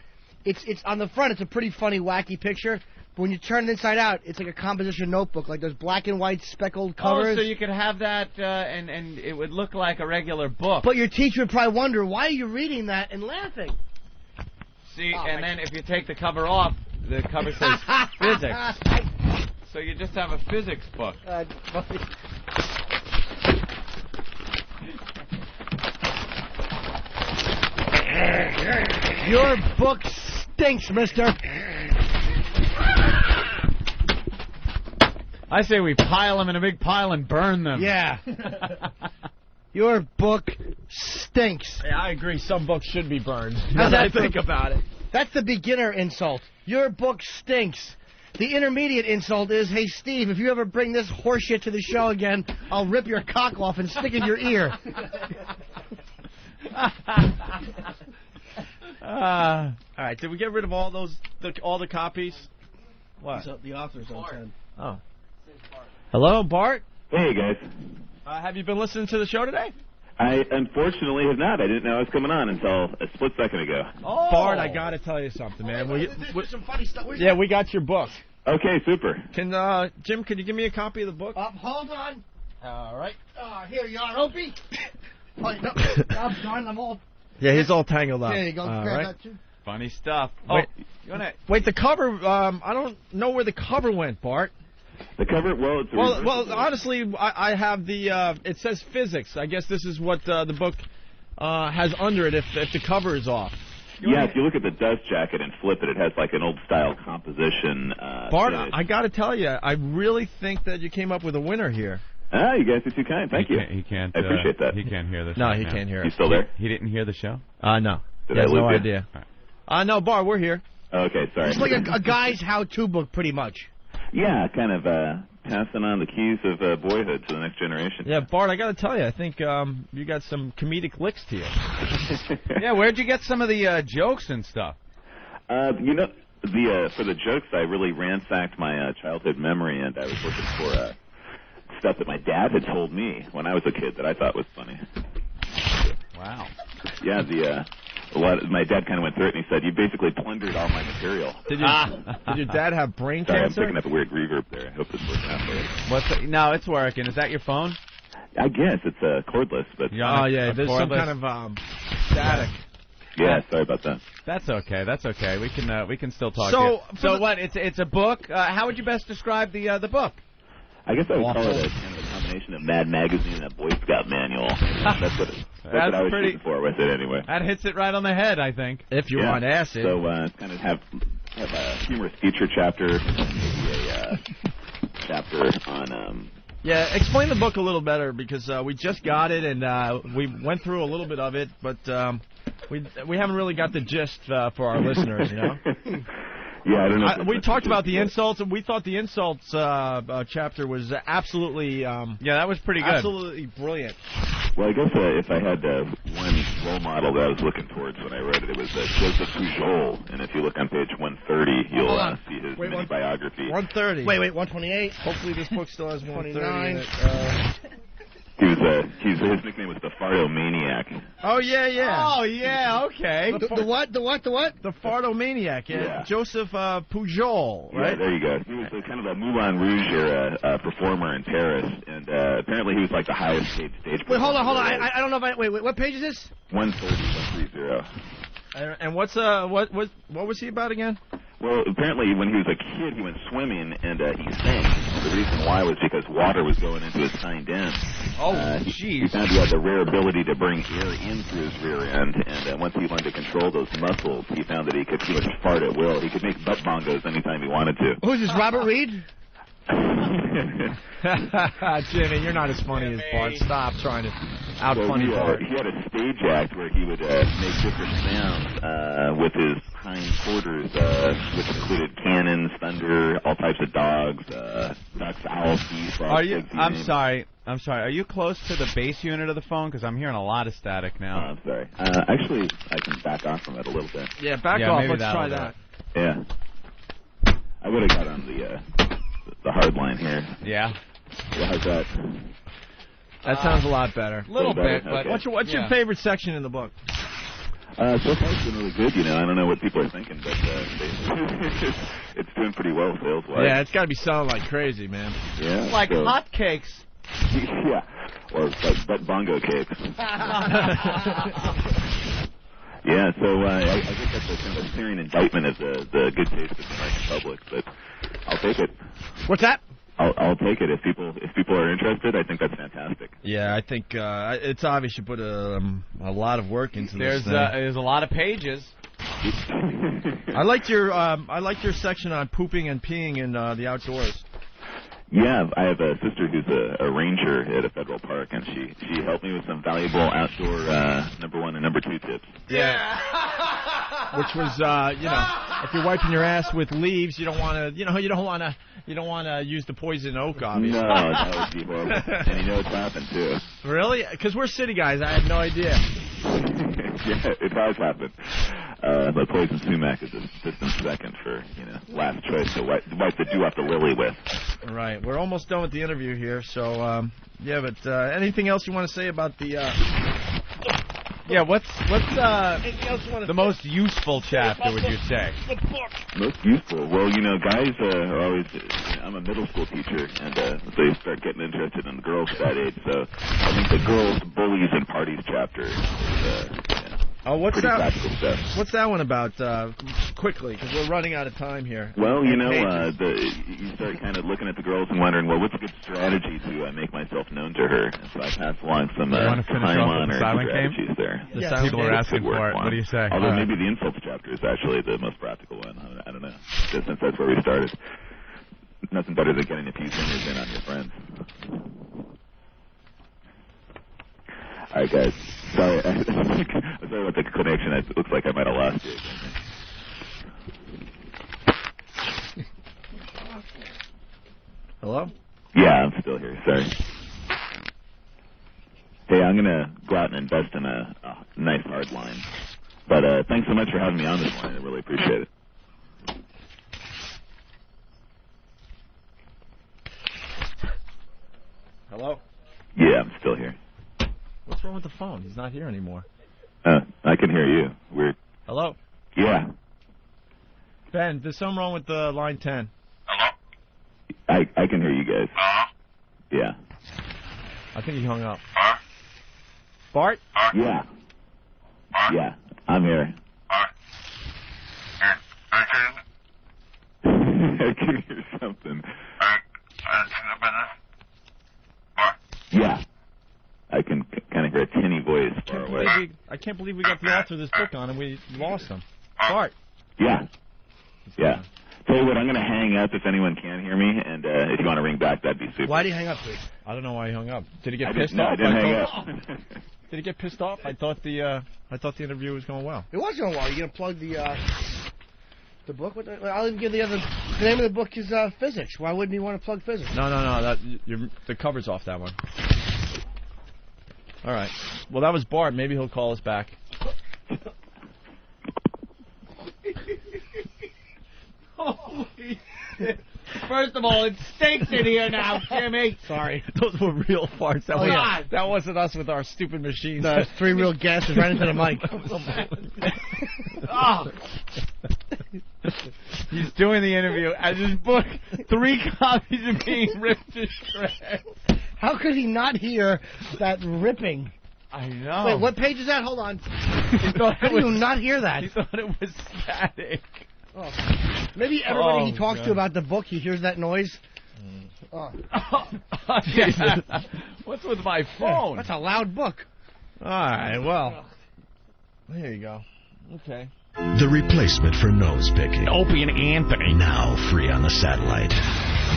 Speaker 5: It's on the front. It's a pretty funny, wacky picture. But when you turn it inside out, it's like a composition notebook, like those black and white speckled covers.
Speaker 4: Oh, so you could have that, and it would look like a regular book.
Speaker 5: But your teacher would probably wonder, why are you reading that and laughing?
Speaker 4: See, and then if you take the cover off, the cover says physics. So you just have a physics book.
Speaker 5: Your book stinks, mister.
Speaker 4: I say we pile them in a big pile and burn them.
Speaker 5: Yeah. Your book stinks.
Speaker 3: Yeah, I agree. Some books should be burned. Now that I think about it.
Speaker 5: That's the beginner insult. Your book stinks. The intermediate insult is, hey, Steve, if you ever bring this horseshit to the show again, I'll rip your cock off and stick it in your ear.
Speaker 3: All right, did we get rid of all the copies? What?
Speaker 5: The author's on 10.
Speaker 3: Oh. Hello, Bart?
Speaker 16: Hey, guys.
Speaker 3: Have you been listening to the show today?
Speaker 16: I unfortunately have not. I didn't know I was coming on until a split second ago.
Speaker 3: Oh. Bart, I got to tell you something, man.
Speaker 5: There's some funny stuff.
Speaker 3: Yeah, we got your book.
Speaker 16: Okay, super.
Speaker 3: Jim, could you give me a copy of the book?
Speaker 5: Hold on.
Speaker 3: All right.
Speaker 5: Here you are, Opie. Oh, no, I'm done. I'm all
Speaker 3: Yeah, he's all tangled up.
Speaker 5: There you go. Grab
Speaker 3: right?
Speaker 5: that too.
Speaker 4: Funny stuff.
Speaker 3: Wait.
Speaker 4: You wanna...
Speaker 3: Wait, the cover. I don't know where the cover went, Bart.
Speaker 16: The cover, well, it's a
Speaker 3: well. Honestly, I have the. It says physics. I guess this is what the book has under it. If the cover is off.
Speaker 16: Yeah, if you look at the dust jacket and flip it, it has like an old style composition.
Speaker 3: Bart,
Speaker 16: finish.
Speaker 3: I got to tell you, I really think that you came up with a winner here.
Speaker 16: Ah, you guys are too kind. Thank you.
Speaker 4: He can't.
Speaker 16: I appreciate that.
Speaker 4: He can't hear the show.
Speaker 3: No, he can't hear it.
Speaker 16: You still there?
Speaker 4: He didn't hear the show?
Speaker 3: No.
Speaker 16: Did
Speaker 3: He
Speaker 16: I
Speaker 3: has
Speaker 16: lose
Speaker 3: no
Speaker 16: you?
Speaker 3: idea. No, Bart, we're here.
Speaker 16: Okay, sorry.
Speaker 5: It's like a guy's how-to book, pretty much.
Speaker 16: Yeah, kind of passing on the keys of boyhood to the next generation.
Speaker 3: Yeah, Bart, I got to tell you, I think you got some comedic licks to you.
Speaker 4: Yeah, where'd you get some of the jokes and stuff?
Speaker 16: You know, for the jokes, I really ransacked my childhood memory, and I was looking for stuff that my dad had told me when I was a kid that I thought was funny.
Speaker 4: Wow.
Speaker 16: Yeah, my dad kind of went through it, and he said, "You basically plundered all my material."
Speaker 3: Did your dad have brain
Speaker 16: Sorry,
Speaker 3: cancer?
Speaker 16: I'm picking up a weird reverb there. I hope this works out for you.
Speaker 4: No, it's working. Is that your phone?
Speaker 16: I guess it's cordless, but
Speaker 3: there's some kind of static.
Speaker 16: Yeah, sorry about that.
Speaker 4: That's okay. That's okay. We can still talk.
Speaker 3: So
Speaker 4: what? It's a book. How would you best describe the book?
Speaker 16: I guess I would call it kind of a combination of Mad Magazine and a Boy Scout manual. That's what I was shooting for with it anyway.
Speaker 4: That hits it right on the head, I think.
Speaker 3: If you want acid.
Speaker 16: So kind of have a humorous feature chapter, maybe a chapter on.
Speaker 3: Yeah, explain the book a little better because we just got it and we went through a little bit of it, but we haven't really got the gist for our listeners, you know.
Speaker 16: Yeah, I don't know.
Speaker 3: We talked about the insults, and we thought the insults chapter was absolutely. Yeah,
Speaker 4: that was pretty good.
Speaker 3: Absolutely brilliant.
Speaker 16: Well, I guess if I had one role model that I was looking towards when I wrote it, it was Joseph Pujol. And if you look on page 130, you'll see his mini biography.
Speaker 3: 130.
Speaker 5: Wait, 128.
Speaker 3: Hopefully this book still has 130 in it.
Speaker 16: His nickname was the Fardomaniac.
Speaker 3: Oh, yeah.
Speaker 4: Oh, yeah, okay.
Speaker 5: The what?
Speaker 3: The Fardomaniac, yeah. Joseph Pujol, right?
Speaker 16: Yeah, there you go. He was kind of a Moulin Rouge era performer in Paris, and apparently he was like the highest paid stage performer.
Speaker 5: Wait, hold on. I don't know if wait, what page is this?
Speaker 16: 130.
Speaker 3: And what was he about again?
Speaker 16: Well, apparently when he was a kid, he went swimming and he sank. The reason why was because water was going into his hind end.
Speaker 4: Oh, jeez.
Speaker 16: He found he had the rare ability to bring air in through his rear end, and once he learned to control those muscles, he found that he could pretty much fart at will. He could make butt bongos anytime he wanted to.
Speaker 5: Who's this, Robert Reed?
Speaker 3: Jimmy, you're not as funny as Bart. Stop trying to out-funny Bart.
Speaker 16: He had a stage act where he would make different sounds with his hind quarters, which included cannons, thunder, all types of dogs, ducks, owls, geese, frogs.
Speaker 4: I'm sorry. Are you close to the base unit of the phone? Because I'm hearing a lot of static now.
Speaker 16: I'm sorry. Actually, I can back off from it a little bit.
Speaker 3: Yeah, back off. Let's try that.
Speaker 16: Yeah. I would have got on the hard line here.
Speaker 4: Yeah.
Speaker 16: How's that?
Speaker 3: That sounds a lot better.
Speaker 4: A little bit, but
Speaker 16: okay.
Speaker 3: What's your favorite section in the book?
Speaker 16: So far it's been really good, I don't know what people are thinking, but it's doing pretty well sales-wise.
Speaker 3: Yeah, it's got to be selling like crazy, man.
Speaker 16: Yeah.
Speaker 4: Like hotcakes.
Speaker 16: Yeah. Or butt bongo cakes. Yeah, so I think that's a kind of a searing indictment of the good taste of the American public, but I'll take it.
Speaker 5: What's that?
Speaker 16: I'll take it if people are interested. I think that's fantastic.
Speaker 3: Yeah, I think it's obvious you put a lot of work into this thing.
Speaker 4: There's a lot of pages.
Speaker 3: I liked your section on pooping and peeing in the outdoors.
Speaker 16: Yeah, I have a sister who's a ranger at a federal park, and she helped me with some valuable outdoor number 1 and number 2 tips.
Speaker 3: Yeah. Which was, if you're wiping your ass with leaves, you don't want to use the poison oak, obviously.
Speaker 16: No, that would be horrible. And it's happened too.
Speaker 3: Really? Because we're city guys. I had no idea.
Speaker 16: Yeah, it has happened. But poison sumac is a distant second for last choice to wipe the dew off the lily with.
Speaker 3: Right. We're almost done with the interview here, so yeah. But anything else you want to say about the?
Speaker 4: Yeah. What's the most useful chapter? Would you say?
Speaker 16: Most useful? Well, guys are always. I'm a middle school teacher, and they start getting interested in girls at that age. So I think the girls, bullies, and parties chapter is.
Speaker 3: Oh, what's
Speaker 16: pretty
Speaker 3: that?
Speaker 16: practical stuff.
Speaker 3: What's that one about? Quickly, because we're running out of time here.
Speaker 16: Well, you start kind of looking at the girls and wondering, well, what's a good strategy to make myself known to her? And so I pass along some time-honored strategies there.
Speaker 6: People are asking for it. What do you say?
Speaker 16: Although maybe the insults chapter is actually the most practical one. I don't know. Just since that's where we started. Nothing better than getting a few fingers in on your friends. All right, guys. Sorry, sorry about the connection. It looks like I might have lost you.
Speaker 3: Hello?
Speaker 16: Yeah, I'm still here. Sorry. Hey, I'm gonna go out and invest in a nice hard line. But thanks so much for having me on this morning. I really appreciate it.
Speaker 3: Hello?
Speaker 16: Yeah, I'm still here.
Speaker 3: What's wrong with the phone? He's not here anymore.
Speaker 16: I can hear you. Weird.
Speaker 3: Hello?
Speaker 16: Yeah.
Speaker 3: Ben, there's something wrong with the line 10.
Speaker 16: I can hear you guys. Yeah.
Speaker 3: I think he hung up. Bart?
Speaker 16: Yeah. Yeah, I'm here. I can hear something. Yeah. I can kind of hear a tinny voice far away.
Speaker 3: I can't believe we got the author of this book on and we lost him. Bart.
Speaker 16: Yeah. Yeah. Tell you what, I'm going to hang up if anyone can hear me, and if you want to ring back, that'd be super.
Speaker 5: Why did he hang up, please?
Speaker 3: I don't know why he hung up. Did he get pissed off?
Speaker 16: I didn't hang up.
Speaker 3: Did he get pissed off? I thought the interview was going well.
Speaker 5: It was going well. Are you going to plug the book? I'll even give the name of the book is Physics. Why wouldn't you want to plug Physics?
Speaker 3: No. The cover's off that one. All right. Well, that was Bart. Maybe he'll call us back.
Speaker 4: Holy shit. First of all, it stinks in here now, Jimmy.
Speaker 3: Sorry. Those were real farts. That wasn't us with our stupid machines.
Speaker 5: The three real gases right into the mic.
Speaker 4: Oh. He's doing the interview as his book, 3 copies are being ripped to shreds.
Speaker 5: How could he not hear that ripping?
Speaker 4: I know.
Speaker 5: Wait, what page is that? Hold on. How do you not hear that?
Speaker 4: He thought it was static.
Speaker 5: Oh. Maybe everybody he talks to about the book, he hears that noise. Oh.
Speaker 4: Yeah. What's with my phone?
Speaker 5: That's a loud book.
Speaker 3: All right, well, there you go. Okay.
Speaker 7: The replacement for nose picking.
Speaker 6: Opie and Anthony.
Speaker 7: Now free on the satellite.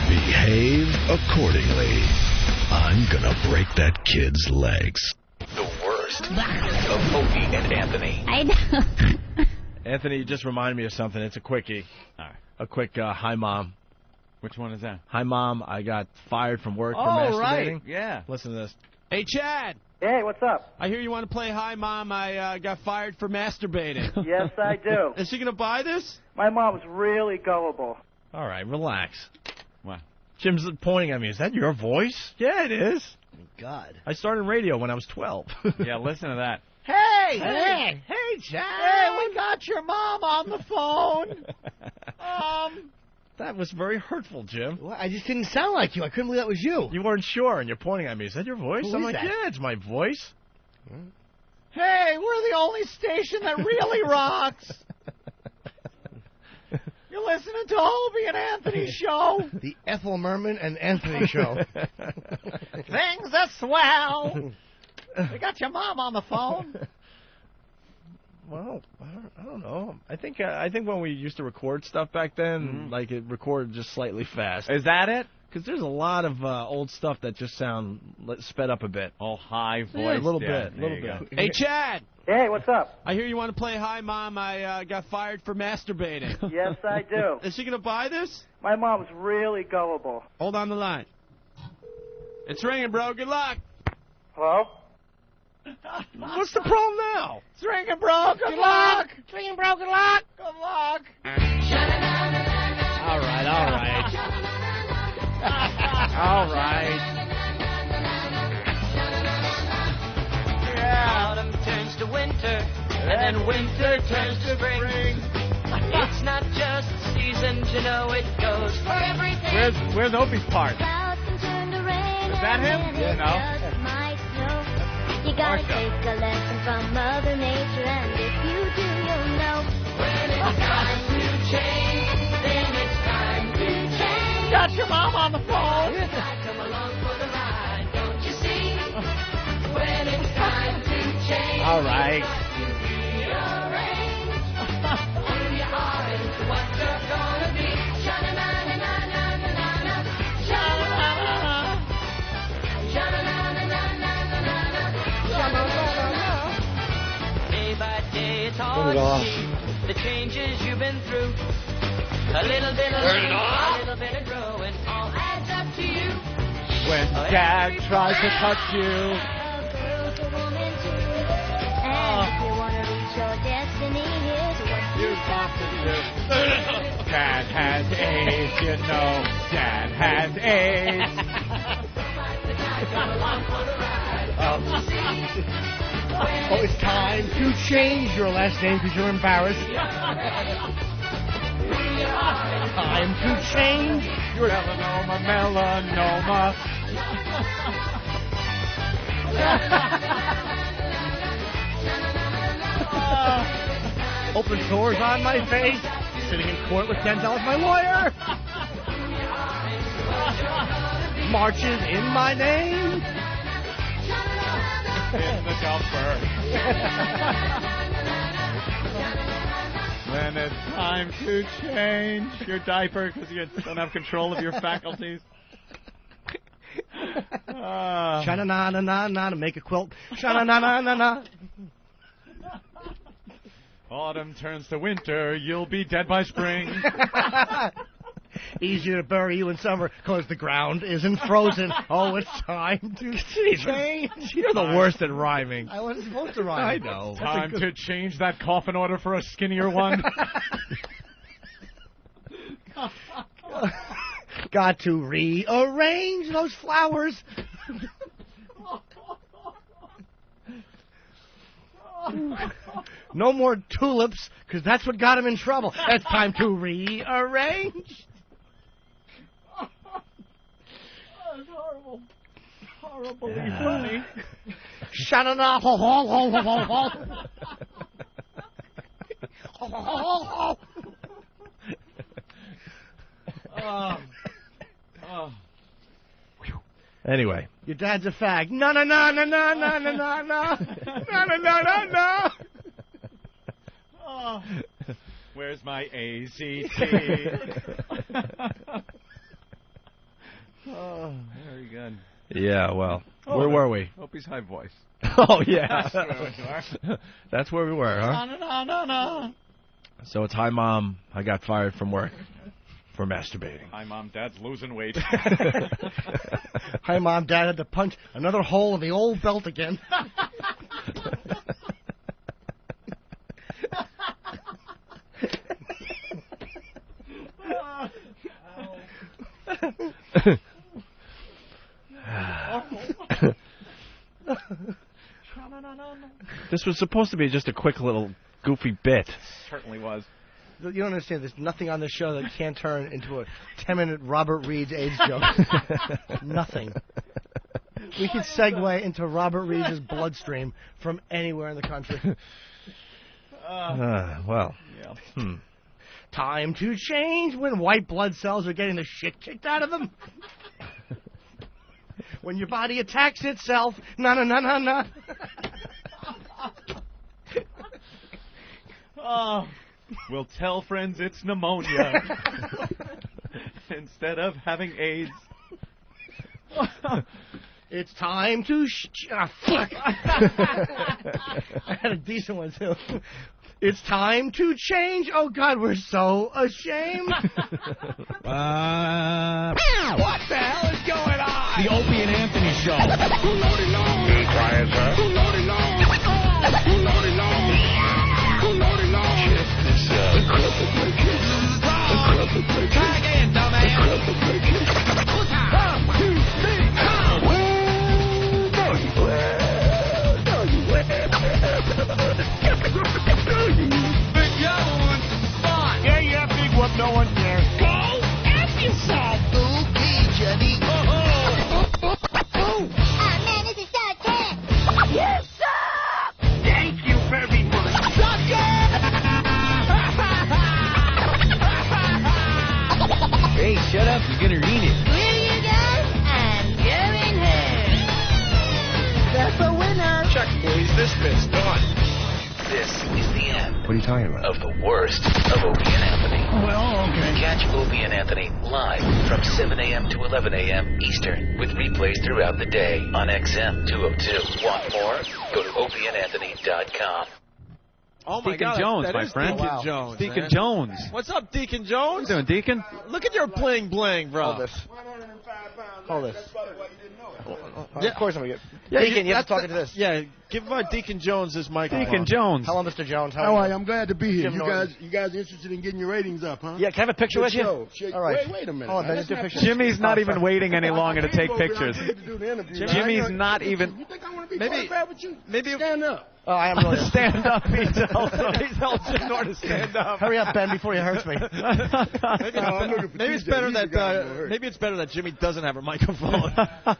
Speaker 7: Behave accordingly. I'm gonna break that kid's legs.
Speaker 10: The worst of Opie and Anthony.
Speaker 14: I know.
Speaker 3: Anthony, you just reminded me of something. It's a quickie.
Speaker 4: All right.
Speaker 3: A quick hi, Mom.
Speaker 4: Which one is that?
Speaker 3: Hi, Mom. I got fired from work for
Speaker 4: masturbating.
Speaker 3: Right.
Speaker 4: Yeah.
Speaker 3: Listen to this.
Speaker 17: Hey, Chad.
Speaker 13: Hey, what's up?
Speaker 17: I hear you want to play Hi, Mom. I got fired for masturbating.
Speaker 13: Yes, I do.
Speaker 17: Is she going to buy this?
Speaker 13: My mom's really gullible.
Speaker 3: All right, relax.
Speaker 4: What?
Speaker 3: Jim's pointing at me. Is that your voice? Yeah, it is.
Speaker 5: God.
Speaker 3: I started radio when I was 12.
Speaker 4: Yeah, listen to that.
Speaker 5: Hey,
Speaker 4: Chad.
Speaker 5: Hey, we got your mom on the phone.
Speaker 3: That was very hurtful, Jim.
Speaker 5: Well, I just didn't sound like you. I couldn't believe that was you.
Speaker 3: You weren't sure, and you're pointing at me. Is that your voice?
Speaker 5: Who
Speaker 3: I'm
Speaker 5: is
Speaker 3: like,
Speaker 5: that?
Speaker 3: yeah, it's my voice.
Speaker 4: Hey, we're the only station that really rocks. You're listening to Opie and Anthony show.
Speaker 5: The Ethel Merman and Anthony show.
Speaker 4: Things are swell. We got your mom on the phone.
Speaker 3: Well, I don't know. I think when we used to record stuff back then, like it recorded just slightly fast.
Speaker 4: Is that it?
Speaker 3: Because there's a lot of old stuff that just sound sped up a bit.
Speaker 4: Oh, high voice.
Speaker 3: Yeah, a little
Speaker 4: bit.
Speaker 17: Hey, Chad.
Speaker 13: Hey, what's up?
Speaker 17: I hear you want to play Hi, Mom. I got fired for masturbating.
Speaker 13: Yes, I do.
Speaker 17: Is she going to buy this?
Speaker 13: My mom's really gullible.
Speaker 17: Hold on the line. It's ringing, bro. Good luck.
Speaker 13: Hello?
Speaker 3: What's the problem now?
Speaker 4: It's ringing, bro. Good luck.
Speaker 5: It's ringing, bro. Good luck.
Speaker 4: Good luck.
Speaker 5: All right.
Speaker 4: All right. Yeah.
Speaker 25: Autumn turns to winter, and then winter turns to spring. It's not just seasons, you know it goes for everything.
Speaker 3: Where's Opie's part?
Speaker 25: Is
Speaker 4: that him?
Speaker 25: Yeah,
Speaker 4: no.
Speaker 25: You
Speaker 1: You gotta take a lesson from Mother Nature, and if you do, you'll know. When it's time to change, then it's time to change.
Speaker 4: Got your mom on the phone.
Speaker 1: Come along for the ride, don't you see? When it's time to change.
Speaker 5: All right.
Speaker 1: Rearrange who you are and what you're gonna be. Sha-na-na-na-na-na-na-na. Sha-na-na-na-na. Sha-na-na-na-na-na-na. Day by day it's hard to see the changes you've been through. A little bit of learning, a little bit of growing, all adds up to you.
Speaker 4: When Dad tries to touch you.
Speaker 1: A girl's a woman too. And if you want to reach your destiny, here's what you've got to do.
Speaker 4: Dad has AIDS, you know. Dad has AIDS.
Speaker 5: Oh, it's time to change your last name because you're embarrassed. Time to change your
Speaker 4: melanoma.
Speaker 5: Open sores on my face. Sitting in court with Denzel as my lawyer. Marches in my name.
Speaker 4: In the dumper. When it's time to change your diaper because you don't have control of your faculties.
Speaker 5: Sha-na-na-na-na-na to make a quilt. Sha-na-na-na-na-na.
Speaker 4: Autumn turns to winter, you'll be dead by spring.
Speaker 5: Easier to bury you in summer because the ground isn't frozen. Oh, it's time to change.
Speaker 3: You're the worst at rhyming.
Speaker 5: I wasn't supposed to rhyme.
Speaker 3: I know.
Speaker 4: Time to change that coffin order for a skinnier one.
Speaker 5: Got to rearrange those flowers. No more tulips, because that's what got him in trouble. It's time to rearrange.
Speaker 4: That's horrible. Horribly funny.
Speaker 5: Sha-na-na.
Speaker 3: Anyway.
Speaker 5: Your dad's a fag. No, no, no, no, no, no, no, no, no. No, no, no, no, no.
Speaker 4: Oh. Where's my ACT? Oh, very good.
Speaker 3: Yeah, well, where were we?
Speaker 4: Opie's high voice.
Speaker 3: Oh, yeah.
Speaker 4: That's where we were.
Speaker 3: That's where we were, huh?
Speaker 4: No.
Speaker 3: So it's, hi, Mom, I got fired from work for masturbating.
Speaker 4: Hi, Mom, Dad's losing weight.
Speaker 5: Hi, Mom, Dad had to punch another hole in the old belt again.
Speaker 3: This was supposed to be just a quick little goofy bit.
Speaker 4: Certainly was.
Speaker 5: You don't understand. There's nothing on this show that can't turn into a 10-minute Robert Reed's AIDS joke. Nothing. We could segue into Robert Reed's bloodstream from anywhere in the country.
Speaker 3: Well.
Speaker 4: Yeah.
Speaker 5: Time to change when white blood cells are getting the shit kicked out of them. When your body attacks itself. No.
Speaker 4: Oh, we'll tell friends it's pneumonia instead of having AIDS.
Speaker 5: It's time to fuck. I had a decent one too. It's time to change. Oh God, we're so ashamed.
Speaker 12: What the hell is going on? The Opie and Anthony Show.
Speaker 24: Be quiet, sir. Check this out.
Speaker 12: Try again, dumbass.
Speaker 24: Big yellow one. Fine. Yeah, big whoop. No one cares.
Speaker 12: Go F yourself.
Speaker 19: Okay, Jenny.
Speaker 1: Man, this is so tense.
Speaker 12: Yes.
Speaker 4: gonna eat it.
Speaker 2: Will you guys? And you're in here. That's a winner.
Speaker 10: Check, please. This bit's done. This is the end.
Speaker 7: What are you talking about?
Speaker 10: Of the worst of Opie and Anthony.
Speaker 7: Well, okay.
Speaker 10: Catch Opie and Anthony live from 7 a.m. to 11 a.m. Eastern with replays throughout the day on XM 202. Want more? Go to opieandanthony.com.
Speaker 3: Oh my
Speaker 4: Deacon
Speaker 3: God,
Speaker 4: Jones,
Speaker 3: that
Speaker 4: my
Speaker 3: is
Speaker 4: friend.
Speaker 3: Deacon Jones.
Speaker 4: Deacon
Speaker 3: man.
Speaker 4: Jones.
Speaker 3: What's up, Deacon Jones?
Speaker 4: What are you doing, Deacon?
Speaker 3: Look at your bling bling, bro.
Speaker 5: Hold this. Hold this.
Speaker 3: Yeah.
Speaker 5: Of course I'm going to get...
Speaker 3: Yeah,
Speaker 5: Deacon, you have to talk into this.
Speaker 3: Yeah, give Deacon Jones this microphone.
Speaker 4: Deacon Jones.
Speaker 5: Hello, Mr. Jones.
Speaker 14: How are you? I'm glad to be here.
Speaker 5: Jim Norton.
Speaker 14: You guys interested in getting your ratings up, huh?
Speaker 5: Yeah, can I have a picture
Speaker 14: Good
Speaker 5: with you?
Speaker 14: show.
Speaker 5: All right.
Speaker 14: Wait a minute.
Speaker 5: Hold on,
Speaker 14: Now,
Speaker 5: just do a picture.
Speaker 4: Jimmy's not even waiting any longer to take pictures. Jimmy's
Speaker 14: You
Speaker 4: not even...
Speaker 14: think I want to be
Speaker 3: Maybe-
Speaker 14: bad with you?
Speaker 3: maybe-
Speaker 14: Stand up.
Speaker 5: Oh, I am really...
Speaker 4: Stand up, he tells Jim Norton to stand up.
Speaker 5: Hurry up, Ben, before he hurts me.
Speaker 3: Maybe,
Speaker 14: I'm looking for
Speaker 3: maybe it's
Speaker 14: TJ.
Speaker 3: better
Speaker 14: He's the
Speaker 3: that
Speaker 14: guy who hurt.
Speaker 3: maybe it's better that Jimmy doesn't have a microphone.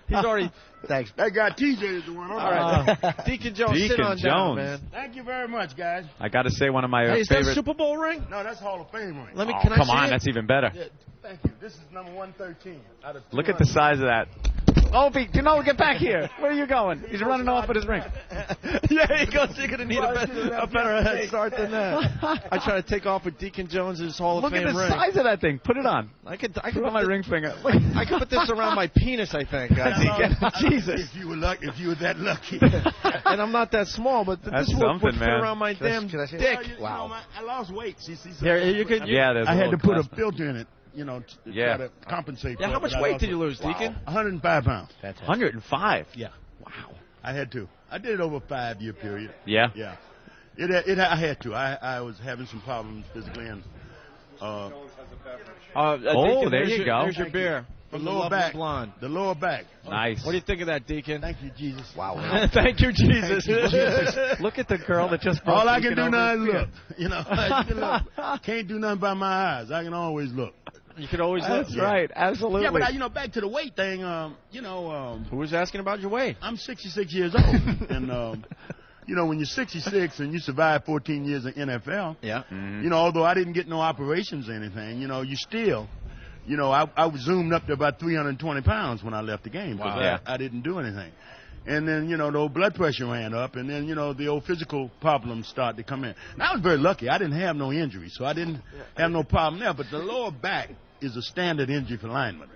Speaker 3: He's already.
Speaker 5: Thanks.
Speaker 14: That guy TJ is the one.
Speaker 3: All right, Deacon Jones, sit
Speaker 4: Deacon
Speaker 3: on
Speaker 4: Jones.
Speaker 3: down, man.
Speaker 14: Thank you very much, guys.
Speaker 4: I got to say one of my
Speaker 3: Hey, is that a
Speaker 4: favorite...
Speaker 3: Super Bowl ring?
Speaker 14: No, that's Hall of Fame ring.
Speaker 3: Let me.
Speaker 4: Oh,
Speaker 3: Can I
Speaker 4: come
Speaker 3: see
Speaker 4: on,
Speaker 3: it?
Speaker 4: that's even better.
Speaker 14: Yeah, thank you. This is number 113 out of
Speaker 4: Look at the
Speaker 14: 200.
Speaker 4: size of that. Opie, get back here. Where are you going? He's running off with his ring.
Speaker 3: Yeah, he goes. You're gonna need a better head start than that. I try to take off with Deacon Jones's Hall of
Speaker 4: Look
Speaker 3: Fame
Speaker 4: at the
Speaker 3: ring.
Speaker 4: size of that thing. Put it on.
Speaker 3: I could
Speaker 4: Put it
Speaker 3: put
Speaker 4: on my
Speaker 3: this-
Speaker 4: ring finger.
Speaker 3: I could put this around my penis. I think. Deacon. Jesus.
Speaker 14: If you were that lucky.
Speaker 3: And I'm not that small, but
Speaker 4: That's
Speaker 3: this would
Speaker 4: something,
Speaker 3: fit
Speaker 4: man.
Speaker 3: around my damn
Speaker 5: Can I see it?
Speaker 3: dick.
Speaker 14: Well, you know, I lost weight. See,
Speaker 3: Here, you could.
Speaker 4: Yeah, there's
Speaker 14: I
Speaker 4: a
Speaker 14: had to
Speaker 4: little
Speaker 14: put a
Speaker 4: custom.
Speaker 14: filter in it, to
Speaker 4: Yeah.
Speaker 14: try to compensate
Speaker 3: Yeah,
Speaker 14: for
Speaker 3: how
Speaker 14: it,
Speaker 3: much
Speaker 14: but I
Speaker 3: weight
Speaker 14: lost
Speaker 3: did you
Speaker 14: weight.
Speaker 3: lose, Deacon?
Speaker 14: 105 pounds.
Speaker 4: 105.
Speaker 14: Yeah. Wow. I had to. I did it over a 5-year period.
Speaker 4: Yeah.
Speaker 14: Yeah. I had to. I was having some problems physically and
Speaker 3: Deacon,
Speaker 4: there you go.
Speaker 3: There's your beer
Speaker 14: the
Speaker 3: from
Speaker 14: lower
Speaker 3: Lovely
Speaker 14: back.
Speaker 3: Blonde.
Speaker 14: The lower back.
Speaker 4: Nice.
Speaker 3: What do you think of that, Deacon?
Speaker 14: Thank you, Jesus.
Speaker 5: Wow.
Speaker 3: Thank you, Jesus.
Speaker 4: Look at the girl that just broke
Speaker 14: All I can
Speaker 4: Deacon
Speaker 14: do now
Speaker 4: over
Speaker 14: is
Speaker 4: his
Speaker 14: look.
Speaker 4: beer.
Speaker 14: You know, I can look. Can't do nothing by my eyes. I can always look.
Speaker 3: You could always look.
Speaker 4: That's right. Absolutely.
Speaker 14: Yeah, but back to the weight thing.
Speaker 3: Who was asking about your weight?
Speaker 14: I'm 66 years old, and when you're 66 and you survive 14 years in NFL,
Speaker 3: Yeah.
Speaker 14: although I didn't get no operations or anything, you still, I was zoomed up to about 320 pounds when I left the game because
Speaker 3: Wow. Yeah.
Speaker 14: I didn't do anything. And then, the old blood pressure ran up, and then, the old physical problems started to come in. Now, I was very lucky. I didn't have no injury, so I didn't have no problem there. But the lower back is a standard injury for linemen.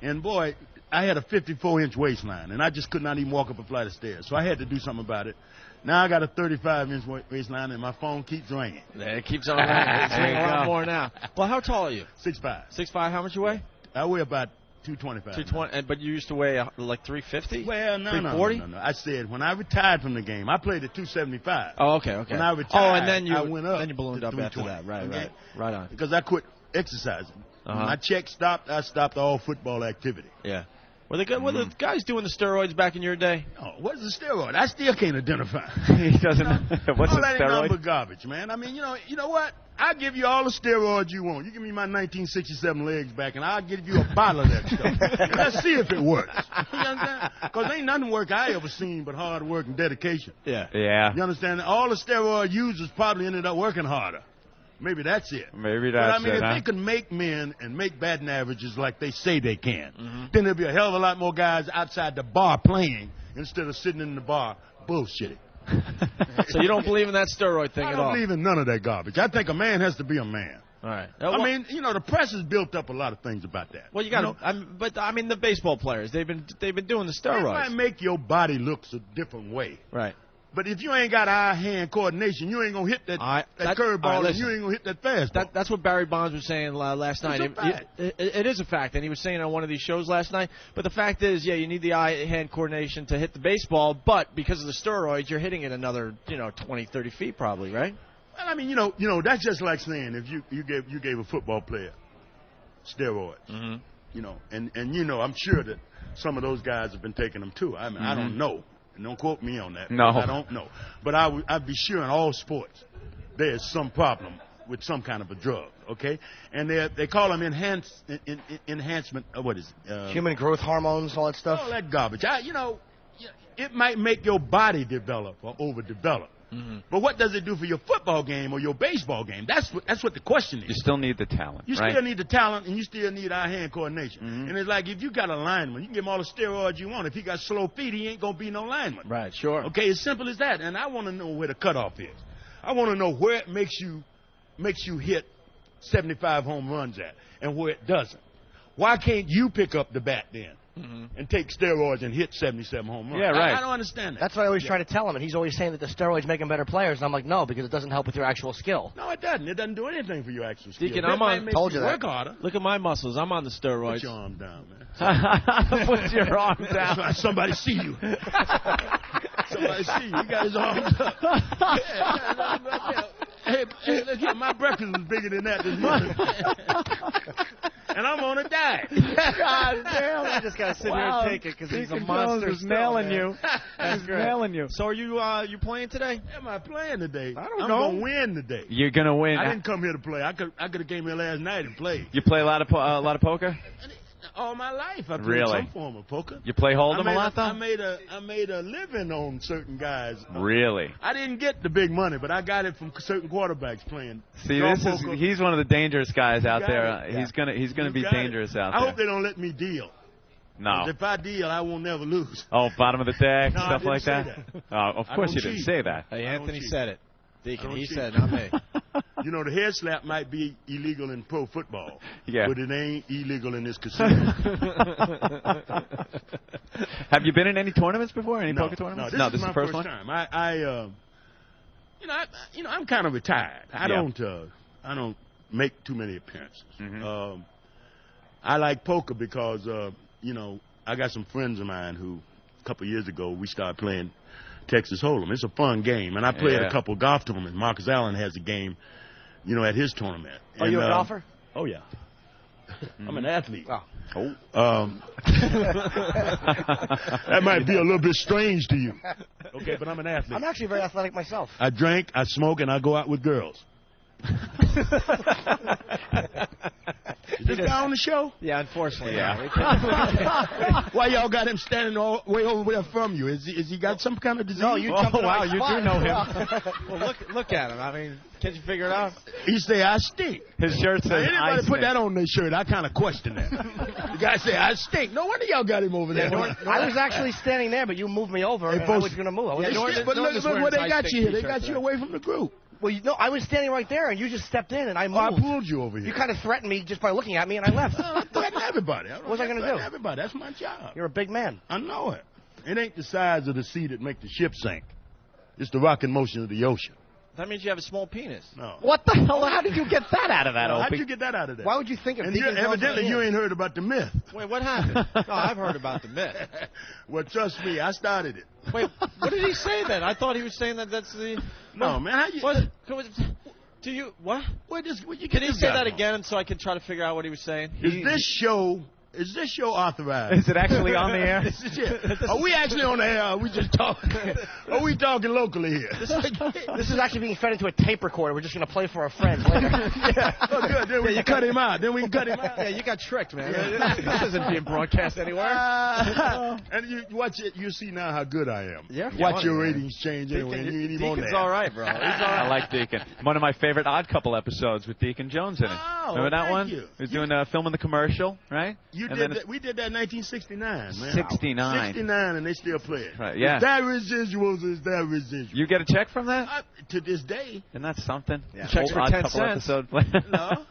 Speaker 14: And, boy, I had a 54-inch waistline, and I just could not even walk up a flight of stairs. So I had to do something about it. Now I got a 35-inch waistline, and my phone keeps ringing.
Speaker 3: It keeps on ringing. It's ringing a lot more now. Well, how tall are you?
Speaker 14: 6'5".
Speaker 3: 6'5". How much you weigh?
Speaker 14: I weigh about 225.
Speaker 3: 220. But you used to weigh like 350.
Speaker 14: Well, no.
Speaker 3: 340.
Speaker 14: I said when I retired from the game, I played at 275.
Speaker 3: Oh, okay.
Speaker 14: When I retired,
Speaker 3: and then you
Speaker 14: I went up.
Speaker 3: Then you ballooned
Speaker 14: to
Speaker 3: up after
Speaker 14: 320.
Speaker 3: that. Right. Right on.
Speaker 14: Because I quit exercising. When
Speaker 3: Uh-huh.
Speaker 14: my check stopped, I stopped all football activity.
Speaker 3: Yeah. Were the guys doing the steroids back in your day?
Speaker 14: Oh, what's a steroid? I still can't identify.
Speaker 4: He doesn't. What's
Speaker 14: all
Speaker 4: a
Speaker 14: that ain't nothing
Speaker 4: steroid?
Speaker 14: but garbage, man. I mean, you know what? I'll give you all the steroids you want. You give me my 1967 legs back, and I'll give you a bottle of that stuff. And let's see if it works. You understand? Because ain't nothing work I ever seen but hard work and dedication.
Speaker 3: Yeah.
Speaker 4: Yeah.
Speaker 14: You understand? All the steroid users probably ended up working harder. Maybe that's it.
Speaker 4: Maybe
Speaker 14: But
Speaker 4: that's
Speaker 14: I mean,
Speaker 4: it,
Speaker 14: if
Speaker 4: huh?
Speaker 14: they could make men and make batting averages like they say they can,
Speaker 3: Mm-hmm.
Speaker 14: then there'd be a hell of a lot more guys outside the bar playing instead of sitting in the bar bullshitting.
Speaker 3: So you don't believe in that steroid thing
Speaker 14: I
Speaker 3: at
Speaker 14: don't
Speaker 3: all?
Speaker 14: believe in none of that garbage. I think a man has to be a man.
Speaker 3: All right.
Speaker 14: I mean, the press has built up a lot of things about that.
Speaker 3: Well, you got to. But I mean, the baseball players, they've been doing the
Speaker 14: It
Speaker 3: steroids.
Speaker 14: might make your body look a different way.
Speaker 3: Right.
Speaker 14: But if you ain't got eye-hand coordination, you ain't going to hit that curveball, and you ain't going to hit that fastball.
Speaker 3: That's what Barry Bonds was saying last night.
Speaker 14: It's a fact.
Speaker 3: It is a fact, and he was saying it on one of these shows last night. But the fact is, yeah, you need the eye-hand coordination to hit the baseball, but because of the steroids, you're hitting it another, 20, 30 feet probably, right?
Speaker 14: Well, I mean, that's just like saying if you gave a football player steroids, and I'm sure that some of those guys have been taking them too. I mean, I don't know. And don't quote me on that.
Speaker 4: No.
Speaker 14: I don't know. But I'd be sure in all sports there's some problem with some kind of a drug, okay? And they call them enhancement. What is it?
Speaker 5: Human growth hormones, all that stuff.
Speaker 14: All that garbage. It might make your body develop or overdevelop. But what does it do for your football game or your baseball game? That's what the question is.
Speaker 4: You still need the talent,
Speaker 14: You
Speaker 4: right?
Speaker 14: still need the talent, and you still need eye-hand coordination. And it's like if you got a lineman, you can give him all the steroids you want. If he got slow feet, he ain't going to be no lineman.
Speaker 3: Right, sure.
Speaker 14: Okay, as simple as that. And I want to know where the cutoff is. I want to know where it makes you hit 75 home runs at and where it doesn't. Why can't you pick up the bat then and take steroids and hit 77 home runs?
Speaker 5: Yeah, right.
Speaker 14: I don't understand that.
Speaker 5: That's what I always try to tell him, and he's always saying that the steroids make him better players. And I'm like, no, because it doesn't help with your actual skill.
Speaker 14: No, it doesn't. It doesn't do anything for your actual skill.
Speaker 17: Deacon,
Speaker 14: That
Speaker 17: I'm
Speaker 14: might
Speaker 17: on.
Speaker 14: make
Speaker 17: Told
Speaker 14: you
Speaker 17: you
Speaker 14: work
Speaker 17: that.
Speaker 14: harder.
Speaker 17: Look at my muscles. I'm on the steroids.
Speaker 14: Put your arm down, man.
Speaker 4: Put your arm down.
Speaker 14: That's why somebody see you. Somebody see you. You got his arms up. Hey, look here. My breakfast was bigger than that this morning. And I'm on a diet.
Speaker 3: God damn! I just gotta sit here and take it because he's a monster.
Speaker 17: He's nailing you.
Speaker 3: He's nailing you.
Speaker 17: So are you playing today?
Speaker 14: Am I playing today?
Speaker 17: I don't
Speaker 14: I'm
Speaker 17: know.
Speaker 14: gonna win today.
Speaker 4: You're gonna win.
Speaker 14: I didn't come here to play. I could have came here last night and played.
Speaker 4: You play a lot of poker?
Speaker 14: All my life, I played
Speaker 4: Really?
Speaker 14: some form of poker.
Speaker 4: You play Hold'em a lot, though?
Speaker 14: I made a living on certain guys.
Speaker 4: Really?
Speaker 14: I didn't get the big money, but I got it from certain quarterbacks playing.
Speaker 4: See,
Speaker 14: draw
Speaker 4: this is
Speaker 14: poker.
Speaker 4: he's one of the dangerous guys out
Speaker 14: got
Speaker 4: there.
Speaker 14: it.
Speaker 4: He's gonna
Speaker 14: You
Speaker 4: be
Speaker 14: got it.
Speaker 4: dangerous out
Speaker 14: I
Speaker 4: there.
Speaker 14: hope they don't let me deal.
Speaker 4: No.
Speaker 14: 'Cause if I deal, I won't never lose.
Speaker 4: Oh, bottom of the deck,
Speaker 14: No, I
Speaker 4: stuff
Speaker 14: didn't
Speaker 4: like
Speaker 14: say
Speaker 4: that.
Speaker 14: that.
Speaker 4: Oh, of
Speaker 14: I
Speaker 4: course
Speaker 14: don't
Speaker 4: you didn't
Speaker 14: cheat.
Speaker 4: say that.
Speaker 17: Hey,
Speaker 14: I don't
Speaker 17: Anthony
Speaker 14: cheat.
Speaker 17: said it.
Speaker 14: I
Speaker 17: Deacon,
Speaker 14: don't
Speaker 17: he
Speaker 14: cheat.
Speaker 17: said, not me.
Speaker 14: You know, the head slap might be illegal in pro football.
Speaker 4: Yeah.
Speaker 14: But it ain't illegal in this casino.
Speaker 4: Have you been in any tournaments before? Any
Speaker 14: No,
Speaker 4: poker tournaments?
Speaker 14: No, this is
Speaker 4: the
Speaker 14: my
Speaker 4: first one.
Speaker 14: time. I'm kind of retired. I don't make too many appearances. I like poker because I got some friends of mine who a couple of years ago we started playing Texas Hold'em. It's a fun game, and I played
Speaker 4: Yeah.
Speaker 14: a couple of golf tournaments. Marcus Allen has a game, at his tournament.
Speaker 5: Are you a golfer?
Speaker 14: Oh yeah. I'm an athlete.
Speaker 5: Oh.
Speaker 14: That might be a little bit strange to you. Okay, but I'm an athlete.
Speaker 5: I'm actually very athletic myself.
Speaker 14: I drink, I smoke, and I go out with girls. Is this guy on the show?
Speaker 17: Yeah, unfortunately.
Speaker 14: Yeah. Why y'all got him standing all way over there from you? Is he got some kind of disease?
Speaker 5: No, you jumped in
Speaker 17: wow,
Speaker 5: my
Speaker 17: you
Speaker 5: spot.
Speaker 17: do know him. Well, look at him. I mean, can't you figure it out?
Speaker 14: He say I stink.
Speaker 4: His shirt
Speaker 14: Now,
Speaker 4: says
Speaker 14: anybody
Speaker 4: I
Speaker 14: put
Speaker 4: stink.
Speaker 14: that on their shirt, I kind of question that. The guy say I stink. No wonder y'all got him over there.
Speaker 5: I was actually standing there, but you moved me over, and I
Speaker 14: folks-
Speaker 5: was going to move. I was
Speaker 14: They
Speaker 5: gonna-
Speaker 14: still- but look where they got you here. They got you away from the group.
Speaker 5: Well, I was standing right there, and you just stepped in, and I moved.
Speaker 14: I pulled you over here.
Speaker 5: You kind of threatened me just by looking at me, and I left.
Speaker 14: Threaten everybody.
Speaker 5: What was I going to do?
Speaker 14: Everybody. That's my job.
Speaker 5: You're a big man.
Speaker 14: I know it. It ain't the size of the sea that make the ship sink. It's the rocking motion of the ocean.
Speaker 17: That means you have a small penis.
Speaker 14: No.
Speaker 4: What the hell? How did you get that out of that,
Speaker 14: How'd
Speaker 4: Opie?
Speaker 14: you get that out of that?
Speaker 5: Why would you think of
Speaker 14: And
Speaker 5: Deacon Jones
Speaker 14: evidently
Speaker 5: with a
Speaker 14: you
Speaker 5: penis?
Speaker 14: ain't heard about the myth.
Speaker 17: Wait, what happened? No, I've heard about the myth.
Speaker 14: Well, trust me, I started it.
Speaker 17: Wait, what did he say then? I thought he was saying that's the.
Speaker 14: No, man, how you?
Speaker 17: What? Do you what?
Speaker 14: Where you
Speaker 17: Can
Speaker 14: get
Speaker 17: he
Speaker 14: this
Speaker 17: say
Speaker 14: guy
Speaker 17: that
Speaker 14: from?
Speaker 17: again so I can try to figure out what he was saying?
Speaker 14: Is this show authorized?
Speaker 4: Is it actually on the air?
Speaker 14: This is it. Are we actually on the air? Or are we just talking? Are we talking locally here?
Speaker 5: This is actually being fed into a tape recorder. We're just going to play for our friends later.
Speaker 14: Oh, good. Then we can cut him out. Then we can cut him out.
Speaker 17: Yeah, you got tricked, man. This isn't being broadcast anywhere.
Speaker 14: And you watch it. You see now how good I am.
Speaker 17: Yeah.
Speaker 14: Watch your ratings change anyway. And you ain't even on
Speaker 17: Deacon's
Speaker 14: there.
Speaker 17: all right, bro. He's all
Speaker 4: I
Speaker 17: right.
Speaker 4: like Deacon. One of my favorite Odd Couple episodes with Deacon Jones in it.
Speaker 14: Oh,
Speaker 4: Remember that
Speaker 14: thank
Speaker 4: one?
Speaker 14: you.
Speaker 4: He was doing filming the commercial, right?
Speaker 14: You
Speaker 4: And
Speaker 14: did
Speaker 4: then
Speaker 14: that. We did that in 1969, man.
Speaker 4: 69.
Speaker 14: 69, and they still play it.
Speaker 4: Right, yeah.
Speaker 14: Is that residuals? Is that residuals?
Speaker 4: You get a check from that?
Speaker 14: To this day.
Speaker 4: Isn't that something?
Speaker 17: Yeah. Checks for
Speaker 4: Odd
Speaker 17: 10
Speaker 4: Couple
Speaker 17: cents.
Speaker 4: episode.
Speaker 14: No.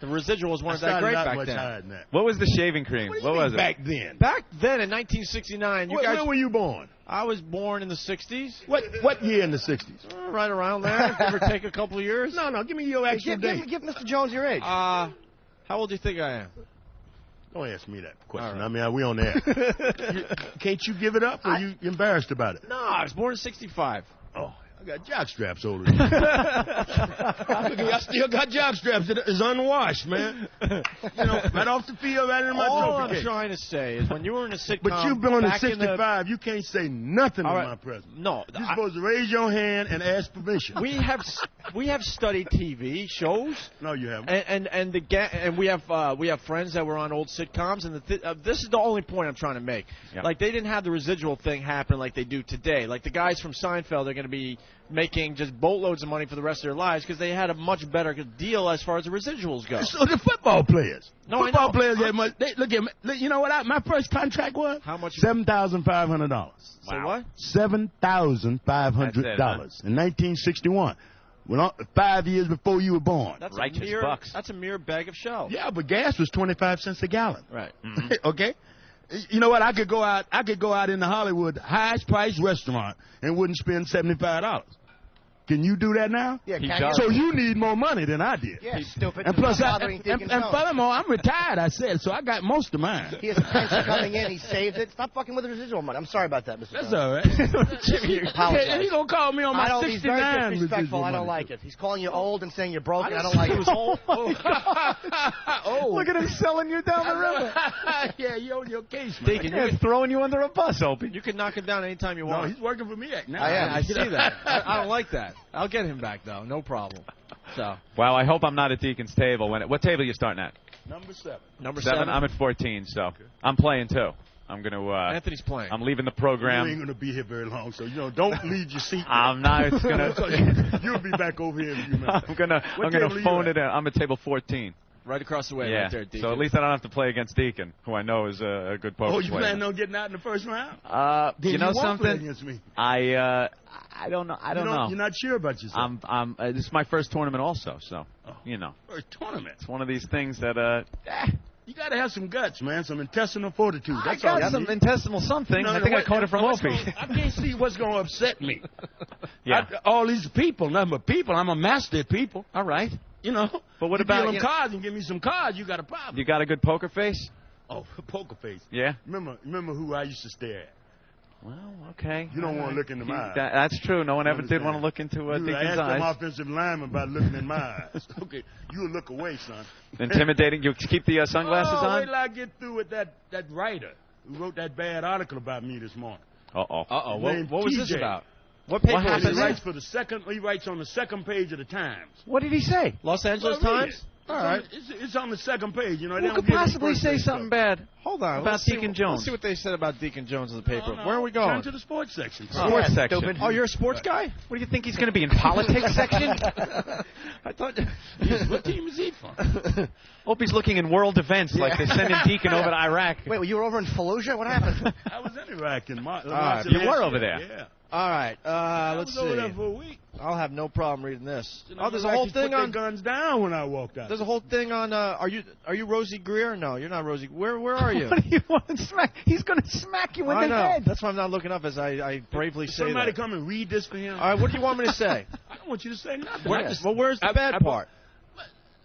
Speaker 17: The residuals
Speaker 14: I
Speaker 17: weren't that
Speaker 14: started
Speaker 17: great
Speaker 14: out
Speaker 17: back
Speaker 14: much
Speaker 17: then.
Speaker 14: higher than that.
Speaker 4: What was the shaving cream?
Speaker 14: What, do you
Speaker 4: What
Speaker 14: mean
Speaker 4: was it?
Speaker 14: back then?
Speaker 17: Back then in 1969, you guys.
Speaker 14: When were you born?
Speaker 17: I was born in the 60s.
Speaker 14: What year in the 60s?
Speaker 17: Right around there. Give or take a couple of years.
Speaker 14: No, give me your actual date.
Speaker 5: Give Mr. Jones your age.
Speaker 17: How old do you think I am?
Speaker 14: Don't ask me that question.
Speaker 17: All right.
Speaker 14: I mean, we on there. Can't you give it up, or you embarrassed about it?
Speaker 17: No, I was born in 65.
Speaker 14: Oh, I got jock straps older than you. Look, I still got jock straps. It's unwashed, man. Right off the field, right in my
Speaker 17: All
Speaker 14: trophy
Speaker 17: I'm
Speaker 14: case.
Speaker 17: trying to say is when you were in a sitcom.
Speaker 14: But you've been on the
Speaker 17: back in
Speaker 14: 65. You can't say nothing
Speaker 17: All
Speaker 14: in
Speaker 17: right.
Speaker 14: my presence.
Speaker 17: No,
Speaker 14: You're supposed to raise your hand and ask permission.
Speaker 17: we have studied TV shows.
Speaker 14: No, you haven't.
Speaker 17: And we have friends that were on old sitcoms, and this is the only point I'm trying to make.
Speaker 4: Yeah.
Speaker 17: Like they didn't have the residual thing happen like they do today. Like the guys from Seinfeld are going to be making just boatloads of money for the rest of their lives because they had a much better deal as far as the residuals go.
Speaker 14: So the football players.
Speaker 17: No, I
Speaker 14: football
Speaker 17: know.
Speaker 14: players get much. Look at me. You know what? My first contract was
Speaker 17: how much?
Speaker 14: $7,500.
Speaker 17: So what?
Speaker 14: $7,500 in 1961. 5 years before you were born.
Speaker 17: That's
Speaker 15: Righteous
Speaker 17: a mere,
Speaker 15: bucks.
Speaker 17: That's a mere bag of shell.
Speaker 14: Yeah, but gas was 25 cents a gallon.
Speaker 17: Right.
Speaker 14: Okay. You know what? I could go out in the Hollywood highest priced restaurant and wouldn't spend $75. Can you do that now?
Speaker 5: Yeah,
Speaker 15: He
Speaker 5: can
Speaker 15: does.
Speaker 14: So you need more money than I did.
Speaker 5: Yeah, stupid.
Speaker 14: And plus,
Speaker 5: Stop
Speaker 14: and
Speaker 5: bothering Deacon Jones.
Speaker 14: furthermore, I'm retired. I said so. I got most of mine.
Speaker 5: He has a pension coming in. He saved it. Stop fucking with the residual money. I'm sorry about that, Mr.
Speaker 14: That's
Speaker 5: Jones.
Speaker 14: all right.
Speaker 5: Jimmy, apologize.
Speaker 14: And he gonna call me on my
Speaker 5: I don't, he's very
Speaker 14: 69
Speaker 5: disrespectful.
Speaker 14: residual
Speaker 5: I don't
Speaker 14: money.
Speaker 5: like it. He's calling you old and saying you're broken. I don't like it.
Speaker 14: Oh,
Speaker 4: Look at him selling you down the river.
Speaker 14: Yeah, you on your case, man.
Speaker 17: Deacon,
Speaker 4: Yeah, throwing you under a bus, Opie.
Speaker 17: you can knock him down anytime you
Speaker 14: No,
Speaker 17: want.
Speaker 14: he's working for me now.
Speaker 17: I see that. I don't like that. I'll get him back though. No problem. So
Speaker 4: Wow, I hope I'm not at Deacon's table. What table are you starting at?
Speaker 14: Number 7.
Speaker 17: number
Speaker 4: 7. I'm at 14, so I'm playing too. I'm going to.
Speaker 17: Anthony's playing.
Speaker 4: I'm leaving the
Speaker 14: You
Speaker 4: program.
Speaker 14: ain't gonna be here very long, so don't leave your seat.
Speaker 4: I'm not. It's gonna.
Speaker 14: You'll be back over here in a few minutes.
Speaker 4: I'm gonna
Speaker 14: What table
Speaker 4: phone
Speaker 14: you
Speaker 4: it in. I'm at table 14.
Speaker 17: right across the way,
Speaker 4: Yeah.
Speaker 17: right there, Deacon.
Speaker 4: So at least I don't have to play against Deacon, who I know is a good poker
Speaker 14: Oh, you
Speaker 4: player.
Speaker 14: planning on getting out in the first round?
Speaker 4: You know
Speaker 14: won't play
Speaker 4: something?
Speaker 14: against me.
Speaker 4: I don't know. I don't know.
Speaker 14: You're not sure about yourself.
Speaker 4: This is my first tournament also, so you know.
Speaker 14: First tournament.
Speaker 4: It's one of these things that
Speaker 14: You got to have some guts, man. Some intestinal fortitude. That's
Speaker 4: I
Speaker 14: all
Speaker 4: got
Speaker 14: you
Speaker 4: some
Speaker 14: need.
Speaker 4: intestinal something.
Speaker 14: No,
Speaker 4: I
Speaker 14: no,
Speaker 4: think I
Speaker 14: wait,
Speaker 4: caught it from
Speaker 14: what's
Speaker 4: Opie.
Speaker 14: gonna- I can't see what's going to upset me.
Speaker 4: Yeah.
Speaker 14: All these people, nothing but people. I'm a master at people.
Speaker 4: All right.
Speaker 14: You know.
Speaker 4: But what
Speaker 14: you
Speaker 4: about
Speaker 14: deal them
Speaker 4: you?
Speaker 14: cards and give me some cards, you got a problem.
Speaker 4: You got a good poker face?
Speaker 14: Oh, poker face.
Speaker 4: Yeah.
Speaker 14: Remember who I used to stare at.
Speaker 4: Well, okay.
Speaker 14: You don't want to look into my eyes.
Speaker 4: That's true. No one
Speaker 14: You
Speaker 4: ever did want to
Speaker 14: understand?
Speaker 4: look into
Speaker 14: I
Speaker 4: Deacon's
Speaker 14: asked
Speaker 4: eyes.
Speaker 14: them offensive lineman about looking in my eyes. Okay, you look away, son.
Speaker 4: Intimidating. You keep the sunglasses
Speaker 14: Wait
Speaker 4: on?
Speaker 14: till I get through with that writer who wrote that bad article about me this morning.
Speaker 4: Uh-oh.
Speaker 17: Uh-oh.
Speaker 14: Named
Speaker 17: What was this
Speaker 14: TJ.
Speaker 17: about? What paper was
Speaker 14: He
Speaker 17: this?
Speaker 14: writes for the second. He writes on the second page of the Times.
Speaker 4: What did he say?
Speaker 17: Los Angeles
Speaker 14: Well, read
Speaker 17: Times?
Speaker 14: it.
Speaker 17: All right.
Speaker 14: It's on the second page. You know, they
Speaker 4: Who
Speaker 14: don't
Speaker 4: could
Speaker 14: give us
Speaker 4: possibly
Speaker 14: first
Speaker 4: say
Speaker 14: page
Speaker 4: something
Speaker 14: stuff.
Speaker 4: bad
Speaker 17: Hold on.
Speaker 4: about
Speaker 17: let's see
Speaker 4: Deacon
Speaker 17: what-
Speaker 4: Jones?
Speaker 17: Let's see what they said about Deacon Jones in the paper.
Speaker 14: No,
Speaker 17: Where are we
Speaker 14: Turn
Speaker 17: going?
Speaker 14: to the sports section.
Speaker 4: Sports section.
Speaker 5: stupid.
Speaker 17: Oh, you're a sports guy?
Speaker 4: What do you think he's going to be in politics section?
Speaker 17: I thought.
Speaker 14: What team is he from?
Speaker 4: Hope he's looking in world events like they're sending Deacon over to Iraq.
Speaker 5: Wait, you were over in Fallujah? What happened?
Speaker 14: I was in Iraq in March.
Speaker 17: right,
Speaker 4: you were over there.
Speaker 14: Yeah.
Speaker 17: All right.
Speaker 14: I
Speaker 17: Let's
Speaker 14: was over there
Speaker 17: see.
Speaker 14: for a week.
Speaker 17: I'll have no problem reading this.
Speaker 14: You know,
Speaker 17: Oh, there's a
Speaker 14: the
Speaker 17: whole
Speaker 14: Iraqis
Speaker 17: thing
Speaker 14: put
Speaker 17: on.
Speaker 14: their guns down when I walked out.
Speaker 17: There's a whole thing on. Are you Rosie Greer? No, you're not Rosie. Where are you?
Speaker 4: What do you want to smack? He's going to smack you in
Speaker 17: I
Speaker 4: the
Speaker 17: know.
Speaker 4: head.
Speaker 17: That's why I'm not looking up as I bravely say
Speaker 14: Somebody
Speaker 17: that.
Speaker 14: come and read this for him.
Speaker 17: All right. What do you want me to say?
Speaker 14: I don't want you to say nothing.
Speaker 17: Where-
Speaker 14: I just-
Speaker 17: well, where's the
Speaker 14: I-
Speaker 17: bad
Speaker 14: I-
Speaker 17: part?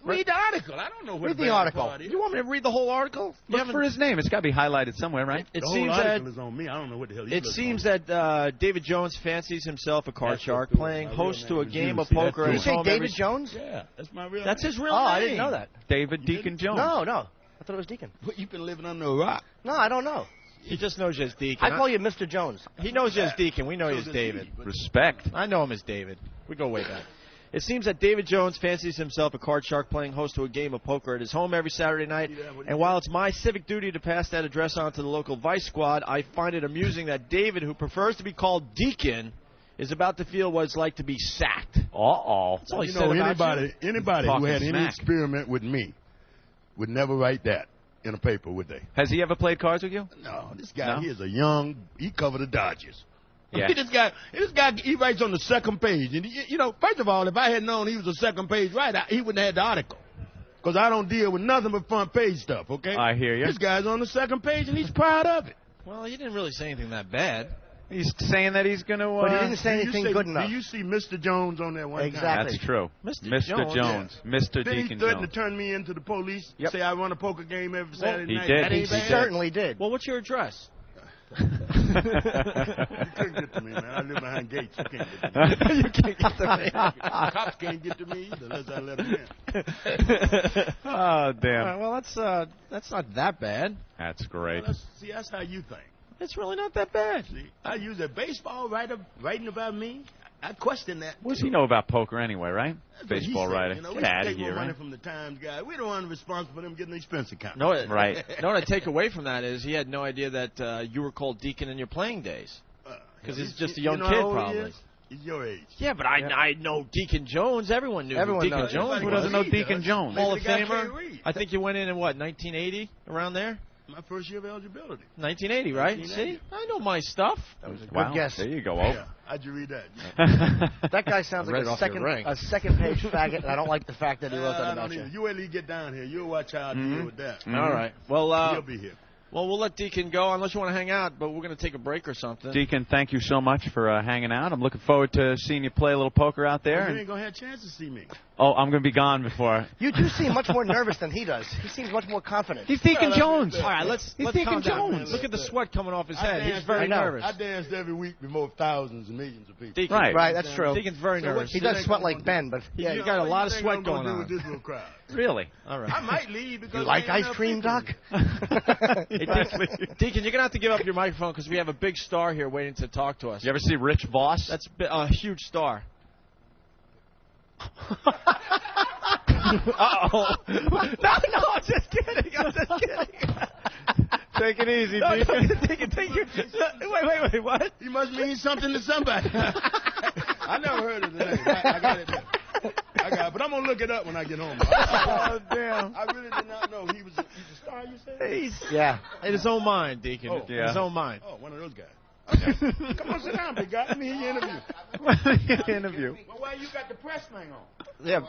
Speaker 14: Read the article. I don't know what
Speaker 5: Read the
Speaker 14: bad
Speaker 5: article.
Speaker 14: part is.
Speaker 17: You want me to read the whole article? You
Speaker 4: Look
Speaker 17: haven't-
Speaker 4: for his name. It's got to be highlighted somewhere, right?
Speaker 17: It
Speaker 14: The whole
Speaker 17: seems that
Speaker 14: article is on me. I don't know what the hell he
Speaker 17: it
Speaker 14: looks
Speaker 17: seems
Speaker 14: on.
Speaker 17: that David Jones fancies himself a card
Speaker 14: That's
Speaker 17: shark,
Speaker 14: what's
Speaker 17: playing
Speaker 14: doing. My
Speaker 17: host
Speaker 14: real
Speaker 17: to a
Speaker 14: name is
Speaker 17: game
Speaker 14: you.
Speaker 17: of
Speaker 14: See,
Speaker 17: poker.
Speaker 14: that's
Speaker 17: at
Speaker 5: Did you
Speaker 17: his
Speaker 5: say
Speaker 17: home
Speaker 5: David
Speaker 17: every-
Speaker 5: Jones?
Speaker 14: Yeah, that's my real
Speaker 17: That's
Speaker 14: name.
Speaker 17: his real
Speaker 5: Oh,
Speaker 17: name.
Speaker 5: I didn't know that.
Speaker 4: David Deacon Jones.
Speaker 5: No. I thought it was Deacon.
Speaker 14: What, you've been living under a rock.
Speaker 5: No, I don't know.
Speaker 17: He just knows you as Deacon.
Speaker 5: I call you Mr. Jones.
Speaker 17: He knows you as Deacon. We know you
Speaker 14: So
Speaker 17: as
Speaker 14: does
Speaker 17: David.
Speaker 14: he, but-
Speaker 4: Respect.
Speaker 17: I know him as David. We go way back. It seems that David Jones fancies himself a card shark, playing host to a game of poker at his home every Saturday night. And while it's my civic duty to pass that address on to the local Vice Squad, I find it amusing that David, who prefers to be called Deacon, is about to feel what it's like to be sacked.
Speaker 4: Uh-oh.
Speaker 17: That's all he
Speaker 14: You
Speaker 17: said
Speaker 14: know,
Speaker 17: about
Speaker 14: anybody who
Speaker 4: Talking
Speaker 14: had any
Speaker 4: smack.
Speaker 14: experiment with me would never write that in a paper, would they?
Speaker 4: Has he ever played cards with you?
Speaker 14: No, this guy,
Speaker 4: No?
Speaker 14: he is a young, he covered the Dodgers.
Speaker 4: Yeah.
Speaker 14: This guy, he writes on the second page. And, you know, first of all, if I had known he was a second page writer, he wouldn't have had the article. Because I don't deal with nothing but front page stuff, okay?
Speaker 4: I hear you.
Speaker 14: This guy's on the second page, and he's proud of it.
Speaker 17: Well, he didn't really say anything that bad.
Speaker 4: He's saying that he's going to...
Speaker 5: But he didn't say
Speaker 14: Do you
Speaker 5: anything
Speaker 14: see-
Speaker 5: good enough.
Speaker 14: Do you see Mr. Jones on there one
Speaker 5: Exactly.
Speaker 4: That's true.
Speaker 17: Mr. Jones,
Speaker 4: Jones. Mr.
Speaker 14: time? Then he
Speaker 4: Deacon
Speaker 14: threatened
Speaker 4: Jones.
Speaker 14: to turn me into the police,
Speaker 4: Yep.
Speaker 14: say I run a poker game every Saturday
Speaker 4: he
Speaker 14: night.
Speaker 4: did.
Speaker 14: That
Speaker 4: He
Speaker 14: ain't
Speaker 5: He
Speaker 14: bad.
Speaker 5: certainly did.
Speaker 17: Well, what's your address?
Speaker 14: You couldn't get to me, man. I live behind gates. You can't get to me.
Speaker 17: You can't get to me.
Speaker 14: Cops can't get to me either unless I let them in.
Speaker 4: Oh,
Speaker 17: All right,
Speaker 4: damn.
Speaker 17: well, that's not that bad.
Speaker 4: That's great.
Speaker 14: That's how you think.
Speaker 17: It's really not that bad.
Speaker 14: See, I use a baseball writer writing about me. I question that.
Speaker 4: What does he know about poker anyway, right?
Speaker 14: That's what he
Speaker 4: Baseball
Speaker 14: said,
Speaker 4: writer.
Speaker 14: You know,
Speaker 4: Get
Speaker 14: we should
Speaker 4: out of
Speaker 14: take more
Speaker 4: here,
Speaker 14: money
Speaker 4: right?
Speaker 14: from the Times guy. We're the one responsible for them getting the expense account.
Speaker 17: No,
Speaker 4: Right.
Speaker 17: No, what I take away from that is he had no idea that you were called Deacon in your playing days. Because he's just a young
Speaker 14: you know
Speaker 17: kid,
Speaker 14: how old he
Speaker 17: probably.
Speaker 14: is? He's your age.
Speaker 3: Yeah, but I know Deacon Jones. Everyone knew who Deacon
Speaker 14: knows.
Speaker 3: Jones.
Speaker 14: Who doesn't know Deacon Jones?
Speaker 3: Hall of
Speaker 14: Maybe the guy
Speaker 3: Famer.
Speaker 14: can't read.
Speaker 3: I think you went in what, 1980, around there?
Speaker 14: My first year of eligibility.
Speaker 3: 1980, right?
Speaker 14: 1980.
Speaker 3: See, I know my stuff.
Speaker 5: That was a
Speaker 4: Wow.
Speaker 5: good guess.
Speaker 4: There you go.
Speaker 14: Yeah. How'd you read that?
Speaker 5: That guy sounds like a second-page faggot, and I don't like the fact that he wrote that
Speaker 14: I
Speaker 5: about
Speaker 14: don't
Speaker 5: you.
Speaker 14: either. You wait till you get down here. You'll watch how I deal with that.
Speaker 3: All right. Well,
Speaker 14: He'll be here.
Speaker 3: Well, we'll let Deacon go unless you want to hang out, but we're going to take a break or something.
Speaker 4: Deacon, thank you so much for hanging out. I'm looking forward to seeing you play a little poker out there.
Speaker 14: You ain't going to have a chance to see me.
Speaker 4: Oh, I'm going to be gone before.
Speaker 5: You do seem much more nervous than he does. He seems much more confident.
Speaker 4: He's Deacon Jones.
Speaker 3: All right, let's
Speaker 4: Deacon
Speaker 3: calm down.
Speaker 4: Jones.
Speaker 3: Look at the sweat coming off his head. He's
Speaker 14: danced
Speaker 3: very nervous.
Speaker 14: I danced every week before thousands and millions of people.
Speaker 3: Deacon,
Speaker 5: Right, that's true.
Speaker 3: Deacon's very nervous.
Speaker 5: He does sweat like Ben, but
Speaker 3: Yeah, you got a lot of sweat going on.
Speaker 14: With this little crowd?
Speaker 4: Really?
Speaker 3: All right.
Speaker 14: I might leave because
Speaker 5: you like
Speaker 14: there ain't
Speaker 5: ice
Speaker 14: enough
Speaker 5: cream,
Speaker 14: people.
Speaker 5: Doc?
Speaker 3: Hey, Deacon, you're going to have to give up your microphone because we have a big star here waiting to talk to us.
Speaker 4: You ever see Rich Voss?
Speaker 3: That's a huge star. Uh-oh. No, I'm just kidding. I'm just kidding.
Speaker 4: Take it easy,
Speaker 3: Deacon. Take your... Wait, what?
Speaker 14: He must mean something to somebody. I never heard of the name. I got it there. I got it, but I'm going to look it up when I get home.
Speaker 3: Oh, damn.
Speaker 14: I really did not know he's a star, you said?
Speaker 3: Yeah. In his own mind, Deacon.
Speaker 14: Oh,
Speaker 3: In his own mind.
Speaker 14: Oh, one of those guys. Okay. Come on, sit down, big guy. Let me hear your interview. Well, why you got the press thing on?
Speaker 3: Yeah.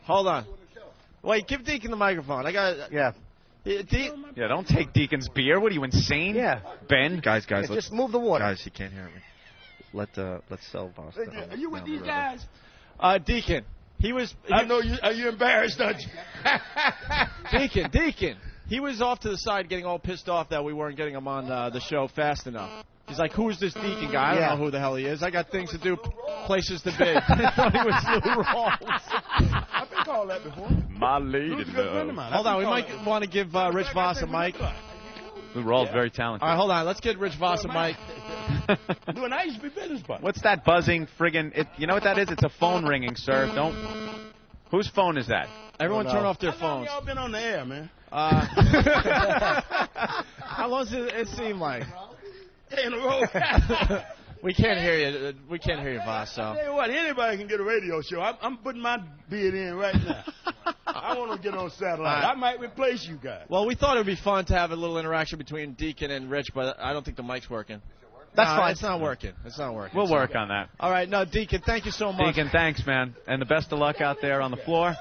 Speaker 3: Hold on. Wait, give Deacon the microphone. I got.
Speaker 5: Yeah.
Speaker 4: Yeah, don't take Deacon's beer. What are you, insane?
Speaker 5: Yeah.
Speaker 4: Ben?
Speaker 9: Guys,
Speaker 5: Just move the water.
Speaker 9: Guys, he can't hear me. Let's sell Voss.
Speaker 14: Are you with these guys?
Speaker 3: Deacon. He was.
Speaker 14: I know you. Are you embarrassed, aren't you?
Speaker 3: Deacon. He was off to the side getting all pissed off that we weren't getting him on the show fast enough. He's like, who's this Deacon guy? I don't know who the hell he is. I got things to do, places to be. I thought he was Lou Rawls.
Speaker 14: I've been called that before.
Speaker 4: My lady.
Speaker 14: Lou's a good friend of mine.
Speaker 3: Hold on, we might want to give Rich Voss a mic.
Speaker 4: Lou Rawls, very talented.
Speaker 3: All right, hold on. Let's get Rich Voss a mic.
Speaker 14: Doing I used to be business partner.
Speaker 4: What's that buzzing friggin'? You know what that is? It's a phone ringing, sir. Don't. Whose phone is that?
Speaker 3: Everyone turn off their
Speaker 14: How long
Speaker 3: phones.
Speaker 14: y'all been on the air, man?
Speaker 3: How long does it seem like?
Speaker 14: In a row.
Speaker 3: We can't hear you. We can't hear you, Voss. So.
Speaker 14: I tell you what, anybody can get a radio show. I'm putting my bid in right now. I want to get on satellite. I might replace you guys.
Speaker 3: Well, we thought it would be fun to have a little interaction between Deacon and Rich, but I don't think the mic's working.
Speaker 5: That's fine.
Speaker 3: It's not working. It's not working.
Speaker 4: We'll work on that.
Speaker 3: All right, no, Deacon, thank you so much.
Speaker 4: Deacon, thanks, man. And the best of luck out there on the floor.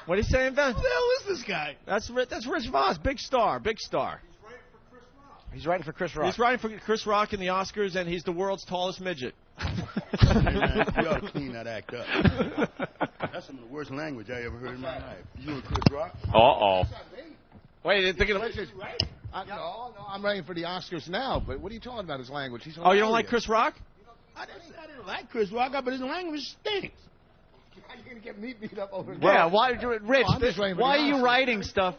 Speaker 3: What are you saying, Ben?
Speaker 14: Who the hell is this guy?
Speaker 3: That's Rich Voss, big star.
Speaker 5: He's writing for Chris Rock.
Speaker 3: He's writing for Chris Rock in the Oscars, and he's the world's tallest midget.
Speaker 14: Hey, man, you ought to clean that act up. That's some of the worst language I ever heard in my life. You and Chris Rock?
Speaker 4: Uh-oh.
Speaker 3: Wait, they're gonna...
Speaker 20: No, I'm writing for the Oscars now, but what are you talking about, his language? He's
Speaker 3: Oh, you don't like Chris Rock?
Speaker 14: I didn't like Chris Rock, but his language stinks.
Speaker 20: You're going to get me beat up over
Speaker 3: Yeah, why do it, Rich?
Speaker 20: Why
Speaker 3: are you writing stuff?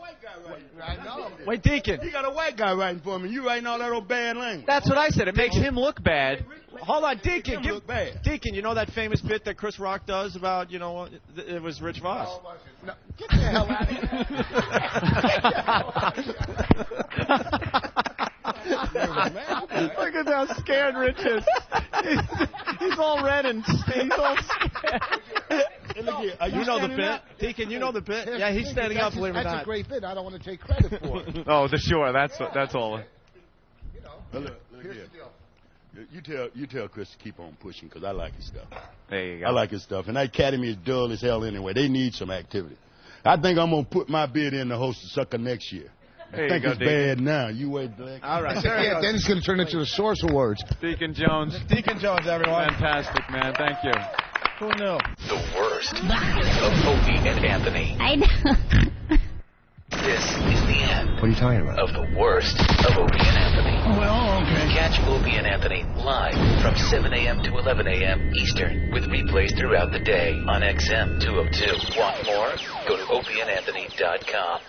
Speaker 20: I know.
Speaker 3: Wait, Deacon.
Speaker 14: You got a white guy writing for me. You writing all that old bad language.
Speaker 4: That's what I said. It makes him look bad.
Speaker 3: Hold on, Deacon.
Speaker 14: Look bad.
Speaker 3: Deacon, you know that famous bit that Chris Rock does about, it was Rich Voss.
Speaker 20: No, get the hell out of here.
Speaker 4: Look at how scared Rich is. He's all red and he's all scared.
Speaker 3: You know the bit. Deacon, you know the bit. Yeah, he's standing up, believe it or
Speaker 20: That's
Speaker 3: not.
Speaker 20: a great bit. I don't want to take credit for it.
Speaker 4: Oh, sure. That's all.
Speaker 14: Look here. You tell Chris to keep on pushing because I like his stuff.
Speaker 4: There you go.
Speaker 14: I like his stuff. And that Academy is dull as hell anyway. They need some activity. I think I'm going to put my bid in to host the sucker next year. I think it's bad now. You wait, Blake.
Speaker 3: All right.
Speaker 20: Yeah, then it's going to turn into the Source Awards.
Speaker 4: Deacon Jones.
Speaker 3: Deacon Jones, everyone.
Speaker 4: Fantastic, man. Thank you.
Speaker 3: Who knew?
Speaker 10: The worst of Opie and Anthony.
Speaker 2: I know.
Speaker 10: This is the end.
Speaker 20: What are you talking about?
Speaker 10: Of the worst of Opie and Anthony.
Speaker 20: Well, okay.
Speaker 10: Catch Opie and Anthony live from 7 a.m. to 11 a.m. Eastern with replays throughout the day on XM 202. Want more? Go to opieandanthony.com.